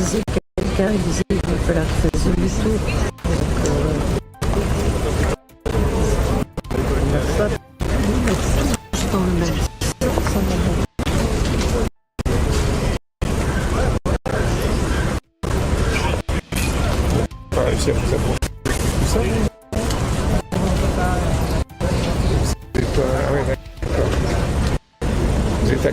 disait quelqu'un, il disait qu'il va falloir faire le tour. Donc, je dans le même. Pas réussi à vous apprendre tout ça. C'est pas... Ah ouais, d'accord. Vous êtes à...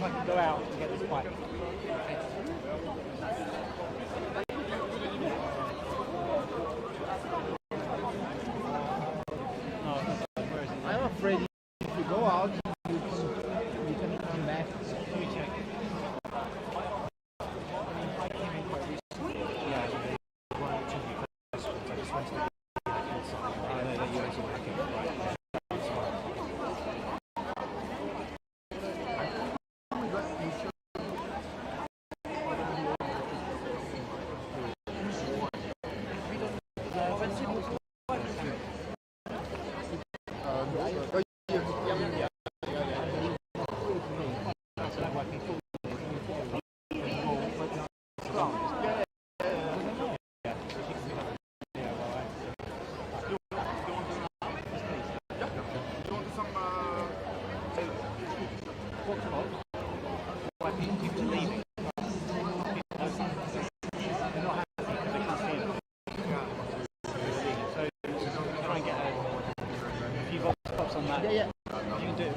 I can go out and get this bike. I'm afraid if you go out, you can come back. Let me check. I came in quite recently. Yeah, one or two questions. I just wanted to get I know that you guys are working right. On that. Yeah. You can do it.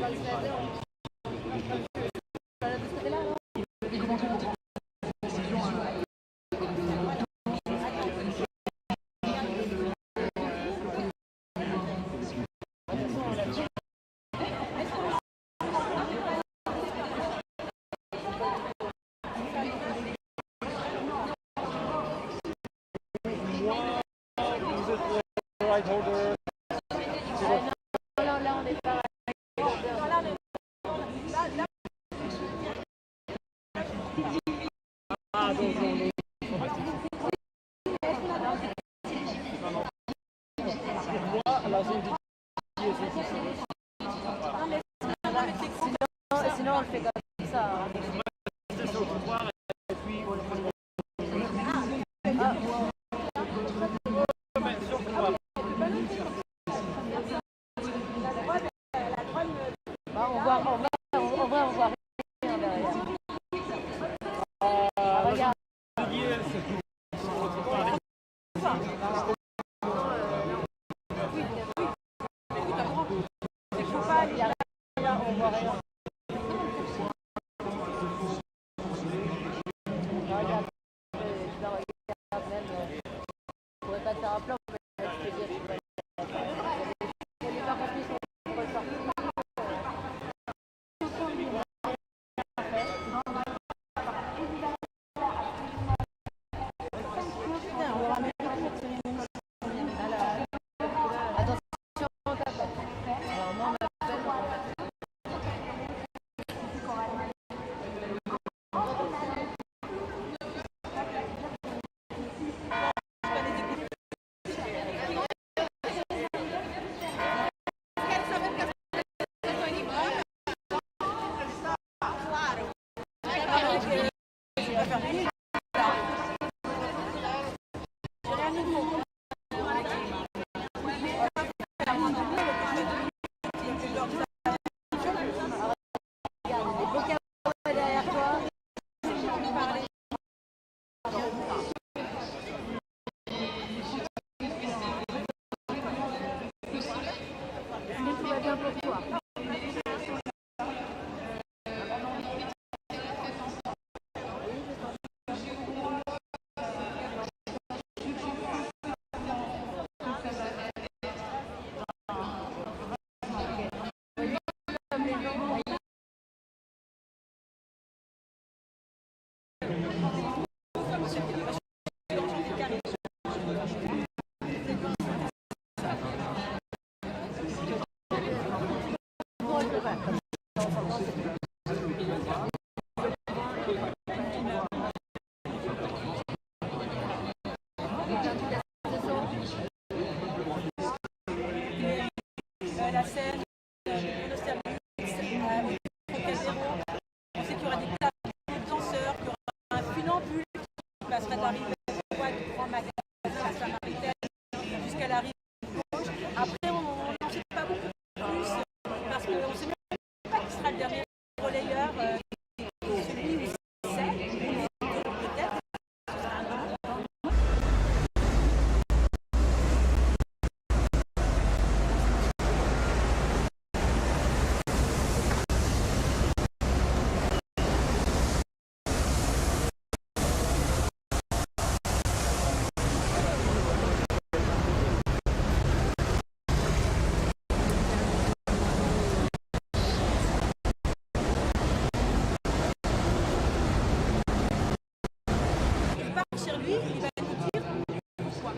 Right holder. Là, on est pas. Ah, donc, moi, la zone du Sinon, on le fait comme ça. sur le trottoir et puis sur le trottoir. On voit rien derrière. Regarde. Il y a rien, on voit rien. Regarde, même, on pourrait pas te faire un plan, mais je peux dire, il est pas compris son ressort. Attention, on t'appelle. Alors, moi, on m'appelle. Derrière toi. Tout va bien pour toi. La scène, le service, on sait qu'il y aura des tas de danseurs, qu'il y aura un funambule qui passerait d'arriver du grand magasin à Saint-Marie-Thèse jusqu'à l'arrivée gauche. Après, on n'en sait pas beaucoup plus parce qu'on ne sait même pas qui sera le dernier relayeur. Celui où c'est, peut-être. Sur lui, il va nous dire pourquoi.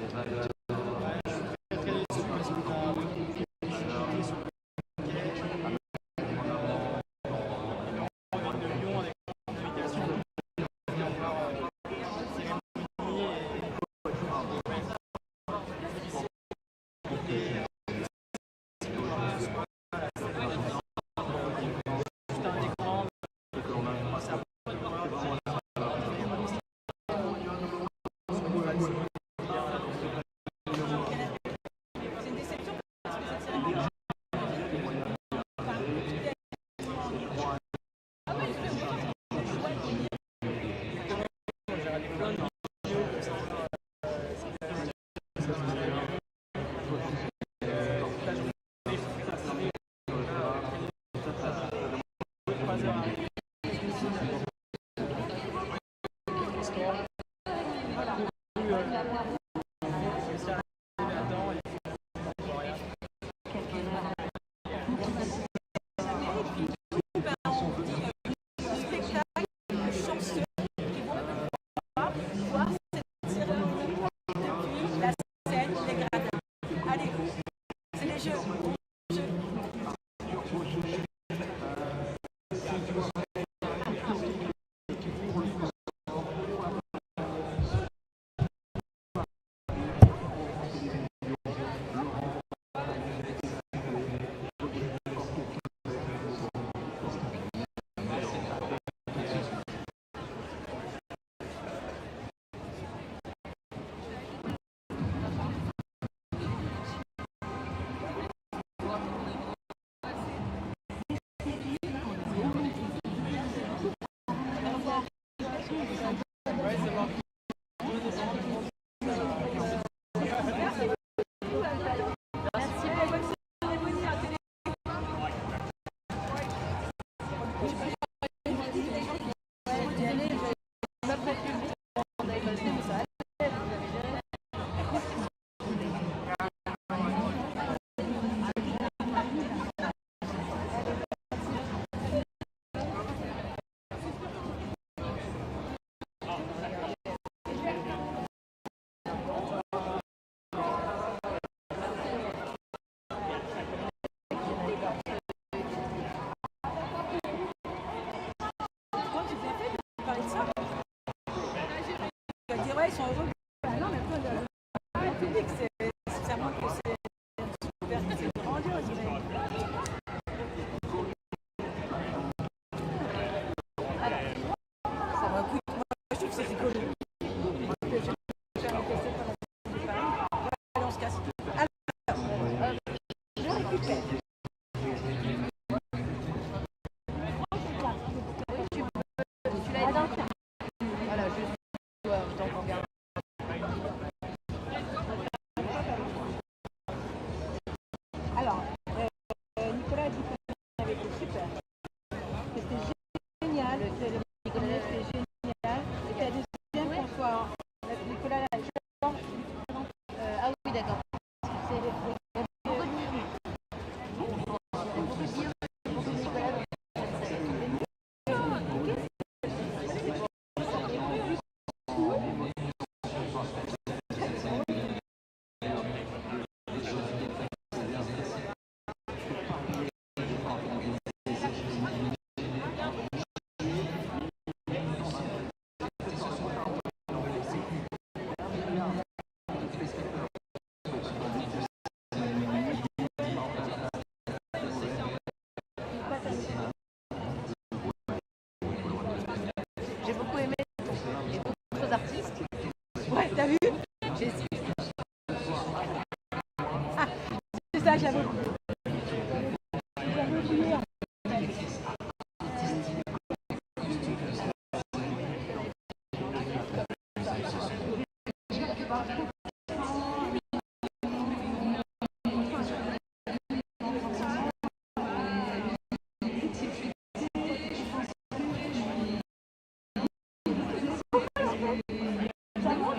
histoire. C'est arrivé là-dedans et on voit rien. La scène, les gradins. Allez, c'est les jeux. Ouais, ils sont heureux. Ah non, mais après, le public, ça montre que c'est super, c'est grandiose. Alors, ça va coûter. Moi, je trouve que c'est rigolo. J'ai jamais testé pendant que c'est pareil. Voilà, on se casse. Alors, je récupère. Tu l'as éteint? Voilà, juste. Je t'entends bien. Alors, Nicolas a dit qu'on avait été super. C'était génial. C'était génial. Et puis la deuxième qu'on soit. Nicolas l'a ah oui, d'accord. C'est beaucoup de minutes. Beaucoup de Guillaume, beaucoup de Nicolas. J'ai beaucoup aimé les autres artistes. Ouais, t'as vu? J'ai su. Ah, c'est ça, j'avais oublié. J'avais oublié. Ça monte.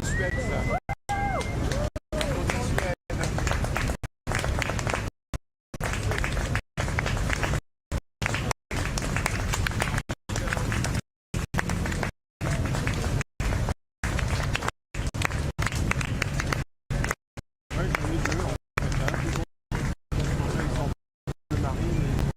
Suède, ça. Ouais, j'en ai deux, en fait, hein. Ils sont de marine et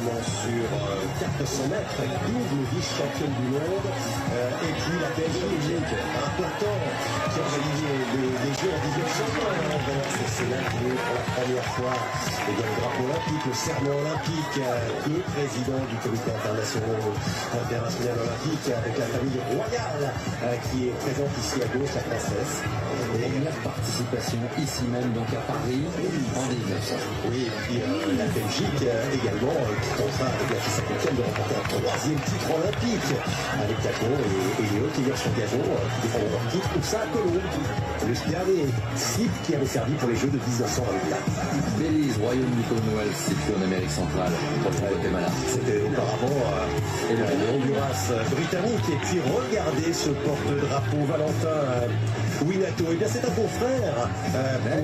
notamment sur 400 mètres, double vice-championne du monde, et puis la Belgique, important, qui a organisé les Jeux en 1900. C'est là qui est pour la première fois le drapeau olympique, le serment olympique, le président du comité international olympique avec la famille royale qui est présente ici à gauche, la princesse. Et première participation ici même, donc à Paris, en 1900. Oui, et puis la Belgique également, qui tentera avec la FIS de remporter un troisième titre olympique avec Caton et les hockeyeurs sur gazon qui défendent leur titre, tout ça à Colombes. Le dernier site qui avait servi pour les Jeux de 1924. Belize, royaume du Commonwealth, situé en Amérique centrale, proche du Guatemala. C'était auparavant le Honduras britannique. Et puis regardez ce porte-drapeau Valentin Winato. Et bien c'est un confrère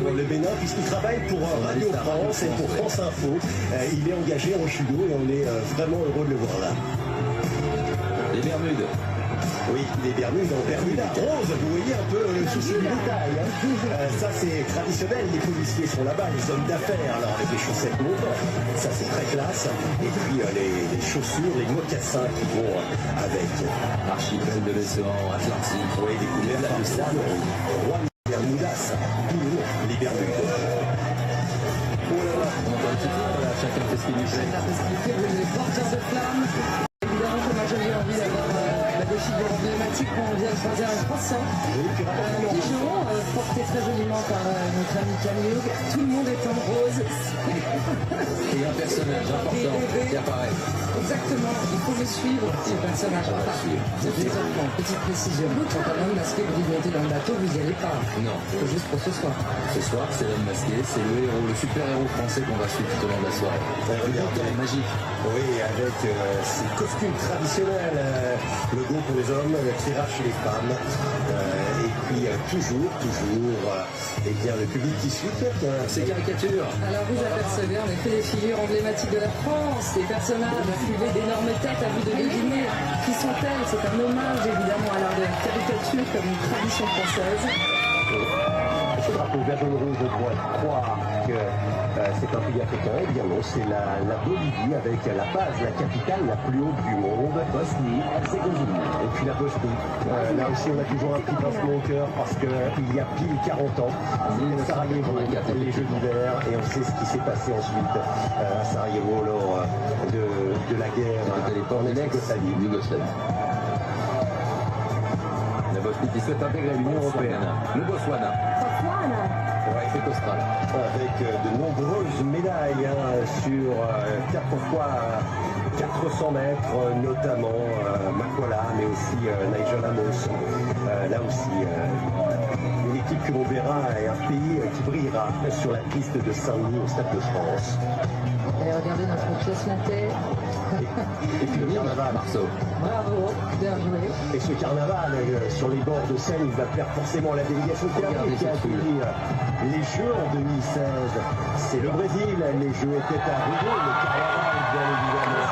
pour le Bénin puisqu'il travaille pour Radio France et pour France Info. Il est engagé en judo et on est vraiment heureux de le voir là. Les Bermudes. Oui, les Bermudes en Bermuda rose, vous voyez un peu le souci du détail. Ça c'est traditionnel, les policiers sont là-bas, les hommes d'affaires, alors avec les chaussettes montantes, ça c'est très classe. Et puis les chaussures, les mocassins qui vont avec. Archipel de l'océan Atlantique. Oui, les couleurs de sable, roi des Bermudas, les Bermudes. Oh là là, on entend un petit peu, voilà, chacun fait ce qu'il lui plaît. Chacun fait ce qu'il fait, les porteurs de flammes. Évidemment, comme moi j'avais envie d'avoir des figures emblématiques quand on vient de choisir un croissant. Pigeon, porté très joliment par notre ami Camille. Tout le monde est en rose. Et un personnage important qui apparaît. Exactement, il faut le suivre, ce personnage. C'est les enfants, petite précision. Quand un homme masqué vous dit de monter dans le bateau, vous n'y allez pas. Non. C'est juste pour ce soir. Ce soir, c'est l'homme masqué, c'est le héros, le super-héros français qu'on va suivre tout au long de la soirée. Regardez, magique. Oui, avec ces costumes traditionnels, le dos pour les hommes, le tirage chez les femmes, et puis toujours, et bien le public qui suit. Ces caricatures. Alors vous apercevez en effet les figures emblématiques de la France, des personnages afflués d'énormes têtes à vue de déjeuner. Qui sont-elles? C'est un hommage évidemment à l'art de la caricature comme une tradition française. Ce drapeau vert jaune rouge, on pourrait croire que c'est un pays africain. Eh bien non, c'est la Bolivie avec la base, la capitale la plus haute du monde, Bosnie-Herzégovine. Et puis la Bosnie. Là aussi, on a toujours un petit pincement au cœur parce qu'il y a pile 40 ans, c'était Sarajevo, les Jeux d'hiver, et on sait ce qui s'est passé ensuite à Sarajevo lors de la guerre en Yougoslavie. La Bosnie qui souhaite intégrer l'Union européenne. Le Botswana. Ouais, C'est austral. avec de nombreuses médailles sur 4 fois 400 mètres, notamment Makwala, mais aussi Nigel Amos. Là aussi, une équipe que l'on verra est un pays qui brillera sur la piste de Saint-Denis au Stade de France. Et regardez notre pièce montée. Et puis le carnaval. Marceau. Bravo, bien joué. Et ce carnaval sur les bords de Seine, il va plaire forcément à la délégation qui a accueilli les Jeux en 2016. C'est le Brésil, les Jeux étaient à Rio, le carnaval bien évidemment.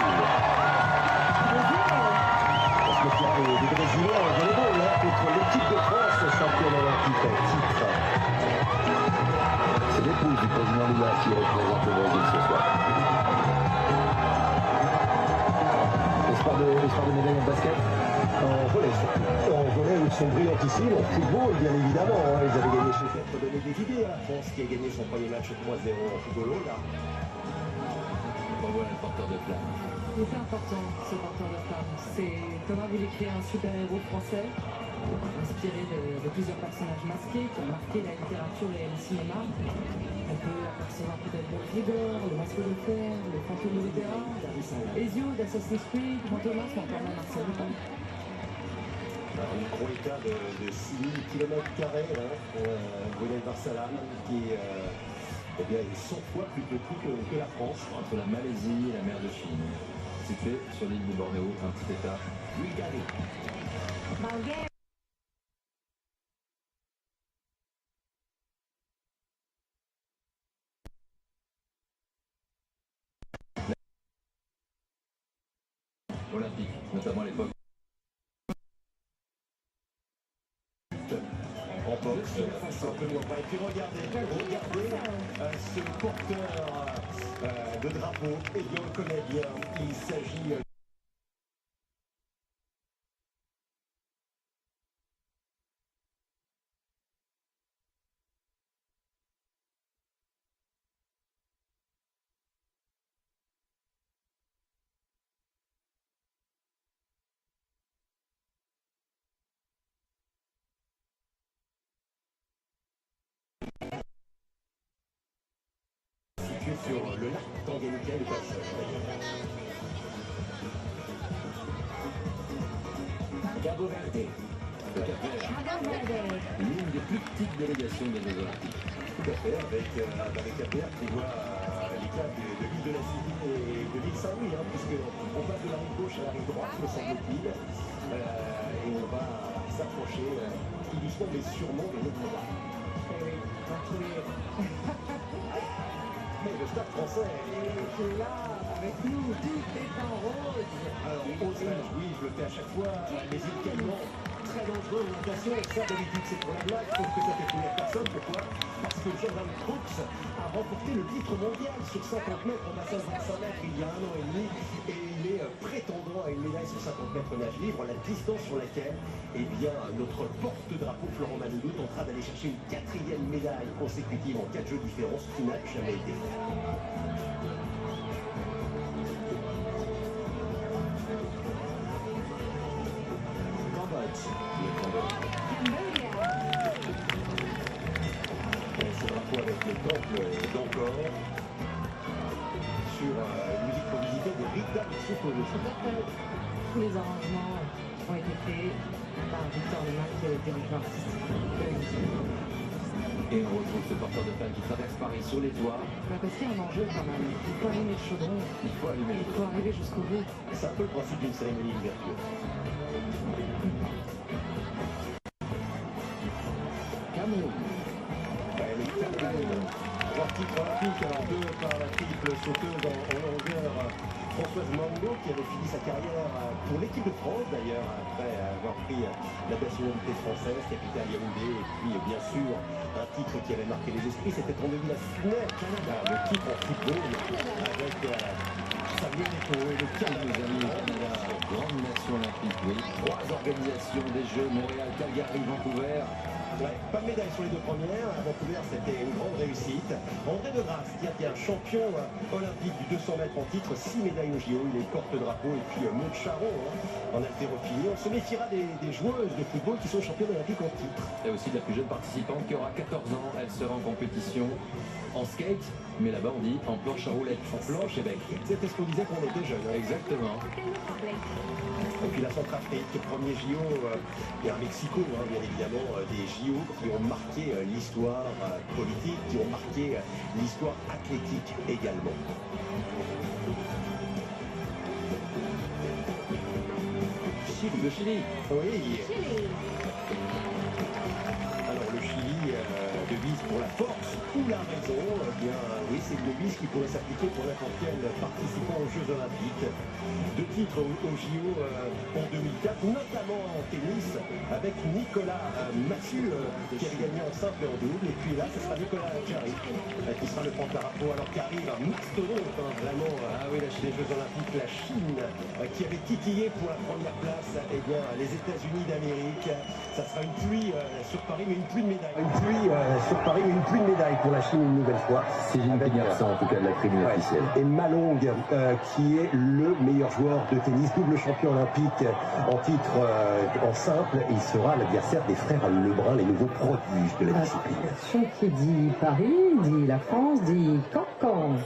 Parce que c'est des Brésiliens en volleyball contre l'équipe de France, championne olympique en titre. C'est l'épouse du président Lula qui représente le Brésil ce soir. Espoir de médaille en basket. En volley, ils sont brillantissimes. En football, bien évidemment. Ils avaient gagné chez eux pour donner des idées à la France qui a gagné son premier match 3-0 en football. Là. On voit le porteur de flamme. C'est important, ce porteur de flamme. C'est Thomas voulait créer un super-héros français, inspiré de plusieurs personnages masqués qui ont marqué la littérature et le cinéma. On peut apercevoir peut-être le Grigor, le Masque de Fer, le Fantôme de l'Opéra, Ezio d'Assassin's Creed, Grand Thomas ou encore même Arsène Lupin. Une croïta de 6000 km², Brunei Darsalam, qui est 100 fois plus petit que la France. Entre la Malaisie et la mer de Chine. Situé sur l'île de Bornéo, un petit état. Olympique, notamment à l'époque. En boxe, un peu moins vrai. Et puis regardez ce porteur de drapeau, et bien on le connaît bien, il s'agit sur le lac Tanganyika et le passage. Cabo Verde. Le Cap-Vert, l'une des plus petites délégations des Jeux Olympiques. Tout à fait, avec Cap-Vert qui voit les cas de l'île de la Sicile et de l'île Saint-Louis, hein, puisqu'on passe de la rive gauche à la rive droite, me semble-t-il, et on va s'approcher tout doucement mais sûrement de notre endroit. Mais le stade français est là, avec nous, tout est en rose. Alors, oui, je le fais à chaque fois, les îles Caïmans, très dangereux, attention, ça d'habitude c'est pour la blague, sauf que ça fait courir personne, pourquoi? Parce que Jordan Brooks a remporté le titre mondial sur 50 mètres en massage 25 mètres il y a 1 an et demi, et il est prétendant à une médaille sur 50 mètres nage libre, la distance sur laquelle, eh bien, notre porte-drapeau Florent Manodou tentera d'aller chercher une 4e médaille consécutive en 4 jeux différents, ce qui n'a jamais été fait. Ce drapeau avec le temple d'Angkor sur une musique revisitée de Rita Mitsuko. Tous les arrangements ont été faits par Victor Lemal, qui est le directeur artistique de la musique. Et on retrouve ce porteur de flamme qui traverse Paris sur les toits. Parce qu'il y a un enjeu quand même. Il faut allumer le chaudron. Il faut allumer le Il faut arriver jusqu'au bout. C'est un peu le principe d'une cérémonie d'ouverture. Cameroun. Le Cameroun. 3 titres olympiques, alors 2 par la triple sauteuse en longueur, Françoise Mango, qui avait fini sa carrière pour l'équipe de France d'ailleurs, après avoir pris la nationalité française, capitale Yaoundé, et puis bien sûr un titre qui avait marqué les esprits, c'était en 2000 à Sydney, Canada, le titre en football avec Samuel Eto'o et le Canada. Nos amis au Canada, grande nation olympique, oui. 3 organisations des Jeux, Montréal, Calgary, Vancouver. Ouais, pas de médaille sur les 2 premières. À Vancouver, c'était une grande réussite. André de Grasse, qui est un champion olympique du 200 mètres en titre, 6 médailles au JO. Il est porte-drapeau. Et puis Maud Charon en haltérophilie. On se méfiera des joueuses de football qui sont championnes olympiques en titre. Et aussi de la plus jeune participante qui aura 14 ans. Elle sera en compétition en skate, mais là-bas on dit en planche à roulettes. En planche et bec. C'était ce qu'on disait quand on était jeune. Exactement. Et puis la Centrafrique, premier JO, et un Mexico, bien évidemment, des JO qui ont marqué l'histoire politique, qui ont marqué l'histoire athlétique également. Le Chili. Oui. Alors le Chili, devise pour la force ou la raison, eh bien oui, c'est une devise qui pourrait s'appliquer pour n'importe quel participant aux Jeux Olympiques. 2 titres au JO en 2004, notamment en tennis, avec Nicolas Mathieu qui avait gagné en simple et en double. Et puis là, ce sera Nicolas Jarry qui sera le porte-drapeau. Alors qu'arrive un mastodonte, vraiment, des Jeux Olympiques, la Chine, qui avait titillé pour la première place, eh bien, les États-Unis d'Amérique. Ça sera une pluie sur Paris, mais une pluie de médailles. Une pluie sur Paris, mais une pluie de médailles pour la Chine une nouvelle fois. C'est Gilles Garçon, en tout cas, de la tribune officielle. Et Malong, qui est le meilleur joueur de tennis, double champion olympique en titre en simple. Il sera l'adversaire des frères Lebrun, les nouveaux prodiges de la discipline. Qui dit Paris, dit la France, dit Cancan.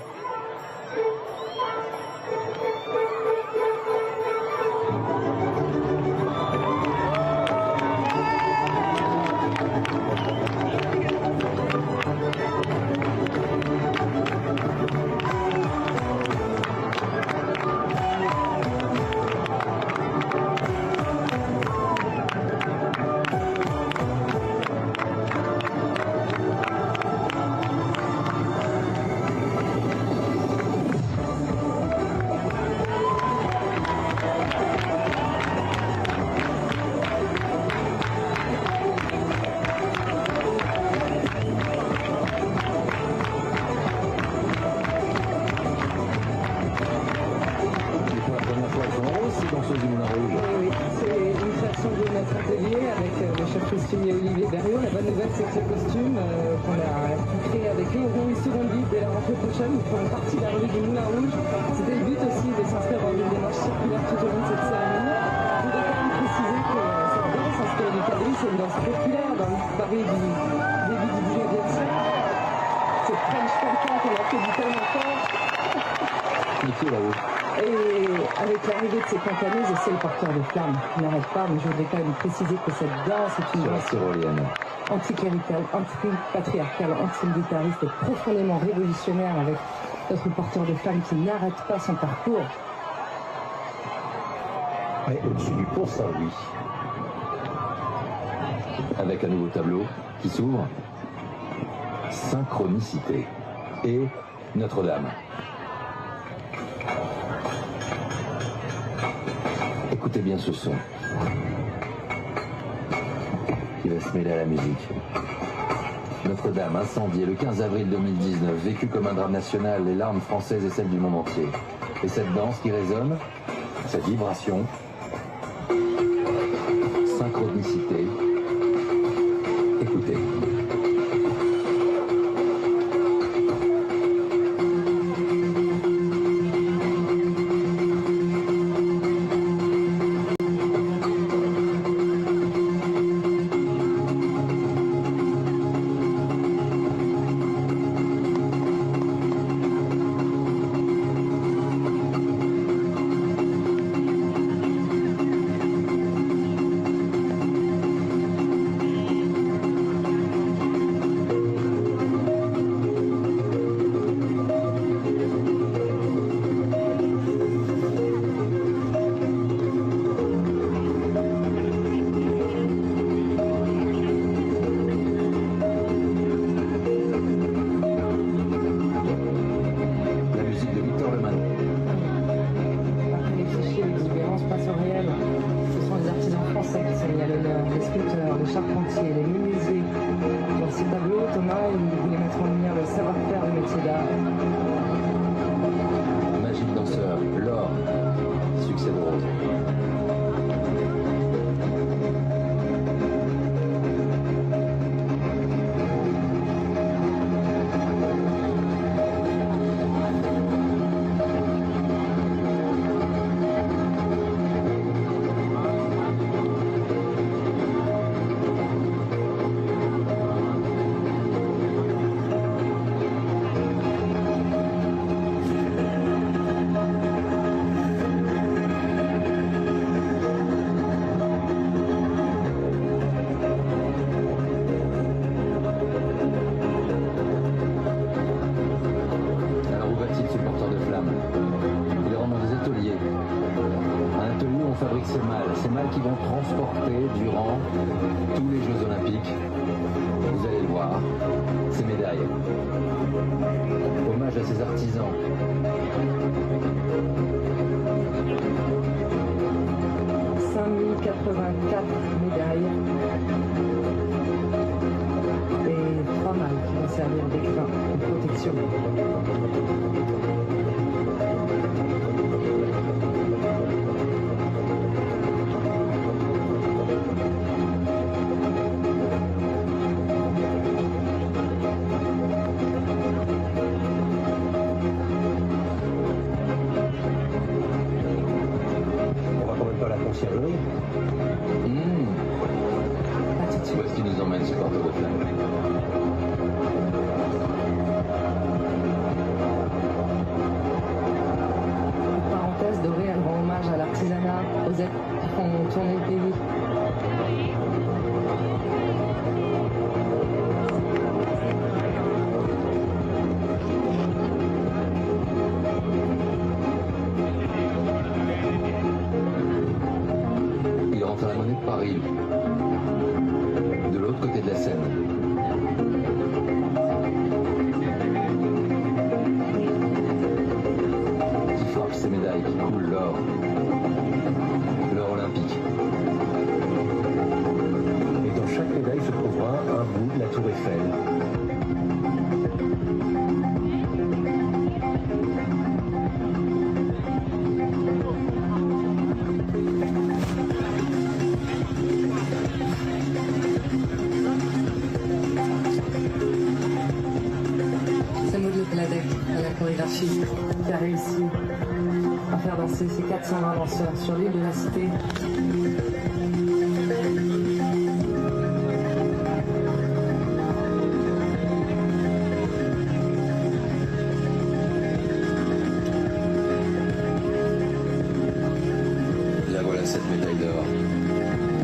chef costumier Olivier Berriot. La bonne nouvelle, c'est que ces costumes qu'on a créés avec eux auront une seconde vie dès la rentrée prochaine. Ils feront partie de la revue du Moulin Rouge. C'était le but aussi de s'inscrire dans une démarche circulaire tout au long de cette cérémonie. Je voudrais quand même préciser que cette danse inspirée du quadrille, c'est une danse populaire dans le Paris du début du 19e siècle. C'est French Polka qu'on a fait du tellement fort. Et avec l'arrivée de ces cantaneuses, et c'est le porteur de flammes qui n'arrête pas, mais je voudrais quand même préciser que cette danse est une danse anticléricale, anti-patriarcale, anti-militariste et profondément révolutionnaire avec notre porteur de flammes qui n'arrête pas son parcours. Ouais, au-dessus du pont Saint-Louis. Avec un nouveau tableau qui s'ouvre, synchronicité et Notre-Dame. Écoutez bien ce son qui va se mêler à la musique. Notre-Dame, incendiée le 15 avril 2019, vécue comme un drame national, les larmes françaises et celles du monde entier. Et cette danse qui résonne, cette vibration, synchronicité. Écoutez. charpentiers, les menuisiers. Dans ces tableaux, Thomas, il voulait mettre en lumière le savoir-faire du métier d'art. Magique danseur, l'or, succès de Rose. Ces malles qui vont transporter durant tous les Jeux Olympiques, vous allez le voir, ces médailles. Hommage à ces artisans. « 5084 médailles et 3 malles qui vont servir d'écrin de protection. » Conciergerie. Où est-ce qu'il nous emmène ce porteur de flamme? Parenthèse dorée, elle rend hommage à l'artisanat, aux aides qui font tourner le pays. La monnaie de Paris, de l'autre côté de la Seine. Qui frappe ces médailles, qui coule l'or olympique. Et dans chaque médaille se trouvera un bout de la tour Eiffel. faire danser ces 420 danseurs sur l'île de la Cité. La voilà cette médaille d'or,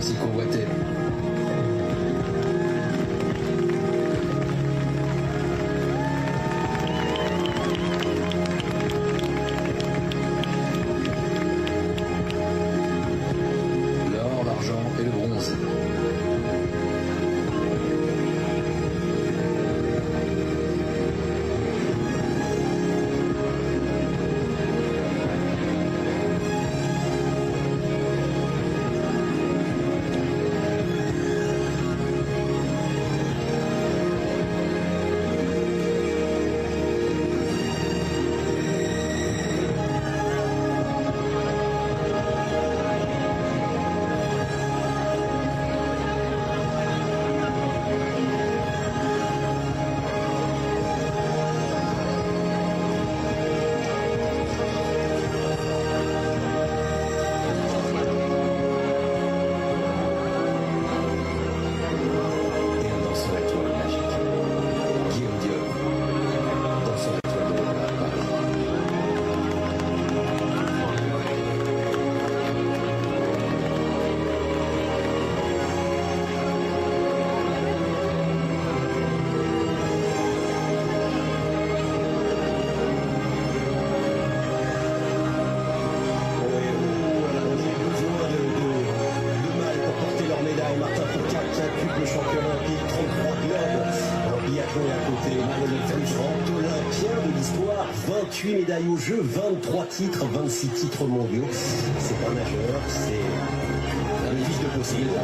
si convoitée. L'or, l'argent et le bronze. Le champion olympique, 33 globes en biathlon et à côté, Manuel French, olympien de l'histoire, 28 médailles aux Jeux, 23 titres, 26 titres mondiaux. C'est pas majeur, c'est un fils de possible.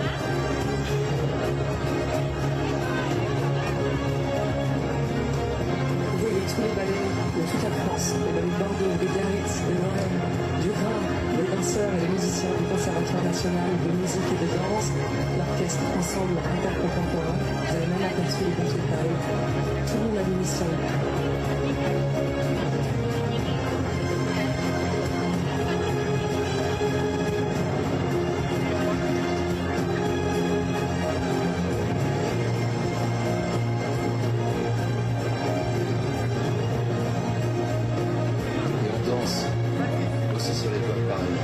Vous voyez tous les ballets de toute la France, les ballets de Bordeaux, de Biarritz, de Lorraine, du Rhin, les danseurs et les musiciens du Conservatoire national de musique et de danse, l'orchestre Ensemble intercontemporain, vous avez même aperçu les bateaux de Paris. Tout le monde a une mission. Et on danse aussi sur les toits de Paris.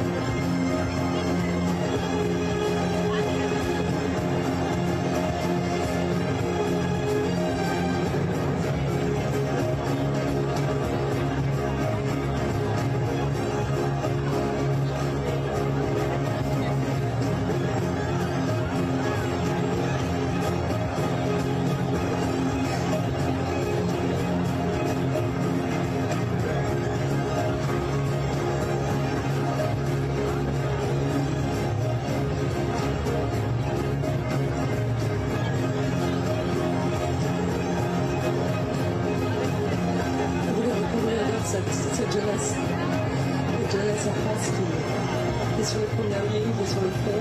Cette jeunesse en France qui est sur les premières lignes, qui est sur le front.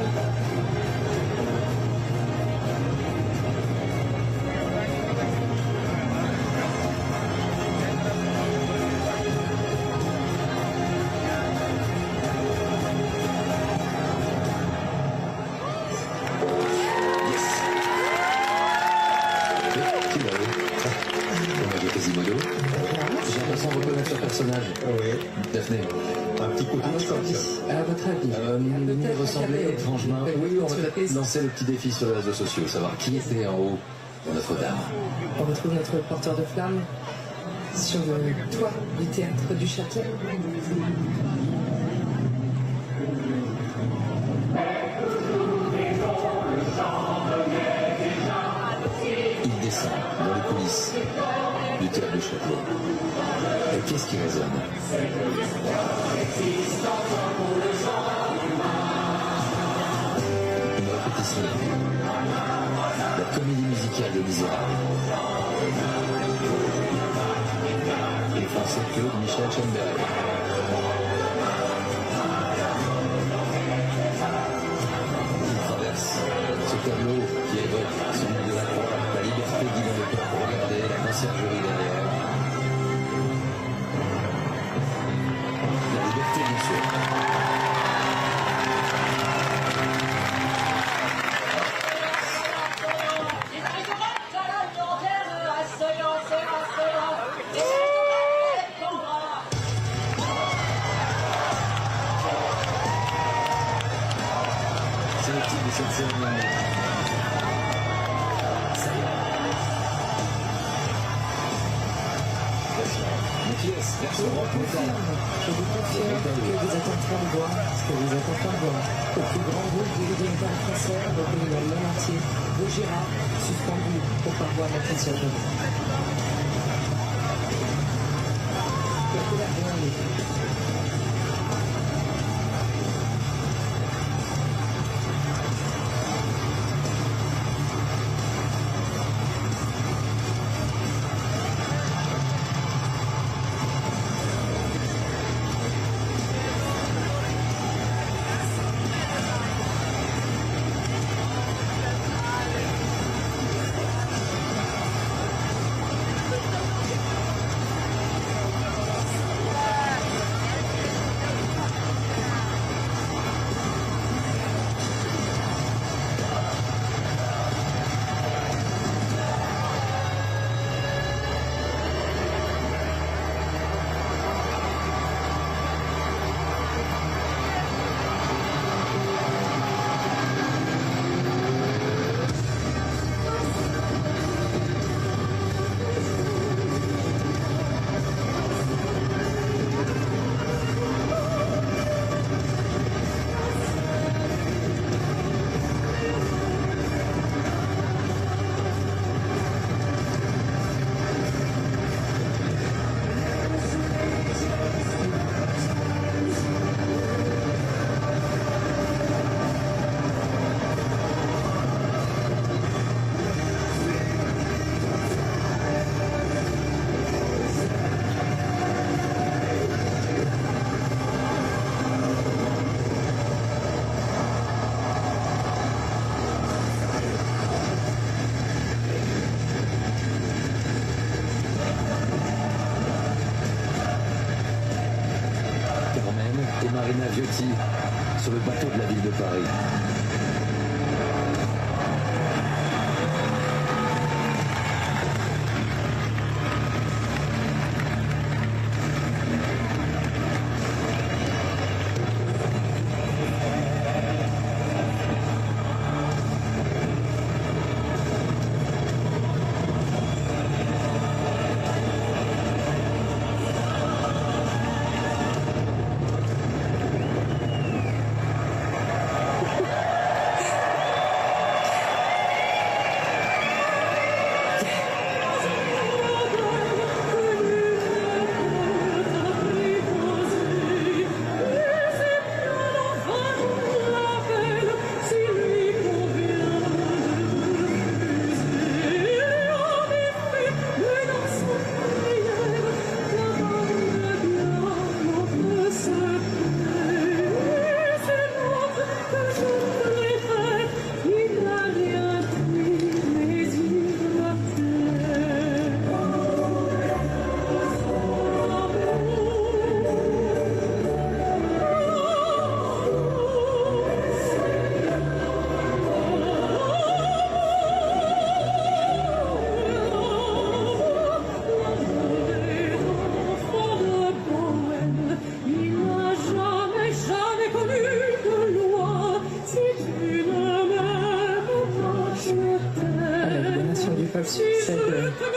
J'ai l'impression de reconnaître le personnage. Oui, Daphné. un petit côté de choc. À votre avis, Il ressemblait étrangement. Oui, on va peut-être lancer le petit défi sur les réseaux sociaux, savoir qui était en haut de Notre-Dame. on retrouve notre porteur de flammes sur le toit du théâtre du château. Il descend dans les coulisses du théâtre du château. Et qu'est-ce qui résonne? Une répétition. La comédie musicale des Misérables. Et le français Claude Michel Schoenberg. Il traverse ce tableau qui évoque celui de la croix, la liberté dit dans le peuple. Regardez la conciergerie derrière. La liberté, bien sûr. partie de cette cérémonie. Mathias, version rock metal. Je vous confirme que vous êtes en train de voir ce que vous êtes en train de voir. Le plus grand groupe de heavy metal français reconnu dans le monde entier, Gojira, suspendu aux parois de la Christiane. Et Marina Viotti sur le bateau de la ville de Paris.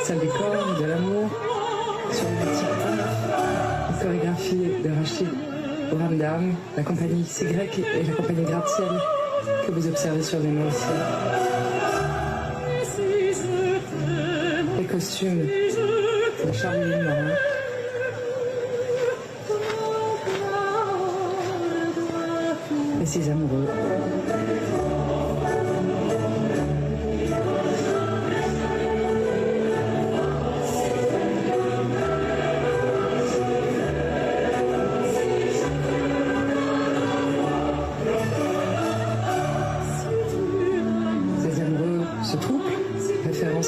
Celle du corps, de l'amour, sur le petit une chorégraphie de Rachid Ramdam, la compagnie C'est Grec et la compagnie Gratte-Ciel que vous observez sur les mains aussi. Les costumes de Charlie Morin. Et ses amoureux.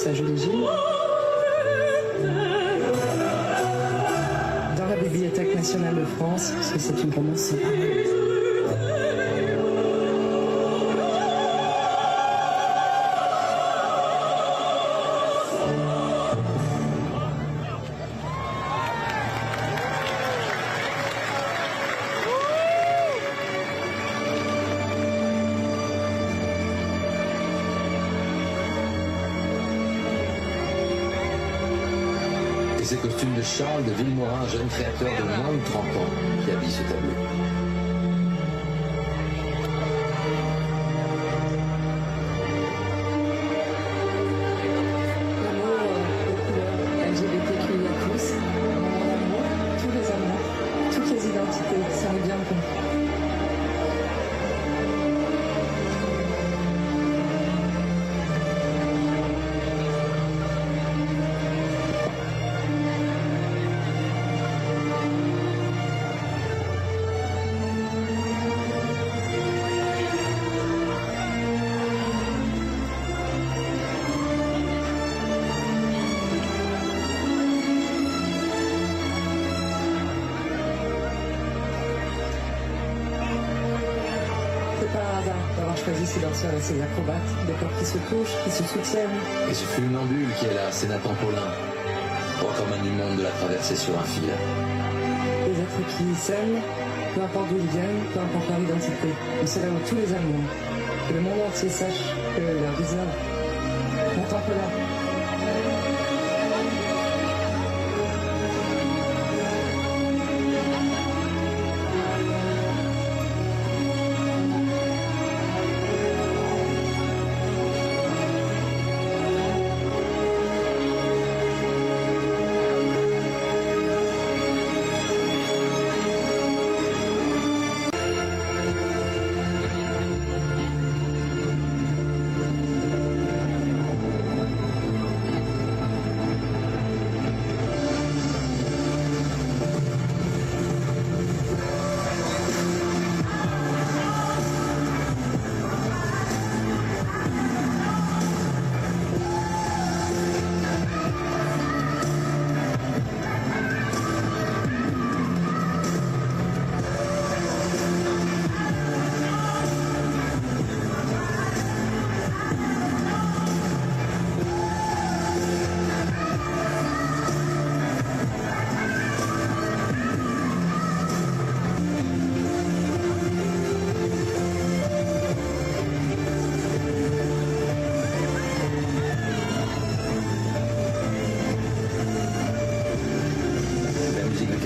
À Julie Gilles. Dans la Bibliothèque nationale de France, parce que c'est une romance sans parole. Et ces costumes de Charles de Villemorin, jeune créateur de moins de 30 ans, qui habille ce tableau. Ça est bien compris. Par hasard d'avoir choisi ces danseurs et ces acrobates, des corps qui se touchent, qui se soutiennent. Et ce funambule qui est là, c'est Nathan Paulin, recordman du monde de la traversée sur un fil. Des êtres qui s'aiment, peu importe d'où ils viennent, peu importe leur identité. Mais c'est là où tous les Allemands, que le monde entier sache que leur visage, Nathan Paulin.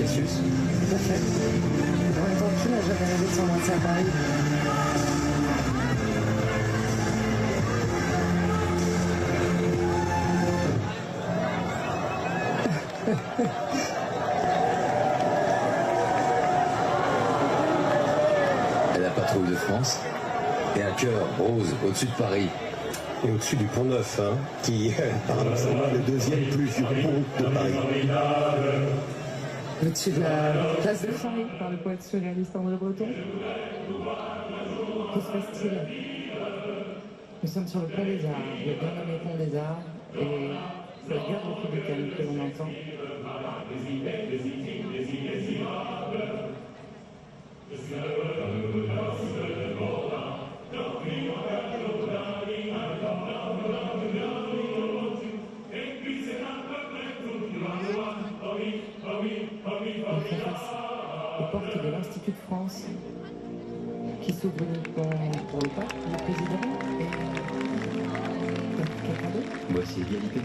Tout à fait. En même temps, qui n'a jamais rêvé de s'embrasser à Paris? Et la patrouille de France, et un cœur rose au-dessus de Paris. Et au-dessus du Pont Neuf, hein, qui est paradoxalement le deuxième plus vieux pont de Paris. Au-dessus de la place de Paris, par le poète surréaliste André Breton. Que se passe-t-il? Nous sommes sur le pont des Arts, le bien nommé pont des Arts, et c'est la guerre républicaine que l'on entend. On fait face aux portes de l'Institut de France qui s'ouvrent uniquement pour le pape, le président et quelqu'un d'autre. Voici égalité.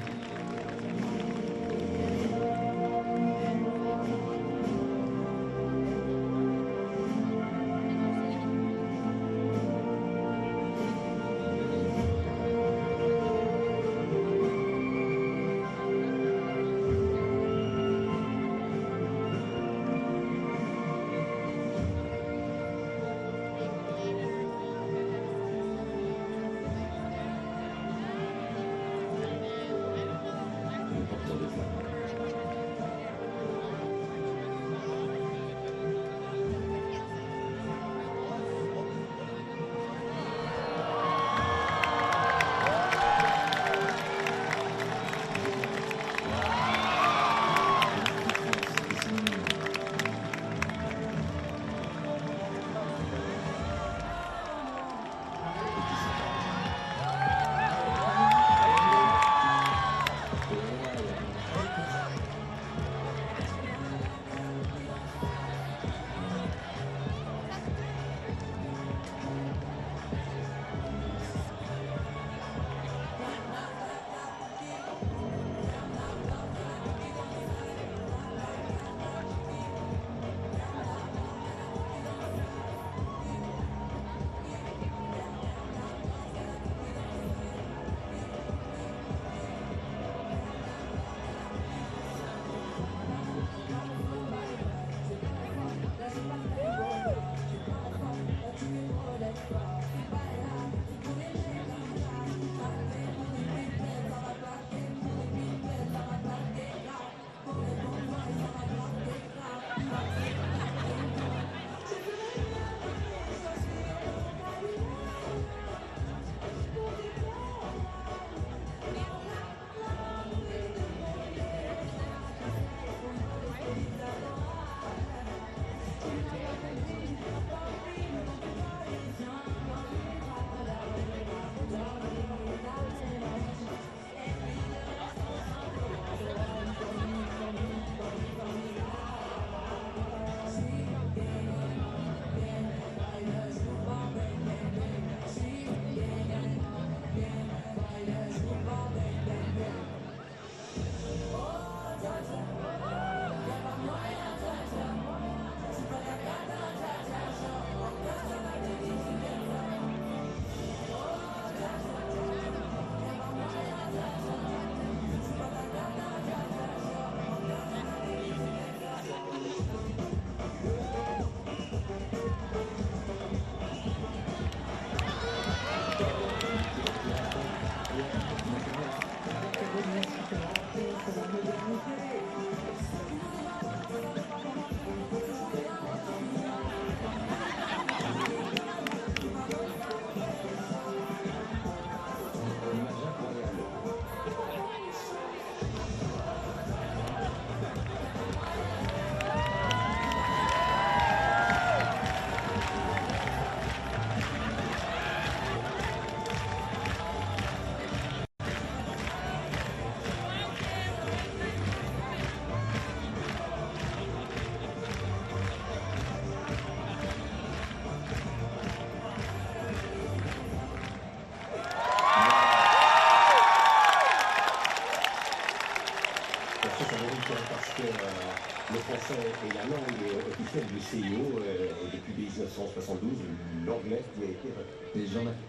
CIO, et depuis 1972, l'anglais qui a été retenu.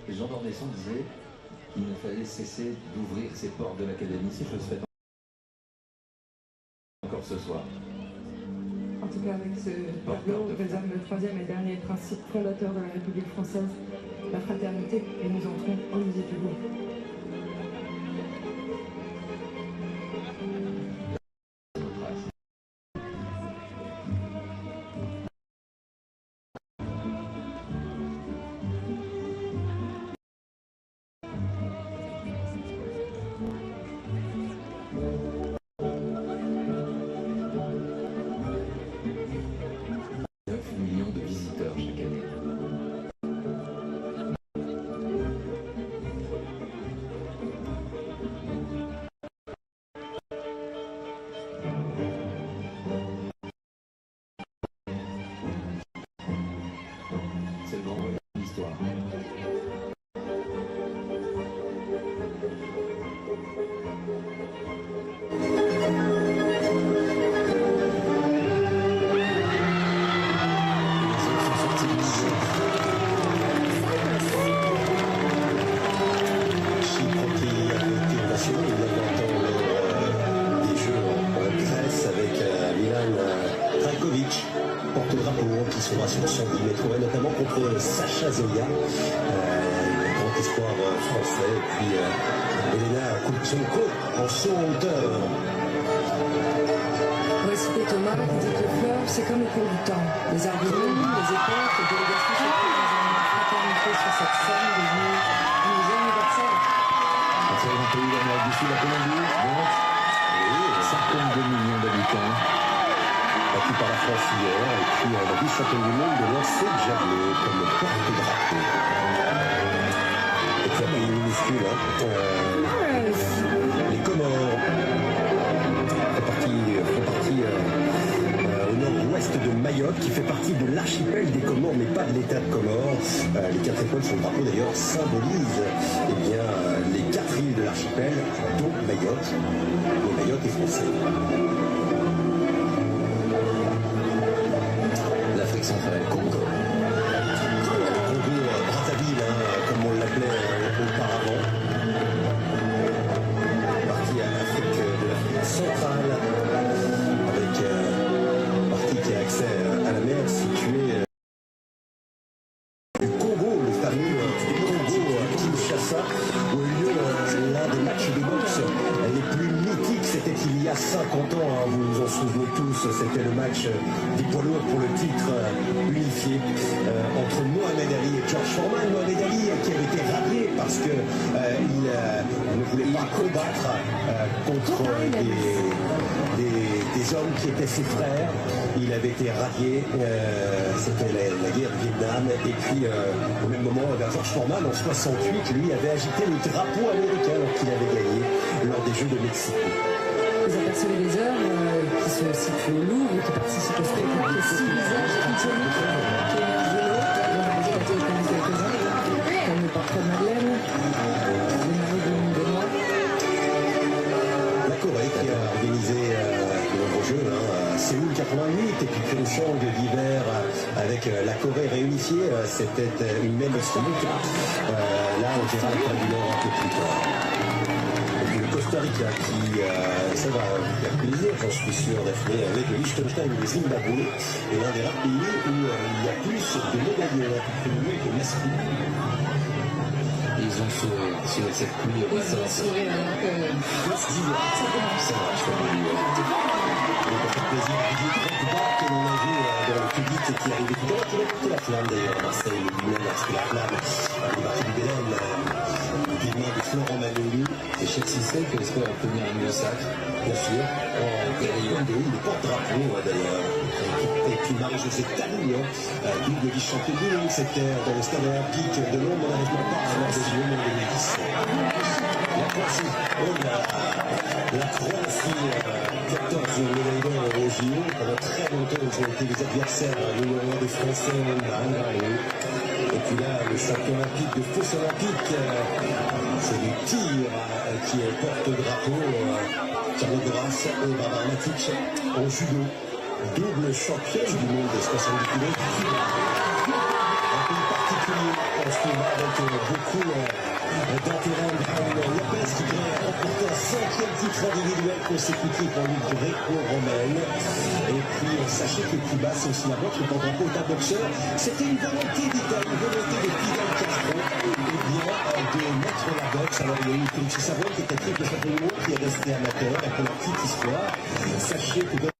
Les gens d'Ornesson disaient qu'il ne fallait cesser d'ouvrir ses portes de l'académie, si chose faite encore ce soir. En tout cas, avec ce tableau, on résume le troisième et dernier principe fondateur de la République française, la fraternité, et nous entrons au musée du Louvre. Millions de visiteurs chaque année. C'est le grand voyage de l'histoire. Porte-drapeau qui sera sur 110 mètres, notamment contre Sacha Zoya, grand espoir français, et puis Elena Koulchenko en saut en hauteur. Pour citer Thomas, qui dit que le fleuve, c'est comme le cours du temps. Les arguments, les époques, les délégations se trouvent dans un moment fraternité sur cette scène devenue un musée universel. C'est un pays d'Amérique du Sud, la Colombie, donc 52 millions d'habitants. Battu par la France hier, et puis la vice-championne du monde de lancer de javelot comme porte-drapeau. Et puis un pays minuscule, les Comores font partie au nord-ouest de Mayotte, qui fait partie de l'archipel des Comores, mais pas de l'état de Comores. Les 4 étoiles sur le drapeau d'ailleurs symbolisent les 4 îles de l'archipel, dont Mayotte. Mais Mayotte est français. L'Afrique centrale, Congo. Congo Brazzaville, comme on l'appelait auparavant. Partie à l'Afrique centrale, avec partie qui a accès à la mer, située du Congo, le fameux Congo Kinshasa, où a eu lieu l'un des matchs de boxe les plus mythiques. C'était il y a 50 ans, vous vous en souvenez tous, c'était le match des poids lourds pour le titre unifié entre Mohamed Ali et George Foreman. Mohamed Ali qui avait été radié parce que il ne voulait pas combattre contre des hommes qui étaient ses frères. Il avait été radié, c'était la guerre du Vietnam. Et puis au même moment, George Foreman en 68, lui avait agité le drapeau américain alors qu'il avait gagné lors des Jeux de Mexico. Vous apercevez les œuvres qui se situent au Louvre, qui participent au spectacle, les 6 visages iconiques qui émergent de l'eau. On a déjà été connaître quelques-uns, comme le portrait de Madeleine, le mari de Benoît. La Corée qui a organisé de nombreux jeux, à Séoul 88, et puis Pyeongchang d'hiver avec la Corée réunifiée, c'était une même historique. Là, on dira le du Nord un peu plus tard. Costa Rica qui, ça va vous faire plaisir, j'en suis sûr, d'être avec le Liechtenstein et le Zimbabwe, et l'un des rares pays où il y a plus de médaillés féminins que masculins. Ils ont sauvé cette pluie au bassin. Ils ont sauvé alors que ça commence. Ça marche pas mal. Donc ça fait plaisir à Didier Drogba que l'on a vu dans le public et qui est arrivé tout à l'heure, qui a porté la flamme d'ailleurs à Marseille, le Milan a pris la flamme, il est parti du Bélène, des mains de Florent Manoli. Et Cheikh Sissé qui espère obtenir un nouveau sac, Bien sûr, en période où le porte-drapeau d'ailleurs, et puis Marie-Josée Talou, double vice-championne du monde, c'était dans le stade olympique de Londres, malheureusement pas lors des Jeux de 2010. La Croatie, la Croatie, 14 médailles d'or aux JO. Pendant très longtemps, ils ont été les adversaires numéro 1 des Français. Et puis là, le champion olympique de fausse olympique, c'est le tir qui est porte-drapeau. Carlo Grasse et Barbara Matic en judo. double championne du monde de 70 kg. Un pays particulier en ce combat avec beaucoup d'intérêt. Lopez qui vient remporter un 5e titre individuel consécutif en lutte gréco-romaine. Et puis sachez que le plus bas c'est aussi la boxe, le drapeau est un boxeur. C'était une volonté d'Italie, une volonté de Fidel Castro, de mettre la boxe. Alors il y a eu Félix Savon qui était triple champion du monde, qui est resté amateur. Et pour la petite histoire, sachez que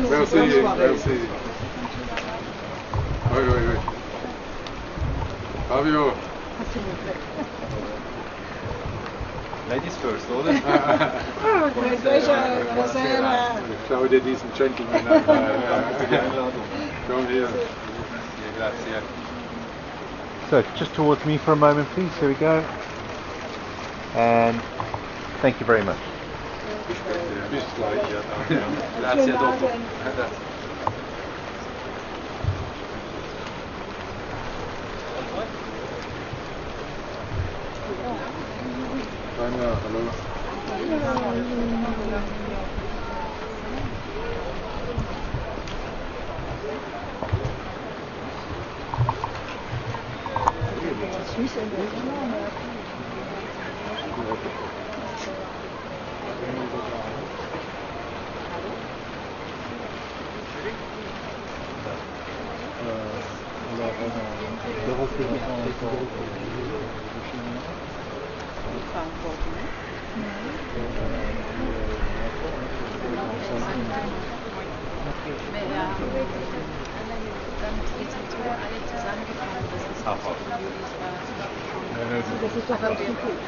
Merci, merci. Oui, oui, oui. Fabio. Ladies first, oder? Schau dir diesen Gentleman an. Komm hier. Grazie. So, just towards me for a moment, please. Here we go. And thank you very much. Bis gleich. Grazie, dopo. Tanja, hallo.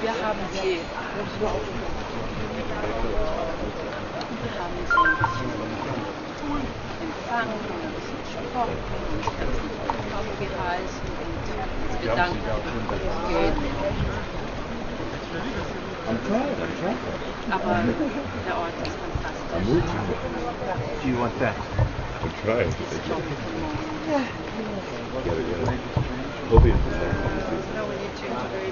Wir haben sie empfangen, ein bisschen gesprochen, uns aufgeheißen und uns bedanken für das Geld. Aber der Ort ist fantastisch. Do you want that? To try. No, we need to integrate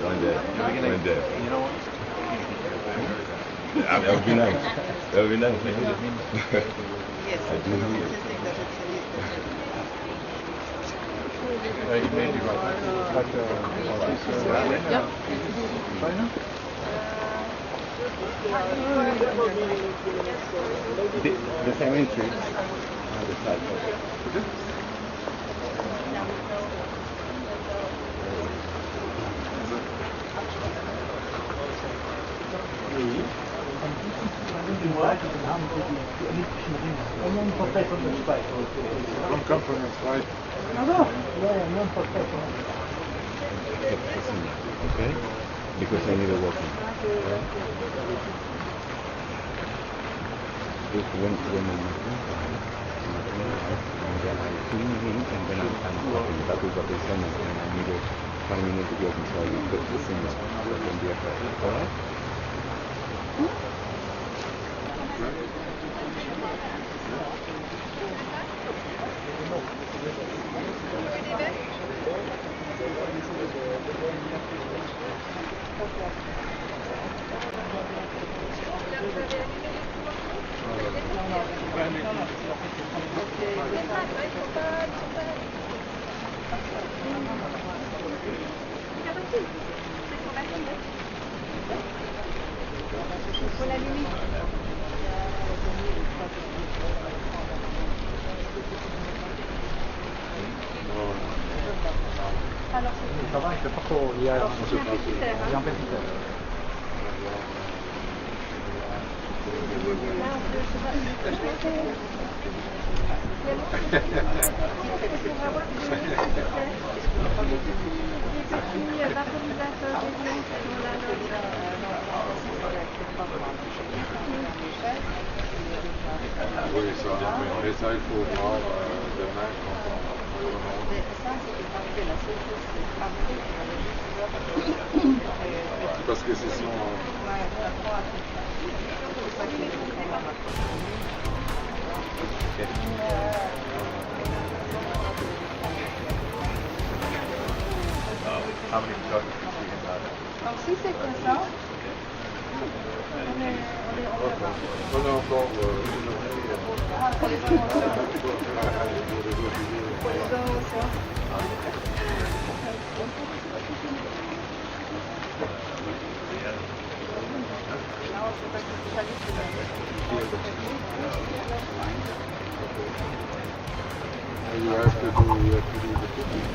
One day. That would be nice. That would be nice. Yes, I do need it. You may be right. But, yeah. China? The same entry on the side. Don't come from your side. Okay? Because I need a walking. When I'm and then I clean him and then I'm walking. That is what they send me and I need a 5 minutes walking so I will put the thing on the effect. Alright? Ça va, il fait pas trop. Il y a un petit air. Oui, ça, mais ça, il faut voir demain quand on parce que c'est son... How many photographers do you have? Alors si c'est comme ça, On est encore... pour les You have to do the cooking.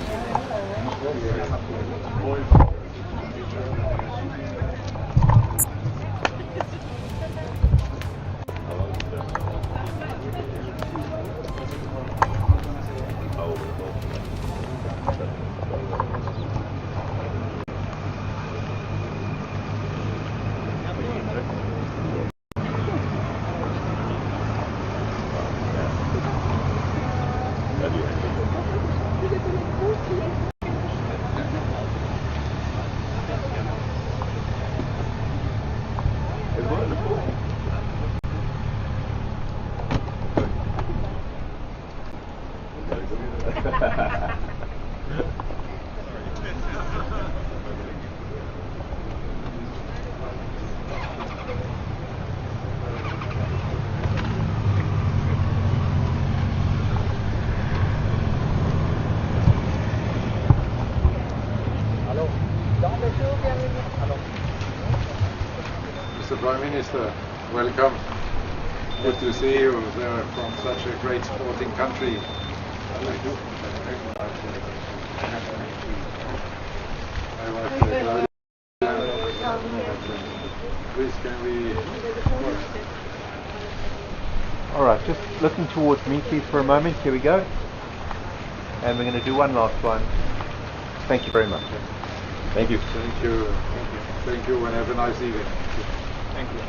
Mr. Prime Minister, welcome. Good to see you there from such a great sporting country. Thank you. Please, can we... Alright, just looking towards me please for a moment. Here we go. And we're going to do one last one. Thank you very much. Thank you. Thank you. Thank you and have a nice evening. Thank you.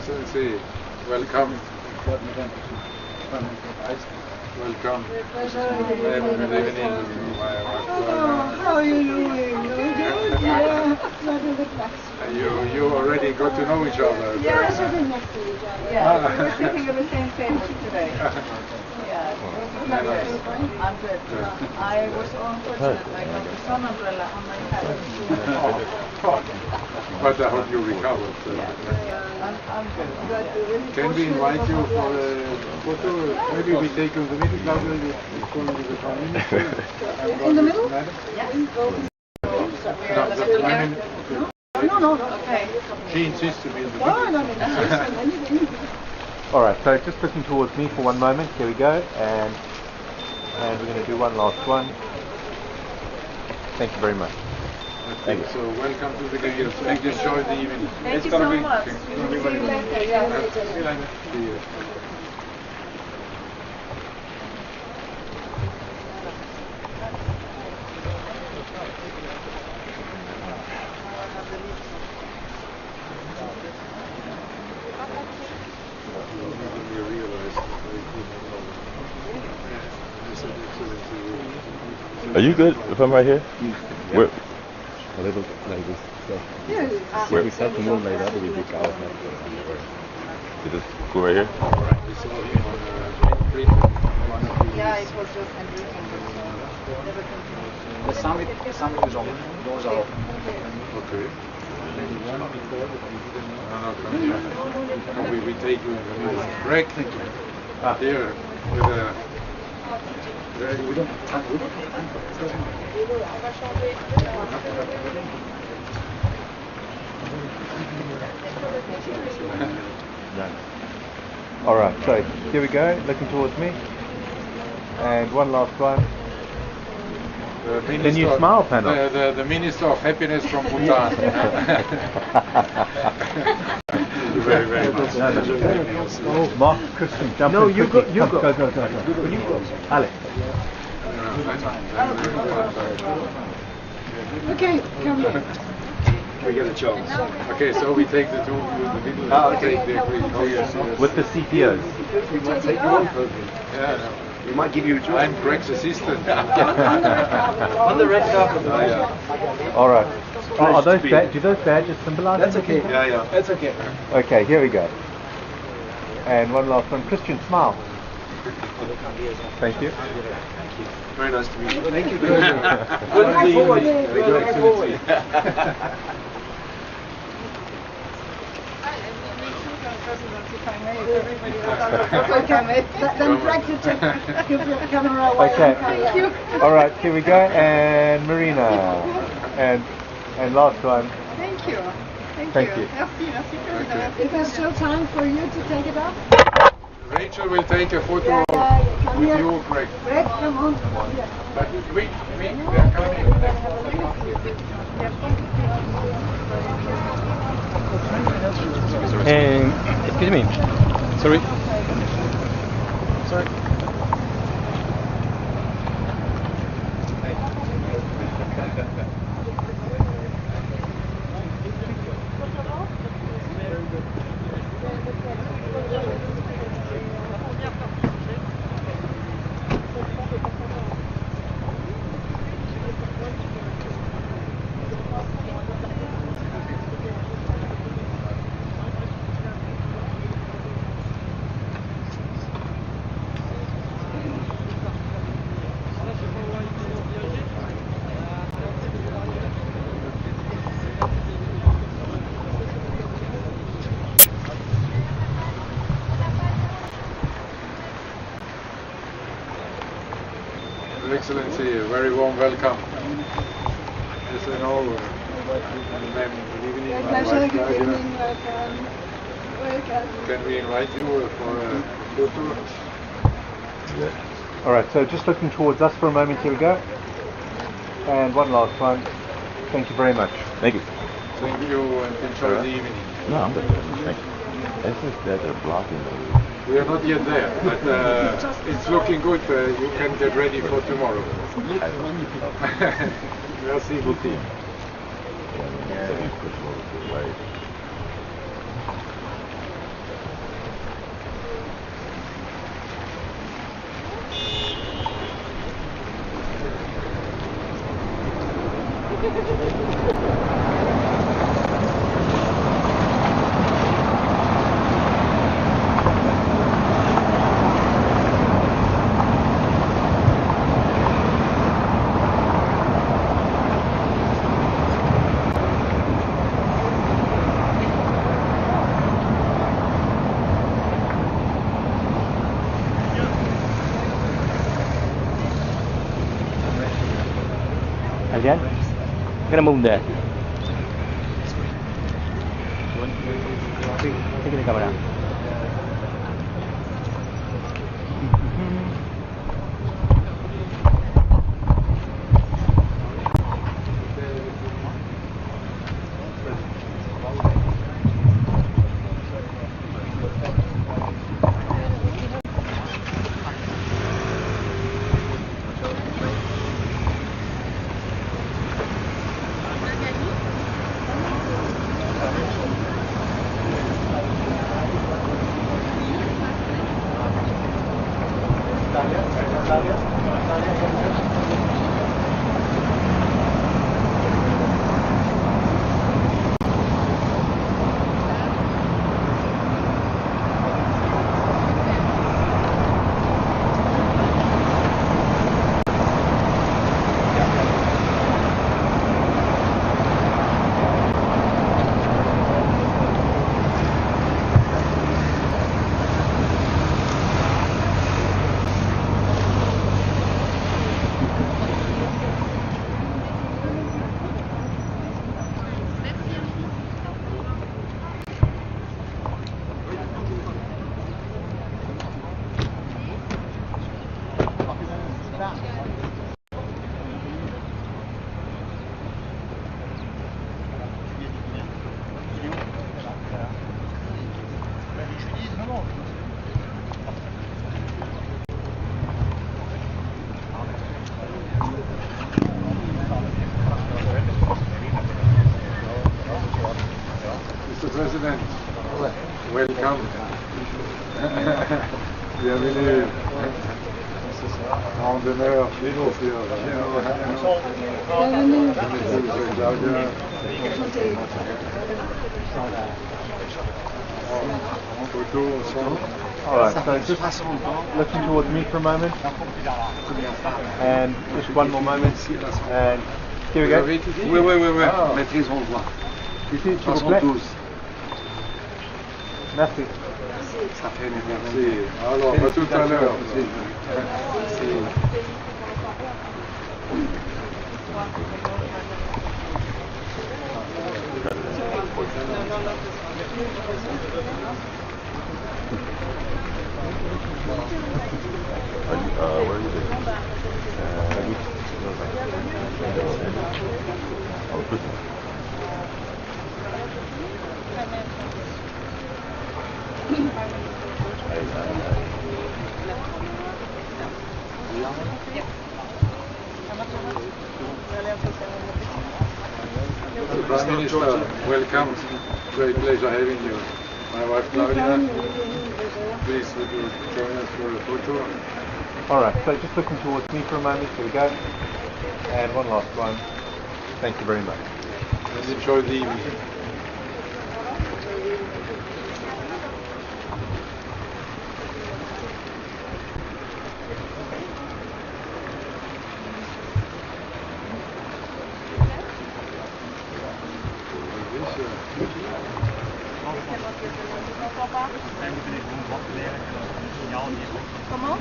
Excellency, welcome. Welcome. Good evening. How are you doing? Good, yeah. You already got to know each other. Yeah, sitting next to each other. Yeah, we were sitting on the same table today. Yeah. I'm good. I was so unfortunate. I got the sun umbrella on my head. But I hope you recovered. I'm good. Can we invite you for a photo? Maybe we take you in the middle. In the middle? Yeah. No. Okay. She insists to be in the middle. Alright, so just looking towards me for one moment. Here we go. And we're going to do one last one. Thank you very much. Thank you. So welcome to the Games. Make this show in the evening. Thank you so much. See you later. Yeah. See you. Are you good if I'm right here? Where? A little like this. Yeah. Where? We start to move like that, we dig out. You just go right here? Yeah, it was just handwritten, but never continued. The summit is open. Doors are open. Okay. We take you in the middle. Break. Here with a. We don't have time. Alright, so here we go, looking towards me. And one last one. Can you smile, panel? The Minister of Happiness from Bhutan. Thank you very, very much. Mark, Christian, jump No, in you quickly. go. Go. Alex. Okay, come here. We get a chance. Okay, so we take the two in the middle. Okay. Take the agreement. With the CPOs. We might take you on. Yeah, no. We might give you a job. I'm Greg's assistant. On the red carpet. Alright. Are those do those badges symbolize That's anything? okay. Yeah. That's okay. Okay, here we go. And one last one. Christian, smile. Thank you. Very nice to meet you. Thank you. Good evening. Then Greg, you take your camera away. Okay. Thank you. Alright, here we go. And Marina. And last one. Thank you. Thank you. Merci, President. Is there still time for you to take it up? Rachel will take a photo Come with here. you, Greg. Greg, come on. But we are coming. Excuse me. Sorry. Your Excellency, a very warm welcome. As you know, good evening. My wife, Claudia. Can we invite you for a photo? Alright, so just looking towards us for a moment. Here we go. And one last one. Thank you very much. Thank you. Thank you and enjoy the evening. No, I'm good. Thank you. This is that they're blocking the... We are not yet there, but it's looking good. You can get ready for tomorrow. Merci beaucoup. Again? I'm gonna move there. Taking the camera. Mr. President, welcome. Bienvenue en demeure chez nous. Alright, so just looking towards me for a moment. And just one more moment. And here we go. Oui, maîtrise, on le voit. Ici, s'il vous plaît. Merci. Ça fait merci. Alors, à tout à l'heure. Where are you Mr. Prime Minister, welcome. Great pleasure having you. My wife Claudia, please would you join us for a photo? Alright, so just looking towards me for a moment. Here we go. And one last one. Thank you very much. And enjoy the evening. Comment?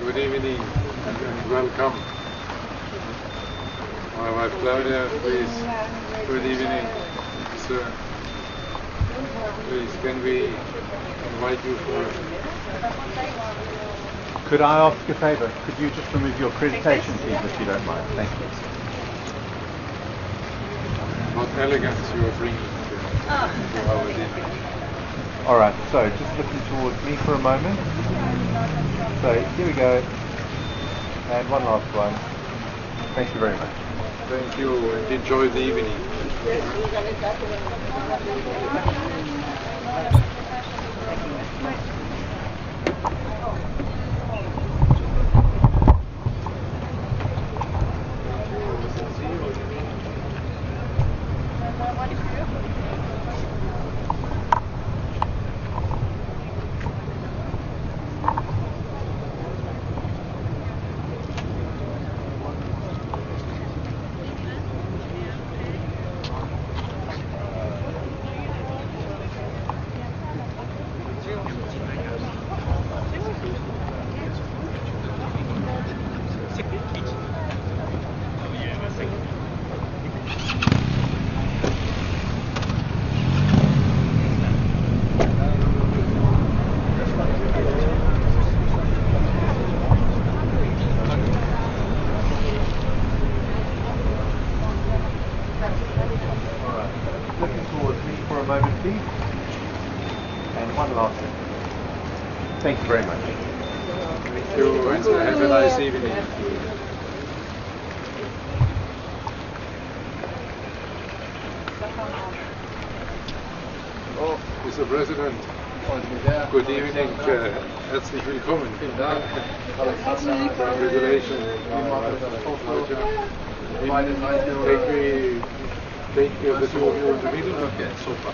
Good evening and welcome. My wife Claudia, please. Good evening, sir. Please, can we invite you for Could I ask a favour? Could you just remove your accreditation, please, if you don't mind? Thank you. What elegance you are bringing to our dinner. Alright, so just looking towards me for a moment. So here we go. And one last one. Thank you very much. Thank you and enjoy the evening. Looking towards me for a moment, please. And one last thing. Thank you very much. Thank you and have a nice evening. Oh, Mr. President. Good evening. Herzlich willkommen. Congratulations. Take the two of you in the middle. Okay, super.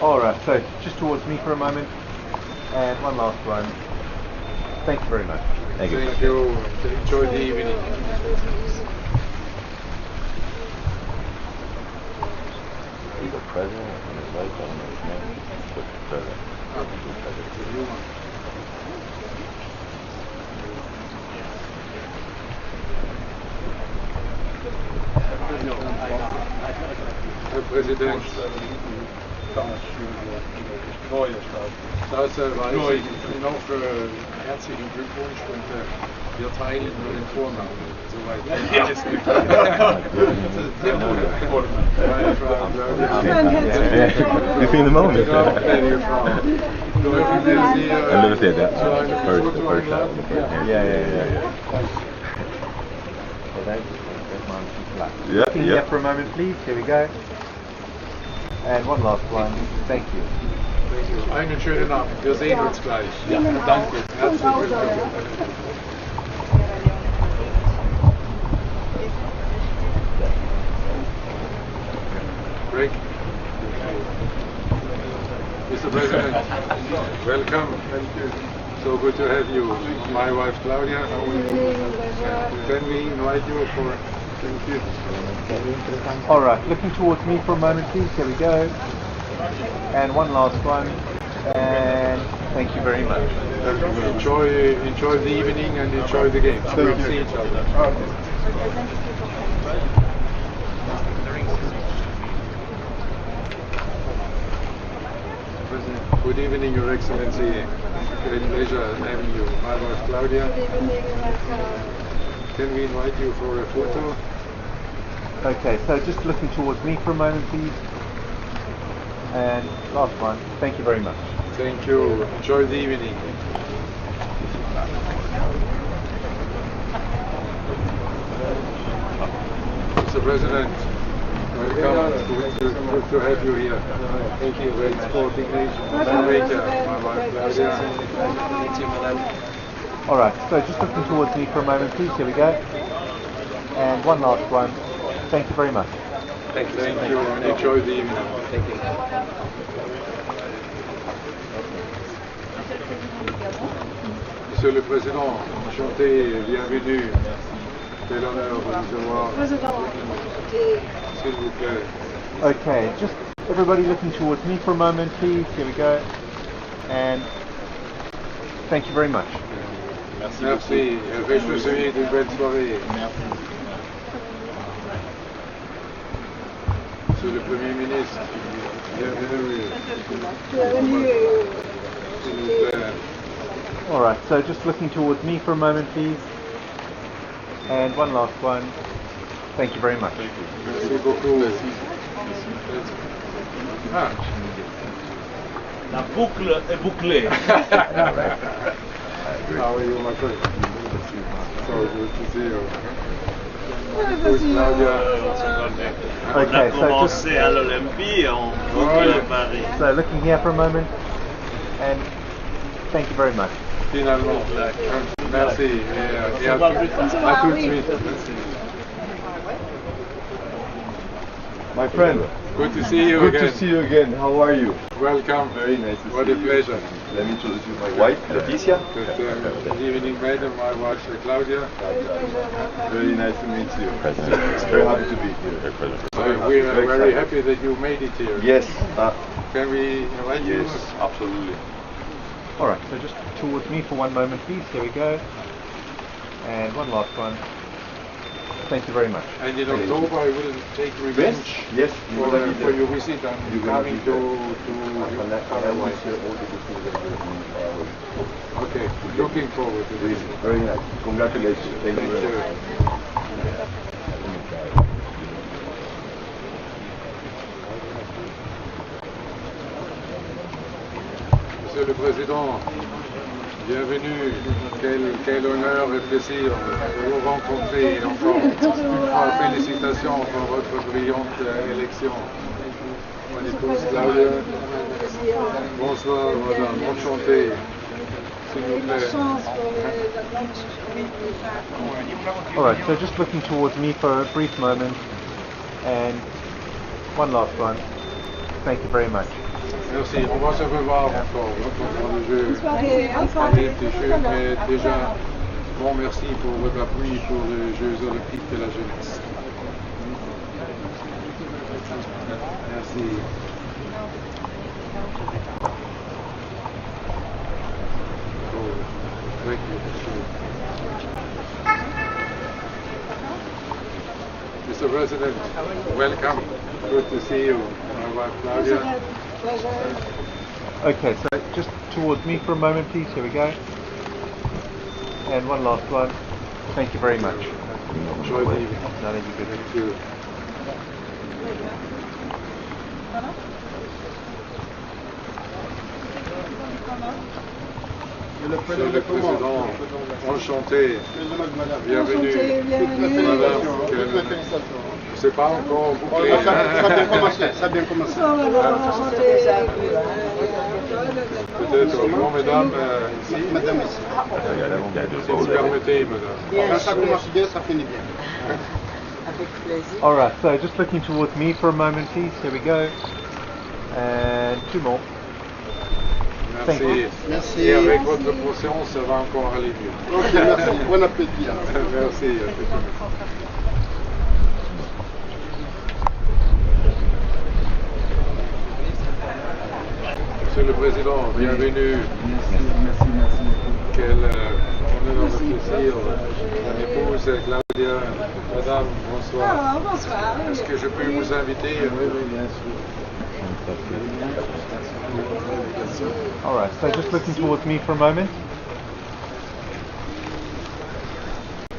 Alright, so just towards me for a moment. And one last one. Thank you very much. Thank you. Enjoy the evening. He's a president and his wife, I don't know his name. But president. Herr Präsident, das weiß ich noch herzlichen Glückwunsch und wir teilen nur den Vornamen. Soweit. Ja, ist gut. You feel the moment? I've never said that. The first time. Yeah. Looking here for a moment, please. Here we go. And one last one. Thank you. Thank you. Einen schönen Abend. Wir sehen uns gleich. Ja, danke. Herzlich willkommen. Break. Mr. President, welcome. Thank you. So good to have you. My wife Claudia. Can we invite you for... Thank you. Alright, looking towards me for a moment, please. Here we go. And one last one. And thank you very much. Enjoy the evening and enjoy the game. We'll see each other. Good evening, Your Excellency. Great pleasure having you. My wife Claudia. Can we invite you for a photo? Okay, so just looking towards me for a moment, please. And last one. Thank you very much. Thank you. Enjoy the evening. Mr. President, welcome. Good to have you here. Thank you. Great sporting nation. My wife Claudia. Alright, so just looking towards me for a moment, please. Here we go. And one last one. Thank you very much. Thank you. And enjoy the evening. Thank you. Monsieur le Président, enchanté, bienvenue. C'est l'honneur de vous recevoir. S'il vous plaît. Okay, just everybody looking towards me for a moment, please. Here we go. And thank you very much. Merci. Faites le souhaiter d'une belle soirée. Monsieur le Premier ministre, bienvenue. S'il vous plaît. Alright, so just looking towards me for a moment, please. And one last one. Thank you very much. Merci beaucoup. Ah. La boucle est bouclée. How are you, my friend? So good to see you. On a commencé à l'Olympie, on boucle à Paris. So looking here for a moment, and thank you very much. Finalement, merci. Et à tout de suite. My friend, good to see you good again. to see you again. How are you? Welcome. Very nice to What see a pleasure. you. Let me introduce you to my wife, Leticia. Good evening, madam. My wife, Claudia. Very nice to meet you. Very happy to be here. So we are very happy that you made it here. Yes. Can we invite you? Yes, absolutely. Alright, so just towards me for one moment, please. Here we go. And one last one. Thank you very much. And in October I will take revenge Yes, for your visit. I'm coming to Okay, looking forward to this. Very nice. Congratulations. Thank you very much. Monsieur le Président, bienvenue. Quel honneur et plaisir de vous rencontrer. Encore une fois, félicitations pour votre brillante élection. Mon épouse Claudia. Bonsoir, madame. Enchanté. S'il vous plaît. Alright, so just looking towards me for a brief moment, and one last one. Thank you very much. Merci. On va se revoir encore dans le jeu. Mais déjà, bon merci pour votre appui pour les Jeux Olympiques de la jeunesse. Merci. Oh, thank you. Mr. President, welcome. Good to see you. My wife Claudia. Okay, so just towards me for a moment, please. Here we go. And one last one. Thank you very much. Enjoy the evening. No, thank you. Thank you. Monsieur le Président, enchanté. Bienvenue. Madame, je ne sais pas encore bouclé. Ça a bien commencé, ça a bien commencé. Peut-être au nom, mesdames, ici. Madame ici. Si vous permettez, madame. Quand ça commence bien, ça finit bien. Alright, so just looking towards me for a moment, please. Here we go. And two more. Thank Merci. you. Merci. Et avec votre potion, ça va encore aller mieux. Ok, merci. Bon appétit. Merci. Monsieur le Président, bienvenue. Merci. Quel honneur et plaisir. Mon épouse Claudia, madame, bonsoir. Bonsoir. Est-ce que je peux vous inviter? Oui, bien sûr. Alright, so just looking towards me for a moment.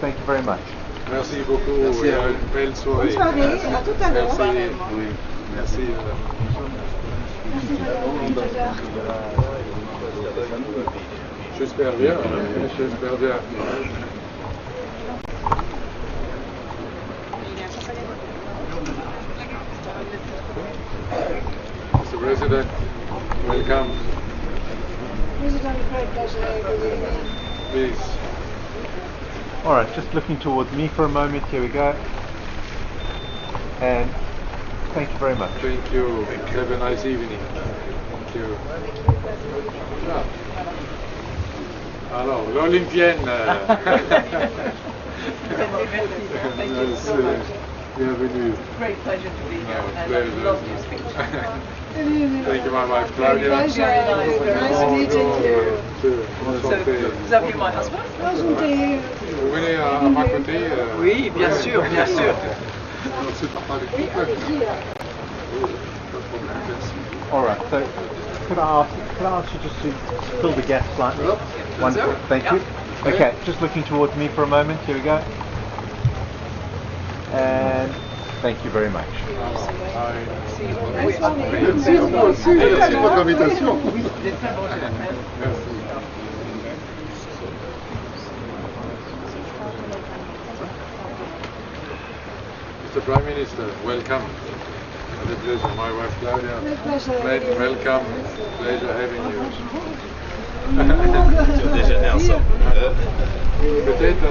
Thank you very much. Merci beaucoup. Merci et à vous. une belle soirée. Bonne soirée, à tout à l'heure. Merci. Oui, Merci. J'espère bien. J'espère bien. Mr. President, welcome. Please. Alright, just looking towards me for a moment. Here we go. And thank you very much. Thank you. Have a nice evening. Thank you. Ah. Alors, l'Olympienne. Bienvenue. Great pleasure to be here. No, And pleasure. I love your speech. Thank you, my wife Claudia. Pleasure. Nice meeting you. Enchanté. Vous avez vu mon husband? Enchanté. Vous venez à ma côté? Oui, bien sûr, bien sûr. C'est pas avec vous. Alright, so could I ask Can I ask you just to fill the gap slightly? Wonderful, thank you. Okay, just looking towards me for a moment. Here we go. And thank you very much. Merci pour votre invitation. Mr. Prime Minister, welcome. It's a pleasure. My wife Claudia. Welcome. Pleasure having you. Sur déjeuner ensemble. Peut-être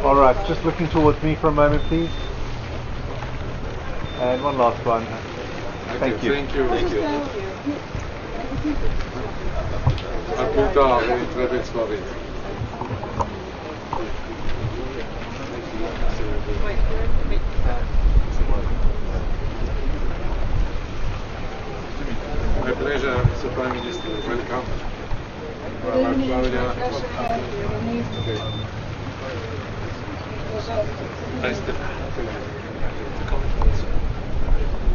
All right, just looking towards me for a moment, please. And one last one. Thank you. Thank you. Thank you. À plus tard et une très belle soirée. My pleasure, Mr. Prime Minister. Welcome. Claudia.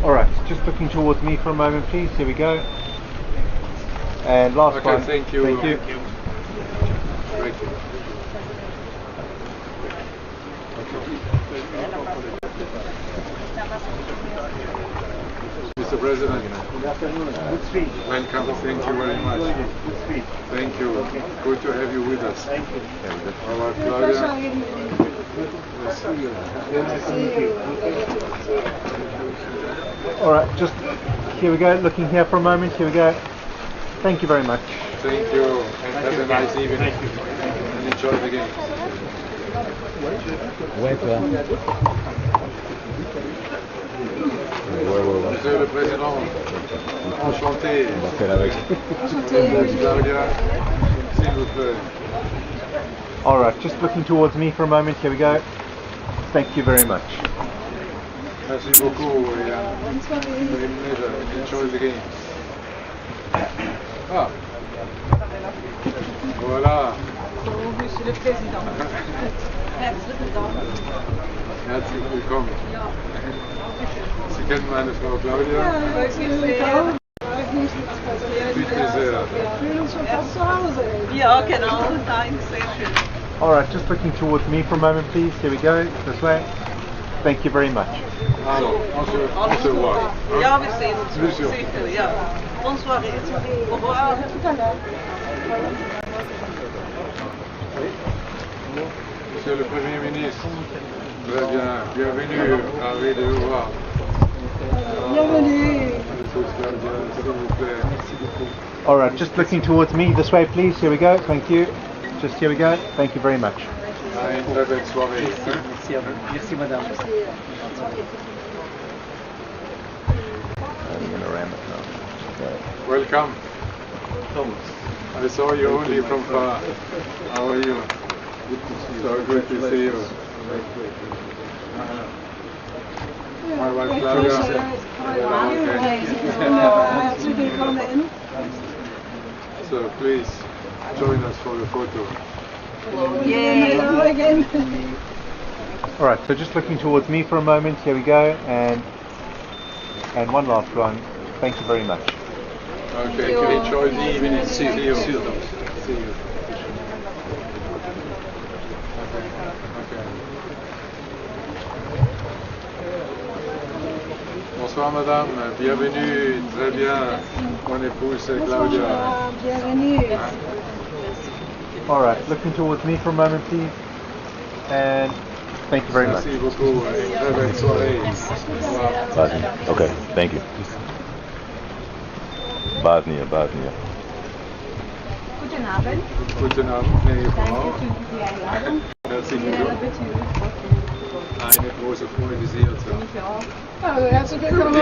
All right, just looking towards me for a moment, please. Here we go. And last one. Thank you. Thank you. Thank you. Mr. President, welcome. Thank you very much. Thank you. Good to have you with us. Thank you. Our Claudia. All right, just here we go. Looking here for a moment. Here we go. Thank you very much. Thank you. And have a nice evening. And enjoy the game. Monsieur le Président, enchanté. Claudia, s'il vous plaît. All right, just looking towards me for a moment. Here we go. Thank you very much. Merci beaucoup. Enjoy the game. Ah. Voilà. Monsieur le Président. Herzlich willkommen. Sie kennen meine Frau Claudia? Bitte sehr. Ja, genau. Nein, sehr schön. All right, just looking towards me for a moment, please. Here we go. This way. Thank you very much. Alors, on se voit. Ja, wir sehen uns. Sicher. Sicher, ja. Bonne soirée. Au revoir. Monsieur le Premier ministre, très bien, bienvenue, ravi de vous voir. Bienvenue. S'il vous plaît. All right, just looking towards me this way, please. Here we go. Thank you. Just here we go. Thank you very much. Une très belle soirée. Merci à vous. Merci madame. Welcome. I saw you only from far. How are you? So good to see you. My wife Claudia. So please join us for the photo. All right, so just looking towards me for a moment. Here we go, and one last one. Thank you very much. Okay, enjoy the evening. See you. See you. Bonsoir madame, bienvenue, très bien, mon épouse Claudia. Bienvenue. All right, looking towards me for a moment, please, and thank you very much. Merci beaucoup, très belle soirée. Okay, thank you. Bosnia. Guten Abend. Guten Abend, meine Frau. Danke für die Einladung. Herzlichen Glückwunsch. Eine große Freude, Sie zu haben. Also, herzlich willkommen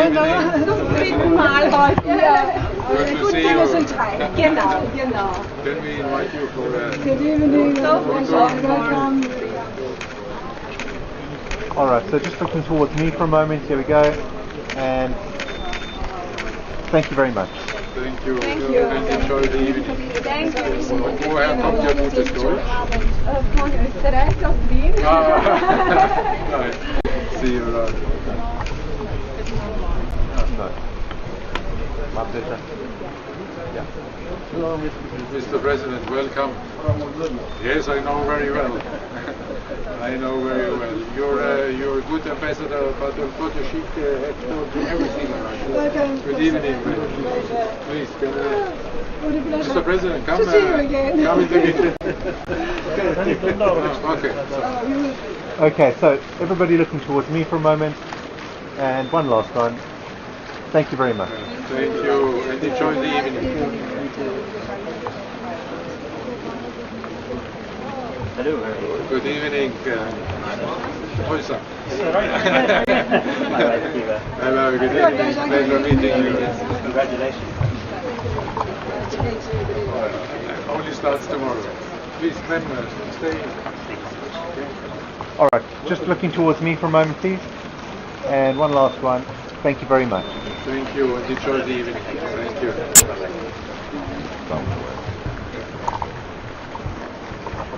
zum dritten Mal heute. Ja. Gut, wir sind drei. Genau. Can we invite you for Good evening. Welcome. All right, so just looking towards me for a moment. Here we go, and thank you very much. Thank you. And enjoy the evening. Thank you. Woher kommt Ihr gutes Deutsch? Von Österreich aus Wien. Nein. See you later. My pleasure. Yeah. Mr. President, welcome. Yes, I know very well. I know very well. You're a good ambassador, but the photo shoot has to do everything. Good evening. Please, Mr. President, come. To see you again. Come in the meeting. Okay. Okay, so everybody looking towards me for a moment, and one last one. Thank you very much. Thank you, and enjoy the evening. Hello. Good evening. Wilson. Hello, good evening. Pleasure meeting you. Congratulations. Only starts tomorrow. Please, Clem, stay. All right, just looking towards me for a moment, please. And one last one. Thank you very much. Thank you, and enjoy the evening. Thank you.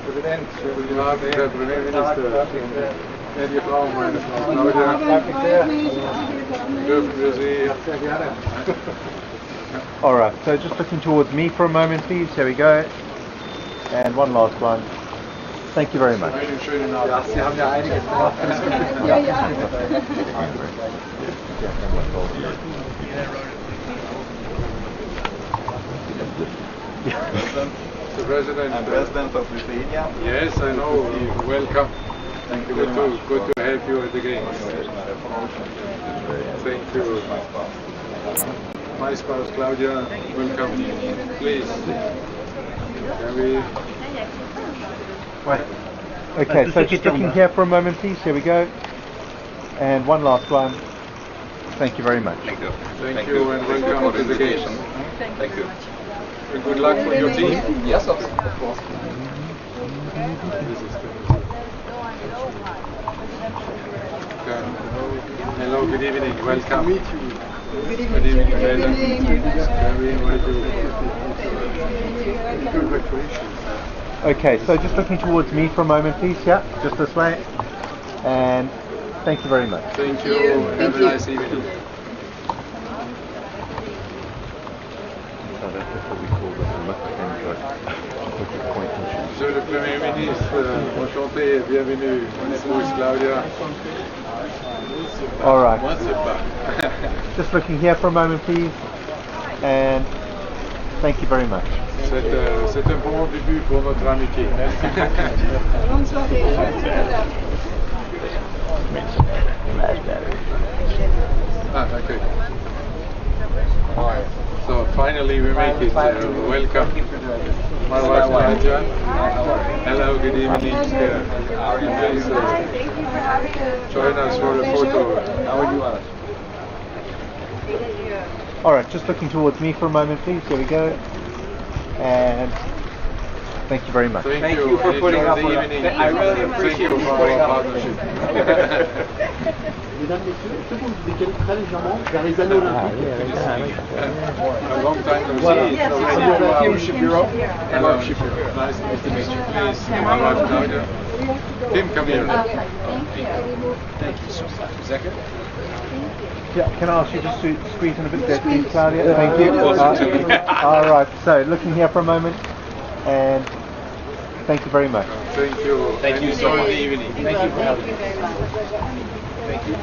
President, Herr Premierminister, die Frau, meine Frau Claudia, dürfen wir Sie sehr gerne. All right, so just looking towards me for a moment, please. Here we go. And one last one. Thank you very much. Einen schönen Abend. Ja, Sie haben ja einiges gemacht. Mr. President, I'm President of Lithuania. Yes, I know. Welcome. Thank you very much. Good to have you at the games. Thank you. My spouse Claudia, welcome. Please. Can we? Right. Okay, so just looking here for a moment, please. Here we go. And one last one. Thank you very much. Thank you. Thank you and welcome to the games. Thank you. And good luck for your team. Yes, of course. Hello, good evening. Welcome. Good Good evening, madam. Congratulations. Okay, so just looking towards me for a moment, please. Yeah, just this way. And thank you very much. Thank you. Have a nice evening. Monsieur le Premier ministre, enchanté et bienvenue. Mon épouse Claudia. All right. Moi, c'est pas. Just looking here for a moment, please. And thank you very much. C'est un bon début pour notre amitié. Bonne soirée. Okay. So finally we make it. Welcome. My wife Nadia. Hello, good evening. Please join us for a photo. How are you, Alex? All right, just looking towards me for a moment, please. Here we go. And thank you very much. Thank you for putting up with it. I really appreciate you putting up with it. Mesdames, Messieurs, est-ce que vous vous décalez très légèrement vers les anneaux olympiques? A long time no Voilà. see. Yes, So yes, hello, yes. Kim Shapiro. Hello, Shapiro. Nice to meet you. Please, my wife Claudia. Kim, come here. Thank you so much. Second. Yeah, can I ask you just to squeeze in a bit there, please, Claudia? Thank you. All right, so looking here for a moment. And thank you very much. Thank you. Thank you so enjoy much. the evening. Thank you for having me. Thank you.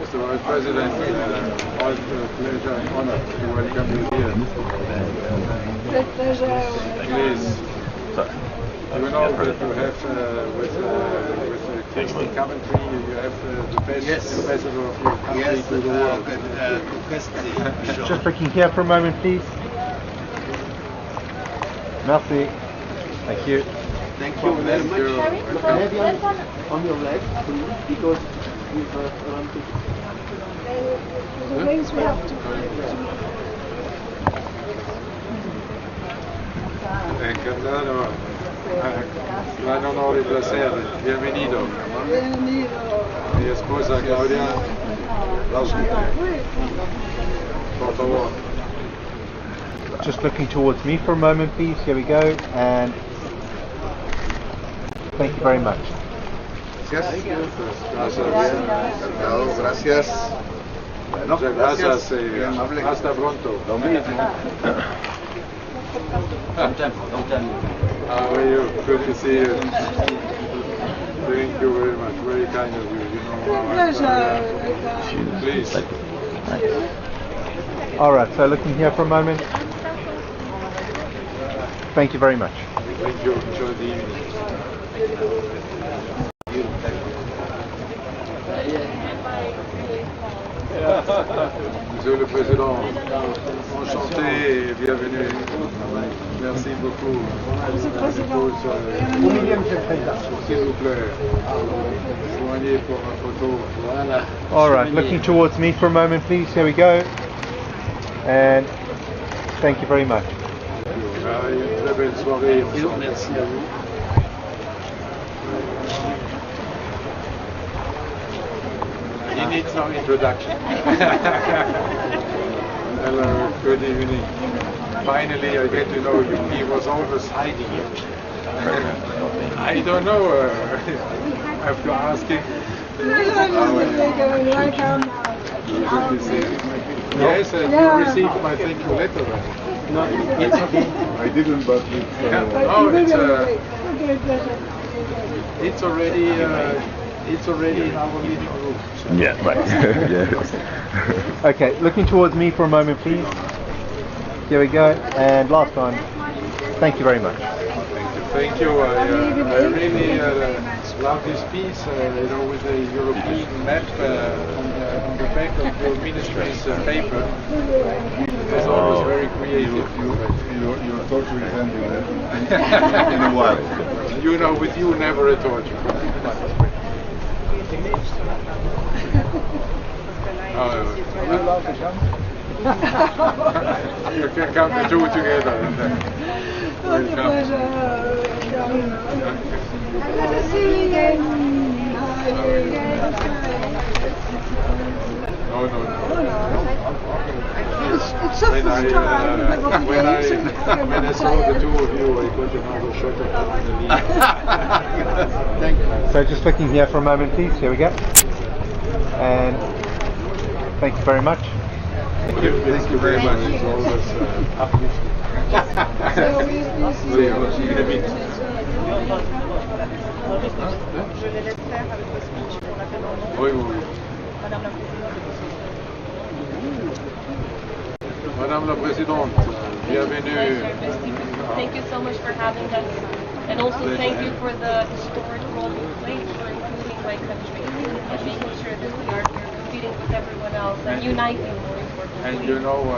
Mr. Vice President, all pleasure and honor to welcome you here. Great pleasure. Please. You know that you have with tasting commentary, you have the best ambassador of your country to the world. Just looking here for a moment, please. Merci. Thank you. Thank you very much. Maybe on your leg, please, because with Olympic. The rings we have to. Encantado. Gran honor y placer. Bienvenido. Mi esposa Claudia. Por favor. Just looking towards me for a moment, please. Here we go. And thank you very much. Gracias. Gracias. Chao, gracias. Bueno, Muchas gracias. Hasta pronto. Lo mismo. How are you? Good to see you. Thank you very much. Very kind of you. You know, please. All right, so looking here for a moment. Thank you very much. Thank you. Enjoy the evening. Monsieur le Président, enchanté et bienvenue. Merci beaucoup. S'il vous plaît, soignez pour la photo. Voilà. All right, looking towards me for a moment, please. Here we go. And thank you very much. Une très belle soirée ensemble. Merci à vous. He needs no introduction. Hello, good evening. Finally, I get to know you. He was always hiding it. I don't know. I have to ask him. Good to see you. Yes, you received my thank you letter. No, I didn't, but it's already in our living room. So. Yeah, right. Yes. Okay, looking towards me for a moment, please. Here we go. And last one. Thank you very much. Thank you. I really love this piece, with the European map on the back of your ministry's paper. It's always very creative. You're torturing handy in a while. You know, with you, never a torture. You can come the two together. And when I saw the two of you, I got another shot of Thank you. So just looking here for a moment, please. Here we go. And thank you very much. Thank you very much. It's always uplifting. See you in a bit. Oui. Madame la Présidente, bienvenue. Thank you so much for having us, and also thank you for the historic role you played for including my country and making sure that we are competing with everyone else and uniting more importantly. And you know, I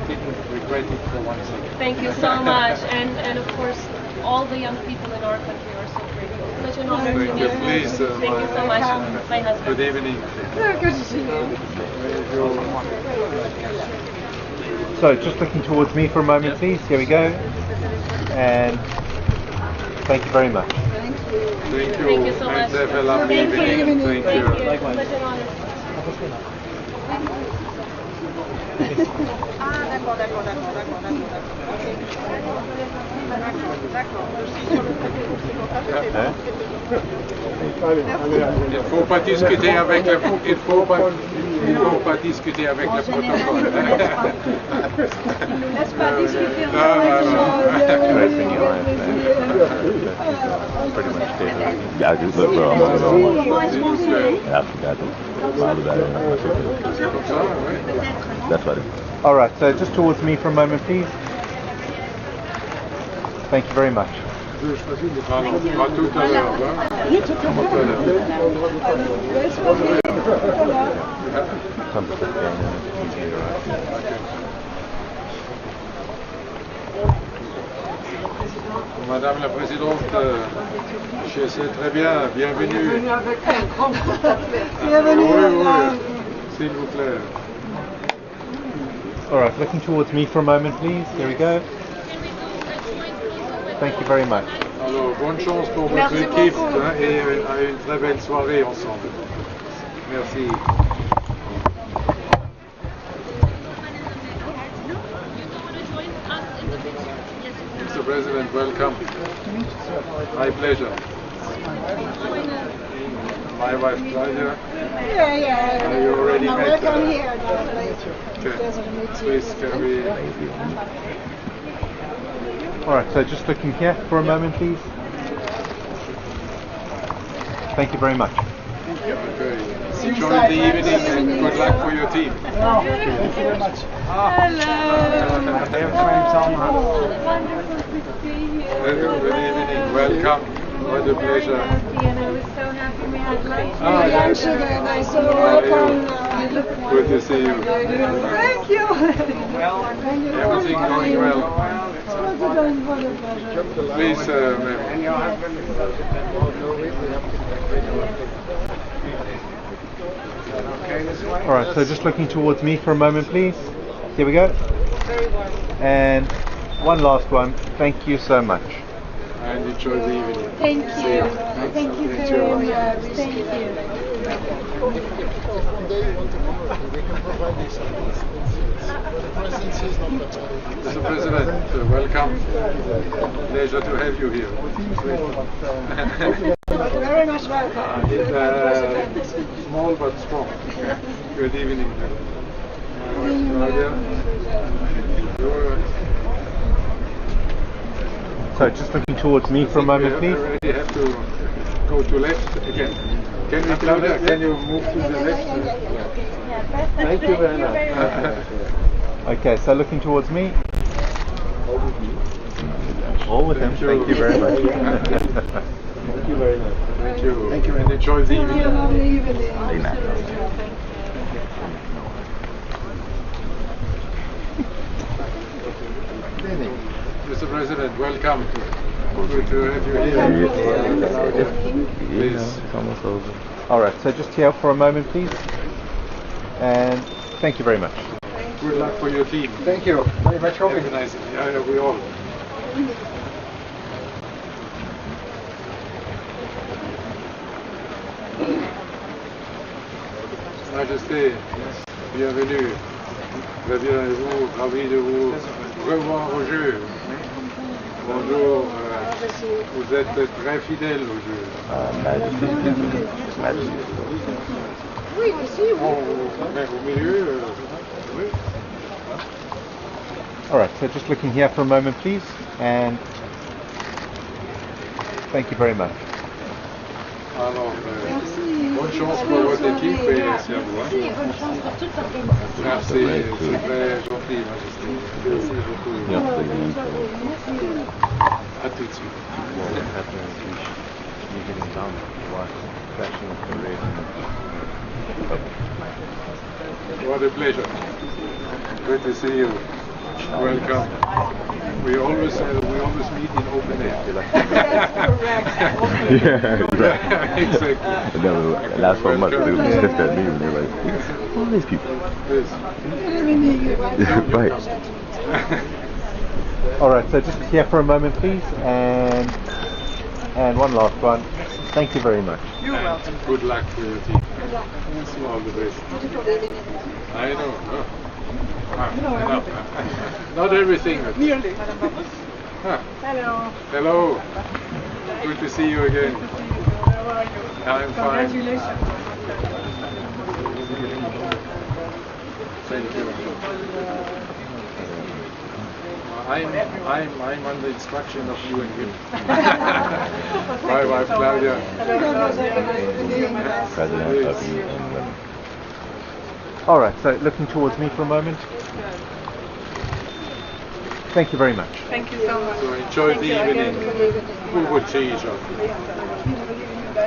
didn't regret it for one second. Thank you so much, and of course, all the young people in our country are so grateful. Such an honor to meet you. Please, thank you so much, my husband. Good evening. Good to see you. So just looking towards me for a moment, please. Here we go. And thank you very much. Thank you. Thank you. Thank you so much. Have a lovely evening. Thank you. Such an honor. Il faut pas discuter avec le il faut pas discuter avec le protocole. Laisse pas discuter en Pretty much did. Yeah, I just looked for a moment. I forgot to model that in. That's what it is. All right, so just towards me for a moment, please. Thank you very much. À tout à l'heure. Madame la Présidente, je sais très bien, bienvenue. Bienvenue avec un grand bienvenue. Oui, s'il vous plaît. All right, looking towards me for a moment, please. Here we go. Thank you very much. Alors, bonne chance pour votre équipe et à une très belle soirée ensemble. Merci. Mr. President, welcome. My pleasure. My wife Claudia. Yeah. Are you already Now met? welcome here. Okay. Please, can we... Alright, so just looking here for a moment, please. Thank you very much. Okay. Enjoy the evening and good luck for your team. Thank you very much. Hello. Wonderful to see you. Good evening. Welcome. What a pleasure. And I was so happy we had lunch. Lunch again. I so welcome. Good to see you. Thank you. Everything going well? Please, ma'am. Alright, so just looking towards me for a moment, please. Here we go. And one last one. Thank you so much. And enjoy the evening. Thank you. Thank you very much. Thank you. Mr. President, welcome. Pleasure to have you here. Very much welcome. Small but strong. Good evening. So just looking towards me for a moment, We please. already have to go to left again. Can we, Claudia, can you move to the left? Thank you very much. Okay, so looking towards me. All with him. Thank you very much. Thank you very much. Thank you. Thank you and enjoy the evening. Mr. President, welcome. Good to have you here. Please. It's almost over. Alright, so just here for a moment, please. And thank you very much. Good luck for your team. Thank you very much. Have a nice day. Yeah, we all. Majesté, bienvenue. Très bien, et vous, ravi de vous revoir au jeu. Bonjour, vous êtes très fidèle au jeu. Oui, aussi, Mais au milieu, oui. Alright, so just looking here for a moment, please. And thank you very much. Alors, bonne chance pour votre équipe et merci à vous. Merci, bonne chance pour toute l'organisation. Merci, c'est très gentil, Majesté. Merci beaucoup. À tout de suite. What a pleasure. Good to see you. Welcome. We always meet in open air. Yeah, right. Exactly. And then last 4 months, they were just at me and they're like, who are these people? Right. Alright, so just here for a moment, please. And one last one. Thank you very much. You're welcome. Good luck for your team. All the best. I know. Enough. Not everything. Nearly. Huh. Hello. Hello. Good to see you again. How are you? I'm fine. Congratulations. Thank you. I'm on the instruction of you and him. My wife Claudia. President of you and women. Alright, so looking towards me for a moment. Thank you very much. Thank you so much. So enjoy the evening. We will see each other.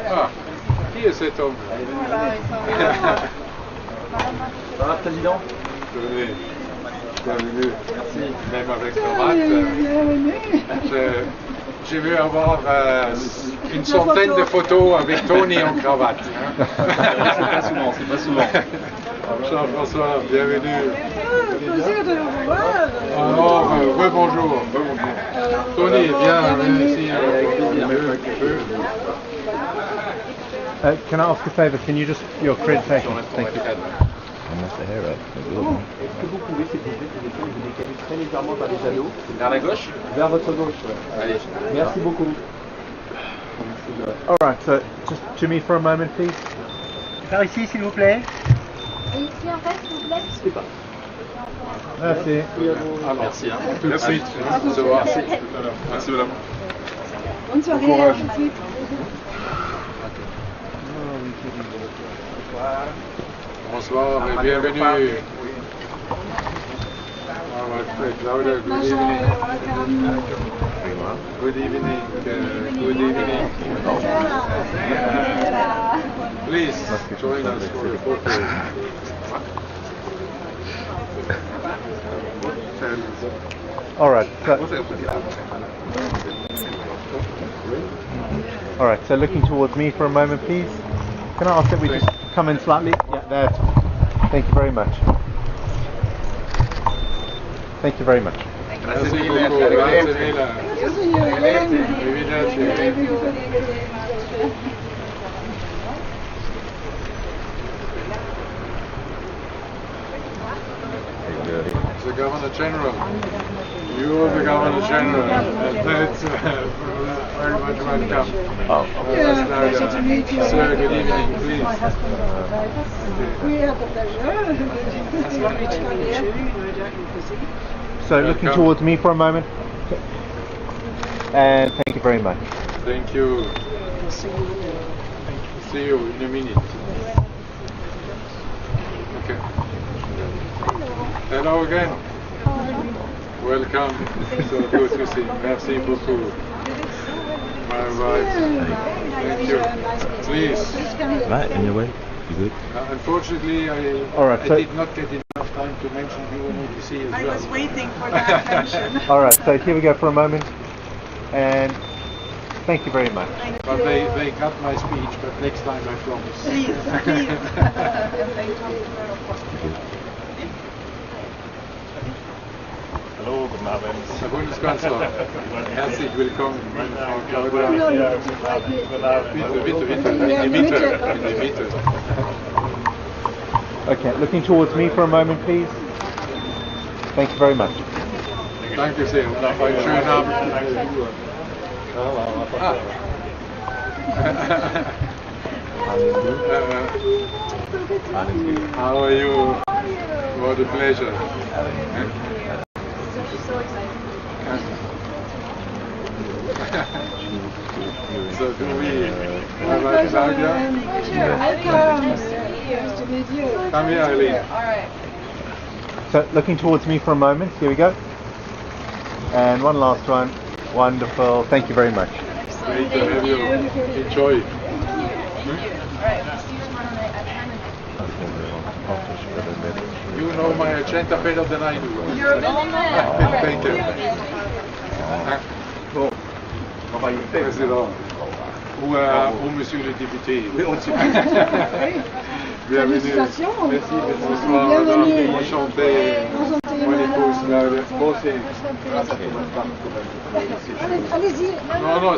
Ah, qui est cet homme? Ça va, Président? Venez. Bienvenue. Merci. Même avec cravate. J'ai vu avoir une centaine de photos avec Tony en cravate. Hein? C'est pas souvent. Jean-François, bienvenue. Plaisir de vous voir. Alors, rebonjour. Tony, viens ici. Can I ask a favour? Can you just your accreditation? Thank you. I messed the hair up. Est-ce que vous pouvez, s'il vous plaît, vous décaler très légèrement vers les anneaux? Vers la gauche? Vers votre gauche, ouais. Allez. Merci beaucoup. Alright, so just to me for a moment, please. Par ici, s'il vous plaît. Et ici, en fait, s'il vous plaît. Je sais pas. Merci. Merci. Tout de suite. Se voir. Merci madame. Bonne soirée, Bon courage. à tout de suite. Bonsoir et bienvenue. Claudia, good evening. Good evening. Good evening. Please join us for the photo. Alright, so looking towards me for a moment, please. Can I ask that we just come in slightly? Yeah, that's. Thank you very much. Thank you very much. Merci beaucoup. Grazie mille. Arrivederci. The Governor General. You are the Governor General. That's very much welcome. Pleasure to meet you. Sir, good evening, please. So looking towards me for a moment. And thank you very much. Thank you. See you in a minute. Okay. Hello again. Welcome. So good to see. Merci beaucoup. Bye bye. Thank you. Please. Right, in your way. You good? Unfortunately, I did not get enough time to mention you and OTC as well. I was waiting for that mention. Alright, so here we go for a moment. And thank you very much. But they cut my speech, but next time I promise. Please, please. Hallo, guten Abend. Herr Bundeskanzler, herzlich willkommen, meine Frau Claudia. Bitte, in die Mitte. Okay, looking towards me for a moment, please. Thank you very much. Danke sehr und noch einen schönen Abend. How are you? What a pleasure. So do we have a Claudia? Welcome. Nice to meet you. Come here, Eileen. Alright. So looking towards me for a moment. Here we go. And one last one. Wonderful. Thank you very much. Great to have you. Enjoy. You know my agenda better than I do. You're a busy man. Thank you. Président. Ou monsieur le député. Bienvenue. Félicitations. Merci. Bonsoir, madame. Enchanté. Mon épouse, bon, c'est... Allez-y. Non,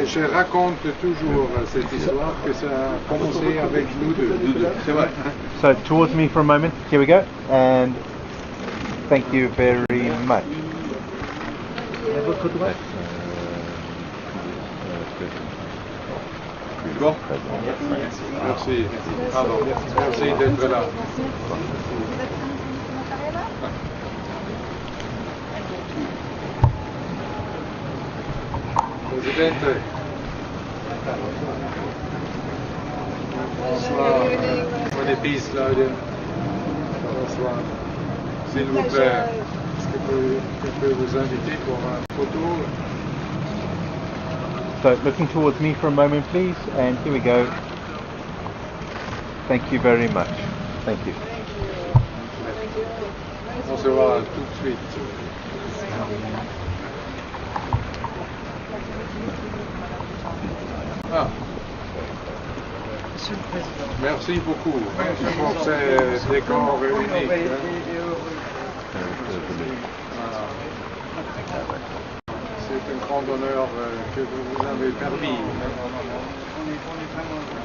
je raconte toujours cette histoire que ça a commencé avec nous deux. C'est vrai. So towards me for a moment. Here we go. And thank you very much. Bon. Merci. Pardon. Merci d'être là. Presidente. Bonsoir. Mon épice, Claudia. Bonsoir. S'il vous plaît, est-ce que je peux vous inviter pour un photo? So looking towards me for a moment, please. And here we go. Thank you very much. Thank you. On se voit tout de suite. Ah. Merci beaucoup pour ces décors uniques. C'est un grand honneur que vous nous avez permis.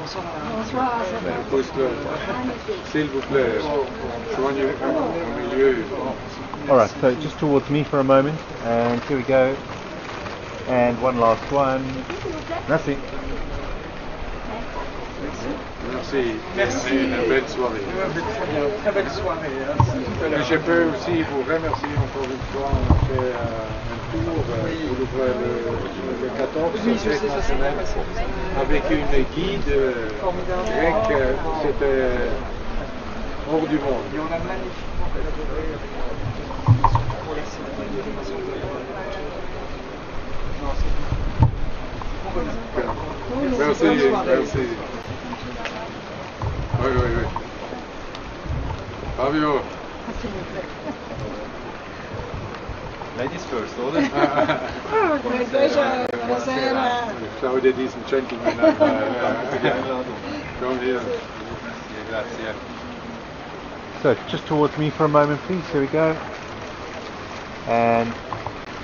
Bonsoir. S'il vous plaît, joignez au milieu. Alright, so just towards me for a moment. And here we go. And one last one. Merci. Merci. Merci. Une belle soirée. Très belle soirée. Mais je peux aussi vous remercier encore une fois. On a fait un tour pour le 14 fête nationale avec une guide grecque. C'était hors du monde. Et on a magnifiquement collaboré pour la cérémonie de formation de non, c'est bon. Merci, merci. Oui. Fabio. Ladies first, order. My pleasure. Buonasera. Ciao, ladies and gentlemen. Come here. Grazie. So, just towards me for a moment, please. Here we go. And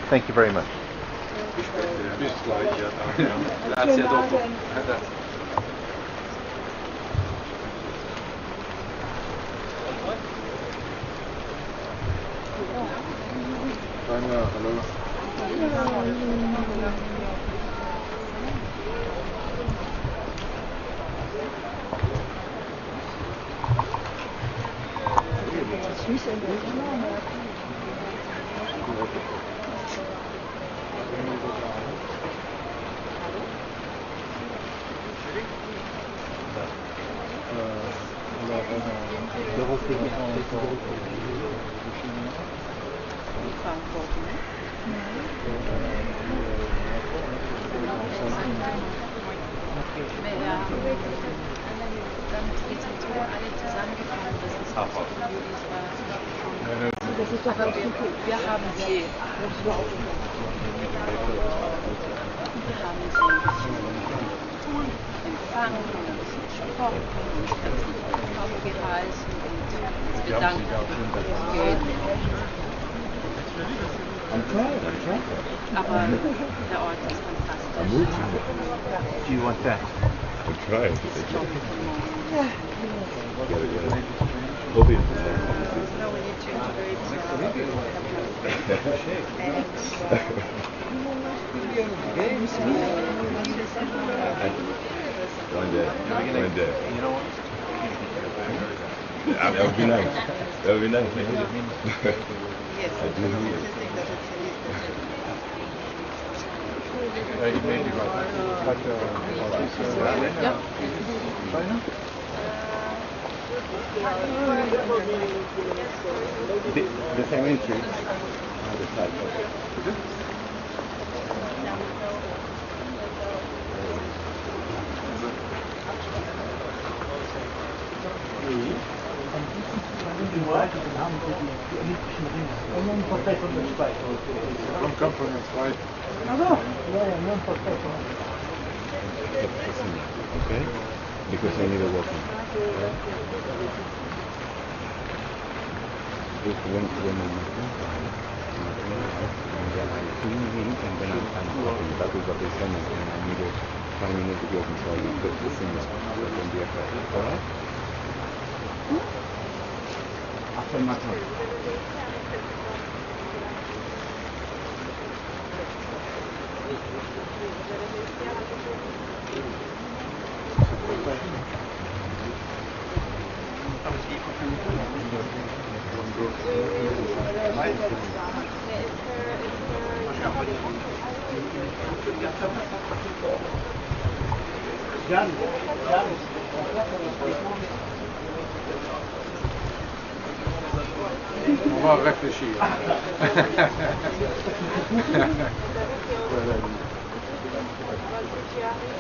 thank you very much. Grazie, a dopo. Wir haben sie empfangen und ein bisschen gesprochen und aufgereist und Gedanken gehen. Aber der Ort ist fantastisch. Do you want that? I'll try it. Yeah. No, we need to integrate One day. You know what? That would be nice. That would be nice. Yes. I do. You may be right. But, yeah. China? The cemetery on the side. Come from the side. Okay? Because I need a walking. On va réfléchir.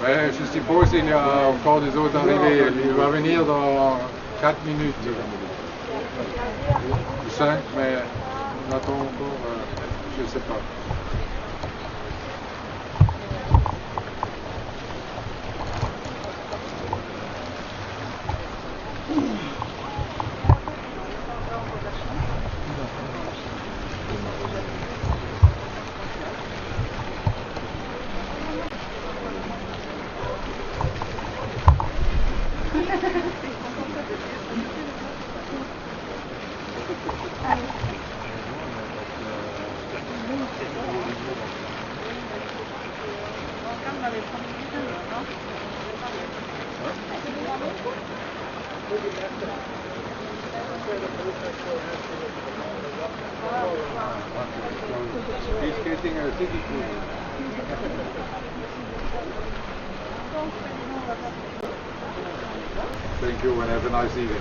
Ouais, je suppose qu'il y a encore des autres arrivés. Il va venir dans 4 minutes. 5, mais on attend encore, je ne sais pas. les premiers jours, non? He's getting a city food. Thank you and have a nice evening.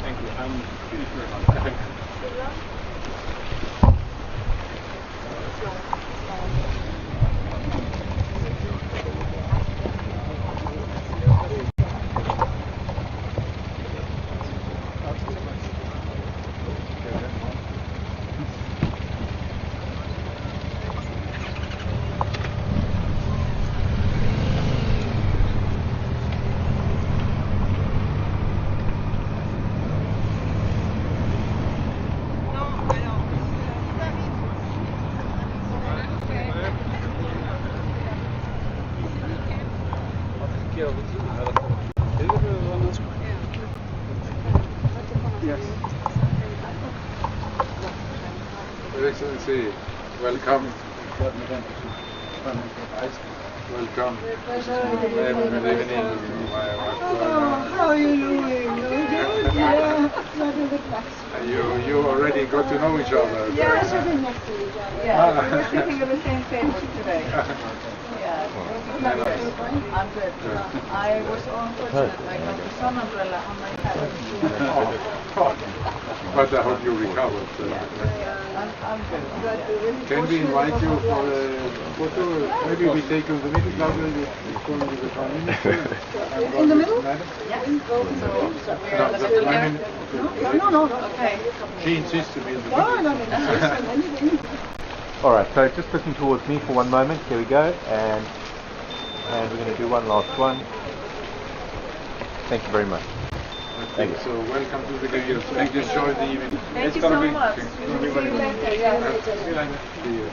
Thank you. I'm finished very much. Yes. Your Excellency, welcome. Welcome. Good evening. How are you doing? You already got to know each other. Yes, yeah, we're sitting on the same page today. Yeah, I'm good. I was unfortunate. I got the sun umbrella on my head. But I hope you recovered. I'm good. Can we invite you for a photo? Maybe we take you in the middle, Claudia, with the Prime Minister. In the middle? Yes. No. Okay. She insists to be in the middle. No. Alright, so just looking towards me for one moment. Here we go. And we're going to do one last one. Thank you very much. Thank you. So welcome to the Games. Thank you. Enjoy the evening. Thank you so much. See you later. Yeah. See you.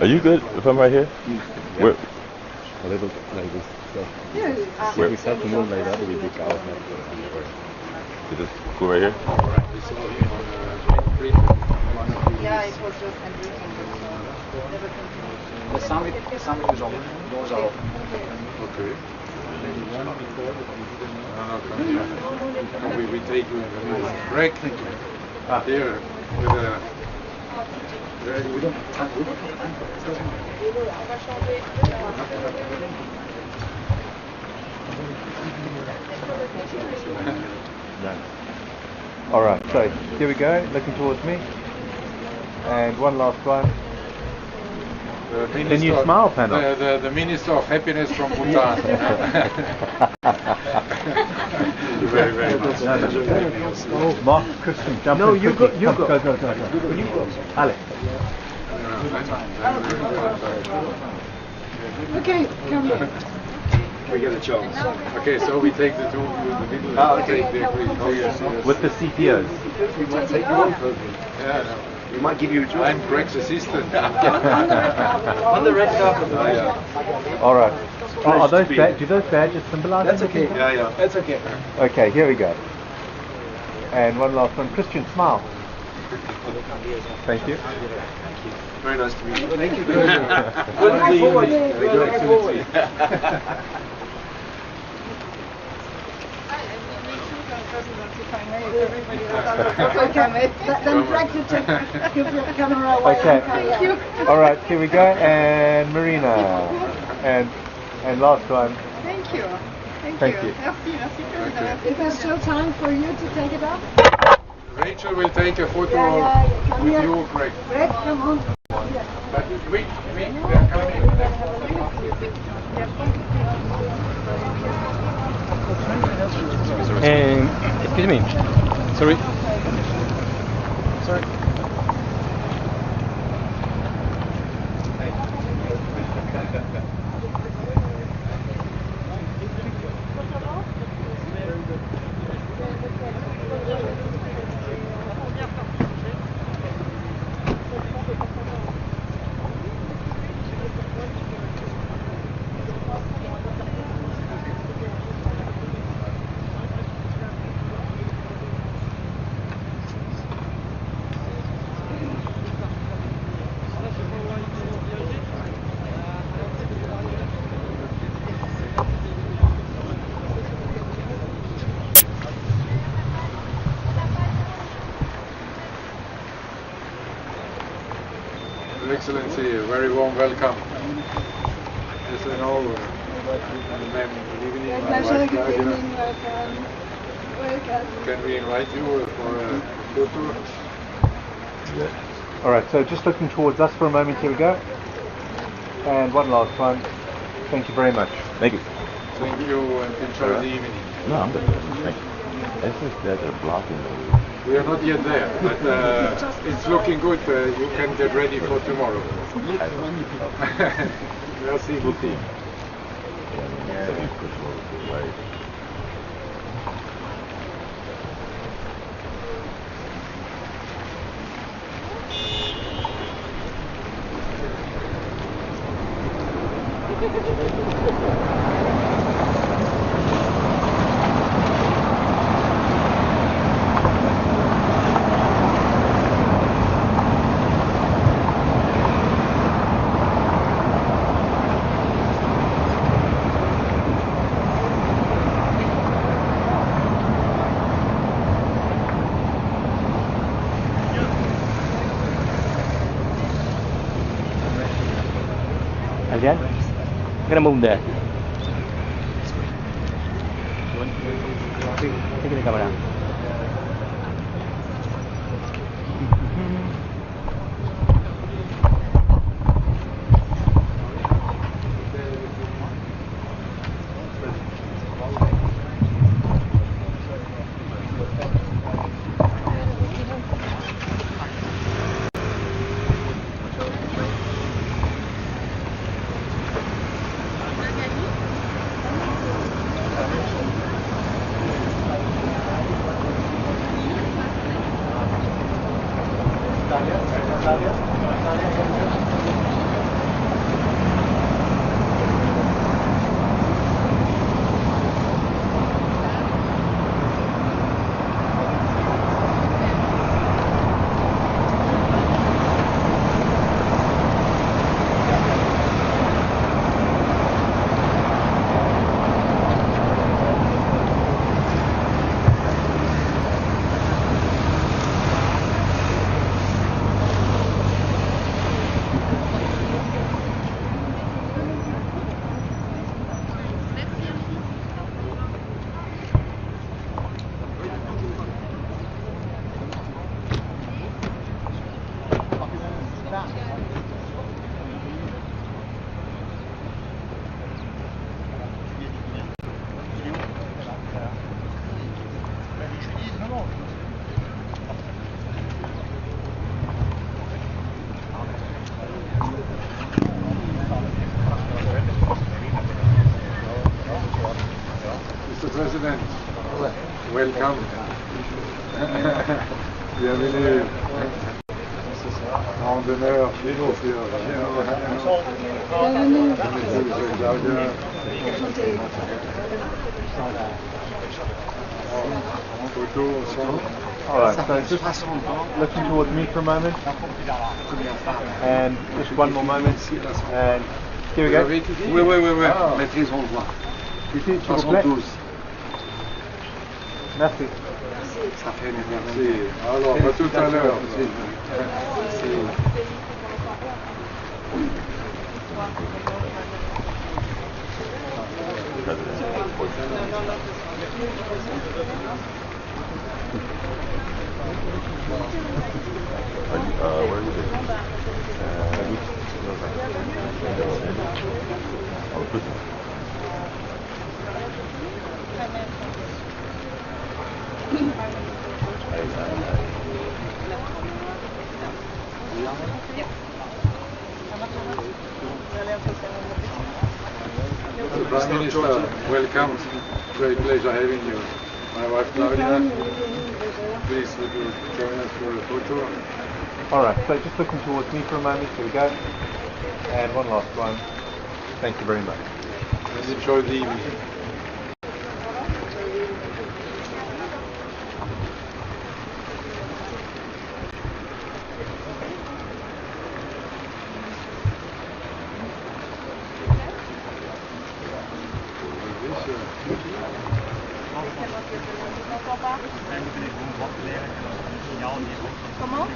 Are you good if I'm right here? Where? A little like this. So, Where? we start to move like that, we dig out. Is this cool right here? Yeah, it was just handwritten, but never continued. The summit is open. Doors are open. Okay. No, we take you in the middle. Greg, here with a. We don't have time. Alright, so here we go, looking towards me. And one last one. Can you smile, panel? The Minister of Happiness from Bhutan. Thank you very, very much. Mark, Christian, jump in. You go. Go. Alex. Okay, come here. We get a chance. Okay, so we take the two in the middle. Okay. Take the yes. With the CPOs. We might take you on. Yeah, no. We might give you a job. I'm Greg's assistant. On the red carpet. Alright. Are those do those badges symbolize That's anything? okay. Yeah. That's okay. Okay, here we go. And one last one. Christian, smile. Thank you. Very nice to meet you. Thank you very much. Good forward. Your Excellency. Then practice it. Give your camera away. Okay. Thank you. Alright, here we go. And Marina. And last one. Thank you. Thank you. Merci. Is there still time for you to take it up? Rachel will take a photo Come with here. you, Greg. Greg, come on. But we are coming. Excuse me. Sorry. Your Excellency, a very warm welcome. As I know, and then good evening, my wife Claudia. Can we invite you for a photo? Alright, so just looking towards us for a moment, here we go. And one last one. Thank you very much. Thank you. Thank you and enjoy the evening. No, I'm good. Thank you. This is that they're blocking. We are not yet there, but it's looking good. You can get ready for tomorrow. Merci beaucoup. Again? I'm gonna move there. Take the camera. Mr. President, welcome. Bienvenue. En d'honneur, Claudia. Photo ensemble. Alright, so just looking towards me for a moment. And just one more moment. And here we go. Oui, maîtrise, on le voit. Ici, s'il vous plaît. Merci. Ça fait une Merci. Alors, à tout à l'heure. Where are you The Prime Minister, welcome. Great pleasure having you. My wife Claudia, please would you join us for a photo? Alright, so just looking towards me for a moment. Here we go. And one last one. Thank you very much. And enjoy the evening. Comment?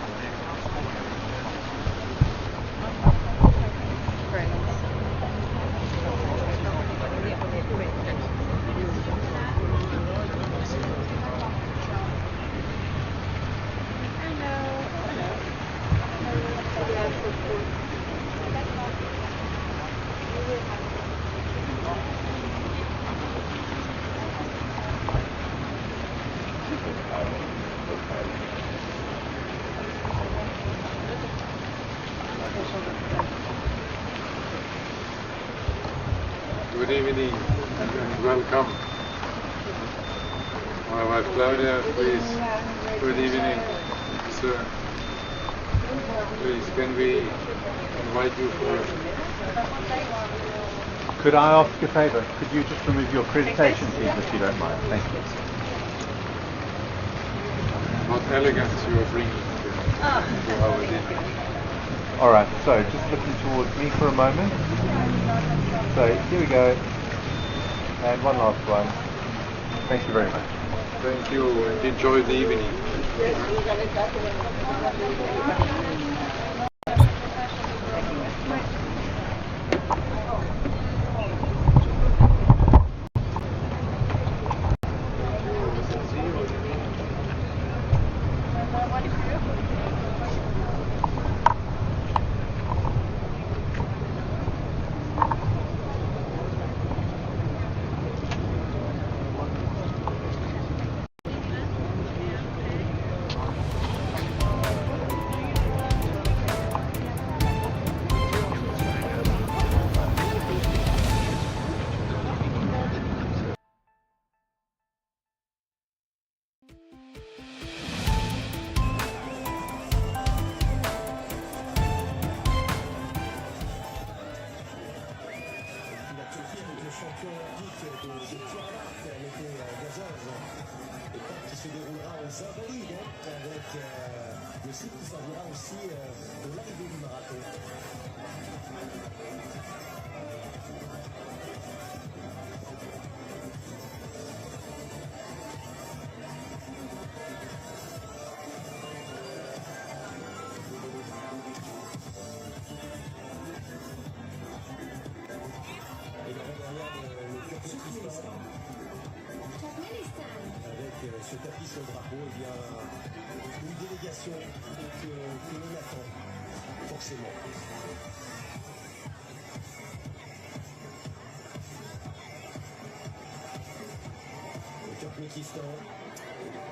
Good evening and welcome. My wife Claudia, please. Good evening, sir. Please, can we invite you for... Could I ask a favour? Could you just remove your accreditation, please, if you don't mind? Thank you. Not elegant, you are bringing to our dinner. Alright, so just looking towards me for a moment. So here we go. And one last one. Thank you very much. Thank you and enjoy the evening. Qui se déroulera aux Invalides avec le site qui servira aussi de l'arrivée du marathon. Et derrière le club cycliste avec ce tapis sur le drapeau, eh bien, une délégation que l'on attend forcément. Le Turkménistan,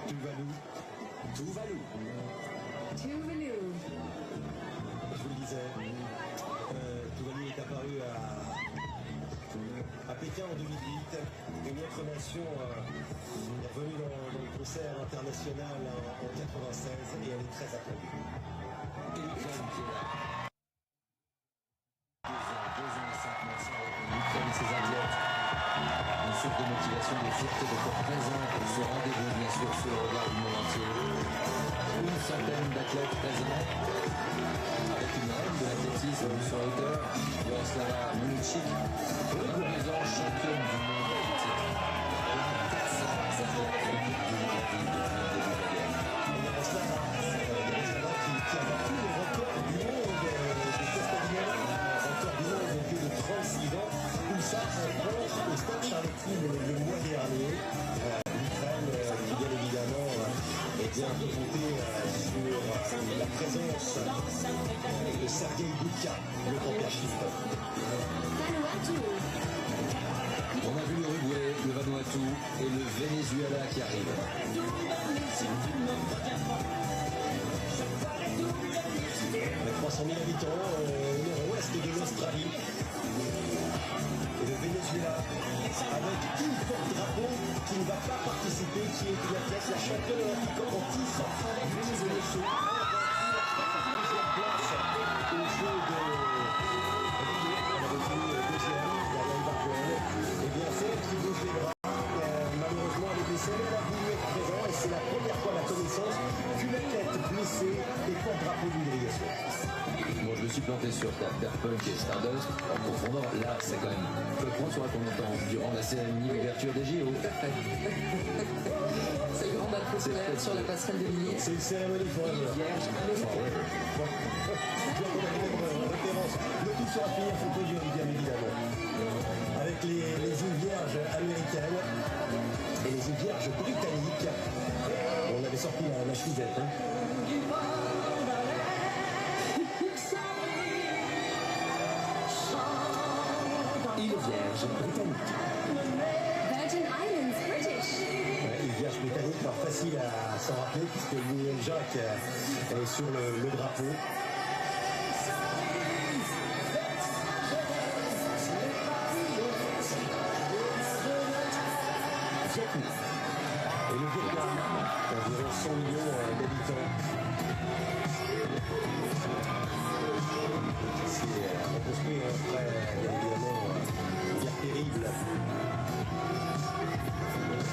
Tuvalu. Je vous le disais, Tuvalu est apparu à Pékin en 2008. Une autre nation est revenue dans le concert international en 96 et elle est très attendue. Et l'Ukraine qui est là. 2 ans et 5 mois sans l'Ukraine, ses athlètes. Une source de motivation, de fierté d'être présent pour ce rendez-vous, bien sûr, sur le regard du monde entier. Une centaine d'athlètes présents, avec une reine de l'athlétisme sur hauteur, Miroslava Munichik, reconnaissant championne du monde. Le mois dernier, l'Ukraine, qui bien évidemment est bien confrontée sur la présence de Sergei Boudka, le campériste. On a vu l'Uruguay, le Vanuatu et le Venezuela qui arrivent. Avec 300 000 habitants au nord-ouest de l'Australie. Et le Venezuela, avec une porte-drapeau qui ne va pas participer, qui est une athlète, la championne olympique en titre du Venezuela. Deuxième place au jeu de et bien celle qui bouge les bras, malheureusement elle est blessée, elle a voulu être présent et c'est la première fois à la connaissance qu'une athlète blessée est porte-drapeau d'une délégation. Moi je me suis planté sur Daft Punk et Stardust en confondant. Là c'est quand même peu de points sur qu'on entend durant la cérémonie d'ouverture des JO. C'est le grand bal populaire sur la passerelle de Villiers. C'est une cérémonie forever. Le tout sera fini en photo bien évidemment. Avec les îles Vierges américaines et les îles Vierges britanniques. On avait sorti la chevillette. Îles Vierges britanniques. Virgin Islands, British. Îles Vierges britanniques, alors facile à s'en rappeler puisque l'Union Jack est sur le drapeau. environ 100 millions d'habitants. C'est reconstruit après, bien évidemment, une guerre terrible.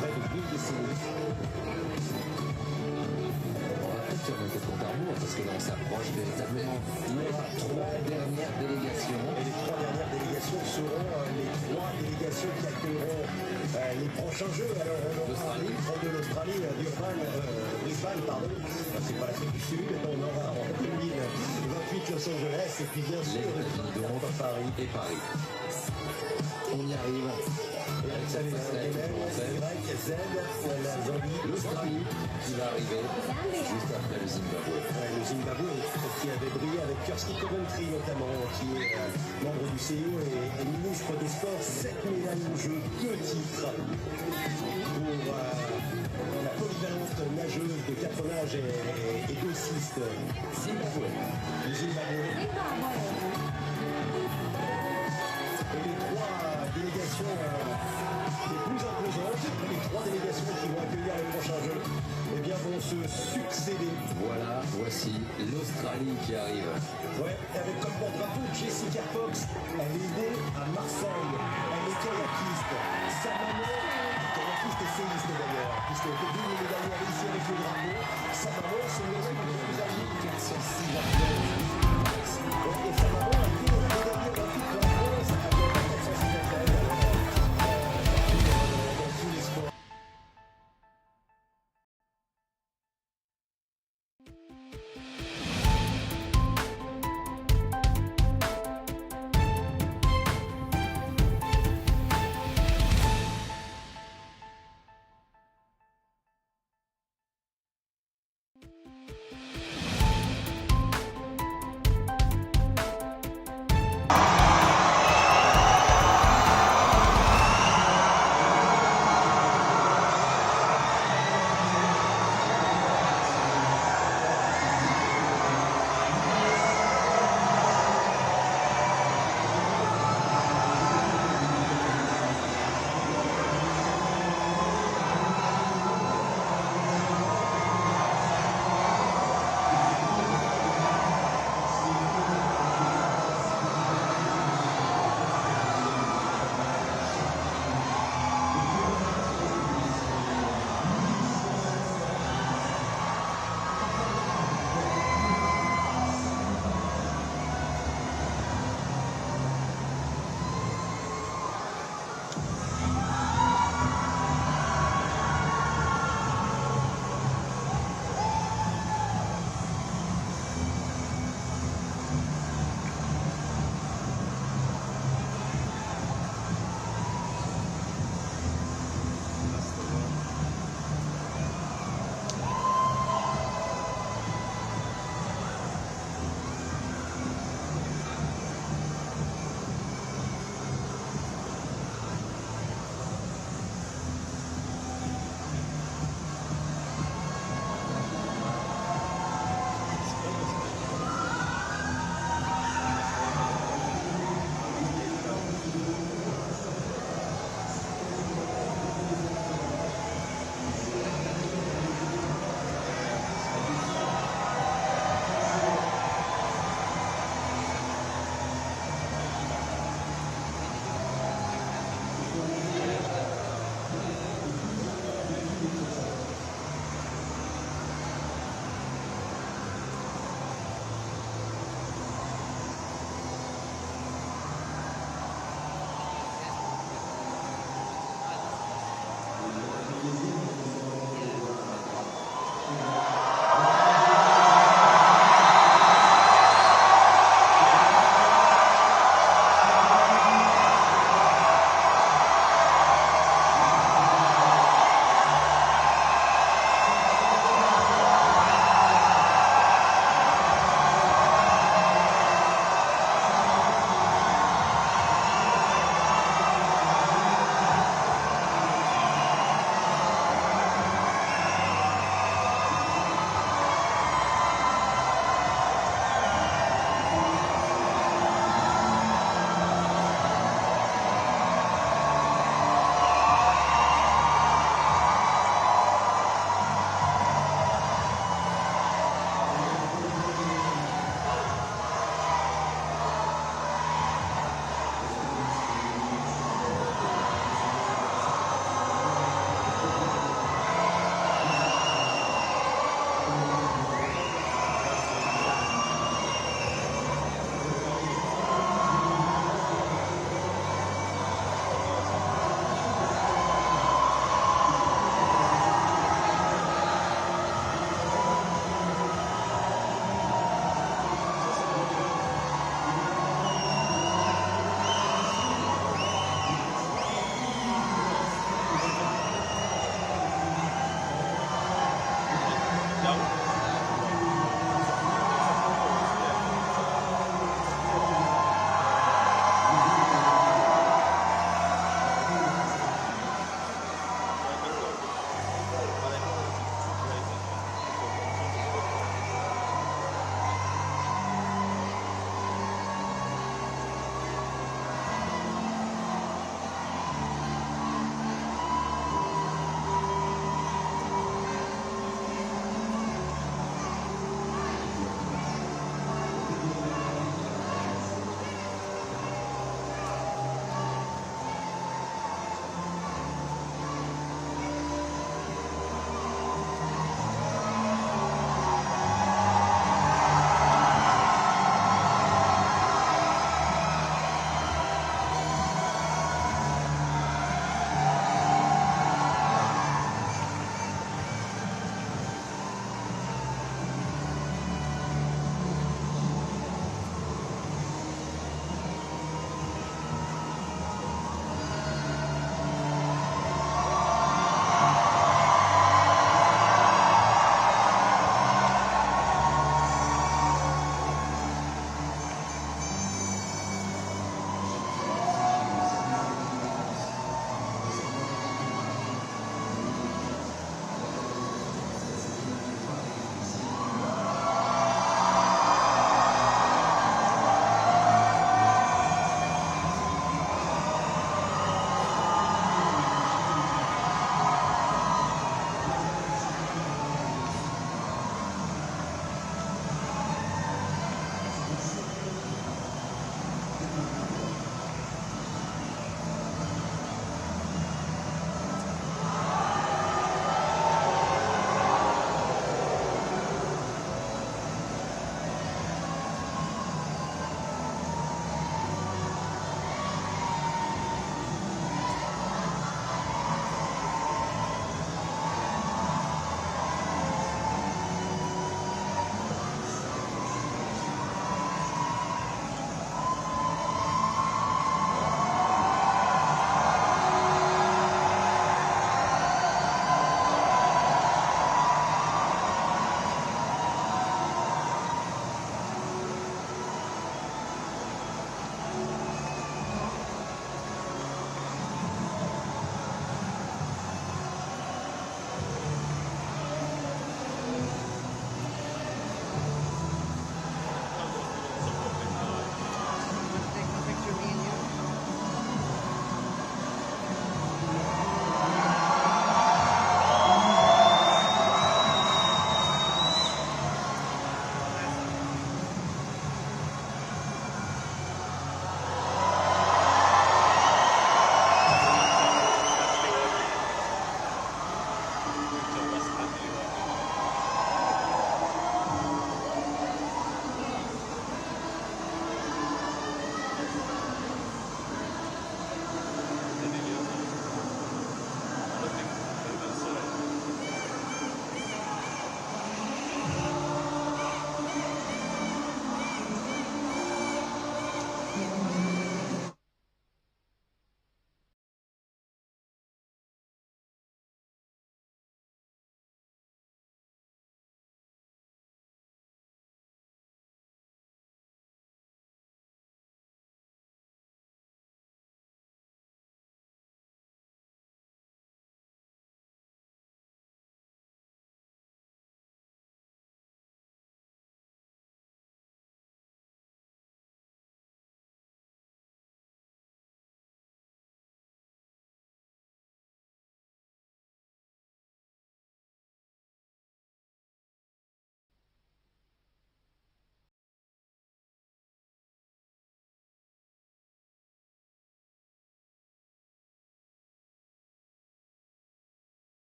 Près de 2 décennies. On va peut-être faire notre compte à rebours parce que là on s'approche véritablement. Il y aura 3 dernières délégations. Et les 3 dernières délégations seront les 3 délégations qui accueilleront les prochains Jeux. Alors on aura de l'Australie, Brisbane, pardon. C'est pas l'Afrique du Sud. On aura en 2028 Los Angeles et puis bien sûr Paris et Paris. On y arrive. Et avec ça, les Z, la Zambie, l'Australie qui va arriver juste après le Zimbabwe. Le Zimbabwe qui avait brillé avec Kirsty Coventry notamment, qui est membre du CIO et ministre des Sports. 7 médailles en jeu, 2 titres pour la polyvalente nageuse de 4 nages et 2 cistes. Zimbabwe. Le Zimbabwe. Et les 3 délégations les plus imposantes, les 3 délégations qui vont accueillir les prochains Jeux, eh bien vont se succéder. Voilà, voici l'Australie qui arrive. Ouais, avec comme porte-drapeau Jessica Fox. Elle est née à Marseille. Elle est kayakiste. Sa maman, kayakiste et séiste d'ailleurs, puisqu'elle était double médaillée ici avec le drapeau. Sa maman, c'est une maison de plus âgée. 406 athlètes. Et sa maman a été médaillée olympique pour la France avec 406 athlètes. Dans tous les sports.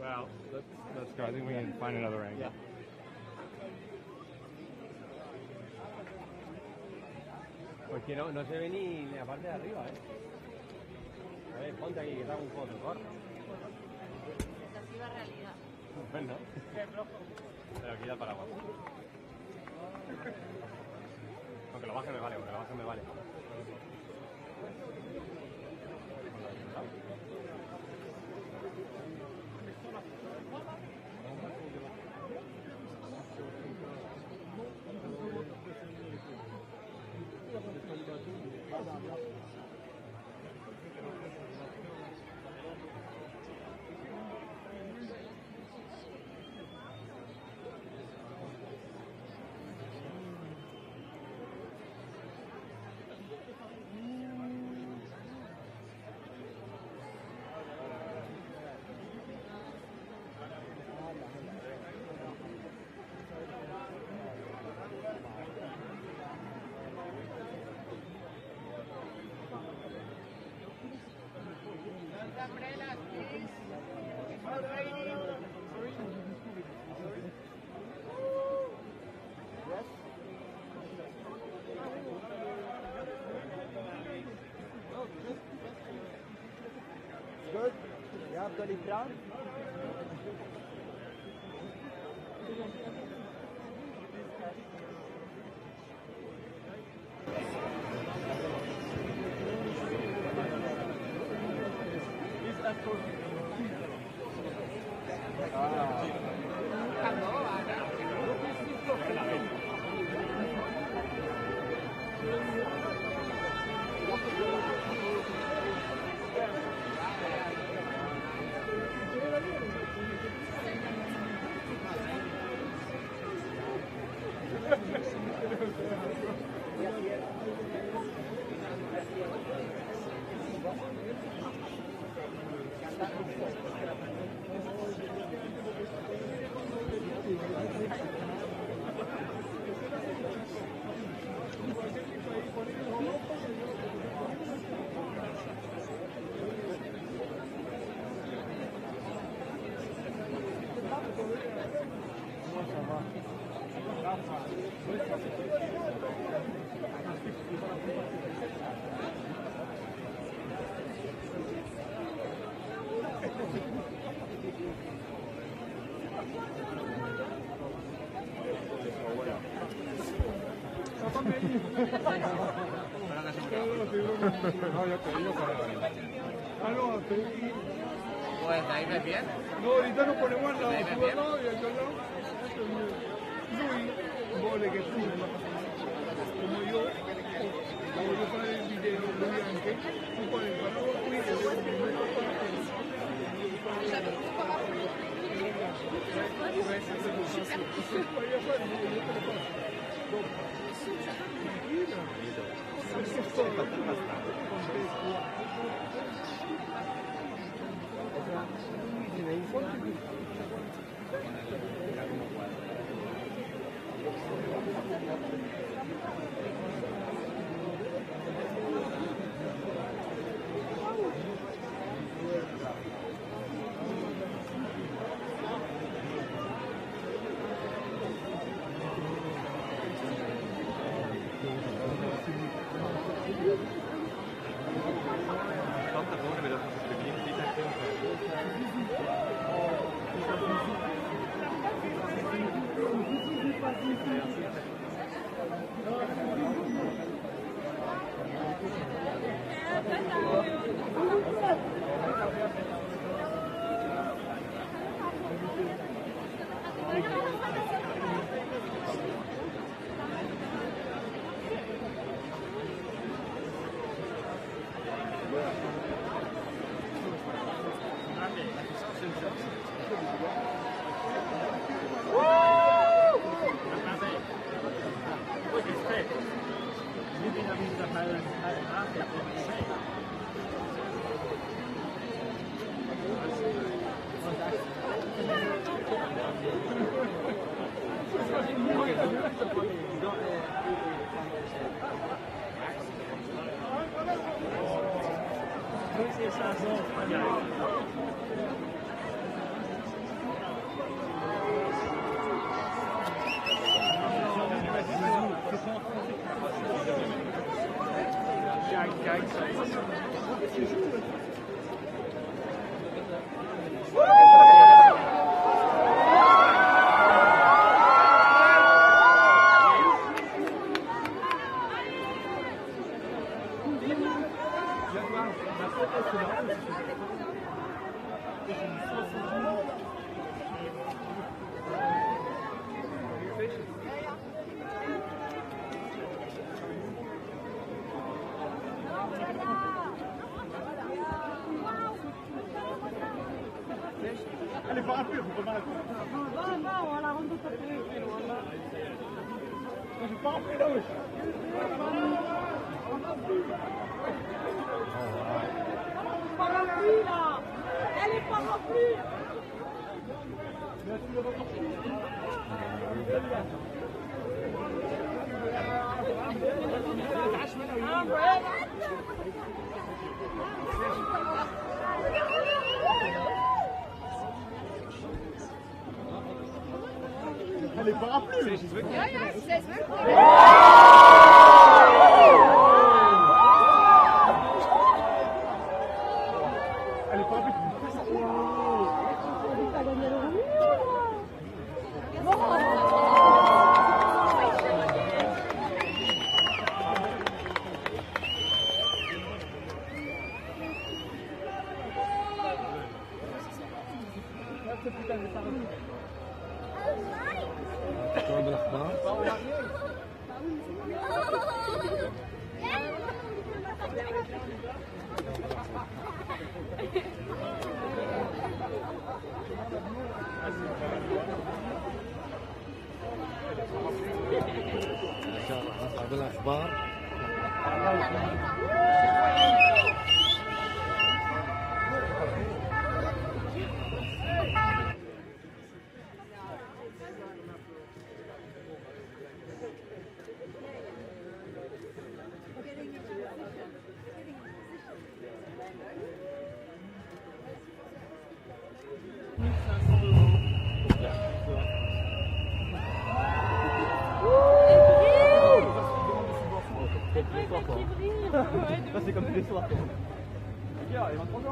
Well, let's go. I think we can find another angle. Yeah. Porque no se ve ni la parte de arriba, ¿eh? A ver, ponte aquí que te hago un foto, corre. Esta sí la realidad. Bueno. Pero aquí da para abajo. Aunque lo baje me vale, aunque lo baje me vale. Umbrellas, please. It's not raining. Yes? Good? You have to leave down? No, yo te digo para... Ah, no, estoy aquí. Pues ahí ves bien. No, ahorita nos ponemos al lado. ¿Ahí ves Tú bien? al lado y yo al lado. Luis, vole que tú. Como yo para el video, lo que tú con el paraguas, Allez, pas rappeler, faut pas rappeler. Non, on la rentre tout à fait. Je pas rappelé là, wesh. Pas remplie là. Elle est pas remplie. Merci de votre Elle est pas rappelée. Ja, ja, 6 weken. Elle est pas rappelée. شلون بالاخبار؟ ما شاء الله اصعب الاخبار. C'est comme tous les soirs. Regarde, il va 30 €.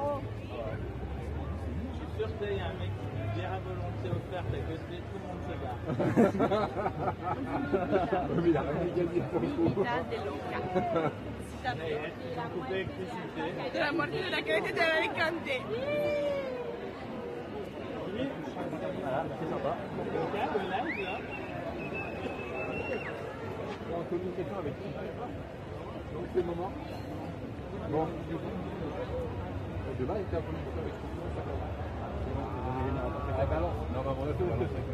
Je suis sûr qu'il y a un mec qui dit bière à volonté offerte à côté, tout le monde se barre. Mais il a rien gagné pour le coup. Coupé l'électricité. De la moitié de la qualité de Alicante. Voilà, c'est sympa. Le live là. On a connu quelqu'un avec qui. Donc c'est le moment. Bon. Demain, il était un peu avec qui. La balance. Non, mais on a fait le truc.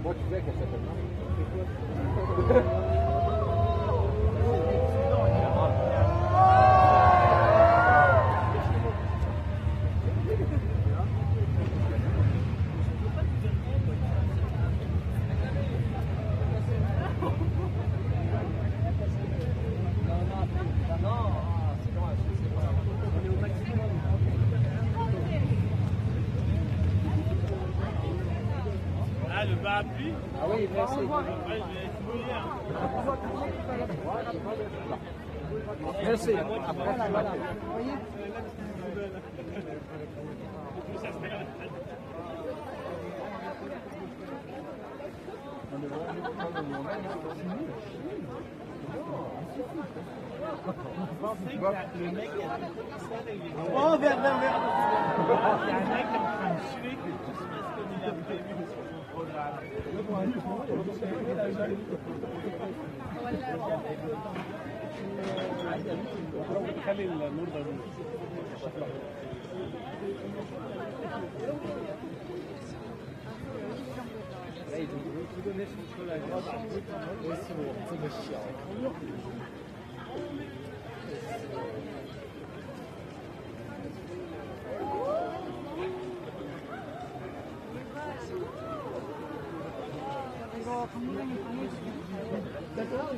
Moi, tu sais qu'elle s'appelle pas. Ah, le parapluie. Ah oui, merci. Ouais, je vais exploser. Merci. Après, voilà. Vous voyez? Le mec Oh, vert. il y a un mec qui est en train de suer que tout se passe comme il a prévu sur son programme. خلي النور ده D'accord,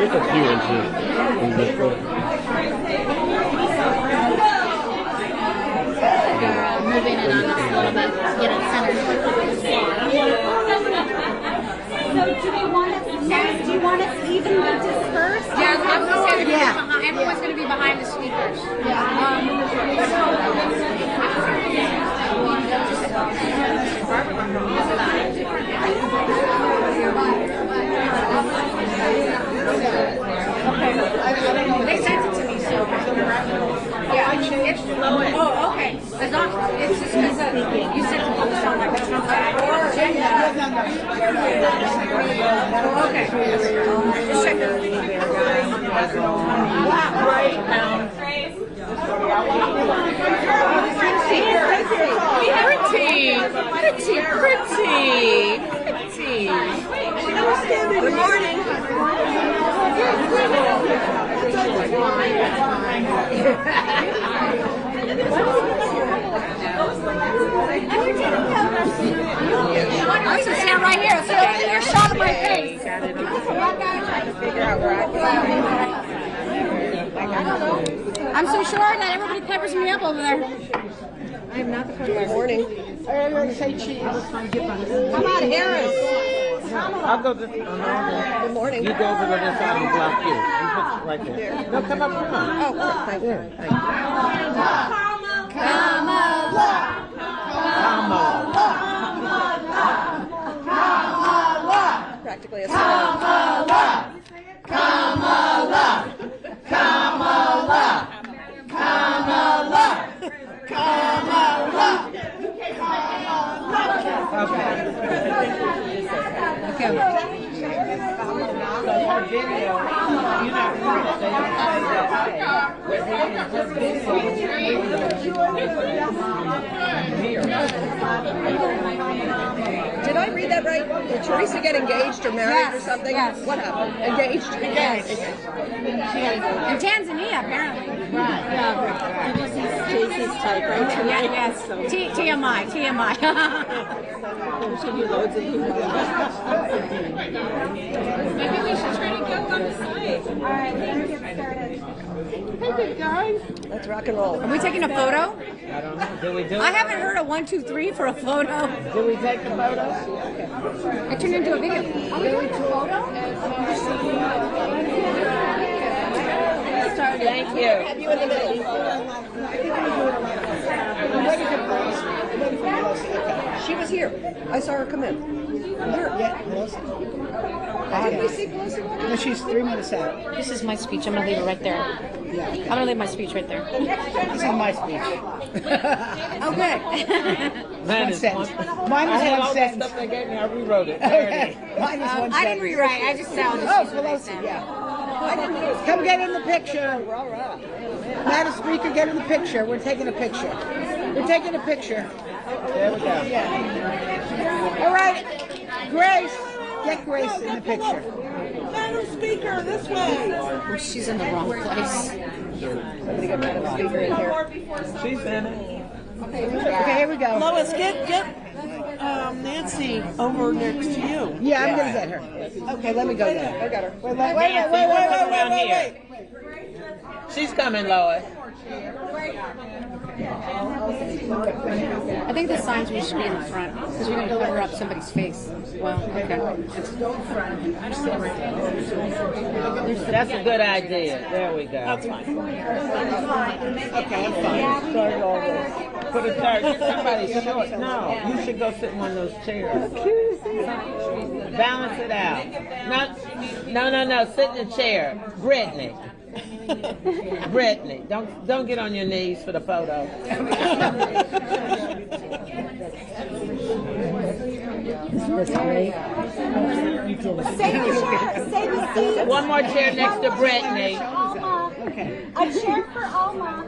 Just a few inches in this foot. Moving it on just a little bit, get it centered. So do we want us, Naz, do you want us evenly dispersed? Yeah, everyone's going to be behind the speakers. They sent it to me, so yeah, it's low end. Oh, okay. As long it's just because you said to focus on like the Trump agenda. Okay. Just check pretty. Good morning. I'm just stand right here. So there's a shot of my face. I'm so short that everybody peppers me up over there. I am not the first. Good morning. I'm going to say cheese. How about Harris? I'll go this. Good morning. You go over to this side and block you. You put it right there. No, come up. Oh, thank you. Kamala. Practically a Kamala. Did I read that right? Did Teresa get engaged or married or something? Yes. What happened? Engaged? Yes. In Tanzania, apparently. Right. Yeah. This is Casey's type, right? Yes. TMI. Maybe we should try to go on the side. All right, let's get started. Hey, good guys. Let's rock and roll. Are we taking a photo? I don't know. Did we do it? I haven't heard a 1, 2, 3 for a photo. Did we take the photo? I turned into a video. Are we doing a photo? Thank you. Have you in the middle? She was here. I saw her come in. Yeah, did we see Pelosi? No, she's 3 minutes out. This is my speech. I'm going to leave it right there. I'm going to leave my speech right there. This is my speech. Okay. Mine is one sentence. Mine is one sentence. Stuff they gave me, I rewrote it. Okay. Mine is one sentence. I didn't rewrite. I just sounded. Oh, Pelosi, yeah. Come get in the picture. Madam Speaker, get in the picture. We're taking a picture. We're taking a picture. There we go. Yeah. All right, Grace. Get Grace in the picture. Madam Speaker, this way. Oh, she's in the wrong place. Somebody get Madam Speaker in here. She's in it. Okay, here we go. Lois, get Nancy over next to you. Yeah, I'm going to get her. Okay, let me go there. I got her. Wait. She's coming, Lois. I think the signs we should be in the front because we're going to cover up somebody's face. Well, okay. That's a good idea. There we go. That's fine. Okay, I'm fine. Start over. Put a chair. Get somebody short. No, you should go sit in one of those chairs. Balance it out. No. Sit in the chair. Brittany, don't get on your knees for the photo. One more chair next to Brittany. Okay. A chair for Alma.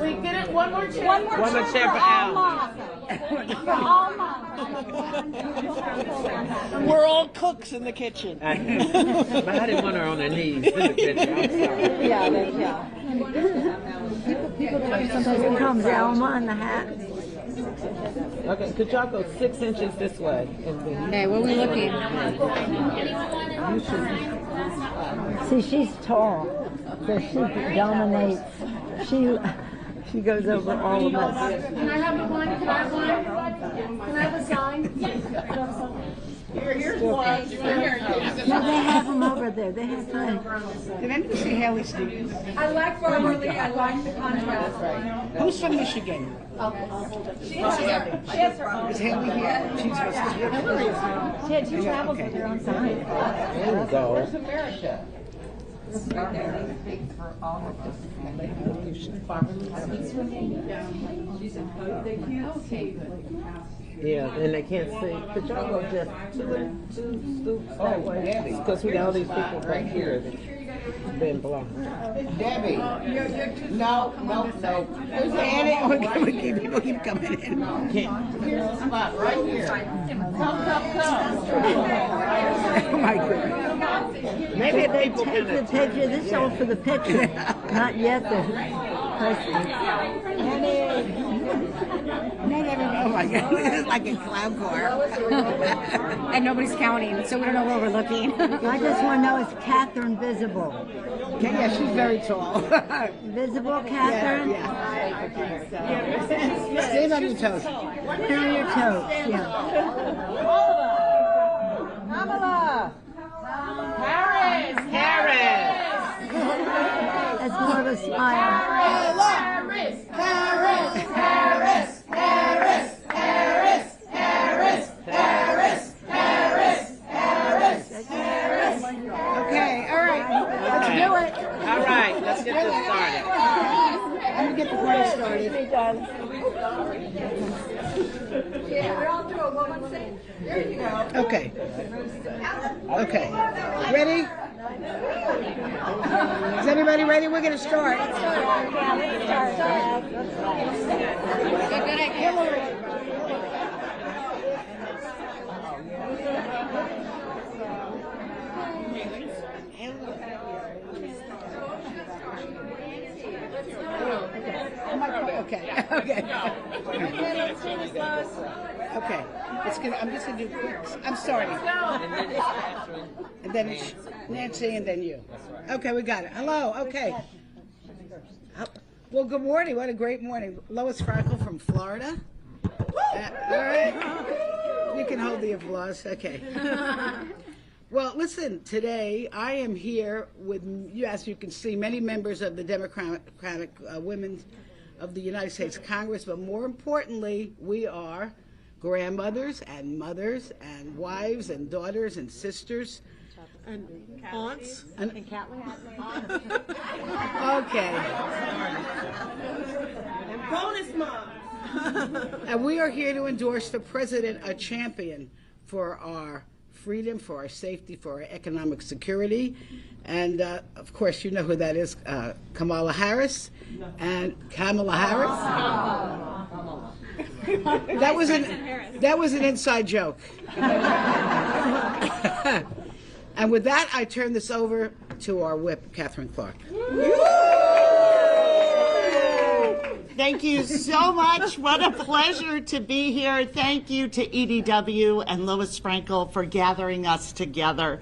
We get it. One more chair. One more chair for Alma. For Alma. We're all cooks in the kitchen. But I didn't want her on her knees in the kitchen. I'm sorry. Yeah. People sometimes it comes Alma in the hat. Okay, could y'all go 6 inches this way? Okay, where are we looking? You should. See, she's tall, so she dominates. She goes over all of us. Can I have one? Can I have one? Can I have a sign? Here's one. No, they have them over there. They have plenty. Did anybody see Haley Stevens? I like Beverly. I like the contrast. Who's from Michigan? She has her own. Is Haley here? She's her sister. She travels with her own sign. There we go. Where's America? Yeah, and they can't see. But y'all go just two scoops that way. Because we got all these people back here that's been blocked. Debbie. No. People keep coming in. Here's the spot right here. Come. Oh my goodness. Maybe if they take the picture, this is all for the picture, not yet the person. Oh my God, this is like a clown car. And nobody's counting, so we don't know where we're looking. I just want to know, is Catherine visible? Yeah, she's very tall. Visible, Catherine? Yeah. Stand on your toes. Stand on your toes, yeah. Kamala! Harris! That's more of a smile. Okay, all right. Let's do it. All right, let's get this started. Let me get the party started. Okay. Ready? Is everybody ready? We're going to start. Okay. I'm just gonna do quick. I'm starting. And then it's Nancy, and then you. Okay, we got it. Hello. Okay. Well, good morning. What a great morning. Lois Frankel from Florida. All right. You can hold the applause. Okay. Well, listen, today I am here with, as you can see, many members of the Democratic Women of the United States Congress, but more importantly, we are grandmothers and mothers and wives and daughters and sisters. And aunts. And Catlin. Okay. And bonus moms. And we are here to endorse for president a champion for our freedom, for our safety, for our economic security. And of course, you know who that is, Kamala Harris and Kamala Harris. That was an inside joke. And with that, I turn this over to our whip, Catherine Clark. Thank you so much. What a pleasure to be here. Thank you to EDW and Lois Frankel for gathering us together.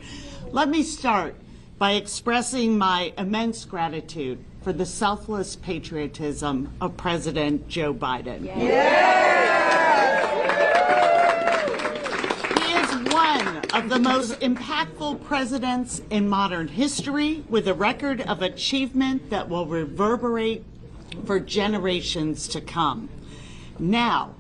Let me start by expressing my immense gratitude for the selfless patriotism of President Joe Biden. He is one of the most impactful presidents in modern history, with a record of achievement that will reverberate for generations to come. Now,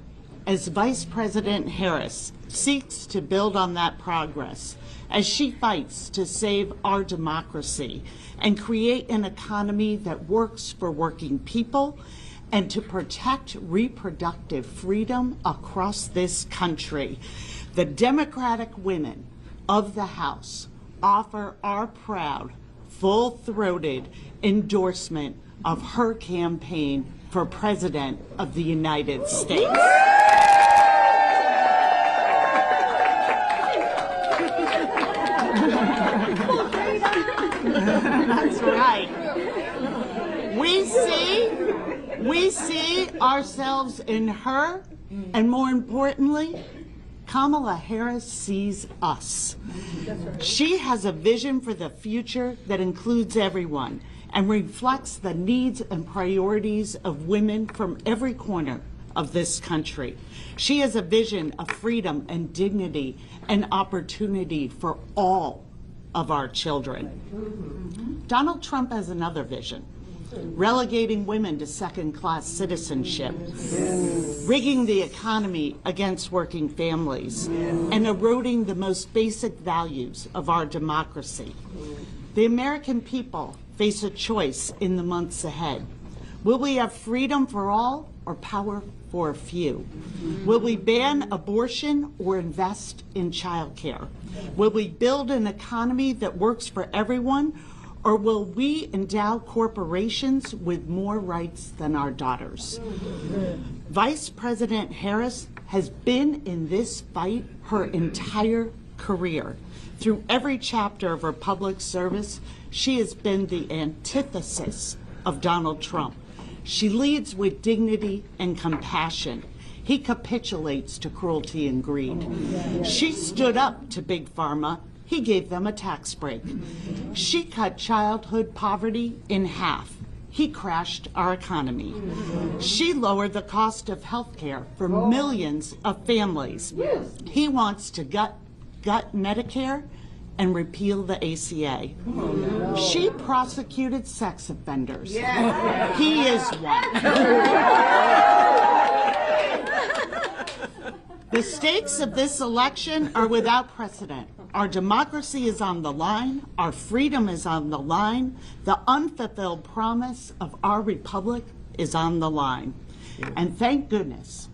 as Vice President Harris seeks to build on that progress, as she fights to save our democracy and create an economy that works for working people and to protect reproductive freedom across this country, the Democratic women of the House offer our proud, full-throated endorsement of her campaign for President of the United States. That's right. We see ourselves in her, and more importantly, Kamala Harris sees us. She has a vision for the future that includes everyone and reflects the needs and priorities of women from every corner of this country. She has a vision of freedom and dignity and opportunity for all of our children. Donald Trump has another vision: relegating women to second-class citizenship, rigging the economy against working families, and eroding the most basic values of our democracy. The American people face a choice in the months ahead. Will we have freedom for all or power for a few? Will we ban abortion or invest in childcare? Will we build an economy that works for everyone, or will we endow corporations with more rights than our daughters? Vice President Harris has been in this fight her entire career. Through every chapter of her public service, she has been the antithesis of Donald Trump. She leads with dignity and compassion. He capitulates to cruelty and greed. She stood up to Big Pharma. He gave them a tax break. She cut childhood poverty in half. He crashed our economy. She lowered the cost of health care for millions of families. He wants to gut Medicare and repeal the ACA. She prosecuted sex offenders. He is one. The stakes of this election are without precedent. Our democracy is on the line. Our freedom is on the line. The unfulfilled promise of our republic is on the line. And thank goodness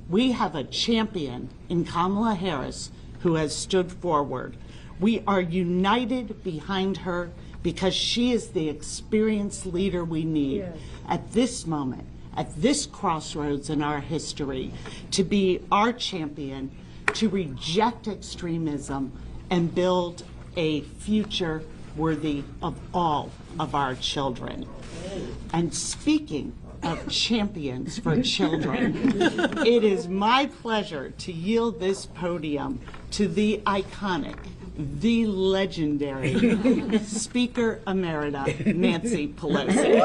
we have a champion in Kamala Harris who has stood forward. We are united behind her because she is the experienced leader we need at this moment, at this crossroads in our history, to be our champion, to reject extremism and build a future worthy of all of our children. And speaking of champions for children, it is my pleasure to yield this podium to the iconic, the legendary Speaker Emerita, Nancy Pelosi.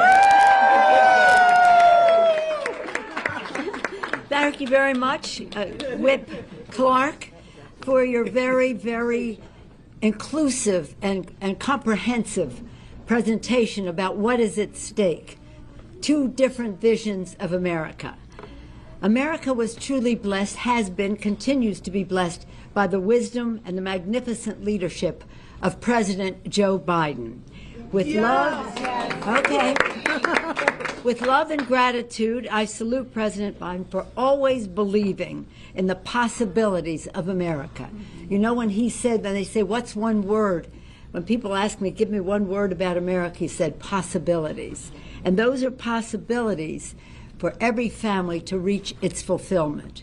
Thank you very much, Whip Clark, for your very, very inclusive and comprehensive presentation about what is at stake. Two different visions of America. America was truly blessed, has been, continues to be blessed by the wisdom and the magnificent leadership of President Joe Biden. With with love and gratitude, I salute President Biden for always believing in the possibilities of America. You know, when he said, when they say, what's one word? When people ask me, give me one word about America, he said possibilities. And those are possibilities for every family to reach its fulfillment.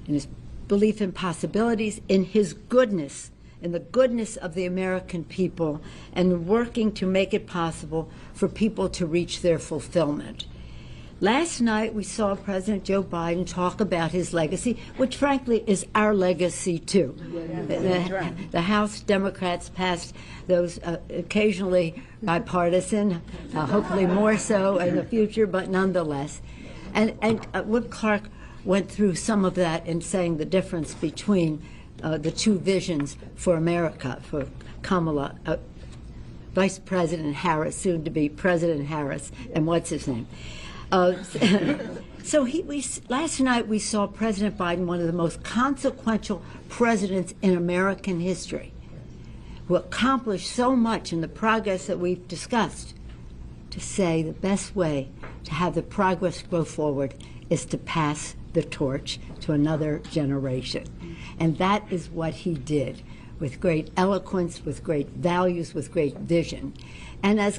In his belief in possibilities, in his goodness, in the goodness of the American people, and working to make it possible for people to reach their fulfillment. Last night, we saw President Joe Biden talk about his legacy, which frankly is our legacy too. The House Democrats passed those occasionally bipartisan, hopefully more so in the future, but nonetheless. And Whip Clark went through some of that in saying the difference between the two visions for America, for Kamala, Vice President Harris, soon to be President Harris, and what's his name? So last night we saw President Biden, one of the most consequential presidents in American history, who accomplished so much in the progress that we've discussed, to say the best way to have the progress go forward is to pass the torch to another generation. And that is what he did, with great eloquence, with great values, with great vision. And as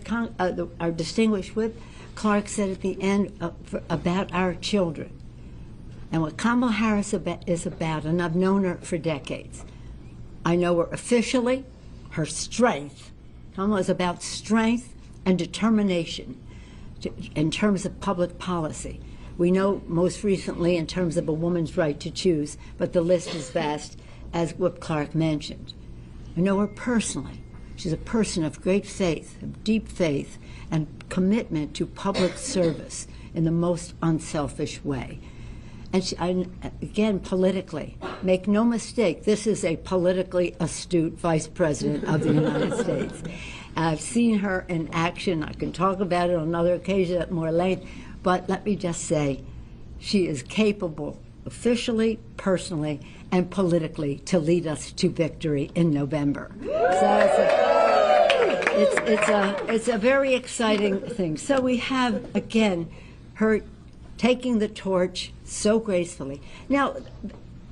our distinguished Whip Clark said at the end about our children, and what Kamala Harris is about, and I've known her for decades. I know her officially, her strength. Kamala is about strength and determination in terms of public policy. We know most recently in terms of a woman's right to choose, but the list is vast, as Whip Clark mentioned. I know her personally. She's a person of great faith, of deep faith, and commitment to public service in the most unselfish way. And again, politically, make no mistake, this is a politically astute Vice President of the United States. I've seen her in action. I can talk about it on another occasion at more length, but let me just say, she is capable, officially, personally, and politically, to lead us to victory in November. So it's a very exciting thing. So we have, again, her taking the torch so gracefully. Now,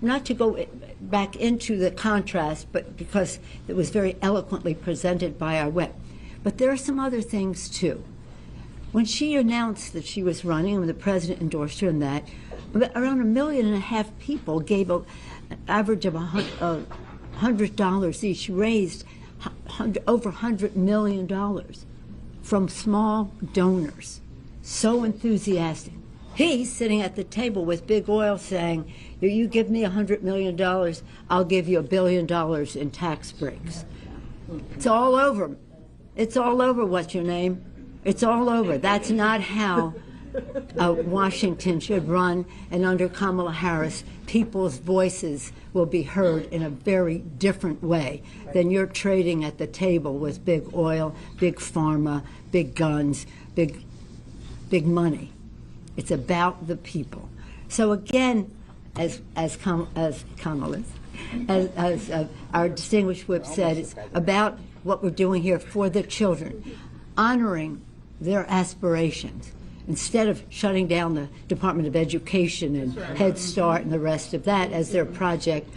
not to go back into the contrast, but because it was very eloquently presented by our whip, but there are some other things too. When she announced that she was running, and the president endorsed her in that, around 1.5 million people gave an average of $100 each, raised over $100 million from small donors. So enthusiastic. He's sitting at the table with Big Oil saying, you give me $100 million, I'll give you $1 billion in tax breaks. It's all over. It's all over, what's your name? It's all over. That's not how Washington should run, and under Kamala Harris, people's voices will be heard in a very different way than you're trading at the table with Big Oil, Big Pharma, big guns, big money. It's about the people. So again, as Kamala, as our distinguished whip said, it's about what we're doing here for the children, honoring their aspirations. Instead of shutting down the Department of Education and Head Start and the rest of that, as their project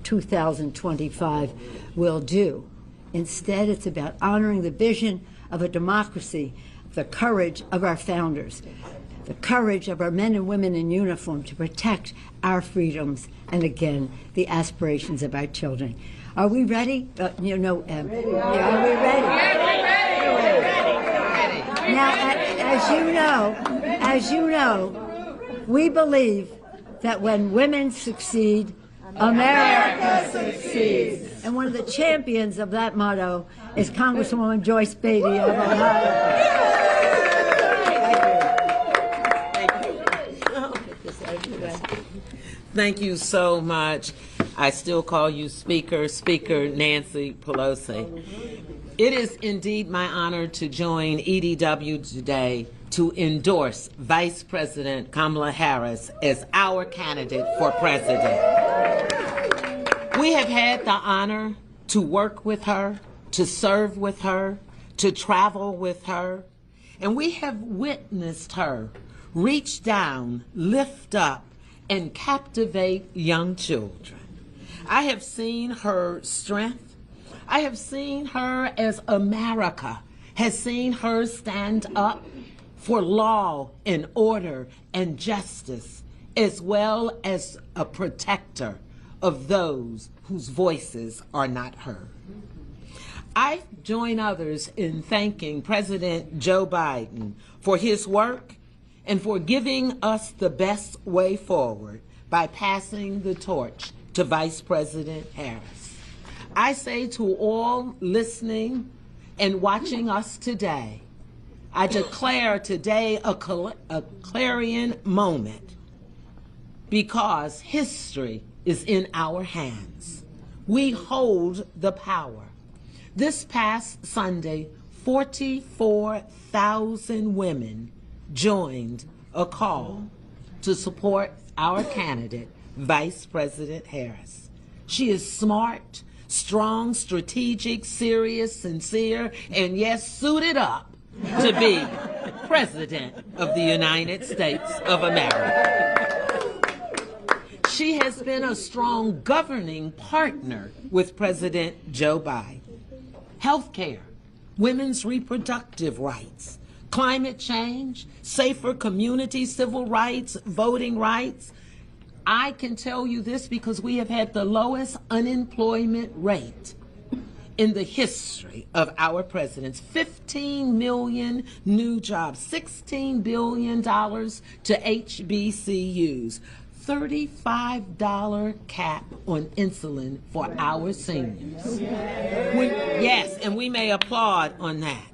2025 will do. Instead, it's about honoring the vision of a democracy, the courage of our founders, the courage of our men and women in uniform to protect our freedoms, and again, the aspirations of our children. Are we ready? Are we ready? Now, as you know, we believe that when women succeed, America succeeds. And one of the champions of that motto is Congresswoman Joyce Beatty of Ohio. Thank you so much. I still call you Speaker Nancy Pelosi. It is indeed my honor to join EDW today to endorse Vice President Kamala Harris as our candidate for president. We have had the honor to work with her, to serve with her, to travel with her, and we have witnessed her reach down, lift up, and captivate young children. I have seen her strength. I have seen her as America has seen her stand up for law and order and justice, as well as a protector of those whose voices are not heard. I join others in thanking President Joe Biden for his work and for giving us the best way forward by passing the torch to Vice President Harris. I say to all listening and watching us today, I declare today a clarion moment, because history is in our hands. We hold the power. This past Sunday, 44,000 women joined a call to support our candidate, Vice President Harris. She is smart, strong, strategic, serious, sincere, and yes, suited up to be President of the United States of America. She has been a strong governing partner with President Joe Biden. Healthcare, women's reproductive rights, climate change, safer communities, civil rights, voting rights. I can tell you this because we have had the lowest unemployment rate in the history of our presidents. 15 million new jobs, $16 billion to HBCUs, $35 cap on insulin for our seniors. Yes, and we may applaud on that.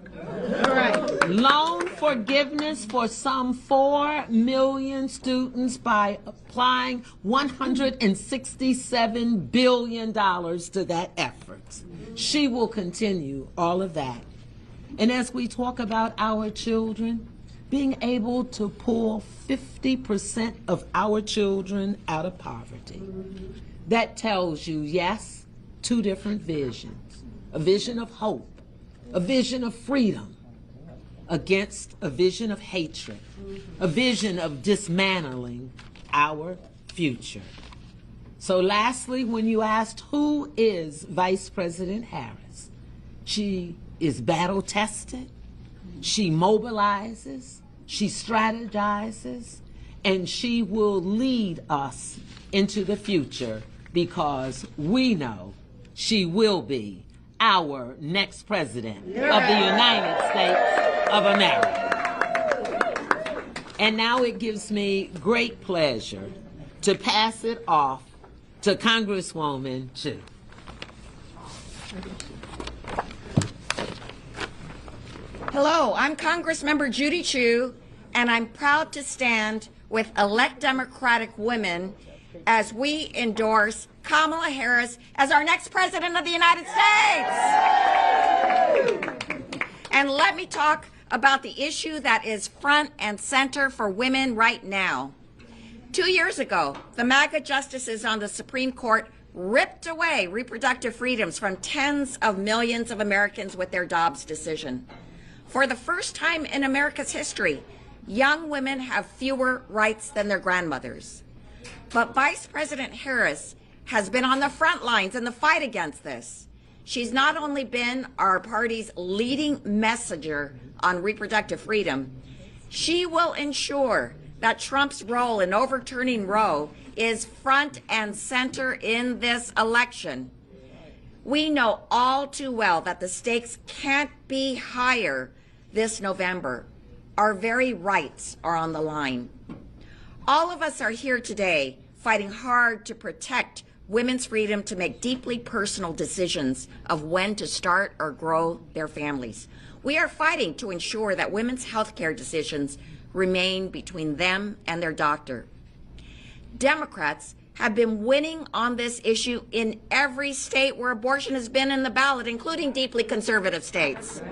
All right. Loan forgiveness for some 4 million students by applying $167 billion to that effort. She will continue all of that. And as we talk about our children, being able to pull 50% of our children out of poverty, that tells you, yes, two different visions. A vision of hope, a vision of freedom, against a vision of hatred, a vision of dismantling our future. So lastly, when you asked who is Vice President Harris, she is battle-tested, she mobilizes, she strategizes, and she will lead us into the future because we know she will be our next president of the United States of America. And now it gives me great pleasure to pass it off to Congresswoman Chu. Hello, I'm Congressmember Judy Chu, and I'm proud to stand with elect Democratic women as we endorse Kamala Harris as our next president of the United States. And let me talk about the issue that is front and center for women right now. 2 years ago, the MAGA justices on the Supreme Court ripped away reproductive freedoms from tens of millions of Americans with their Dobbs decision. For the first time in America's history, young women have fewer rights than their grandmothers. But Vice President Harris has been on the front lines in the fight against this. She's not only been our party's leading messenger on reproductive freedom, she will ensure that Trump's role in overturning Roe is front and center in this election. We know all too well that the stakes can't be higher this November. Our very rights are on the line. All of us are here today fighting hard to protect women's freedom to make deeply personal decisions of when to start or grow their families. We are fighting to ensure that women's health care decisions remain between them and their doctor. Democrats have been winning on this issue in every state where abortion has been in the ballot, including deeply conservative states.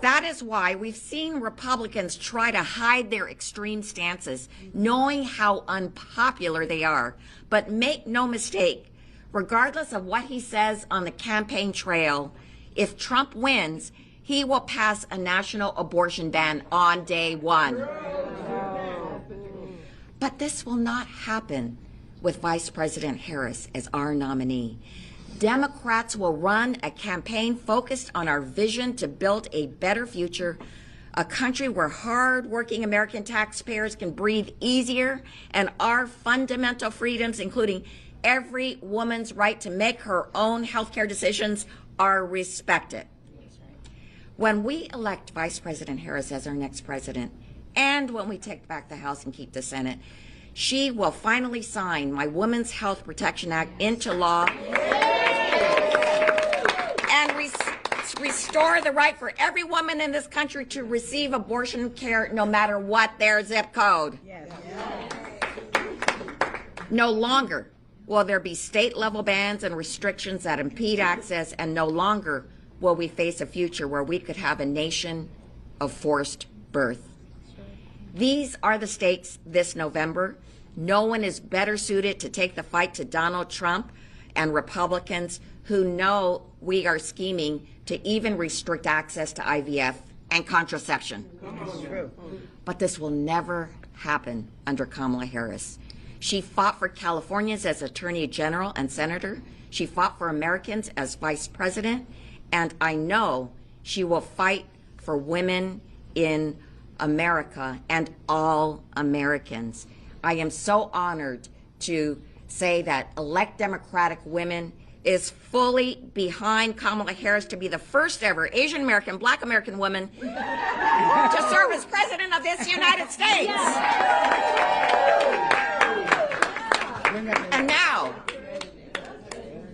That is why we've seen Republicans try to hide their extreme stances, knowing how unpopular they are. But make no mistake, regardless of what he says on the campaign trail, if Trump wins, he will pass a national abortion ban on day one. But this will not happen with Vice President Harris as our nominee. Democrats will run a campaign focused on our vision to build a better future, a country where hard-working American taxpayers can breathe easier, and our fundamental freedoms, including every woman's right to make her own health care decisions, are respected. When we elect Vice President Harris as our next president, and when we take back the House and keep the Senate, she will finally sign my Women's Health Protection Act into law and restore the right for every woman in this country to receive abortion care no matter what their zip code. No longer will there be state-level bans and restrictions that impede access, and no longer will we face a future where we could have a nation of forced birth. These are the stakes this November. No one is better suited to take the fight to Donald Trump and Republicans who know we are scheming to even restrict access to IVF and contraception. But this will never happen under Kamala Harris. She fought for Californians as Attorney General and Senator. She fought for Americans as Vice President. And I know she will fight for women in America and all Americans. I am so honored to say that elect Democratic women is fully behind Kamala Harris to be the first ever Asian American, Black American woman to serve as President of this United States. And now,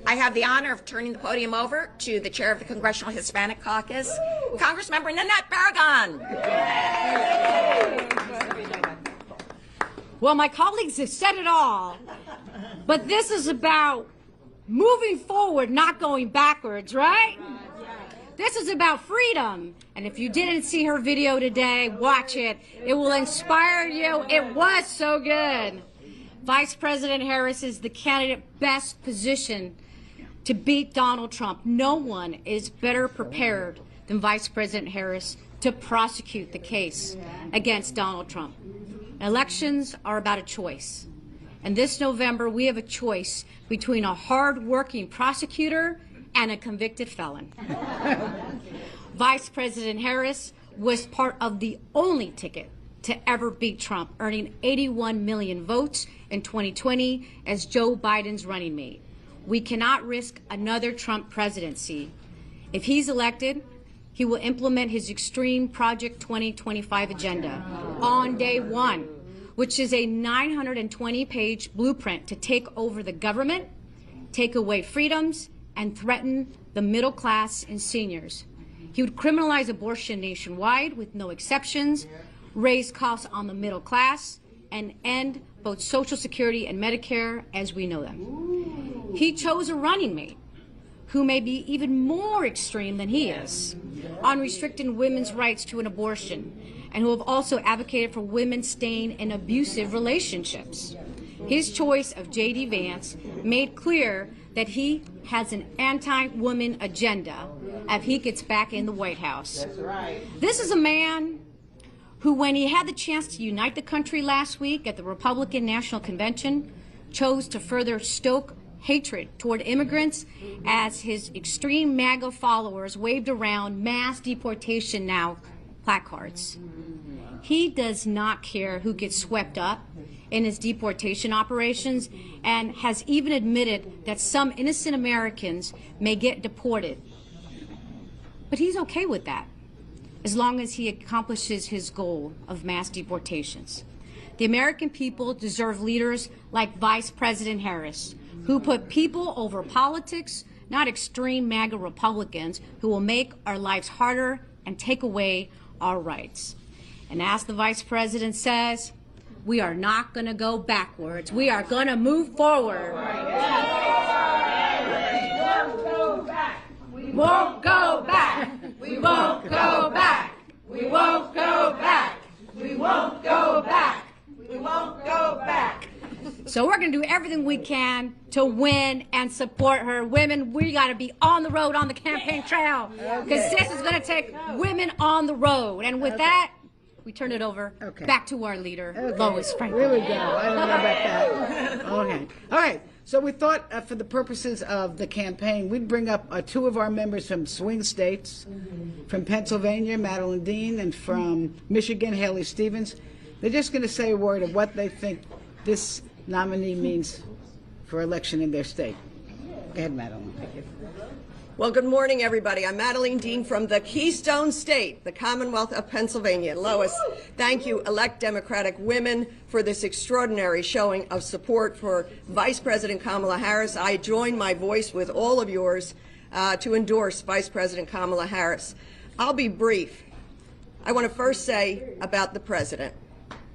I have the honor of turning the podium over to the chair of the Congressional Hispanic Caucus, Congressmember Nanette Barragan. Well, my colleagues have said it all, but this is about moving forward, not going backwards, right? This is about freedom. And if you didn't see her video today, watch it. It will inspire you. It was so good. Vice President Harris is the candidate best positioned to beat Donald Trump. No one is better prepared than Vice President Harris to prosecute the case against Donald Trump. Elections are about a choice. And this November, we have a choice between a hard-working prosecutor and a convicted felon. Vice President Harris was part of the only ticket to ever beat Trump, earning 81 million votes in 2020 as Joe Biden's running mate. We cannot risk another Trump presidency. If he's elected, he will implement his extreme Project 2025 agenda on day one, which is a 920-page blueprint to take over the government, take away freedoms, and threaten the middle class and seniors. He would criminalize abortion nationwide with no exceptions, raise costs on the middle class, and end both Social Security and Medicare as we know them. He chose a running mate who may be even more extreme than he is on restricting women's rights to an abortion, and who have also advocated for women staying in abusive relationships. His choice of J.D. Vance made clear that he has an anti-woman agenda if he gets back in the White House. That's right. This is a man who, when he had the chance to unite the country last week at the Republican National Convention, chose to further stoke hatred toward immigrants as his extreme MAGA followers waved around mass deportation now placards. He does not care who gets swept up in his deportation operations and has even admitted that some innocent Americans may get deported. But he's okay with that, as long as he accomplishes his goal of mass deportations. The American people deserve leaders like Vice President Harris, who put people over politics, not extreme MAGA Republicans who will make our lives harder and take away our rights. And as the Vice President says, we are not going to go backwards. We are going to move forward. We won't go back. We won't go back. We won't go back. We won't go back. We won't go back. So we're going to do everything we can to win and support her. Women, we got to be on the road, on the campaign trail, because this is going to take women on the road. And with that, we turn it over back to our leader, Lois Franklin. Here we go. I don't know about that. Okay. All right. So we thought for the purposes of the campaign, we'd bring up two of our members from swing states, from Pennsylvania, Madeline Dean, and from Michigan, Haley Stevens. They're just going to say a word of what they think this nominee means for election in their state. Go ahead, Madeline. Well, good morning, everybody. I'm Madeline Dean from the Keystone State, the Commonwealth of Pennsylvania. Lois, thank you, elect Democratic women, for this extraordinary showing of support for Vice President Kamala Harris. I join my voice with all of yours to endorse Vice President Kamala Harris. I'll be brief. I want to first say about the president.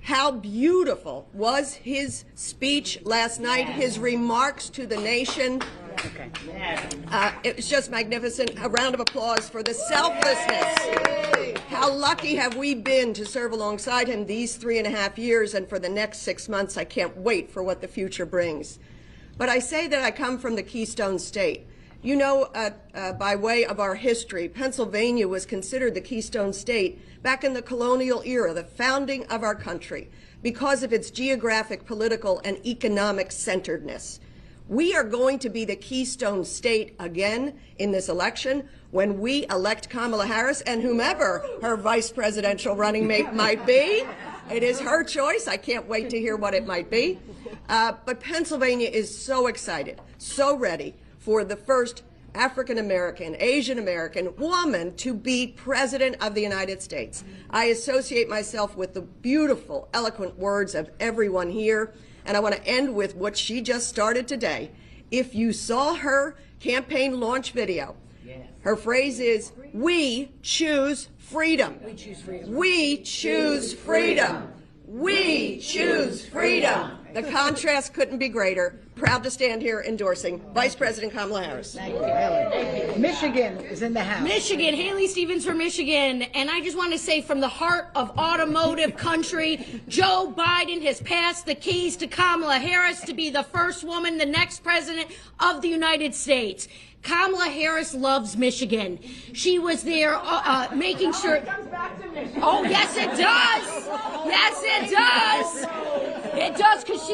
How beautiful was his speech last night, his remarks to the nation. It was just magnificent. A round of applause for the selflessness. How lucky have we been to serve alongside him these 3.5 years, and for the next 6 months, I can't wait for what the future brings. But I say that I come from the Keystone State. You know, by way of our history, Pennsylvania was considered the Keystone State back in the colonial era, the founding of our country, because of its geographic, political, and economic centeredness. We are going to be the Keystone State again in this election when we elect Kamala Harris and whomever her vice presidential running mate might be. It is her choice. I can't wait to hear what it might be. But Pennsylvania is so excited, so ready for the first African American, Asian American woman to be President of the United States. I associate myself with the beautiful, eloquent words of everyone here, and I want to end with what she just started today. If you saw her campaign launch video, her phrase is, "We choose freedom. We choose freedom. We choose freedom. We choose freedom." The contrast couldn't be greater. Proud to stand here endorsing Vice President Kamala Harris. Thank you, Haley. Michigan is in the house. Michigan, Haley Stevens from Michigan. And I just want to say from the heart of automotive country, Joe Biden has passed the keys to Kamala Harris to be the first woman, the next president of the United States. Kamala Harris loves Michigan. She was there making sure. Oh, yes, it does. Yes, it does. It does, because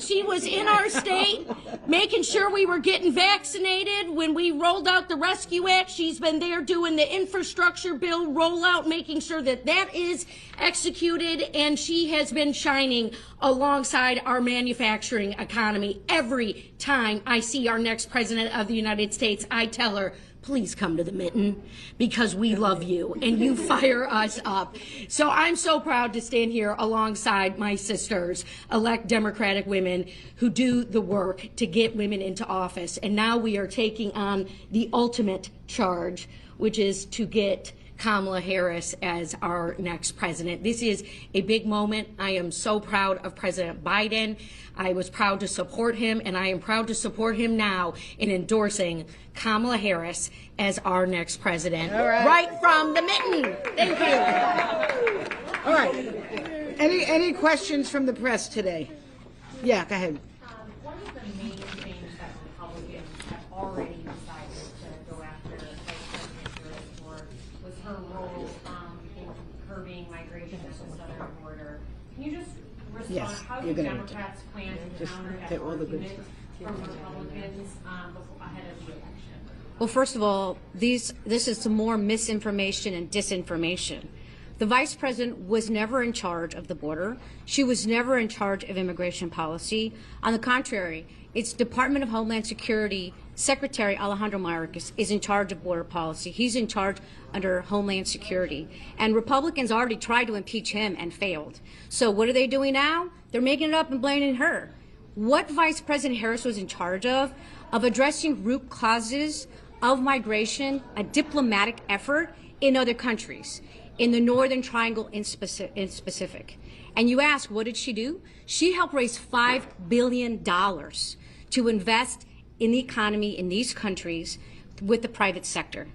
she was in our state making sure we were getting vaccinated when we rolled out the Rescue Act. She's been there doing the infrastructure bill rollout, making sure that that is executed, and she has been shining alongside our manufacturing economy. Every time I see our next president of the United States, I tell her, please come to the mitten, because we love you and you fire us up. So I'm so proud to stand here alongside my sisters, elect Democratic women who do the work to get women into office. And now we are taking on the ultimate charge, which is to get Kamala Harris as our next president. This is a big moment. I am so proud of President Biden. I was proud to support him, and I am proud to support him now in endorsing Kamala Harris as our next president. Right from the mitten. Thank you. All right. Any questions from the press today? Yeah, go ahead. One of the main things that Republicans have already decided to go after Vice President Harris for was her role in curbing migration at the southern border. Can you just respond? How do Democrats plan to counter that argument from Republicans ahead of the election? Well, first of all, this is some more misinformation and disinformation. The vice president was never in charge of the border. She was never in charge of immigration policy. On the contrary, it's Department of Homeland Security Secretary Alejandro Mayorkas is in charge of border policy. He's in charge under Homeland Security. And Republicans already tried to impeach him and failed. So what are they doing now? They're making it up and blaming her. What Vice President Harris was in charge of addressing root causes of migration, a diplomatic effort in other countries, in the Northern Triangle in specific. And you ask, what did she do? She helped raise $5 billion to invest in the economy in these countries with the private sector.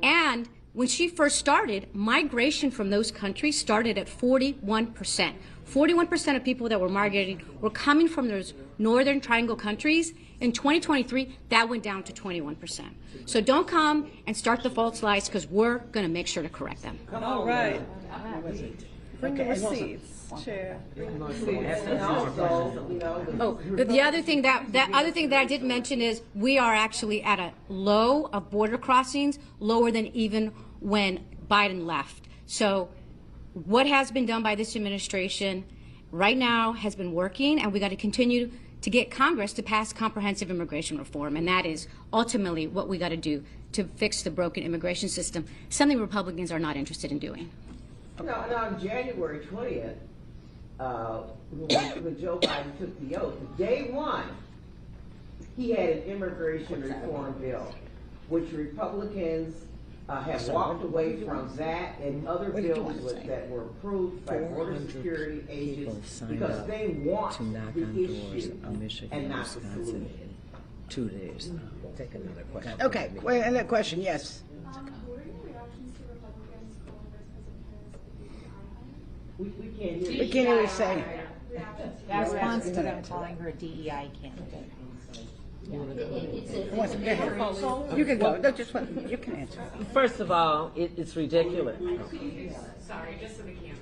And when she first started, migration from those countries started at 41%. 41% of people that were migrating were coming from those Northern Triangle countries. In 2023, that went down to 21%. So don't come and start the false lies, because we're going to make sure to correct them. All right. Bring the receipts. Chair. Oh, but the other thing that I didn't mention is we are actually at a low of border crossings, lower than even when Biden left. So what has been done by this administration right now has been working, and we got to continue to get Congress to pass comprehensive immigration reform, and that is ultimately what we got to do to fix the broken immigration system, something Republicans are not interested in doing. Now on January 20th, when Joe Biden took the oath, day one, he had an immigration reform bill, which Republicans have walked away from that and other bills that were approved by border security agents because they want the issue and not the solution. 2 days. Take another question. Okay, wait, another question, yes. We can't hear We can't hear you say. Response to them calling her a DEI candidate. You can go. No, just you can answer. First of all, it's ridiculous. Sorry, just so we can.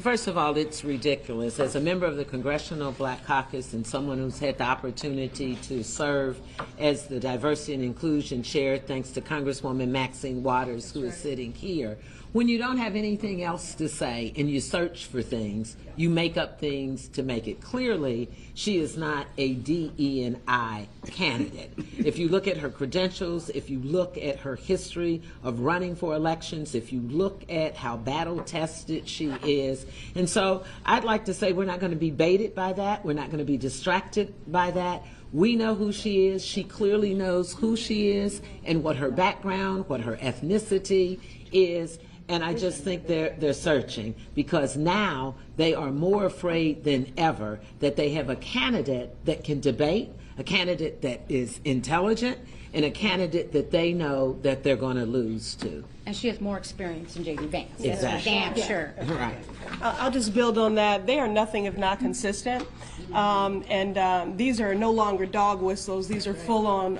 First of all, it's ridiculous. As a member of the Congressional Black Caucus and someone who's had the opportunity to serve as the Diversity and Inclusion Chair, thanks to Congresswoman Maxine Waters, who is sitting here, when you don't have anything else to say and you search for things, you make up things to make it. Clearly, she is not a DE&I candidate. If you look at her credentials, if you look at her history of running for elections, if you look at how battle-tested she is. And so I'd like to say we're not going to be baited by that. We're not going to be distracted by that. We know who she is. She clearly knows who she is and what her background, what her ethnicity is. And I just think they're searching, because now they are more afraid than ever that they have a candidate that can debate, a candidate that is intelligent, and a candidate that they know that they're going to lose to. And she has more experience than J.D. Vance. Exactly. Damn sure. Right. I'll just build on that. They are nothing if not consistent. These are no longer dog whistles. These are full-on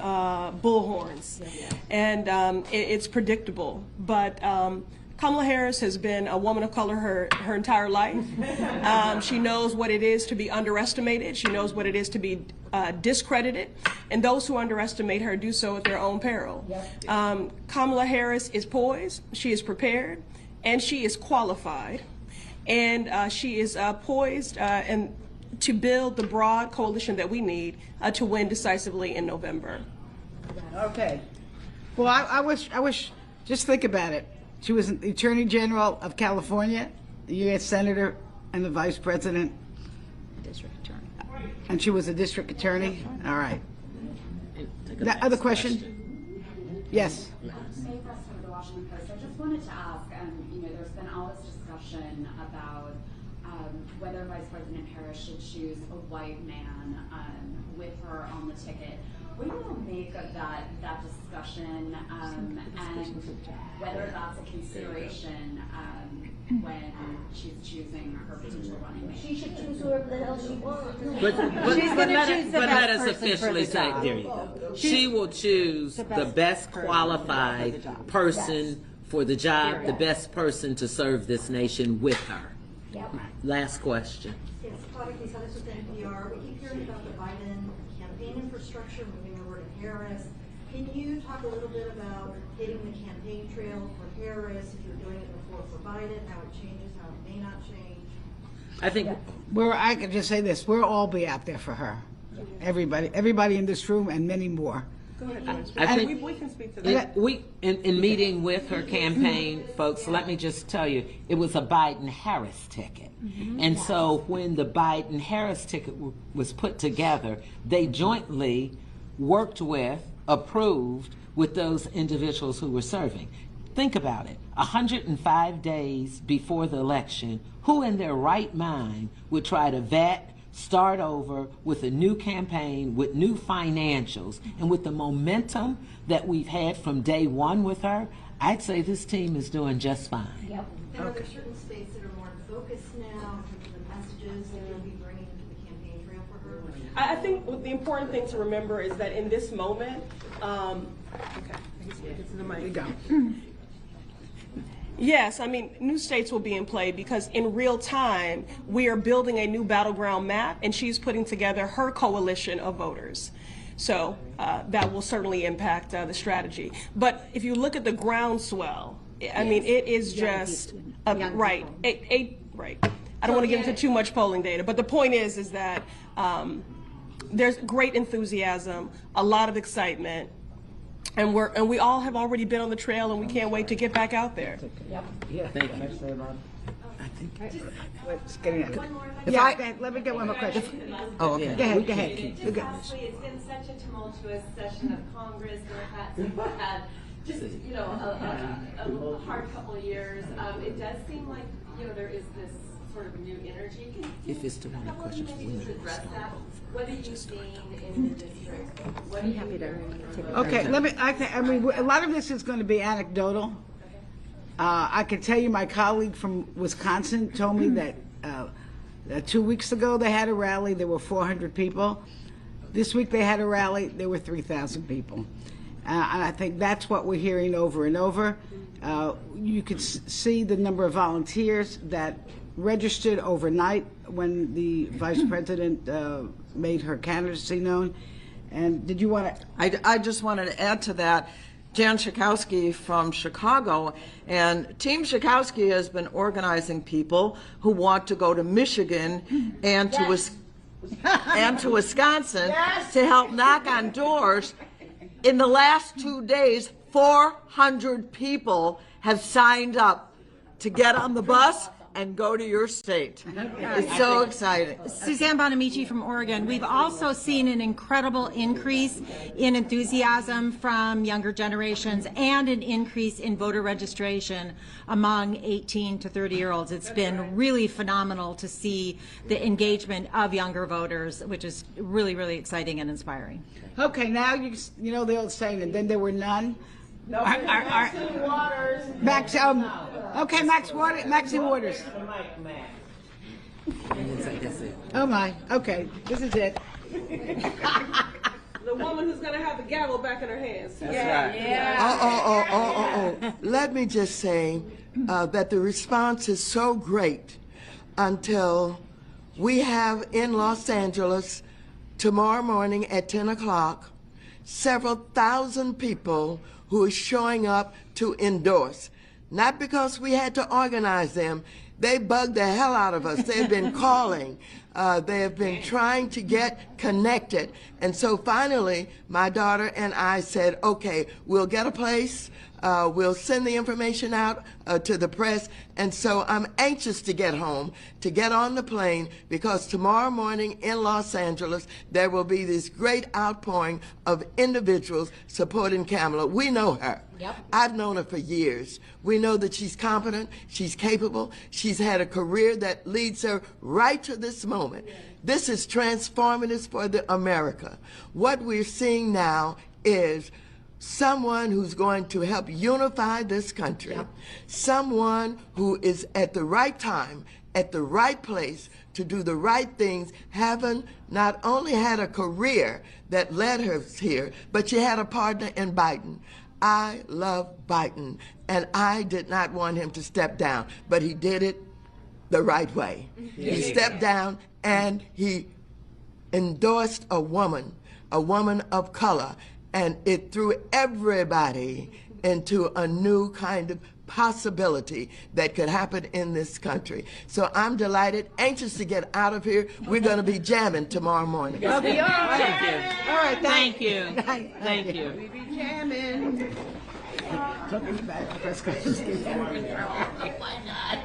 bullhorns. And it's predictable. But Kamala Harris has been a woman of color her entire life. She knows what it is to be underestimated. She knows what it is to be discredited. And those who underestimate her do so at their own peril. Kamala Harris is poised. She is prepared. And she is qualified. And she is poised and to build the broad coalition that we need to win decisively in November. Okay. Well, I wish, just think about it. She was the Attorney General of California, the U.S. Senator, and the Vice President. District Attorney. And she was a District Attorney? All right. That other question? Yes. The Washington Post. I just wanted to ask, there's been all this discussion about whether Vice President Harris should choose a white man with her on the ticket. What do you all make of that discussion, and whether that's a consideration when she's choosing her potential running mate? She should choose whoever the hell she wants. But let us officially say, there you go. She will choose the best qualified person for the job, the best person to serve this nation with her. Yep. Last question. Yes, Claudia Quesadas with NPR. We keep hearing about the Biden campaign infrastructure moving over to Harris. Can you talk a little bit about hitting the campaign trail for Harris, if you're doing it before for Biden, how it changes, how it may not change? I think I can just say this, we'll all be out there for her. Everybody in this room and many more. Go ahead, I think we can speak to that. In meeting with her campaign folks, let me just tell you, it was a Biden-Harris ticket. And so when the Biden-Harris ticket was put together, they jointly worked with, approved with those individuals who were serving. Think about it, 105 days before the election, who in their right mind would try to vet, start over with a new campaign, with new financials, and with the momentum that we've had from day one with her? I'd say this team is doing just fine. Yep. And are there certain states that are more in focus now in terms of the messages that you'll be bringing to the campaign trail for her? I think the important thing to remember is that in this moment, yes, I mean, new states will be in play because in real time, we are building a new battleground map, and she's putting together her coalition of voters. So that will certainly impact the strategy. But if you look at the groundswell, I mean, it is just, right. I don't want to get into too much polling data, but the point is that there's great enthusiasm, a lot of excitement, and we all have already been on the trail, and we can't wait to get back out there. Yep. Yeah. Thank you. Let's get in. Let me get one more question. Oh, okay. Go ahead. Lastly, it's been such a tumultuous session of Congress. Democrats have had just, a hard couple of years. It does seem like, there is this sort of new energy. If it's to one of the questions, we to address that. What are you seeing in the district? What I'm happy to take it. Okay, I mean, a lot of this is going to be anecdotal. I can tell you my colleague from Wisconsin told me that 2 weeks ago they had a rally, there were 400 people. This week they had a rally, there were 3,000 people. And I think that's what we're hearing over and over. You could see the number of volunteers that registered overnight when the Vice President made her candidacy known. And did you want to? I just wanted to add to that. Jan Schakowsky from Chicago, and Team Schakowsky has been organizing people who want to go to Michigan and to Wisconsin to help knock on doors. In the last 2 days, 400 people have signed up to get on the bus and go to your state. It's so exciting. Suzanne Bonamici from Oregon. We've also seen an incredible increase in enthusiasm from younger generations and an increase in voter registration among 18 to 30-year-olds. It's been really phenomenal to see the engagement of younger voters, which is really, really exciting and inspiring. Okay, now you know the old saying, and then there were none. No, Maxine Waters. Max, okay, Maxine Waters. Oh my, okay, this is it. The woman who's going to have the gavel back in her hands. That's right. Yeah. Let me just say that the response is so great until we have in Los Angeles tomorrow morning at 10 o'clock several thousand people who are showing up to endorse. Not because we had to organize them. They bugged the hell out of us. They've been calling. They have been trying to get connected. And so finally, my daughter and I said, okay, we'll get a place. We'll send the information out to the press. And so I'm anxious to get home, to get on the plane, because tomorrow morning in Los Angeles, there will be this great outpouring of individuals supporting Kamala. We know her. Yep. I've known her for years. We know that she's competent, she's capable, she's had a career that leads her right to this moment. This is transformative for America. What we're seeing now is someone who's going to help unify this country, someone who is at the right time, at the right place to do the right things, having not only had a career that led her here, but she had a partner in Biden. I love Biden, and I did not want him to step down, but he did it the right way. He stepped down and he endorsed a woman of color, and it threw everybody into a new kind of possibility that could happen in this country. So I'm delighted, anxious to get out of here. We're going to be jamming tomorrow morning. Thank you. All right, thank you. Thank you. We be jamming. Talking about the press conference. Why not?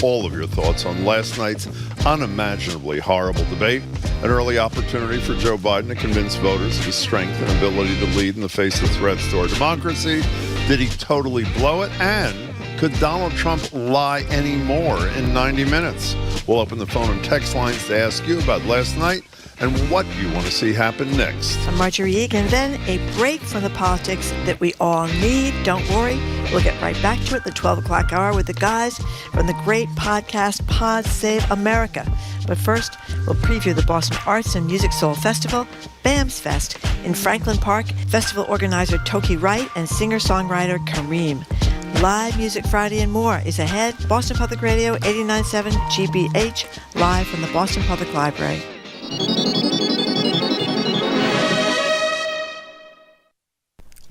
all of your thoughts on last night's unimaginably horrible debate, an early opportunity for Joe Biden to convince voters of his strength and ability to lead in the face of threats to our democracy. Did he totally blow it? And could Donald Trump lie anymore in 90 minutes? We'll open the phone and text lines to ask you about last night and what you want to see happen next. I'm Marjorie Egan. Then a break from the politics that we all need. Don't worry, we'll get right back to it, the 12 o'clock hour with the guys from the great podcast Pod Save America. But first, we'll preview the Boston Arts and Music Soul Festival, BAMS Fest, in Franklin Park, festival organizer Toki Wright and singer-songwriter Kareem. Live Music Friday and more is ahead. Boston Public Radio 89.7 GBH, live from the Boston Public Library.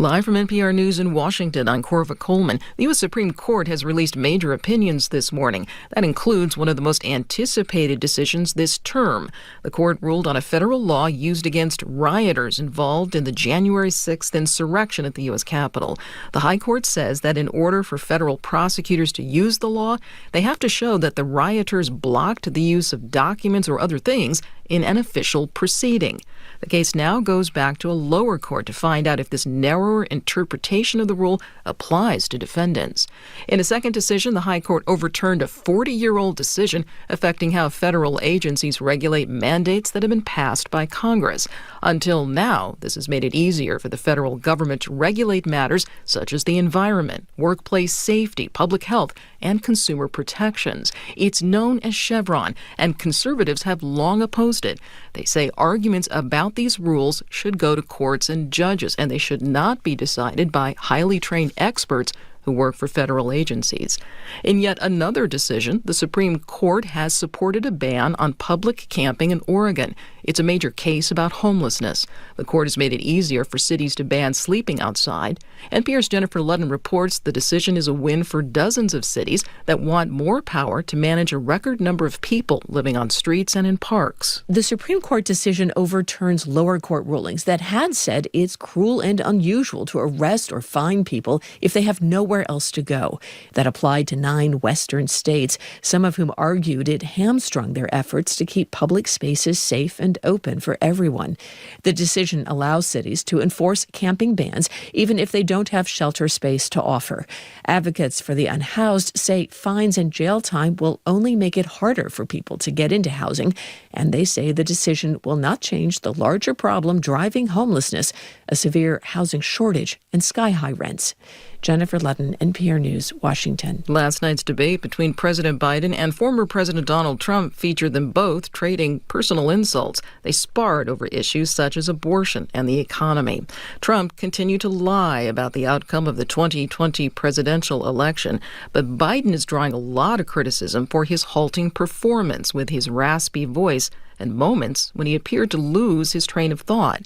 Live from NPR News in Washington, I'm Corva Coleman. The U.S. Supreme Court has released major opinions this morning. That includes one of the most anticipated decisions this term. The court ruled on a federal law used against rioters involved in the January 6th insurrection at the U.S. Capitol. The High Court says that in order for federal prosecutors to use the law, they have to show that the rioters blocked the use of documents or other things in an official proceeding. The case now goes back to a lower court to find out if this narrower interpretation of the rule applies to defendants. In a second decision, the High Court overturned a 40-year-old decision affecting how federal agencies regulate mandates that have been passed by Congress. Until now, this has made it easier for the federal government to regulate matters such as the environment, workplace safety, public health, and consumer protections. It's known as Chevron, and conservatives have long opposed it. They say arguments about these rules should go to courts and judges, and they should not be decided by highly trained experts who work for federal agencies. In yet another decision, the Supreme Court has supported a ban on public camping in Oregon. It's a major case about homelessness. The court has made it easier for cities to ban sleeping outside. NPR's Jennifer Ludden reports the decision is a win for dozens of cities that want more power to manage a record number of people living on streets and in parks. The Supreme Court decision overturns lower court rulings that had said it's cruel and unusual to arrest or fine people if they have nowhere else to go. That applied to 9 Western states, some of whom argued it hamstrung their efforts to keep public spaces safe and open for everyone. The decision allows cities to enforce camping bans even if they don't have shelter space to offer. Advocates for the unhoused say fines and jail time will only make it harder for people to get into housing, and they say the decision will not change the larger problem driving homelessness, a severe housing shortage and sky-high rents. Jennifer Ludden, NPR News, Washington. Last night's debate between President Biden and former President Donald Trump featured them both trading personal insults. They sparred over issues such as abortion and the economy. Trump continued to lie about the outcome of the 2020 presidential election, but Biden is drawing a lot of criticism for his halting performance with his raspy voice and moments when he appeared to lose his train of thought.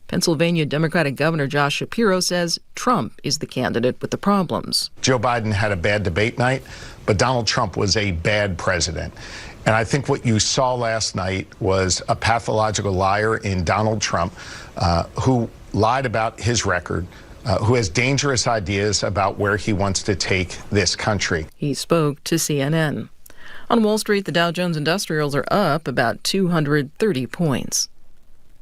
Pennsylvania Democratic Governor Josh Shapiro says Trump is the candidate with the problems. Joe Biden had a bad debate night, but Donald Trump was a bad president. And I think what you saw last night was a pathological liar in Donald Trump, who lied about his record, who has dangerous ideas about where he wants to take this country. He spoke to CNN. On Wall Street, the Dow Jones Industrials are up about 230 points.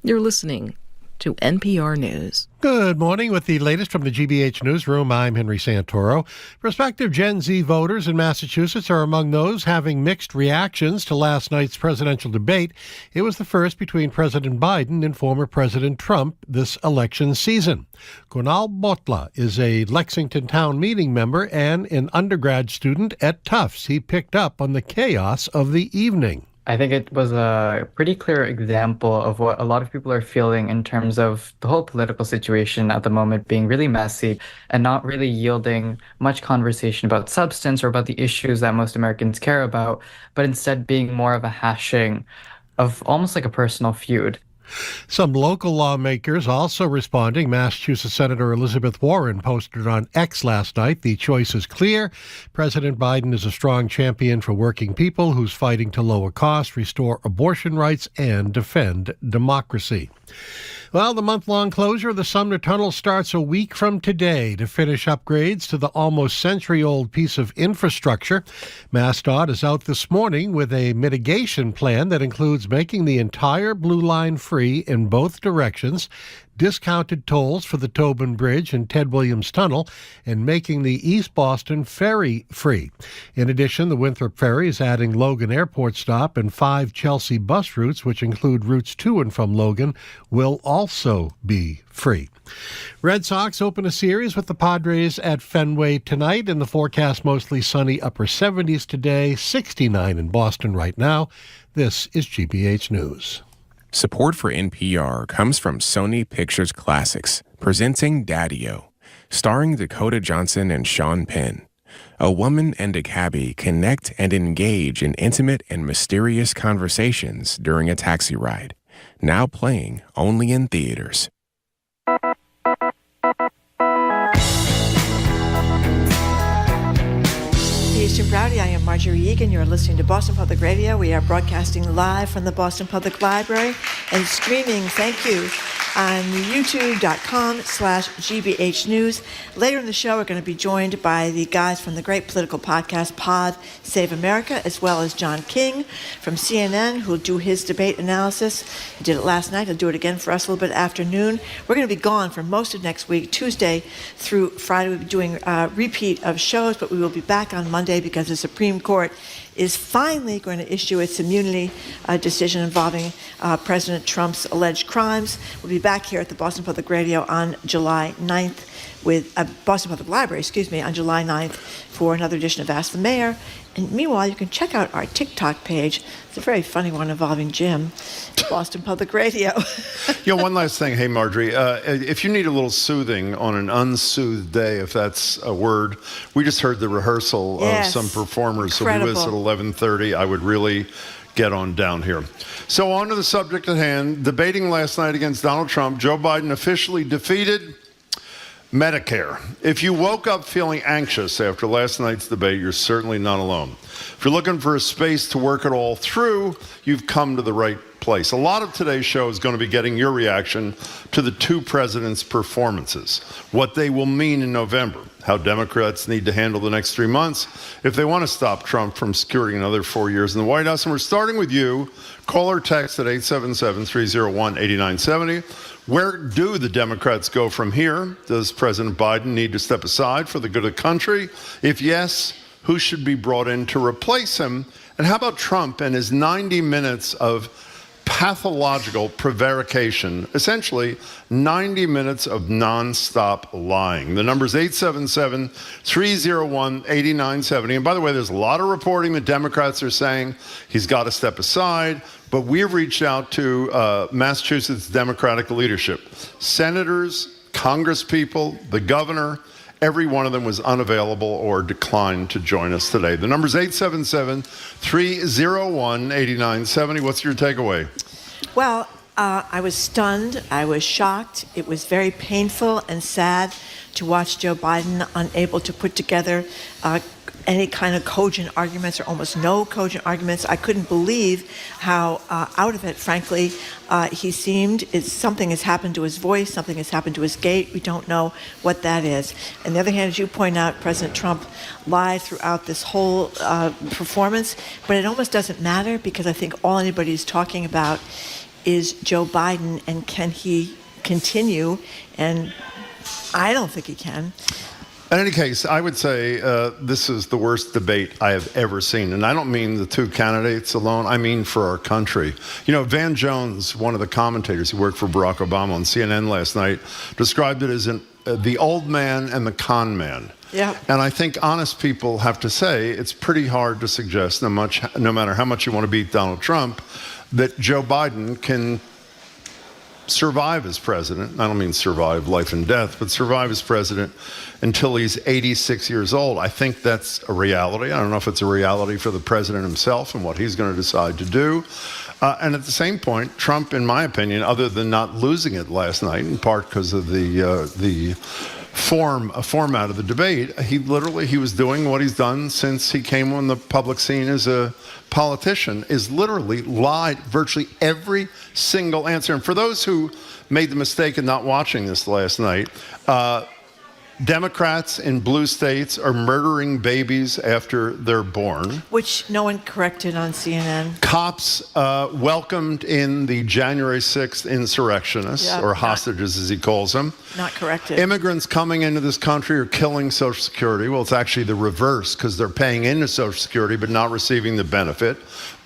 You're listening to NPR News. Good morning. With the latest from the GBH Newsroom, I'm Henry Santoro. Prospective Gen Z voters in Massachusetts are among those having mixed reactions to last night's presidential debate. It was the first between President Biden and former President Trump this election season. Kunal Botla is a Lexington town meeting member and an undergrad student at Tufts. He picked up on the chaos of the evening. I think it was a pretty clear example of what a lot of people are feeling in terms of the whole political situation at the moment being really messy and not really yielding much conversation about substance or about the issues that most Americans care about, but instead being more of a hashing of almost like a personal feud. Some local lawmakers also responding. Massachusetts Senator Elizabeth Warren posted on X last night, "The choice is clear. President Biden is a strong champion for working people who's fighting to lower costs, restore abortion rights, and defend democracy." Well, the month-long closure of the Sumner Tunnel starts a week from today to finish upgrades to the almost century-old piece of infrastructure. MassDOT is out this morning with a mitigation plan that includes making the entire Blue Line free in both directions, discounted tolls for the Tobin Bridge and Ted Williams Tunnel, and making the East Boston Ferry free. In addition, the Winthrop Ferry is adding Logan Airport stop, and 5 Chelsea bus routes, which include routes to and from Logan, will also be free. Red Sox open a series with the Padres at Fenway tonight. In the forecast, mostly sunny, upper 70s today, 69 in Boston right now. This is GBH News. Support for NPR comes from Sony Pictures Classics, presenting Daddy-O, starring Dakota Johnson and Sean Penn. A woman and a cabbie connect and engage in intimate and mysterious conversations during a taxi ride. Now playing only in theaters. Christian Browdy. I am Marjorie Egan. You're listening to Boston Public Radio. We are broadcasting live from the Boston Public Library and streaming, thank you, on youtube.com/GBH News. Later in the show, we're going to be joined by the guys from the great political podcast Pod Save America, as well as John King from CNN, who'll do his debate analysis. He did it last night. He'll do it again for us a little bit afternoon. We're going to be gone for most of next week, Tuesday through Friday. We'll be doing a repeat of shows, but we will be back on Monday because the Supreme Court is finally going to issue its immunity decision involving President Trump's alleged crimes. We'll be back here at the Boston Public Radio on July 9th with Boston Public Library, on July 9th for another edition of Ask the Mayor. And meanwhile, you can check out our TikTok page. It's a very funny one involving Jim, Boston Public Radio. One last thing. Hey, Marjorie, if you need a little soothing on an unsoothed day, if that's a word, we just heard the rehearsal of some performers. Incredible. So be with us at 11:30. I would really get on down here. So on to the subject at hand. Debating last night against Donald Trump, Joe Biden officially defeated Medicare. If you woke up feeling anxious after last night's debate, you're certainly not alone. If you're looking for a space to work it all through, you've come to the right place. A lot of today's show is going to be getting your reaction to the two presidents' performances, what they will mean in November, how Democrats need to handle the next 3 months if they want to stop Trump from securing another 4 years in the White House. And we're starting with you. Call or text at 877-301-8970. Where do the Democrats go from here? Does President Biden need to step aside for the good of the country? If yes, who should be brought in to replace him? And how about Trump and his 90 minutes of pathological prevarication, essentially 90 minutes of nonstop lying? The number is 877-301-8970. And by the way, there's a lot of reporting that Democrats are saying he's got to step aside. But we've reached out to Massachusetts Democratic leadership, senators, congresspeople, the governor. Every one of them was unavailable or declined to join us today. The number is 877-301-8970. What's your takeaway? Well, I was stunned. I was shocked. It was very painful and sad to watch Joe Biden unable to put together any kind of cogent arguments or almost no cogent arguments. I couldn't believe how out of it, frankly, he seemed. Something has happened to his voice, something has happened to his gait. We don't know what that is. On the other hand, as you point out, President Trump lied throughout this whole performance, but it almost doesn't matter because I think all anybody's talking about is Joe Biden and can he continue, and I don't think he can. In any case, I would say this is the worst debate I have ever seen. And I don't mean the two candidates alone. I mean for our country. Van Jones, one of the commentators who worked for Barack Obama on CNN last night, described it as the old man and the con man. Yeah. And I think honest people have to say it's pretty hard to suggest, no matter how much you want to beat Donald Trump, that Joe Biden can survive as president. I don't mean survive life and death, but survive as president until he's 86 years old. I think that's a reality. I don't know if it's a reality for the president himself and what he's going to decide to do. And at the same point, Trump, in my opinion, other than not losing it last night, in part because of the format of the debate, he was doing what he's done since he came on the public scene as a politician, is literally lied virtually every single answer. And for those who made the mistake of not watching this last night, Democrats in blue states are murdering babies after they're born. Which no one corrected on CNN. Cops welcomed in the January 6th insurrectionists, or hostages as he calls them. Not corrected. Immigrants coming into this country are killing Social Security. Well, it's actually the reverse because they're paying into Social Security but not receiving the benefit.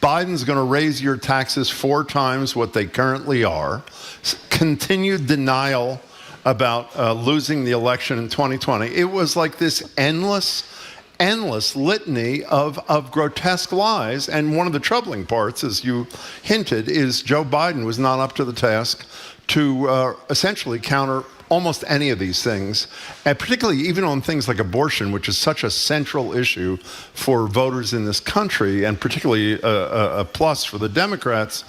Biden's going to raise your taxes 4 times what they currently are. Continued denial about losing the election in 2020. It was like this endless litany of grotesque lies. And one of the troubling parts, as you hinted, is Joe Biden was not up to the task to essentially counter almost any of these things, and particularly even on things like abortion, which is such a central issue for voters in this country, and particularly a plus for the Democrats.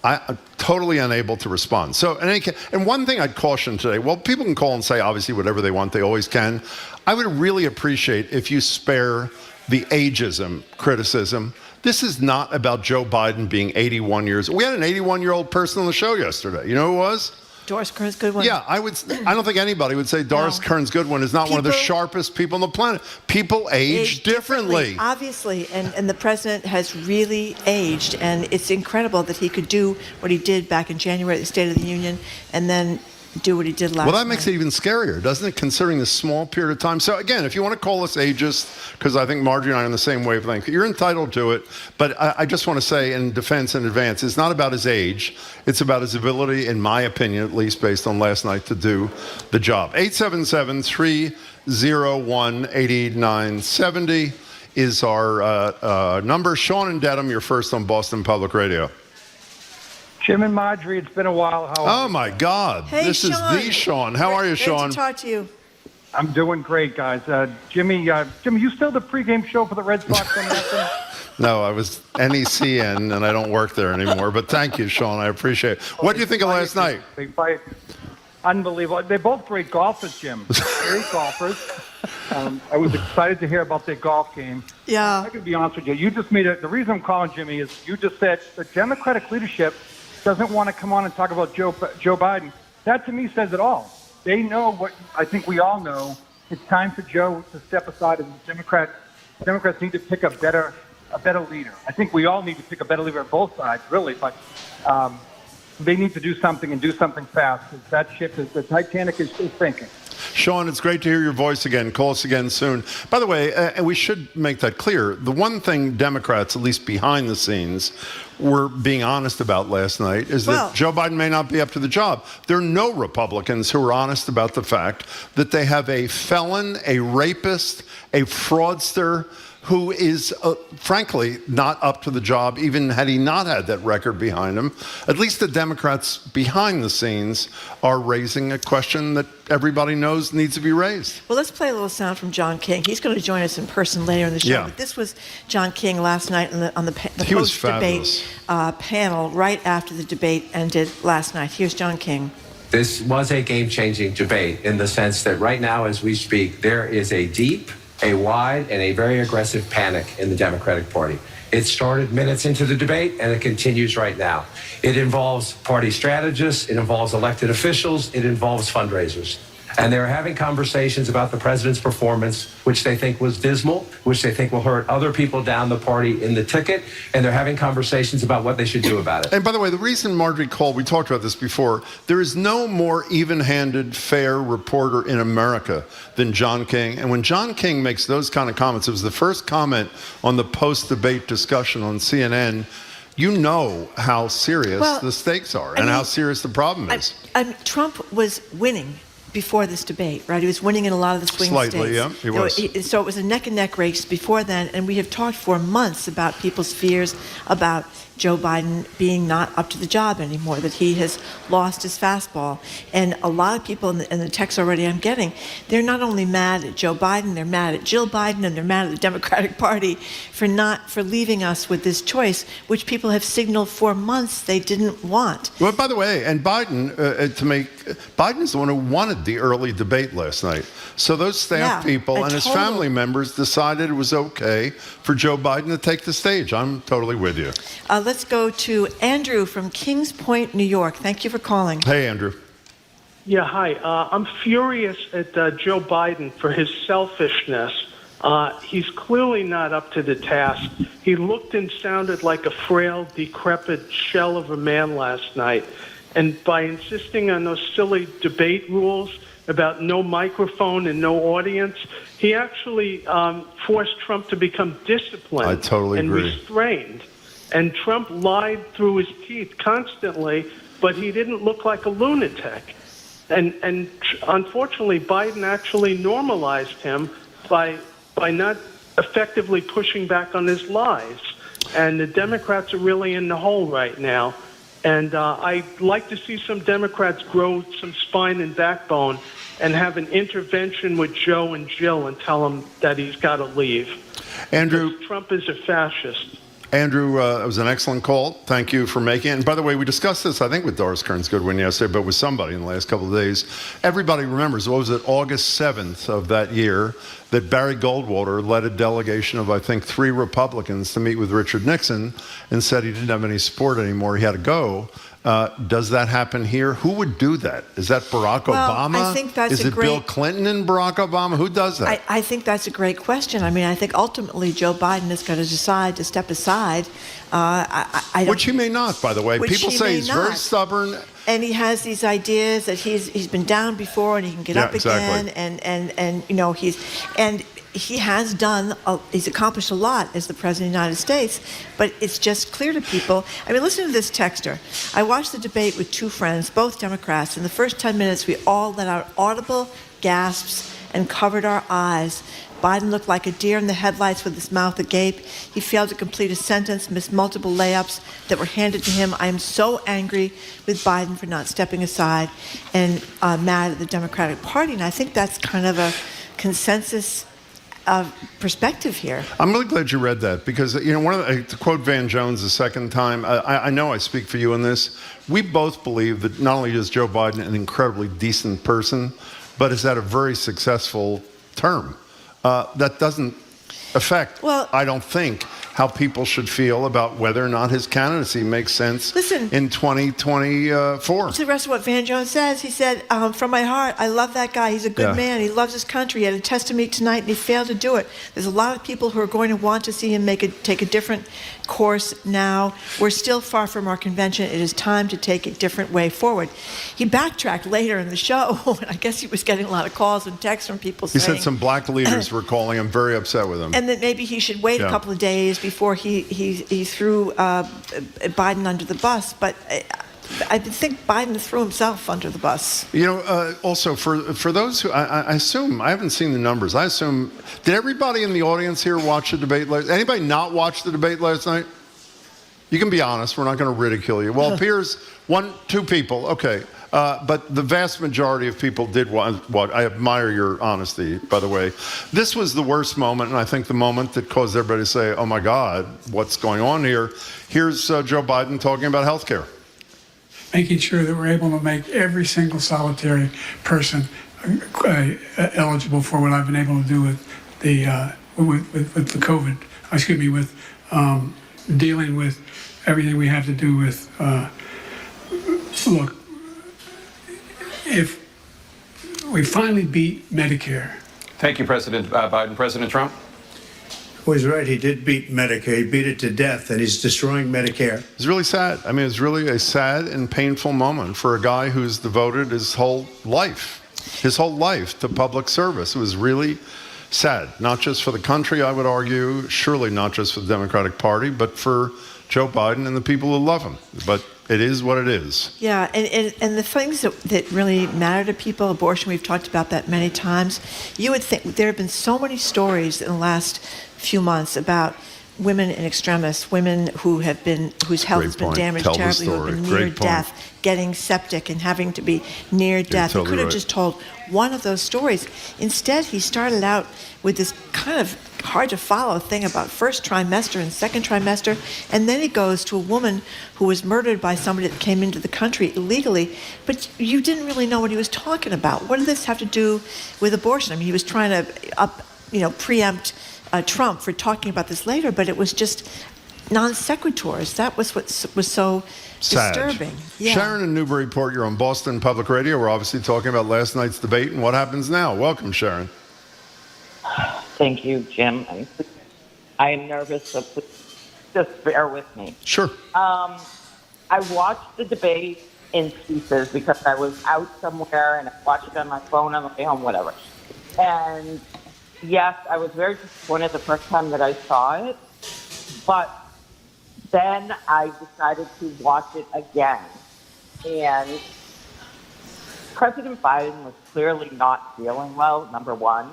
I'm totally unable to respond. So, in any case, and one thing I'd caution today, well, people can call and say obviously whatever they want, they always can. I would really appreciate if you spare the ageism criticism. This is not about Joe Biden being 81 years. We had an 81-year-old person on the show yesterday. You know who it was? Doris Kearns Goodwin. Yeah, I don't think anybody would say Doris Kearns Goodwin is not one of the sharpest people on the planet. People age differently. Obviously, and the president has really aged, and it's incredible that he could do what he did back in January at the State of the Union, and then do what he did last night. Well, that makes it even scarier, doesn't it, considering this small period of time? So, again, if you want to call us ageist, because I think Marjorie and I are on the same wavelength, you're entitled to it. But I just want to say in defense in advance, it's not about his age. It's about his ability, in my opinion, at least based on last night, to do the job. 877-301-8970 is our number. Sean and Dedham, you're first on Boston Public Radio. Jim and Marjorie, it's been a while. Oh, my God. Hey, this Sean. is the Sean. How are you, Sean? Great to talk to you. I'm doing great, guys. Jimmy, you still the pregame show for the Red Sox on that? No, I was NECN, and I don't work there anymore. But thank you, Sean. I appreciate it. What do you think of last night? They fight. Unbelievable. They're both great golfers, Jim. Great golfers. I was excited to hear about their golf game. Yeah. I could be honest with you. You just made it. The reason I'm calling Jimmy is you just said the Democratic leadership doesn't want to come on and talk about Joe Biden. That, to me, says it all. They know what I think we all know. It's time for Joe to step aside, and Democrats need to pick a better leader. I think we all need to pick a better leader on both sides, really. But they need to do something and do something fast. That ship, the Titanic is sinking. Sean, it's great to hear your voice again. Call us again soon. By the way, and we should make that clear, the one thing Democrats, at least behind the scenes, were being honest about last night is that Joe Biden may not be up to the job. There are no Republicans who are honest about the fact that they have a felon, a rapist, a fraudster who is, frankly, not up to the job, even had he not had that record behind him. At least the Democrats behind the scenes are raising a question that everybody knows needs to be raised. Well, let's play a little sound from John King. He's going to join us in person later in the show. Yeah. But this was John King last night on the He was post-debate panel right after the debate ended last night. Here's John King. This was a game-changing debate in the sense that right now, as we speak, there is a deep, a wide, and a very aggressive panic in the Democratic Party. It started minutes into the debate, and it continues right now. It involves party strategists, it involves elected officials, it involves fundraisers. And they're having conversations about the president's performance, which they think was dismal, which they think will hurt other people down the party in the ticket, and they're having conversations about what they should do about it. And by the way, the reason Marjorie called, we talked about this before, there is no more even-handed, fair reporter in America than John King. And when John King makes those kind of comments, it was the first comment on the post-debate discussion on CNN, you know how serious the stakes are and how serious the problem is. Trump was winning before this debate, right? He was winning in a lot of the swing states. Slightly, yeah, he was. So it was a neck-and-neck race before then, and we have talked for months about people's fears about Joe Biden being not up to the job anymore, that he has lost his fastball. And a lot of people in the text already I'm getting, they're not only mad at Joe Biden, they're mad at Jill Biden, and they're mad at the Democratic Party for leaving us with this choice, which people have signaled for months they didn't want. Well, by the way, and Biden, Biden is the one who wanted the early debate last night. So those staff people and his family members decided it was okay for Joe Biden to take the stage. I'm totally with you. Let's go to Andrew from Kings Point, New York. Thank you for calling. Hey, Andrew. Yeah, hi. I'm furious at Joe Biden for his selfishness. He's clearly not up to the task. He looked and sounded like a frail, decrepit shell of a man last night. And by insisting on those silly debate rules about no microphone and no audience, he actually forced Trump to become disciplined I totally and agree. restrained. And Trump lied through his teeth constantly, but he didn't look like a lunatic. And unfortunately, Biden actually normalized him by not effectively pushing back on his lies. And the Democrats are really in the hole right now. And I'd like to see some Democrats grow some spine and backbone and have an intervention with Joe and Jill and tell him that he's got to leave. Andrew, because Trump is a fascist. Andrew, it was an excellent call. Thank you for making it. And by the way, we discussed this, I think, with Doris Kearns Goodwin yesterday, but with somebody in the last couple of days. Everybody remembers, what was it, August 7th of that year, that Barry Goldwater led a delegation of, I think, 3 Republicans to meet with Richard Nixon and said he didn't have any support anymore. He had to go. Does that happen here? Who would do that? Is that Barack Obama? I think that's Is it Bill Clinton and Barack Obama? Who does that? I think that's a great question. I mean, I think ultimately Joe Biden is going to decide to step aside. Which he may not, by the way. People say he's very stubborn. And he has these ideas that he's been down before and he can get up again. And you know, he has he's accomplished a lot as the President of the United States, but it's just clear to people. I mean, listen to this texter. I watched the debate with 2 friends, both Democrats. In the first 10 minutes, we all let out audible gasps and covered our eyes. Biden looked like a deer in the headlights with his mouth agape. He failed to complete a sentence, missed multiple layups that were handed to him. I am so angry with Biden for not stepping aside and mad at the Democratic Party. And I think that's kind of a consensus perspective here. I'm really glad you read that because, you know, to quote Van Jones the second time, I know I speak for you in this. We both believe that not only is Joe Biden an incredibly decent person, but has had a very successful term. That doesn't affect, I don't think, how people should feel about whether or not his candidacy makes sense in 2024. To the rest of what Van Jones says, he said, from my heart, I love that guy. He's a good man. He loves his country. He had a test to meet tonight, and he failed to do it. There's a lot of people who are going to want to see him take a different course now. We're still far from our convention. It is time to take a different way forward. He backtracked later in the show, and I guess he was getting a lot of calls and texts from people saying... He said some black leaders were calling him, very upset with him. And that maybe he should wait a couple of days before he threw Biden under the bus. But I think Biden threw himself under the bus. You know, also for those who, I assume, I haven't seen the numbers. I assume, did everybody in the audience here watch the debate anybody not watch the debate last night? You can be honest. We're not going to ridicule you. Well, it appears 1-2 people. Okay. But the vast majority of people did watch. I admire your honesty, by the way. This was the worst moment, and I think the moment that caused everybody to say, oh, my God, what's going on here? Here's Joe Biden talking about health care. Making sure that we're able to make every single solitary person eligible for what I've been able to do with the COVID, with dealing with everything we have to do with, look, if we finally beat Medicare. Thank you, President Biden. President Trump? Well, he's right. He did beat Medicare. He beat it to death, and he's destroying Medicare. It's really sad. I mean, it's really a sad and painful moment for a guy who's devoted his whole life to public service. It was really sad, not just for the country, I would argue, surely not just for the Democratic Party, but for Joe Biden and the people who love him. But it is what it is. Yeah, and the things that really matter to people, abortion, we've talked about that many times. You would think there have been so many stories in the last few months about women in extremis, women whose health has been damaged terribly, who have been near death, getting septic and having to be near death. He could have just told one of those stories. Instead, he started out with this kind of hard to follow thing about first trimester and second trimester, and then he goes to a woman who was murdered by somebody that came into the country illegally, but you didn't really know what he was talking about. What did this have to do with abortion? I mean, he was trying to preempt Trump for talking about this later, but it was just non sequiturs. That was what was so disturbing. Yeah. Sharon in Newburyport, you're on Boston Public Radio. We're obviously talking about last night's debate and what happens now. Welcome, Sharon. Thank you, Jim. I am nervous, so please just bear with me. Sure. I watched the debate in pieces because I was out somewhere and I watched it on my phone on the way home, whatever. And yes, I was very disappointed the first time that I saw it, but then I decided to watch it again. And President Biden was clearly not feeling well, number one.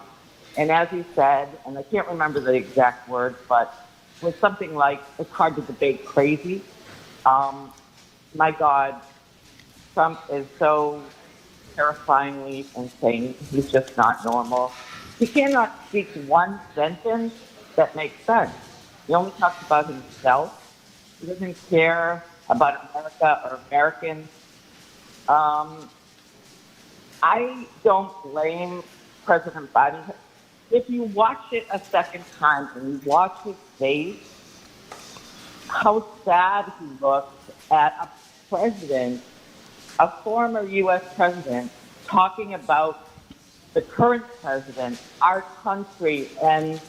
And as he said, and I can't remember the exact words, but it was something like, it's hard to debate crazy. My God, Trump is so terrifyingly insane. He's just not normal. He cannot speak one sentence that makes sense. He only talks about himself. He doesn't care about America or Americans. I don't blame President Biden. If you watch it a second time and you watch his face, how sad he looked at a president, a former U.S. president, talking about the current president, our country, and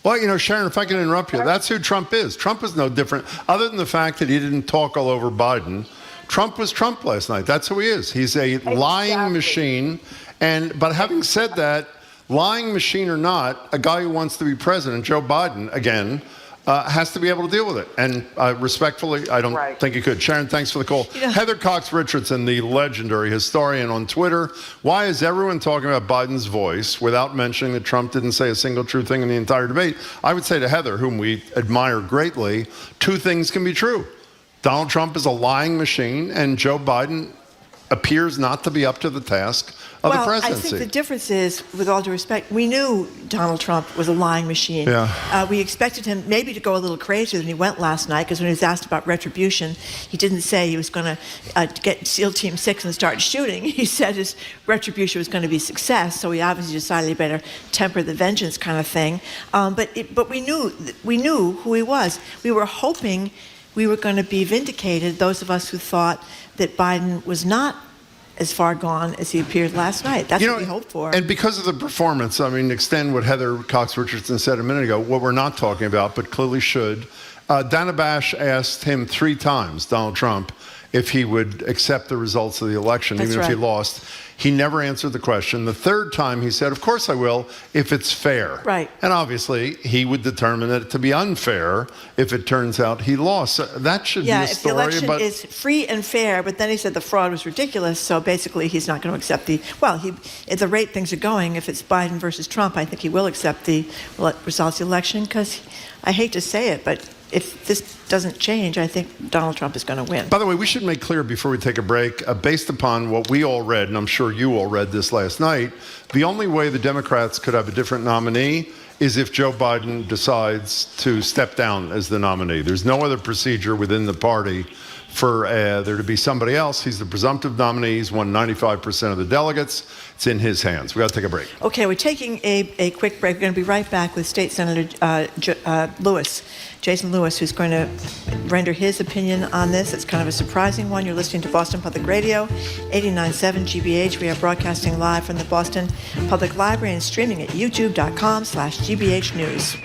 well, you know, Sharon, if I can interrupt you, that's who Trump is. Trump is no different. Other than the fact that he didn't talk all over Biden, Trump was Trump last night. That's who he is. He's a lying machine. But having said that, lying machine or not, a guy who wants to be president, Joe Biden, again, has to be able to deal with it. And respectfully, I don't think he could. Sharon, thanks for the call. Yeah. Heather Cox Richardson, the legendary historian on Twitter. Why is everyone talking about Biden's voice without mentioning that Trump didn't say a single true thing in the entire debate? I would say to Heather, whom we admire greatly, two things can be true. Donald Trump is a lying machine, and Joe Biden appears not to be up to the task of the presidency. I think the difference is, with all due respect, we knew Donald Trump was a lying machine. Yeah. We expected him maybe to go a little crazier than he went last night, because when he was asked about retribution, he didn't say he was going to get SEAL Team 6 and start shooting. He said his retribution was going to be success, so he obviously decided he better temper the vengeance kind of thing. But we knew who he was. We were hoping we were going to be vindicated, those of us who thought that Biden was not as far gone as he appeared last night. That's what we hoped for. And because of the performance, I mean, extend what Heather Cox Richardson said a minute ago, what we're not talking about, but clearly should. Dana Bash asked him 3 times, Donald Trump, if he would accept the results of the election, even if he lost. He never answered the question. The 3rd time he said, of course I will, if it's fair. Right. And obviously, he would determine it to be unfair if it turns out he lost. That should be a story. Yeah, if the election is free and fair, but then he said the fraud was ridiculous, so basically he's not going to accept at the rate things are going, if it's Biden versus Trump, I think he will accept the results of the election, because I hate to say it, but if this doesn't change, I think Donald Trump is going to win. By the way, we should make clear before we take a break, based upon what we all read, and I'm sure you all read this last night, the only way the Democrats could have a different nominee is if Joe Biden decides to step down as the nominee. There's no other procedure within the party for there to be somebody else. He's the presumptive nominee. He's won 95% of the delegates. It's in his hands. We got to take a break. Okay, we're taking a quick break. We're going to be right back with State Senator Jason Lewis, who's going to render his opinion on this. It's kind of a surprising one. You're listening to Boston Public Radio, 89.7 GBH. We are broadcasting live from the Boston Public Library and streaming at youtube.com/GBH News.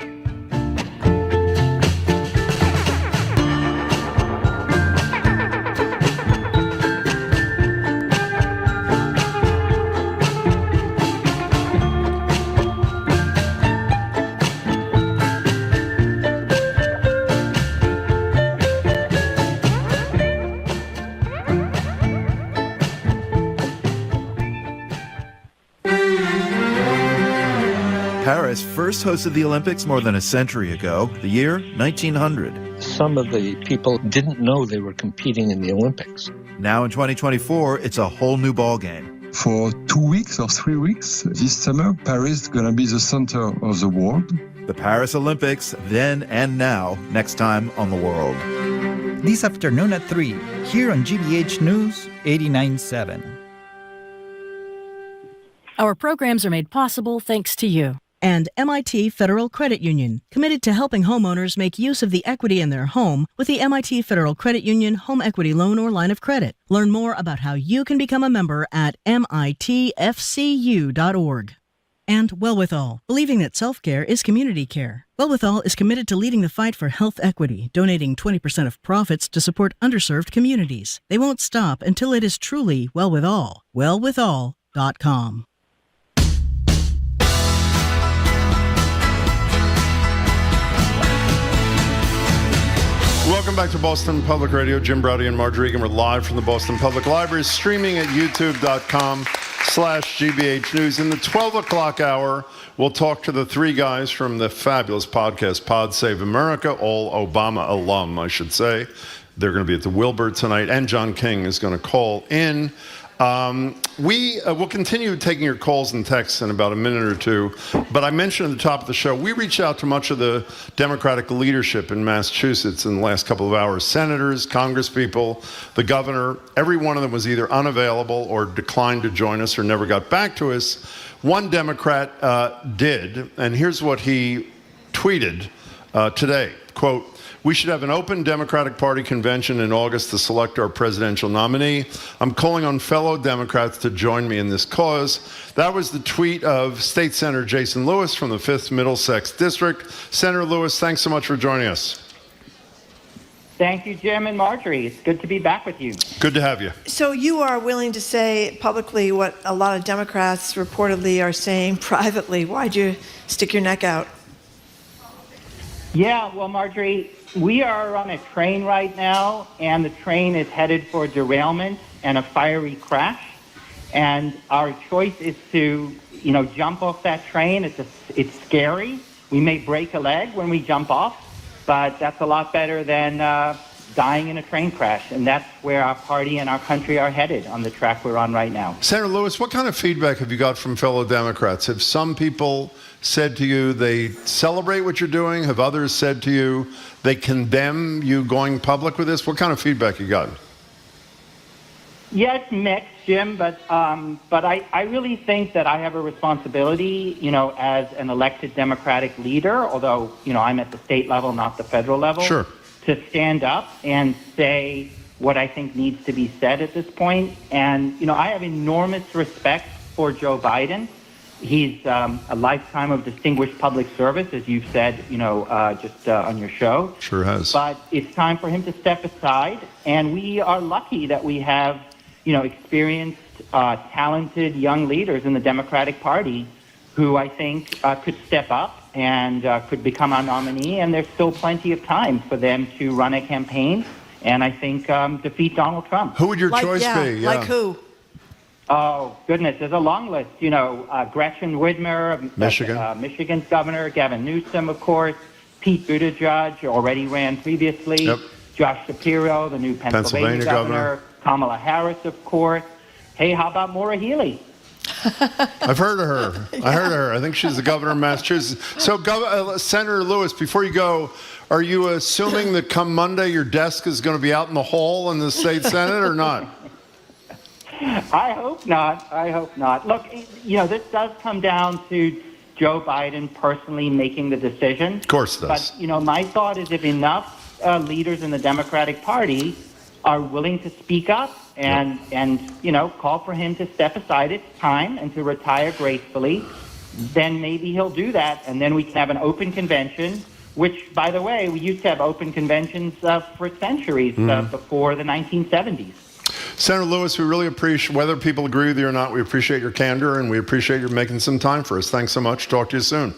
Paris first hosted the Olympics more than a century ago, the year 1900. Some of the people didn't know they were competing in the Olympics. Now in 2024, it's a whole new ballgame. For 2 weeks or 3 weeks this summer, Paris is going to be the center of the world. The Paris Olympics, then and now, next time on The World. This afternoon at 3, here on GBH News 89.7. Our programs are made possible thanks to you. And MIT Federal Credit Union, committed to helping homeowners make use of the equity in their home with the MIT Federal Credit Union Home Equity Loan or Line of Credit. Learn more about how you can become a member at mitfcu.org. And Wellwithal, believing that self-care is community care. Wellwithal is committed to leading the fight for health equity, donating 20% of profits to support underserved communities. They won't stop until it is truly well with all. Wellwithall.com. Welcome back to Boston Public Radio. Jim Browdy and Marjorie Egan. We're live from the Boston Public Library, streaming at youtube.com/GBH News. In the 12 o'clock hour, we'll talk to the 3 guys from the fabulous podcast Pod Save America, all Obama alum, I should say. They're going to be at the Wilbur tonight, and John King is going to call in. We will continue taking your calls and texts in about a minute or two, but I mentioned at the top of the show, we reached out to much of the Democratic leadership in Massachusetts in the last couple of hours. Senators, congresspeople, the governor, every one of them was either unavailable or declined to join us or never got back to us. One Democrat did, and here's what he tweeted today, quote, "We should have an open Democratic Party convention in August to select our presidential nominee. I'm calling on fellow Democrats to join me in this cause." That was the tweet of State Senator Jason Lewis from the 5th Middlesex District. Senator Lewis, thanks so much for joining us. Thank you, Jim and Marjorie. It's good to be back with you. Good to have you. So you are willing to say publicly what a lot of Democrats reportedly are saying privately. Why'd you stick your neck out? Yeah, well, Marjorie, we are on a train right now, and the train is headed for derailment and a fiery crash. And our choice is to, jump off that train. It's scary. We may break a leg when we jump off, but that's a lot better than dying in a train crash. And that's where our party and our country are headed on the track we're on right now. Senator Lewis, what kind of feedback have you got from fellow Democrats? Have some people said to you they celebrate what you're doing? Have others said to you they condemn you going public with this? What kind of feedback you got? Yeah, it's mixed, Jim, but I really think that I have a responsibility, as an elected Democratic leader, although, I'm at the state level, not the federal level, sure, to stand up and say what I think needs to be said at this point. And, I have enormous respect for Joe Biden. He's a lifetime of distinguished public service, as you've said, just on your show. Sure has. But it's time for him to step aside, and we are lucky that we have, experienced, talented young leaders in the Democratic Party who I think could step up and could become our nominee, and there's still plenty of time for them to run a campaign and I think defeat Donald Trump. Who would your choice be? Like who? Oh, goodness, there's a long list. Gretchen Whitmer, Michigan's governor, Gavin Newsom, of course, Pete Buttigieg, already ran previously, yep. Josh Shapiro, the new Pennsylvania governor, Kamala Harris, of course. Hey, how about Maura Healey? I've heard of her. I think she's the governor of Massachusetts. So, Senator Lewis, before you go, are you assuming that come Monday your desk is going to be out in the hall in the state Senate or not? I hope not. Look, this does come down to Joe Biden personally making the decision. Of course it does. But, my thought is if enough leaders in the Democratic Party are willing to speak up and call for him to step aside, it's time, and to retire gracefully, then maybe he'll do that, and then we can have an open convention, which, by the way, we used to have open conventions for centuries before the 1970s. Senator Lewis, we really appreciate, whether people agree with you or not, we appreciate your candor, and we appreciate your making some time for us. Thanks so much. Talk to you soon.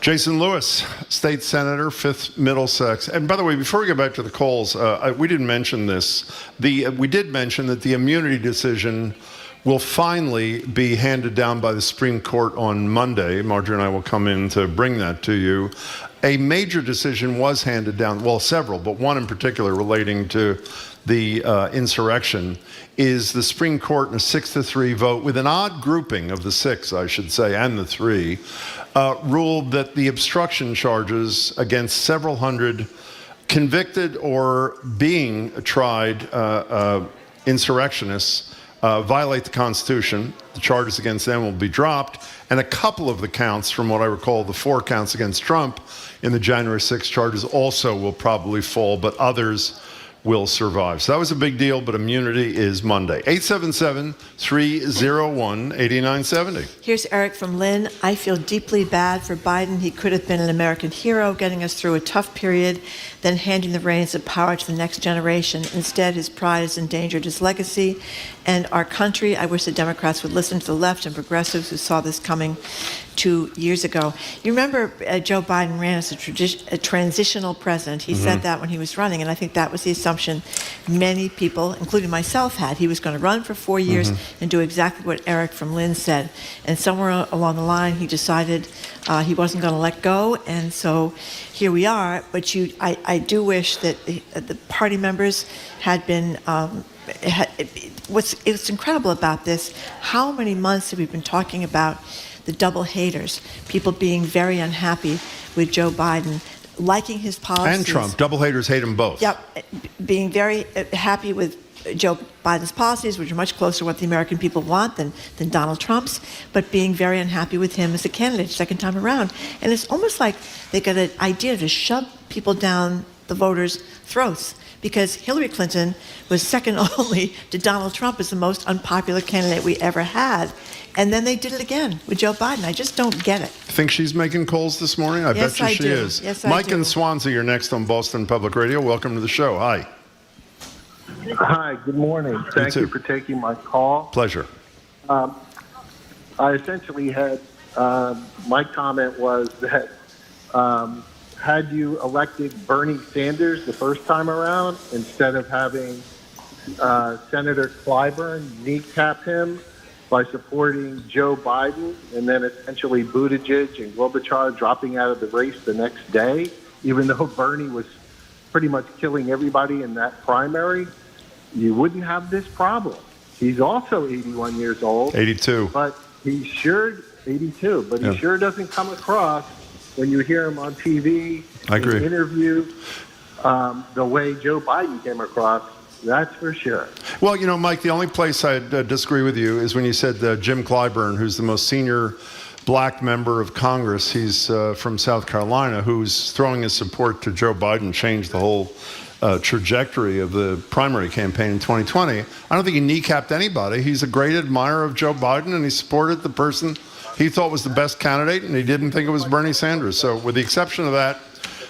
Jason Lewis, State Senator, 5th Middlesex. And by the way, before we get back to the calls, we didn't mention this. We did mention that the immunity decision will finally be handed down by the Supreme Court on Monday. Marjorie and I will come in to bring that to you. A major decision was handed down, well, several, but one in particular relating to the insurrection, is the Supreme Court in a 6-3 vote, with an odd grouping of the 6, I should say, and the 3, ruled that the obstruction charges against several hundred convicted or being tried insurrectionists violate the Constitution. The charges against them will be dropped, and a couple of the counts, from what I recall, the 4 counts against Trump in the January 6 charges also will probably fall, but others will survive. So that was a big deal, but immunity is Monday. 877-301-8970. Here's Eric from Lynn. I feel deeply bad for Biden. He could have been an American hero, getting us through a tough period, then handing the reins of power to the next generation. Instead, his pride has endangered his legacy and our country. I wish the Democrats would listen to the left and progressives who saw this coming 2 years ago. You remember Joe Biden ran as a transitional president. He said that when he was running, and I think that was the assumption many people, including myself, had. He was going to run for 4 years and do exactly what Eric from Lynn said. And somewhere along the line, he decided he wasn't going to let go, and so here we are. But I do wish that the party members had been what's incredible about this, how many months have we been talking about the double haters, people being very unhappy with Joe Biden, liking his policies. And Trump. Double haters hate them both. Yep, being very happy with Joe Biden's policies, which are much closer to what the American people want than Donald Trump's, but being very unhappy with him as a candidate second time around. And it's almost like they got an idea to shove people down the voters' throats, because Hillary Clinton was second only to Donald Trump as the most unpopular candidate we ever had. And then they did it again with Joe Biden. I just don't get it. Think she's making calls this morning? I Yes, bet you I she do. is. Yes, I Mike do. in Swansea, you're next on Boston Public Radio. Welcome to the show. Hi. Hi, good morning. Thank you for taking my call. Pleasure. I essentially had, my comment was that had you elected Bernie Sanders the first time around, instead of having Senator Clyburn kneecap him by supporting Joe Biden, and then essentially Buttigieg and Klobuchar dropping out of the race the next day, even though Bernie was pretty much killing everybody in that primary, you wouldn't have this problem. He's also 81 years old. 82. But he sure, 82, but Yeah. he sure doesn't come across when you hear him on TV, I agree. in interviews, the way Joe Biden came across. That's for sure. Well, you know, Mike, the only place I'd disagree with you is when you said Jim Clyburn, who's the most senior black member of Congress. He's from South Carolina, who's throwing his support to Joe Biden, changed the whole trajectory of the primary campaign in 2020. I don't think he kneecapped anybody. He's a great admirer of Joe Biden, and he supported the person he thought was the best candidate, and he didn't think it was Bernie Sanders. So with the exception of that,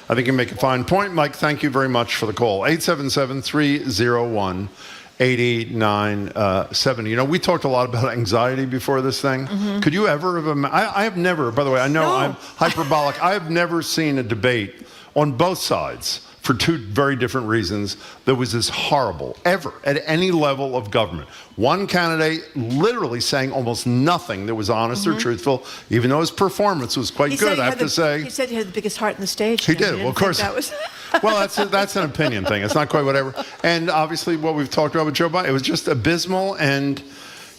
I think you make a fine point. Mike, thank you very much for the call. 877-301-8970. You know, we talked a lot about anxiety before this thing. Mm-hmm. Could you ever have I have never, by the way, I know I'm hyperbolic. I have never seen a debate on both sides for two very different reasons that was as horrible ever at any level of government. One candidate literally saying almost nothing that was honest or truthful, even though his performance was quite good, I have to say. He said he had the biggest heart in the stage. He Jim. did. You Well, of didn't course. think that was... Well, that's an opinion thing. It's not quite whatever. And obviously what we've talked about with Joe Biden, it was just abysmal. And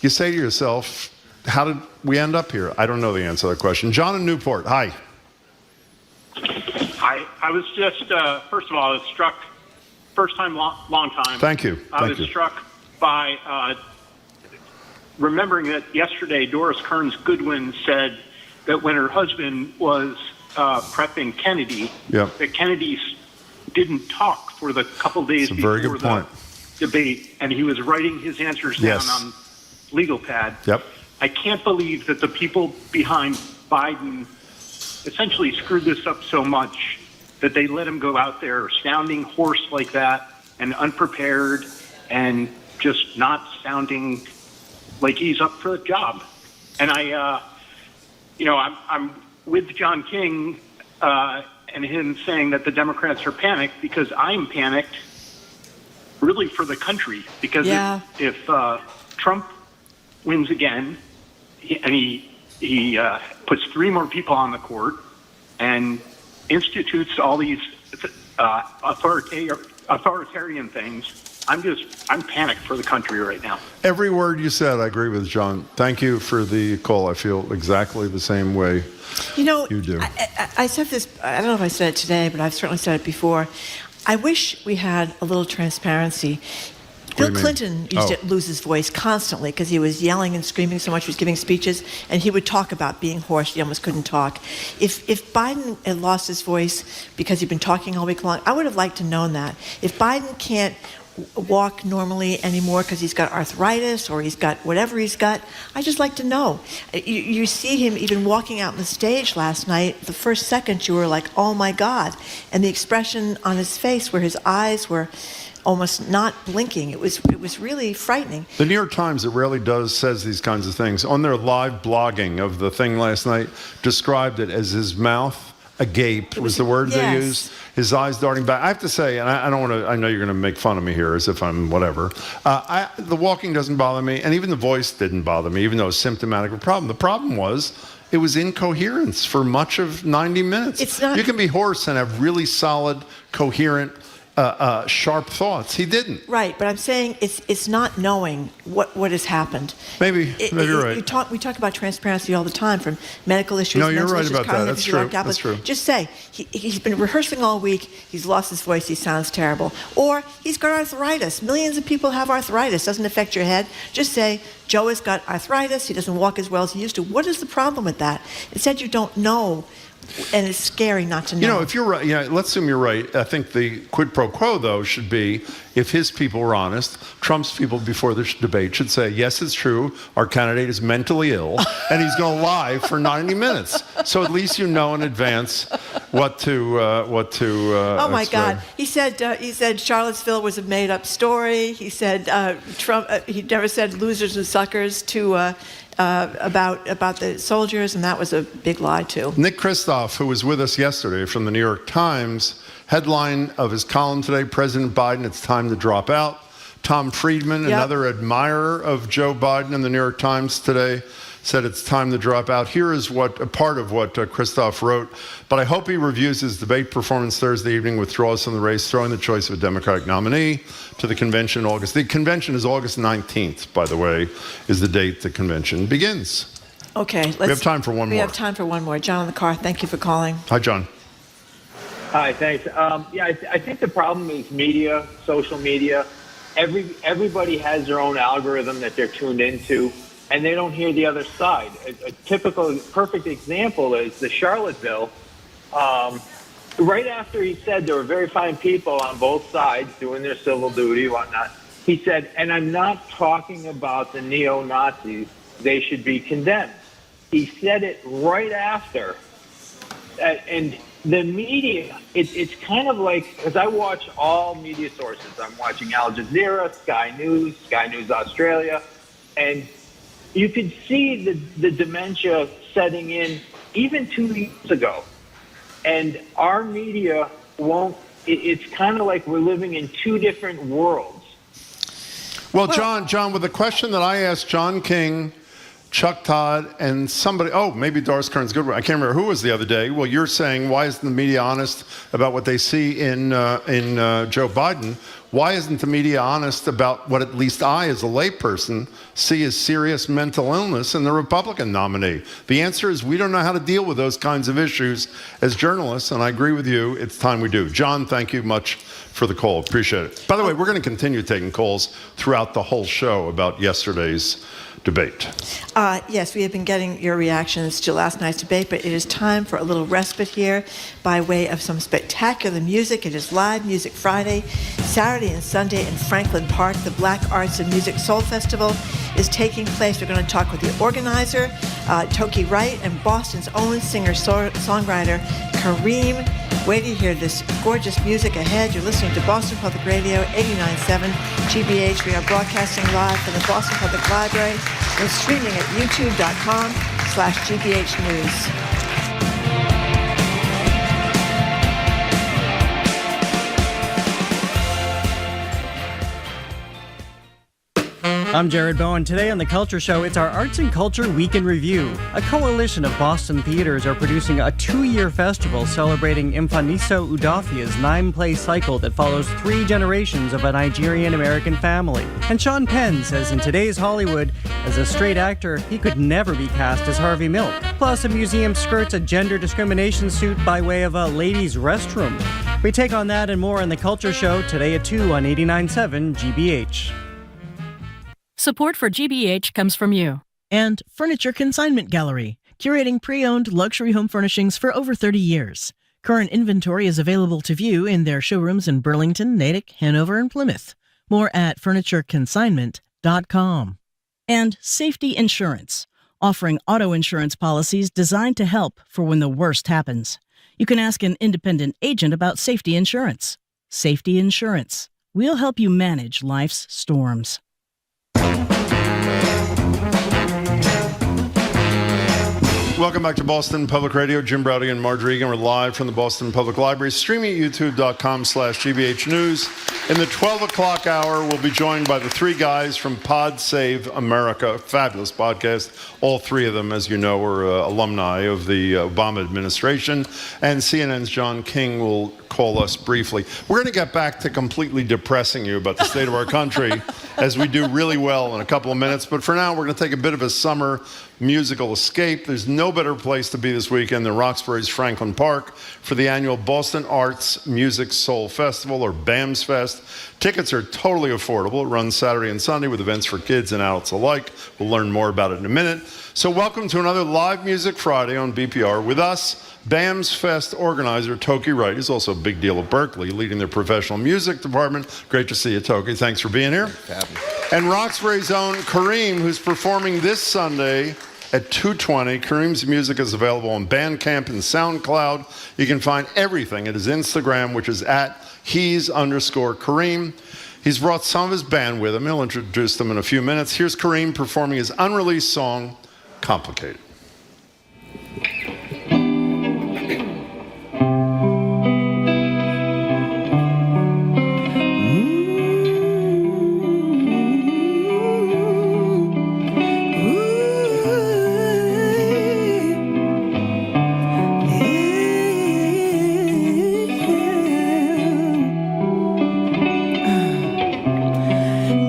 you say to yourself, how did we end up here? I don't know the answer to that question. John in Newport, hi. I was just, first of all, I was struck, first time, long time. Thank you. I was struck by remembering that yesterday Doris Kearns Goodwin said that when her husband was prepping Kennedy, that Kennedy didn't talk for the couple days That's a very before good point. the debate, and he was writing his answers down on legal pad. Yep. I can't believe that the people behind Biden essentially screwed this up so much that they let him go out there sounding hoarse like that and unprepared and just not sounding like he's up for the job. And I'm with John King and him saying that the Democrats are panicked, because I'm panicked really for the country. Because if Trump wins again and he puts 3 more people on the court and institutes all these authoritarian things, I'm panicked for the country right now. Every word you said, I agree with, John. Thank you for the call. I feel exactly the same way you do. I said this, I don't know if I said it today, but I've certainly said it before. I wish we had a little transparency. Bill Clinton used to lose his voice constantly because he was yelling and screaming so much. He was giving speeches, and he would talk about being hoarse. He almost couldn't talk. If Biden had lost his voice because he'd been talking all week long, I would have liked to know that. If Biden can't walk normally anymore because he's got arthritis or he's got whatever he's got, I just like to know. You see him even walking out on the stage last night, the first second you were like, oh my God. And the expression on his face where his eyes were almost not blinking. It was really frightening. The New York Times, it rarely says these kinds of things. On their live blogging of the thing last night, described it as his mouth agape was the word they used. His eyes darting back. I have to say, and I don't want to, I know you're going to make fun of me here as if I'm whatever. The walking doesn't bother me, and even the voice didn't bother me, even though it's symptomatic of a problem. The problem was, it was incoherence for much of 90 minutes. You can be hoarse and have really solid, coherent sharp thoughts. He didn't. Right, but I'm saying it's not knowing what has happened. Maybe you're right. We talk about transparency all the time, from medical issues. No, you're mental right issues, about that. That's true. That's true. Just say he's been rehearsing all week. He's lost his voice. He sounds terrible. Or he's got arthritis. Millions of people have arthritis. Doesn't affect your head. Just say Joe has got arthritis. He doesn't walk as well as he used to. What is the problem with that? Instead, you don't know. And it's scary not to know. You know, if you're right, let's assume you're right. I think the quid pro quo, though, should be if his people were honest, Trump's people before this debate should say, yes, it's true, our candidate is mentally ill, and he's going to lie for 90 minutes. So at least you know in advance what to oh, my God. He said Charlottesville was a made-up story. He said Trump, he never said losers and suckers to... about the soldiers, and that was a big lie, too. Nick Kristof, who was with us yesterday from the New York Times, headline of his column today, President Biden, it's time to drop out. Tom Friedman, another admirer of Joe Biden in the New York Times today, said it's time to drop out. Here is a part of what Kristof wrote. But I hope he reviews his debate performance Thursday evening, withdraws from the race, throwing the choice of a Democratic nominee to the convention in August. The convention is August 19th, by the way, is the date the convention begins. Okay. We have time for one more. We have time for one more. John in the car, thank you for calling. Hi, John. Hi, thanks. I think the problem is media, social media. Everybody has their own algorithm that they're tuned into, and they don't hear the other side. A typical, perfect example is the Charlottesville. Right after he said there were very fine people on both sides doing their civil duty, whatnot, he said, and I'm not talking about the neo-Nazis. They should be condemned. He said it right after. And the media, it's kind of like, because I watch all media sources. I'm watching Al Jazeera, Sky News Australia, and you could see the dementia setting in even 2 weeks ago. And our media won't, it's kind of like we're living in two different worlds. Well, John, with the question that I asked John King, Chuck Todd, and somebody, maybe Doris Kearns Goodwin, I can't remember who was the other day. Well, you're saying, why isn't the media honest about what they see in Joe Biden? Why isn't the media honest about what at least I, as a layperson, see as serious mental illness in the Republican nominee? The answer is we don't know how to deal with those kinds of issues as journalists, and I agree with you. It's time we do. John, thank you much for the call. Appreciate it. By the way, we're going to continue taking calls throughout the whole show about yesterday's debate. Yes, we have been getting your reactions to last night's debate, but it is time for a little respite here by way of some spectacular music. It is Live Music Friday, Saturday and Sunday in Franklin Park. The Black Arts and Music Soul Festival is taking place. We're going to talk with the organizer, Toki Wright, and Boston's own singer-songwriter, Kareem. Wait to hear this gorgeous music ahead. You're listening to Boston Public Radio, 89.7 GBH. We are broadcasting live from the Boston Public Library. We're streaming at youtube.com/GBH News. I'm Jared Bowen. Today on The Culture Show, it's our Arts and Culture Week in Review. A coalition of Boston theaters are producing a 2-year festival celebrating Mfaniso Udafia's 9-play cycle that follows 3 generations of a Nigerian-American family. And Sean Penn says in today's Hollywood, as a straight actor, he could never be cast as Harvey Milk. Plus, a museum skirts a gender discrimination suit by way of a ladies' restroom. We take on that and more on The Culture Show today at 2 on 89.7 GBH. Support for GBH comes from you. And Furniture Consignment Gallery, curating pre-owned luxury home furnishings for over 30 years. Current inventory is available to view in their showrooms in Burlington, Natick, Hanover, and Plymouth. More at FurnitureConsignment.com. And Safety Insurance, offering auto insurance policies designed to help for when the worst happens. You can ask an independent agent about safety insurance. Safety Insurance. We'll help you manage life's storms. Welcome back to Boston Public Radio. Jim Browdy and Marge Regan. We're live from the Boston Public Library, streaming at youtube.com/GBH News. In the 12 o'clock hour, we'll be joined by the three guys from Pod Save America, fabulous podcast. All three of them, as you know, are alumni of the Obama administration. And CNN's John King will call us briefly. We're going to get back to completely depressing you about the state of our country as we do really well in a couple of minutes. But for now, we're going to take a bit of a summer musical escape. There's no better place to be this weekend than Roxbury's Franklin Park for the annual Boston Arts Music Soul Festival, or BAMS Fest. Tickets are totally affordable. It runs Saturday and Sunday with events for kids and adults alike. We'll learn more about it in a minute. So welcome to another Live Music Friday on BPR. With us, BAMS Fest organizer Toki Wright. He's also a big deal at Berkeley, leading their professional music department. Great to see you, Toki. Thanks for being here. And Roxbury's own Kareem, who's performing this Sunday at 2:20. Kareem's music is available on Bandcamp and SoundCloud. You can find everything at his Instagram, which is at @he's_Kareem. He's brought some of his band with him. He'll introduce them in a few minutes. Here's Kareem performing his unreleased song, Complicated.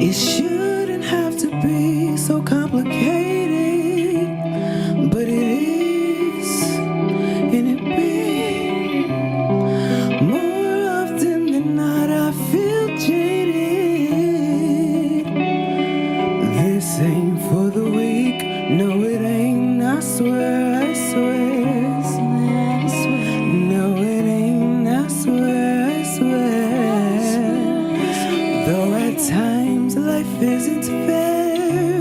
It shouldn't have to be so complicated, but it is, and it be. More often than not, I feel jaded. This ain't for the weak, no it ain't, I swear, I swear. No it ain't, I swear, I swear. Though at times life isn't fair,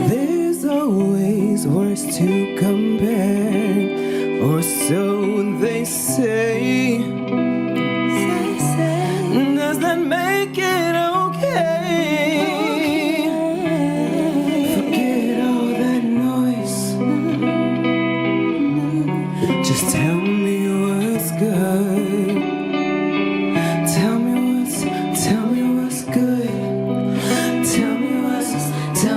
there's always worse to compare, or so they say. Does that make it okay? Forget all that noise. Just tell me what's good. Tell me what's good. Tell me what's good. Tell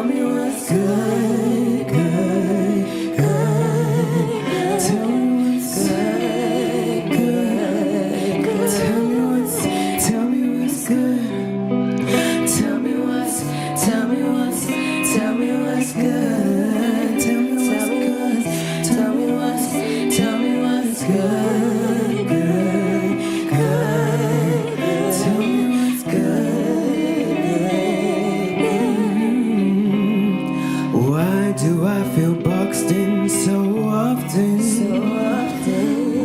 me what's good, good, good. Tell me what's good, good. Tell me what's good. Tell me what's good. Tell me what's good. Tell me what's good, good, good. Tell me what's good. Why do I feel boxed in so often?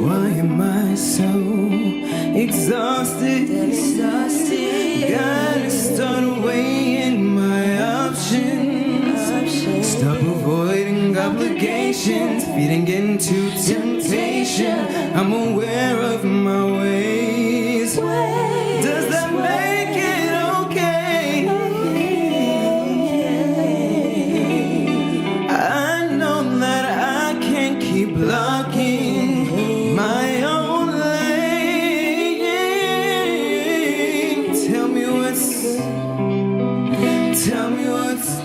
Why am I so exhausted? Gotta start weighing my options. Stop avoiding obligations, feeding into temptation. I'm aware of my ways. Does that make it okay? I know that I can't keep blocking my own lane. Tell me what's good. Tell me what's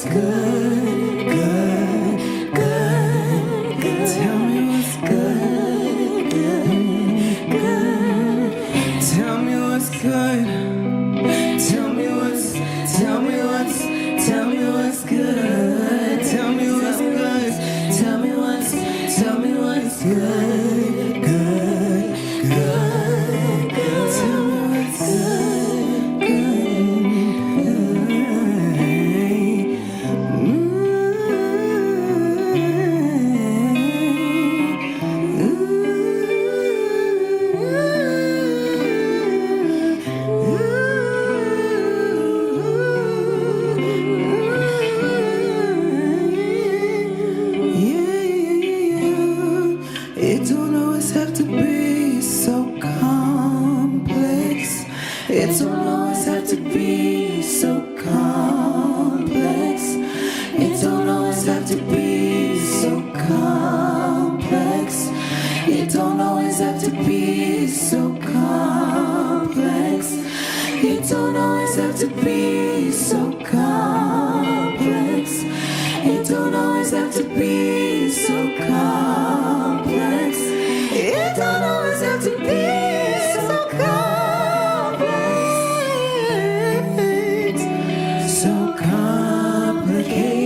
good, good, good. Tell me what's good, good, good. Tell me what's good. Tell me what's good. Tell me what's good. Tell me what's good, good, good. Tell me what's good, good. It don't always have to be so complex. It don't always have to be so complex. It don't always have to be so complex. It don't always have to be so complex. So complicated.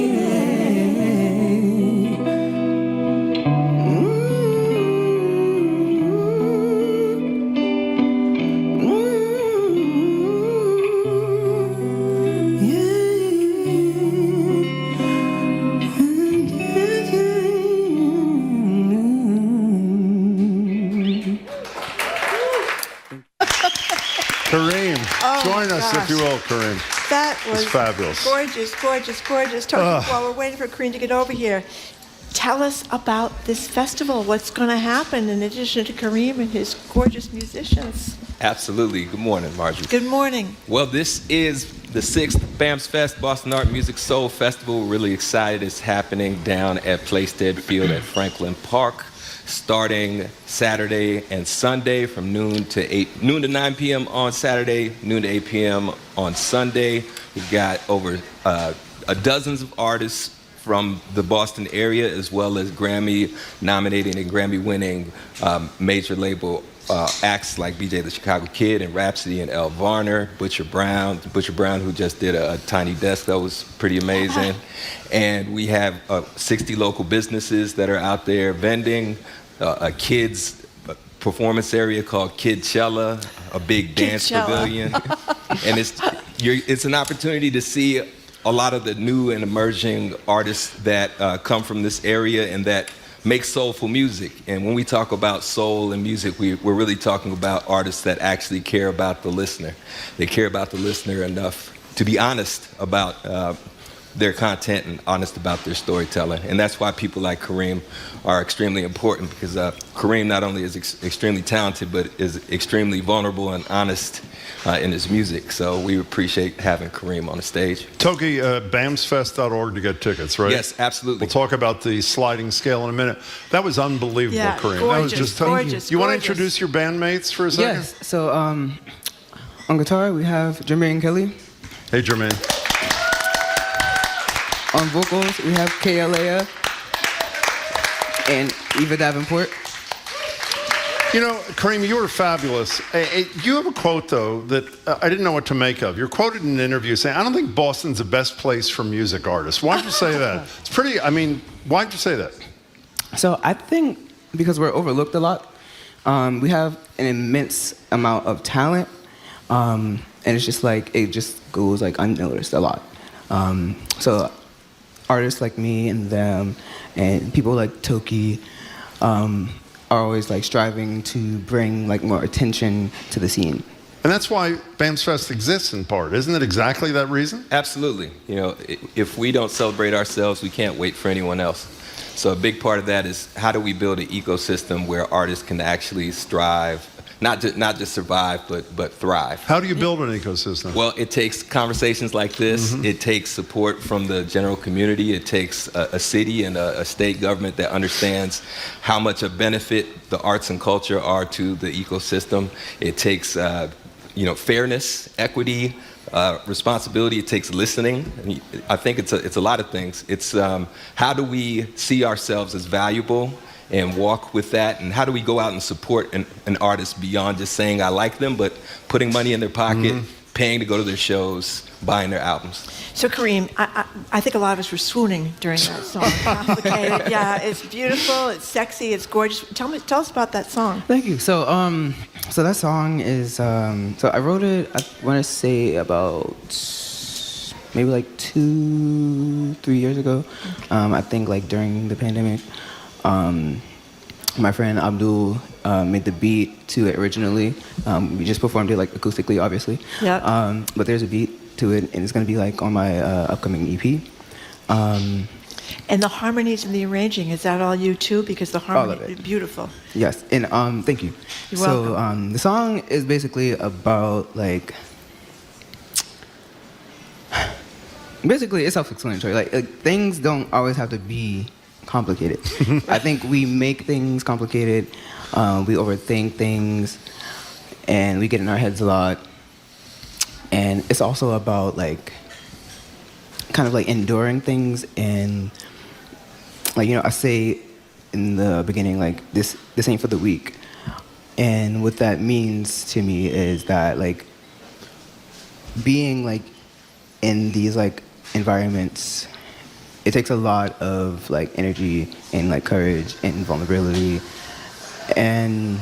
Kareem, Oh, join us gosh. if you will, Kareem. That was It's fabulous. Gorgeous, gorgeous, gorgeous. Toki, while we're waiting for Kareem to get over here, tell us about this festival. What's going to happen in addition to Kareem and his gorgeous musicians? Absolutely. Good morning, Marjorie. Good morning. Well, this is the 6th BAMS Fest, Boston Art Music Soul Festival. We're really excited. It's happening down at Plaisted Field at Franklin Park, starting Saturday and Sunday from noon to 9 p.m. on Saturday, noon to 8 p.m. on Sunday. We've got over dozens of artists from the Boston area, as well as Grammy-nominated and Grammy-winning major label acts like BJ the Chicago Kid and Rhapsody and Elle Varner, Butcher Brown, who just did a Tiny Desk that was pretty amazing. And we have 60 local businesses that are out there vending, a kids performance area called Kidchella, a big dance pavilion. And it's an opportunity to see a lot of the new and emerging artists that come from this area and that make soulful music. And when we talk about soul and music, we're really talking about artists that actually care about the listener. They care about the listener enough to be honest about their content and honest about their storytelling. And that's why people like Kareem are extremely important, because Kareem not only is extremely talented, but is extremely vulnerable and honest in his music. So we appreciate having Kareem on the stage. Toki, bamsfest.org to get tickets, right? Yes, absolutely. We'll talk about the sliding scale in a minute. That was unbelievable, Yeah, Kareem. gorgeous, That was just gorgeous, You want to gorgeous. introduce your bandmates for a second? Yes. So on guitar we have Jermaine Kelly. Hey, Jermaine. On vocals we have KLA and Eva Davenport. You know, Kareem, you were fabulous. You have a quote, though, that I didn't know what to make of. You're quoted in an interview saying, I don't think Boston's the best place for music artists. Why'd you say that? It's pretty, why'd you say that? So I think because we're overlooked a lot, we have an immense amount of talent, and it's just like, it just goes like unnoticed a lot. So artists like me and them and people like Toki are always like striving to bring like more attention to the scene. And that's why BAMS Fest exists in part. Isn't it exactly that reason? Absolutely. You know, if we don't celebrate ourselves, we can't wait for anyone else. So a big part of that is how do we build an ecosystem where artists can actually strive, not just survive, but thrive. How do you build an ecosystem? Well, it takes conversations like this. Mm-hmm. It takes support from the general community. It takes a city and a state government that understands how much a benefit the arts and culture are to the ecosystem. It takes fairness, equity, responsibility. It takes listening. I think it's a lot of things. It's how do we see ourselves as valuable and walk with that, and how do we go out and support an artist beyond just saying I like them, but putting money in their pocket, paying to go to their shows, buying their albums. So Kareem, I think a lot of us were swooning during that song. Complicated. Yeah, it's beautiful, it's sexy, it's gorgeous. Tell us about that song. Thank you. So so that song is so I wrote it, I want to say about maybe like 2-3 years ago. I think like during the pandemic. My friend Abdul made the beat to it originally. We just performed it like acoustically, obviously. Yeah. But there's a beat to it, and it's gonna be like on my upcoming EP. And the harmonies and the arranging, is that all you too? Because the harmony, All of it. Beautiful. Yes, and thank you. You're so welcome. the song is basically about like. Basically, it's self-explanatory. Like things don't always have to be complicated. I think we make things complicated. We overthink things, and we get in our heads a lot. And it's also about like, kind of like enduring things, and like, I say in the beginning, like this ain't for the weak. And what that means to me is that like being like in these like environments, it takes a lot of like energy and like courage and vulnerability. And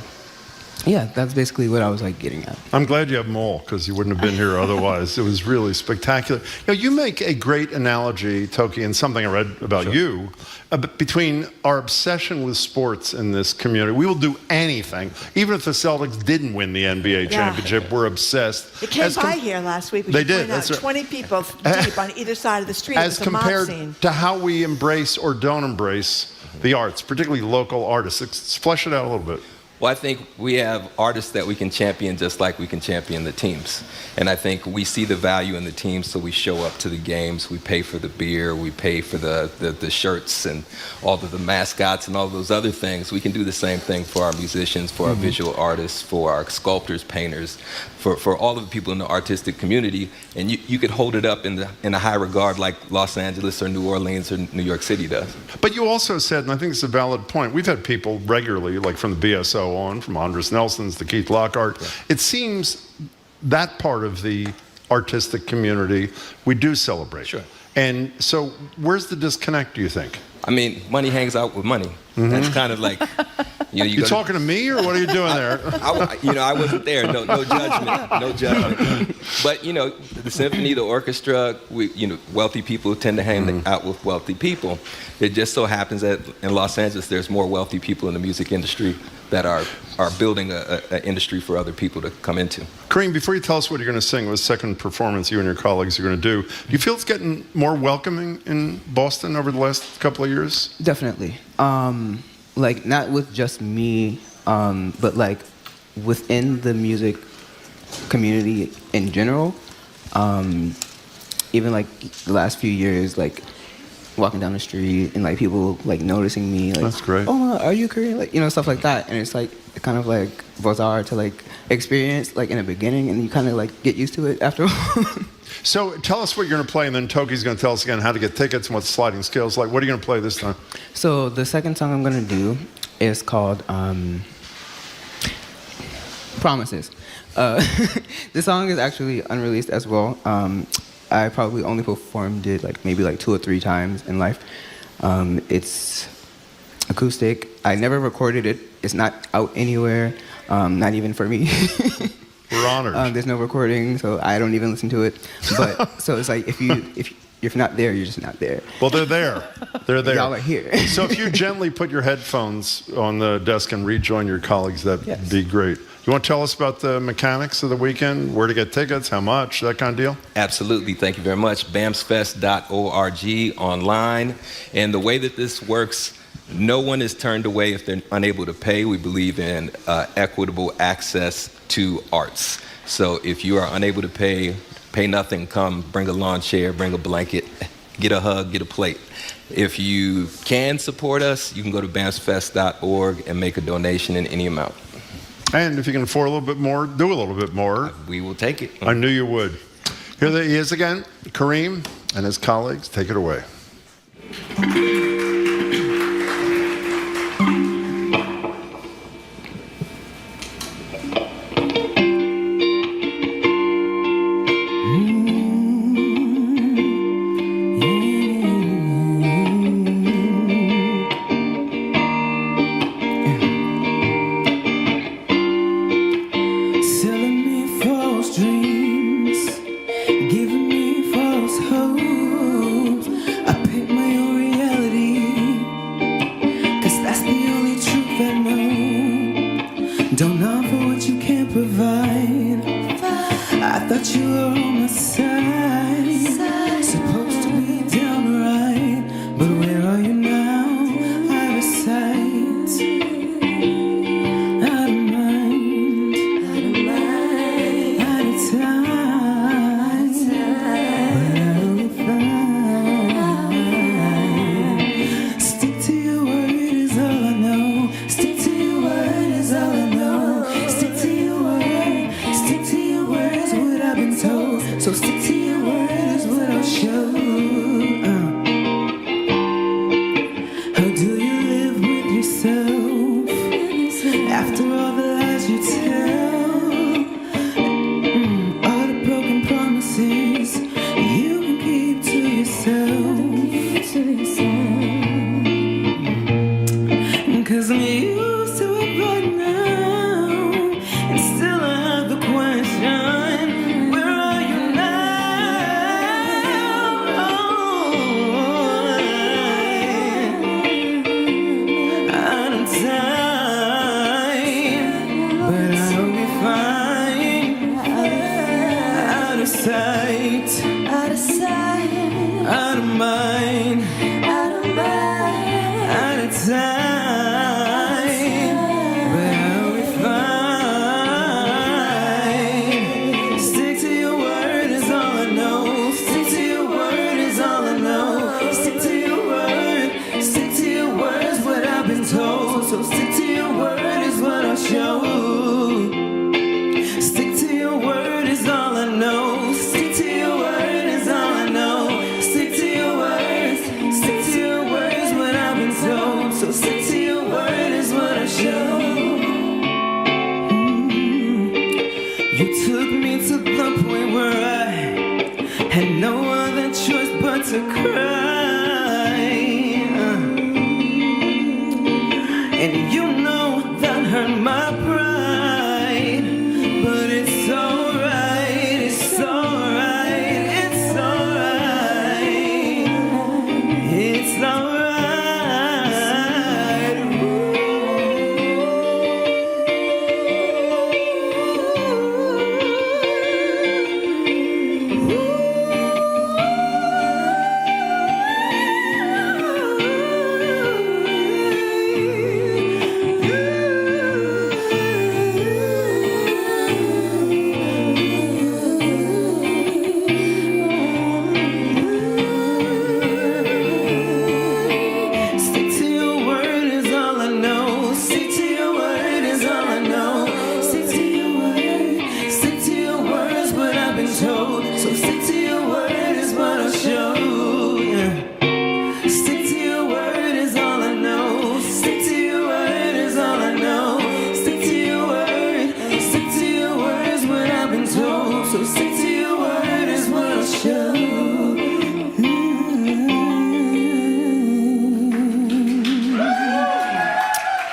yeah, that's basically what I was like getting at. I'm glad you have them all, because you wouldn't have been here otherwise. It was really spectacular. You make a great analogy, Toki, and something I read about you, between our obsession with sports in this community. We will do anything. Even if the Celtics didn't win the NBA championship, we're obsessed. It came by here last week. They did. Out 20 people deep on either side of the street. As compared to how we embrace or don't embrace the arts, particularly local artists. Let's flesh it out a little bit. Well, I think we have artists that we can champion just like we can champion the teams. And I think we see the value in the teams, so we show up to the games. We pay for the beer. We pay for the shirts and all of the mascots and all those other things. We can do the same thing for our musicians, for our visual artists, for our sculptors, painters, for all of the people in the artistic community. And you could hold it up in a high regard like Los Angeles or New Orleans or New York City does. But you also said, and I think it's a valid point, we've had people regularly, like from the BSO on, from Andres Nelson's to Keith Lockhart. Yeah. It seems that part of the artistic community we do celebrate. Sure. And so where's the disconnect, do you think? I mean, money hangs out with money. Mm-hmm. That's kind of like... You talking to me, or what are you doing there? I wasn't there. No judgment. No judgment. But, the symphony, the orchestra, wealthy people tend to hang out with wealthy people. It just so happens that in Los Angeles, there's more wealthy people in the music industry that are building an industry for other people to come into. Kareem, before you tell us what you're going to sing with the second performance you and your colleagues are going to do you feel it's getting more welcoming in Boston over the last couple of years? Definitely. Like, not with just me, but like within the music community in general. Even like the last few years, like walking down the street and like people like noticing me, like, that's great. Oh, are you Korean? Like, stuff like that. And it's like kind of like bizarre to like experience like in the beginning, and you kind of like get used to it after a while. So tell us what you're going to play, and then Toki's going to tell us again how to get tickets and what the sliding scale's like. What are you going to play this time? So the second song I'm going to do is called Promises. This song is actually unreleased as well. I probably only performed it like maybe like 2 or 3 times in life. It's acoustic. I never recorded it. It's not out anywhere, not even for me. We're honored. There's no recording, so I don't even listen to it. But so it's like if you're not there, you're just not there. Well, they're there. They're there. Y'all are here. So if you gently put your headphones on the desk and rejoin your colleagues, that'd be great. You want to tell us about the mechanics of the weekend, where to get tickets, how much, that kind of deal? Absolutely. Thank you very much. bamsfest.org online. And the way that this works, no one is turned away if they're unable to pay. We believe in equitable access to arts. So if you are unable to pay nothing, come, bring a lawn chair, bring a blanket, get a hug, get a plate. If you can support us, you can go to bamsfest.org and make a donation in any amount. And if you can afford a little bit more, do a little bit more. We will take it. I knew you would. Here he is again, Kareem and his colleagues. Take it away. Stick to After all the lies you tell, all the broken promises you can keep to yourself. 'Cause I'm used to it right now, and still I have the question, where are you now? Out of time, but I'll be fine. Out of sight, out of sight, out of mind, out of mind, out of time. So stick to your word is what I'll show. Stick to your word is all I know. Stick to your word is all I know. Stick to your words. Stick to your words what I've been told. So stick to your word is what I show. You took me to the point where I had no other choice but to cry. And you know that hurt my pride, but it's alright, it's alright, it's alright, it's alright.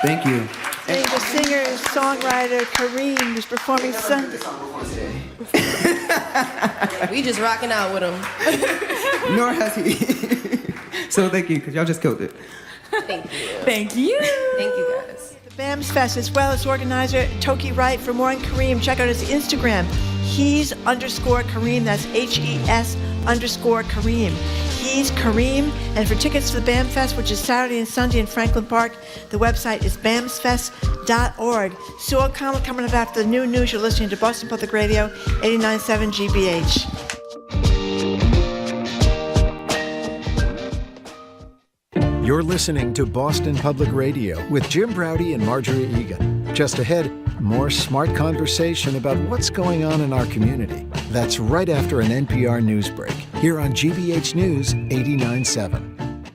Thank you. And the singer, songwriter Kareem is performing Sunday. We just rocking out with him. Nor has he. So thank you, because y'all just killed it. Thank you. Thank you. Thank you, guys. The BAMS Fest, as well as organizer Toki Wright. For more on Kareem, check out his Instagram. He's _Kareem. That's HES_Kareem. He's Kareem. And for tickets to the BAM Fest, which is Saturday and Sunday in Franklin Park, the website is bamsfest.org. Sue O'Connell coming up after the new news. You're listening to Boston Public Radio, 89.7 GBH. You're listening to Boston Public Radio with Jim Browdy and Marjorie Egan. Just ahead, more smart conversation about what's going on in our community. That's right after an NPR news break, here on GBH News 89.7.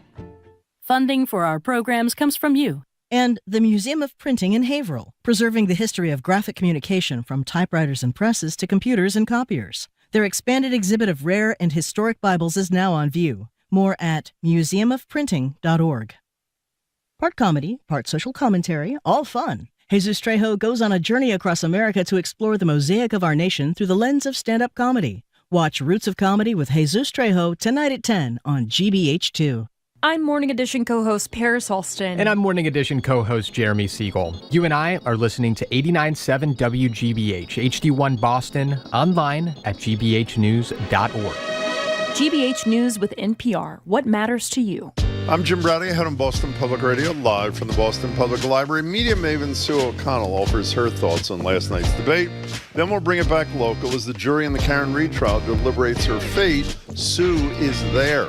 Funding for our programs comes from you. And the Museum of Printing in Haverhill, preserving the history of graphic communication from typewriters and presses to computers and copiers. Their expanded exhibit of rare and historic Bibles is now on view. More at museumofprinting.org. Part comedy, part social commentary, all fun. Jesus Trejo goes on a journey across America to explore the mosaic of our nation through the lens of stand-up comedy. Watch Roots of Comedy with Jesus Trejo tonight at 10 on GBH2. I'm Morning Edition co-host Paris Halston. And I'm Morning Edition co-host Jeremy Siegel. You and I are listening to 89.7 WGBH, HD1 Boston, online at gbhnews.org. GBH News with NPR. What matters to you? I'm Jim Browdy, head on Boston Public Radio, live from the Boston Public Library. Media maven Sue O'Connell offers her thoughts on last night's debate. Then we'll bring it back local as the jury in the Karen Reed trial deliberates her fate. Sue is there.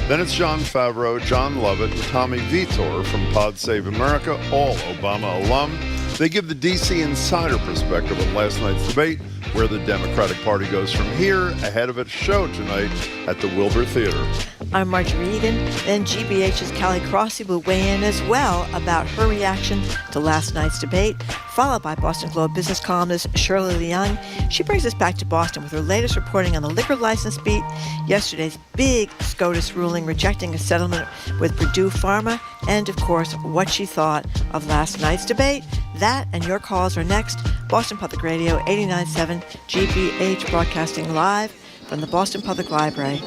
Then it's John Favreau, John Lovett, and Tommy Vitor from Pod Save America, all Obama alum. They give the D.C. insider perspective on last night's debate, where the Democratic Party goes from here, ahead of its show tonight at the Wilbur Theater. I'm Marjorie Egan. Then GBH's Callie Crossy will weigh in as well about her reaction to last night's debate, followed by Boston Globe business columnist Shirley Leung. She brings us back to Boston with her latest reporting on the liquor license beat, yesterday's big SCOTUS ruling rejecting a settlement with Purdue Pharma, and, of course, what she thought of last night's debate. That and your calls are next. Boston Public Radio, 89.7 GBH, broadcasting live from the Boston Public Library.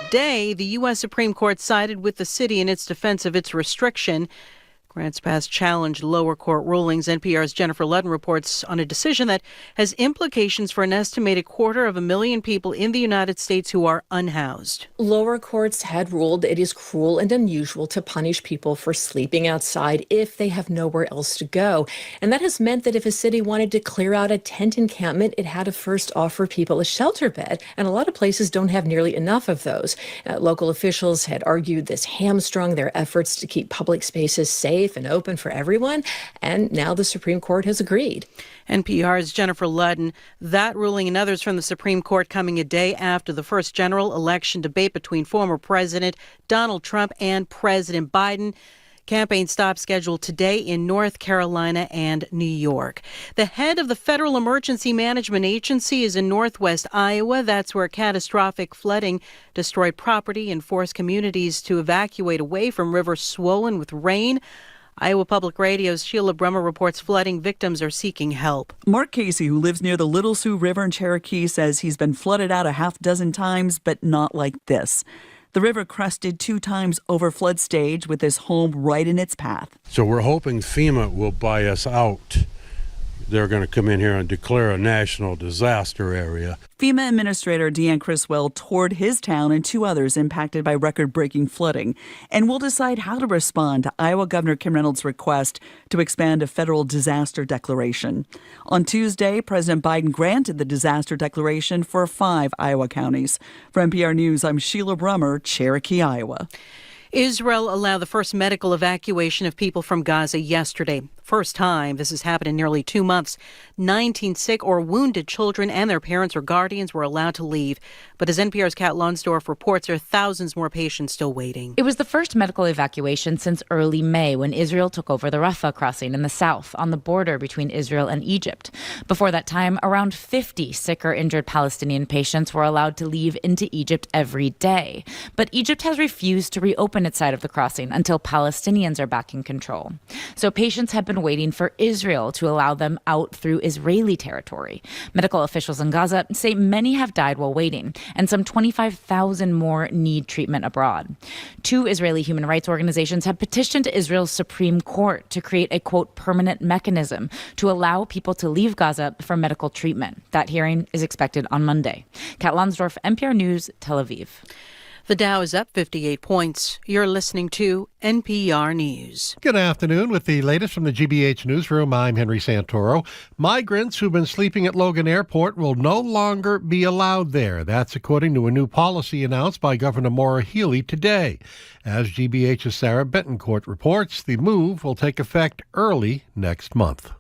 Today, the U.S. Supreme Court sided with the city in its defense of its restriction. Grants Pass challenged lower court rulings. NPR's Jennifer Ludden reports on a decision that has implications for an estimated 250,000 people in the United States who are unhoused. Lower courts had ruled it is cruel and unusual to punish people for sleeping outside if they have nowhere else to go. And that has meant that if a city wanted to clear out a tent encampment, it had to first offer people a shelter bed. And a lot of places don't have nearly enough of those. Local officials had argued this hamstrung their efforts to keep public spaces safe and open for everyone, and now the Supreme Court has agreed. NPR's Jennifer Ludden. That ruling and others from the Supreme Court coming a day after the first general election debate between former President Donald Trump and President Biden. Campaign stop scheduled today in North Carolina and New York. The head of the Federal Emergency Management Agency is in northwest Iowa. That's where catastrophic flooding destroyed property and forced communities to evacuate away from rivers swollen with rain. Iowa Public Radio's Sheila Brummer reports flooding victims are seeking help. Mark Casey, who lives near the Little Sioux River in Cherokee, says he's been flooded out a half dozen times, but not like this. The river crested 2 times over flood stage with his home right in its path. So we're hoping FEMA will buy us out. They're going to come in here and declare a national disaster area. FEMA Administrator Deanne Criswell toured his town and 2 others impacted by record-breaking flooding and will decide how to respond to Iowa Governor Kim Reynolds' request to expand a federal disaster declaration. On Tuesday, President Biden granted the disaster declaration for 5 Iowa counties. For NPR News, I'm Sheila Brummer, Cherokee, Iowa. Israel allowed the first medical evacuation of people from Gaza yesterday. First time this has happened in nearly 2 months. 19 sick or wounded children and their parents or guardians were allowed to leave. But as NPR's Kat Lonsdorf reports, there are thousands more patients still waiting. It was the first medical evacuation since early May when Israel took over the Rafah crossing in the south on the border between Israel and Egypt. Before that time, around 50 sick or injured Palestinian patients were allowed to leave into Egypt every day. But Egypt has refused to reopen its side of the crossing until Palestinians are back in control. So patients have been waiting for Israel to allow them out through Israeli territory. Medical officials in Gaza say many have died while waiting, and some 25,000 more need treatment abroad. 2 Israeli human rights organizations have petitioned Israel's Supreme Court to create a, quote, permanent mechanism to allow people to leave Gaza for medical treatment. That hearing is expected on Monday. Kat Lonsdorf, NPR News, Tel Aviv. The Dow is up 58 points. You're listening to NPR News. Good afternoon. With the latest from the GBH newsroom, I'm Henry Santoro. Migrants who've been sleeping at Logan Airport will no longer be allowed there. That's according to a new policy announced by Governor Maura Healey today. As GBH's Sarah Betancourt reports, the move will take effect early next month.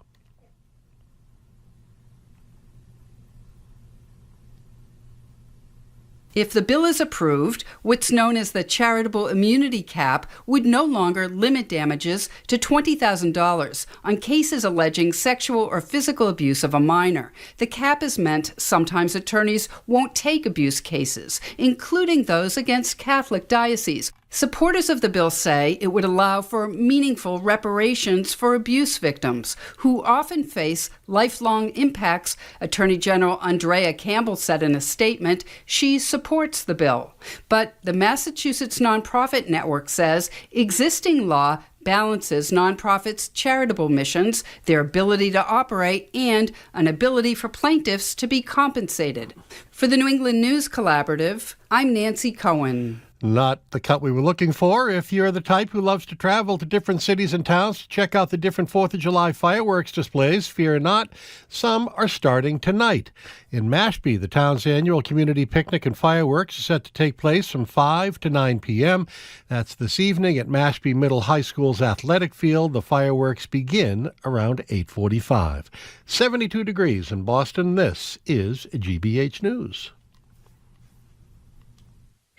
If the bill is approved, what's known as the charitable immunity cap would no longer limit damages to $20,000 on cases alleging sexual or physical abuse of a minor. The cap has meant sometimes attorneys won't take abuse cases, including those against Catholic dioceses. Supporters of the bill say it would allow for meaningful reparations for abuse victims, who often face lifelong impacts. Attorney General Andrea Campbell said in a statement she supports the bill. But the Massachusetts Nonprofit Network says existing law balances nonprofits' charitable missions, their ability to operate, and an ability for plaintiffs to be compensated. For the New England News Collaborative, I'm Nancy Cohen. Not the cut we were looking for. If you're the type who loves to travel to different cities and towns to check out the different 4th of July fireworks displays, fear not, some are starting tonight. In Mashpee, the town's annual community picnic and fireworks is set to take place from 5 to 9 p.m. That's this evening at Mashpee Middle High School's athletic field. The fireworks begin around 8:45. 72 degrees in Boston. This is GBH News.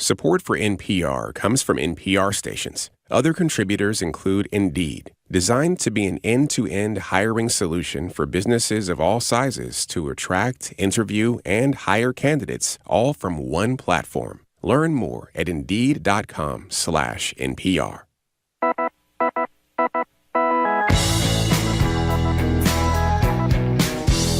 Support for NPR comes from NPR stations. Other contributors include Indeed, designed to be an end-to-end hiring solution for businesses of all sizes to attract, interview, and hire candidates, all from one platform. Learn more at Indeed.com/NPR.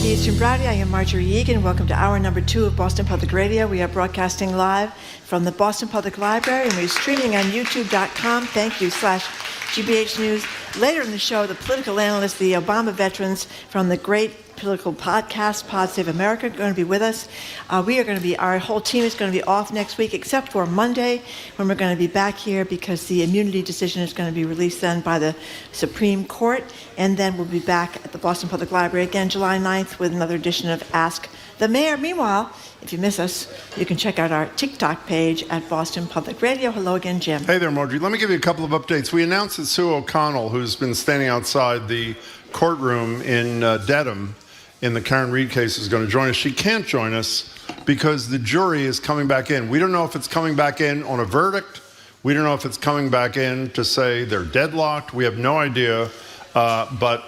It's Jim Browdy. I am Marjorie Egan. Welcome to hour number 2 of Boston Public Radio. We are broadcasting live from the Boston Public Library, and we're streaming on YouTube.com. Thank you /GBH News. Later in the show, the political analysts, the Obama veterans from the great political podcast, Pod Save America, are going to be with us. Our whole team is going to be off next week, except for Monday, when we're going to be back here because the immunity decision is going to be released then by the Supreme Court. And then we'll be back at the Boston Public Library again July 9th with another edition of Ask the Mayor. Meanwhile, if you miss us, you can check out our TikTok page at Boston Public Radio. Hello again, Jim. Hey there, Marjorie. Let me give you a couple of updates. We announced that Sue O'Connell, who's been standing outside the courtroom in Dedham in the Karen Reed case, is going to join us. She can't join us because the jury is coming back in. We don't know if it's coming back in on a verdict. We don't know if it's coming back in to say they're deadlocked. We have no idea. But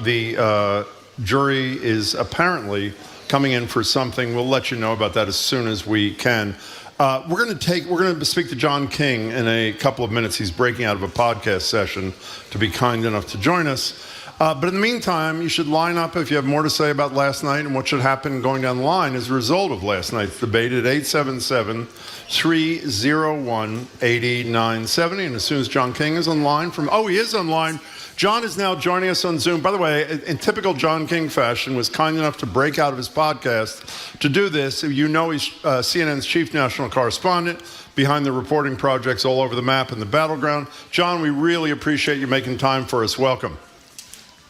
the jury is apparently coming in for something. We'll let you know about that as soon as we can. We're going to speak to John King in a couple of minutes. He's breaking out of a podcast session to be kind enough to join us. But in the meantime, you should line up if you have more to say about last night and what should happen going down the line as a result of last night's debate at 877-301-8970. And as soon as John King is online he is online. John is now joining us on Zoom. By the way, in typical John King fashion, was kind enough to break out of his podcast to do this. You know he's CNN's chief national correspondent behind the reporting projects all over the map and the battleground. John, we really appreciate you making time for us. Welcome.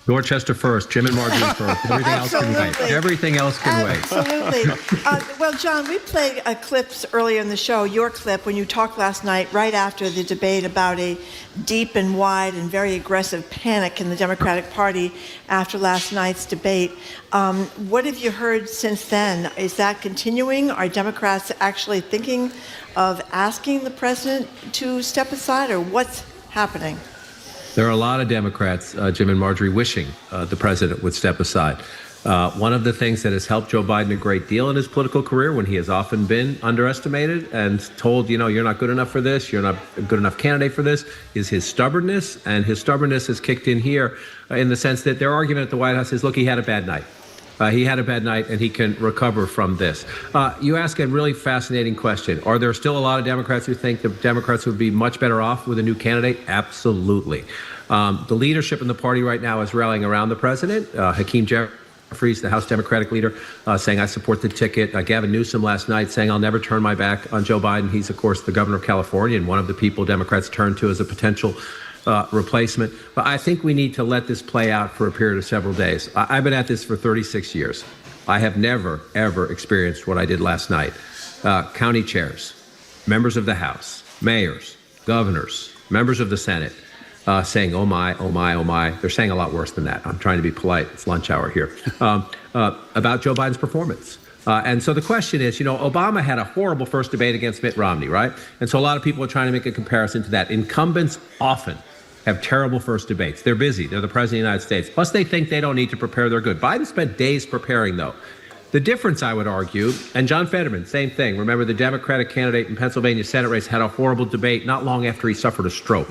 Dorchester first, Jim and Marjorie first. Everything else can wait. Everything else can wait. Absolutely. Well, John, we played clips earlier in the show, your clip, when you talked last night, right after the debate about a deep and wide and very aggressive panic in the Democratic Party after last night's debate. What have you heard since then? Is that continuing? Are Democrats actually thinking of asking the president to step aside, or what's happening? There are a lot of Democrats, Jim and Marjorie, wishing the president would step aside. One of the things that has helped Joe Biden a great deal in his political career, when he has often been underestimated and told, you're not good enough for this, you're not a good enough candidate for this, is his stubbornness. And his stubbornness has kicked in here in the sense that their argument at the White House is, look, he had a bad night. He had a bad night, and he can recover from this. You ask a really fascinating question. Are there still a lot of Democrats who think the Democrats would be much better off with a new candidate? Absolutely. The leadership in the party right now is rallying around the president. Hakeem Jeffries, the House Democratic leader, saying, I support the ticket. Gavin Newsom last night saying, I'll never turn my back on Joe Biden. He's, of course, the governor of California and one of the people Democrats turn to as a potential replacement. But I think we need to let this play out for a period of several days. I've been at this for 36 years. I have never, ever experienced what I did last night. County chairs, members of the House, mayors, governors, members of the Senate, saying, oh my, oh my, oh my. They're saying a lot worse than that. I'm trying to be polite. It's lunch hour here. About Joe Biden's performance. And so the question is, Obama had a horrible first debate against Mitt Romney, right? And so a lot of people are trying to make a comparison to that. Incumbents often have terrible first debates. They're busy. They're the president of the United States. Plus, they think they don't need to prepare. They're good. Biden spent days preparing, though. The difference, I would argue, and John Fetterman, same thing. Remember, the Democratic candidate in Pennsylvania Senate race had a horrible debate not long after he suffered a stroke.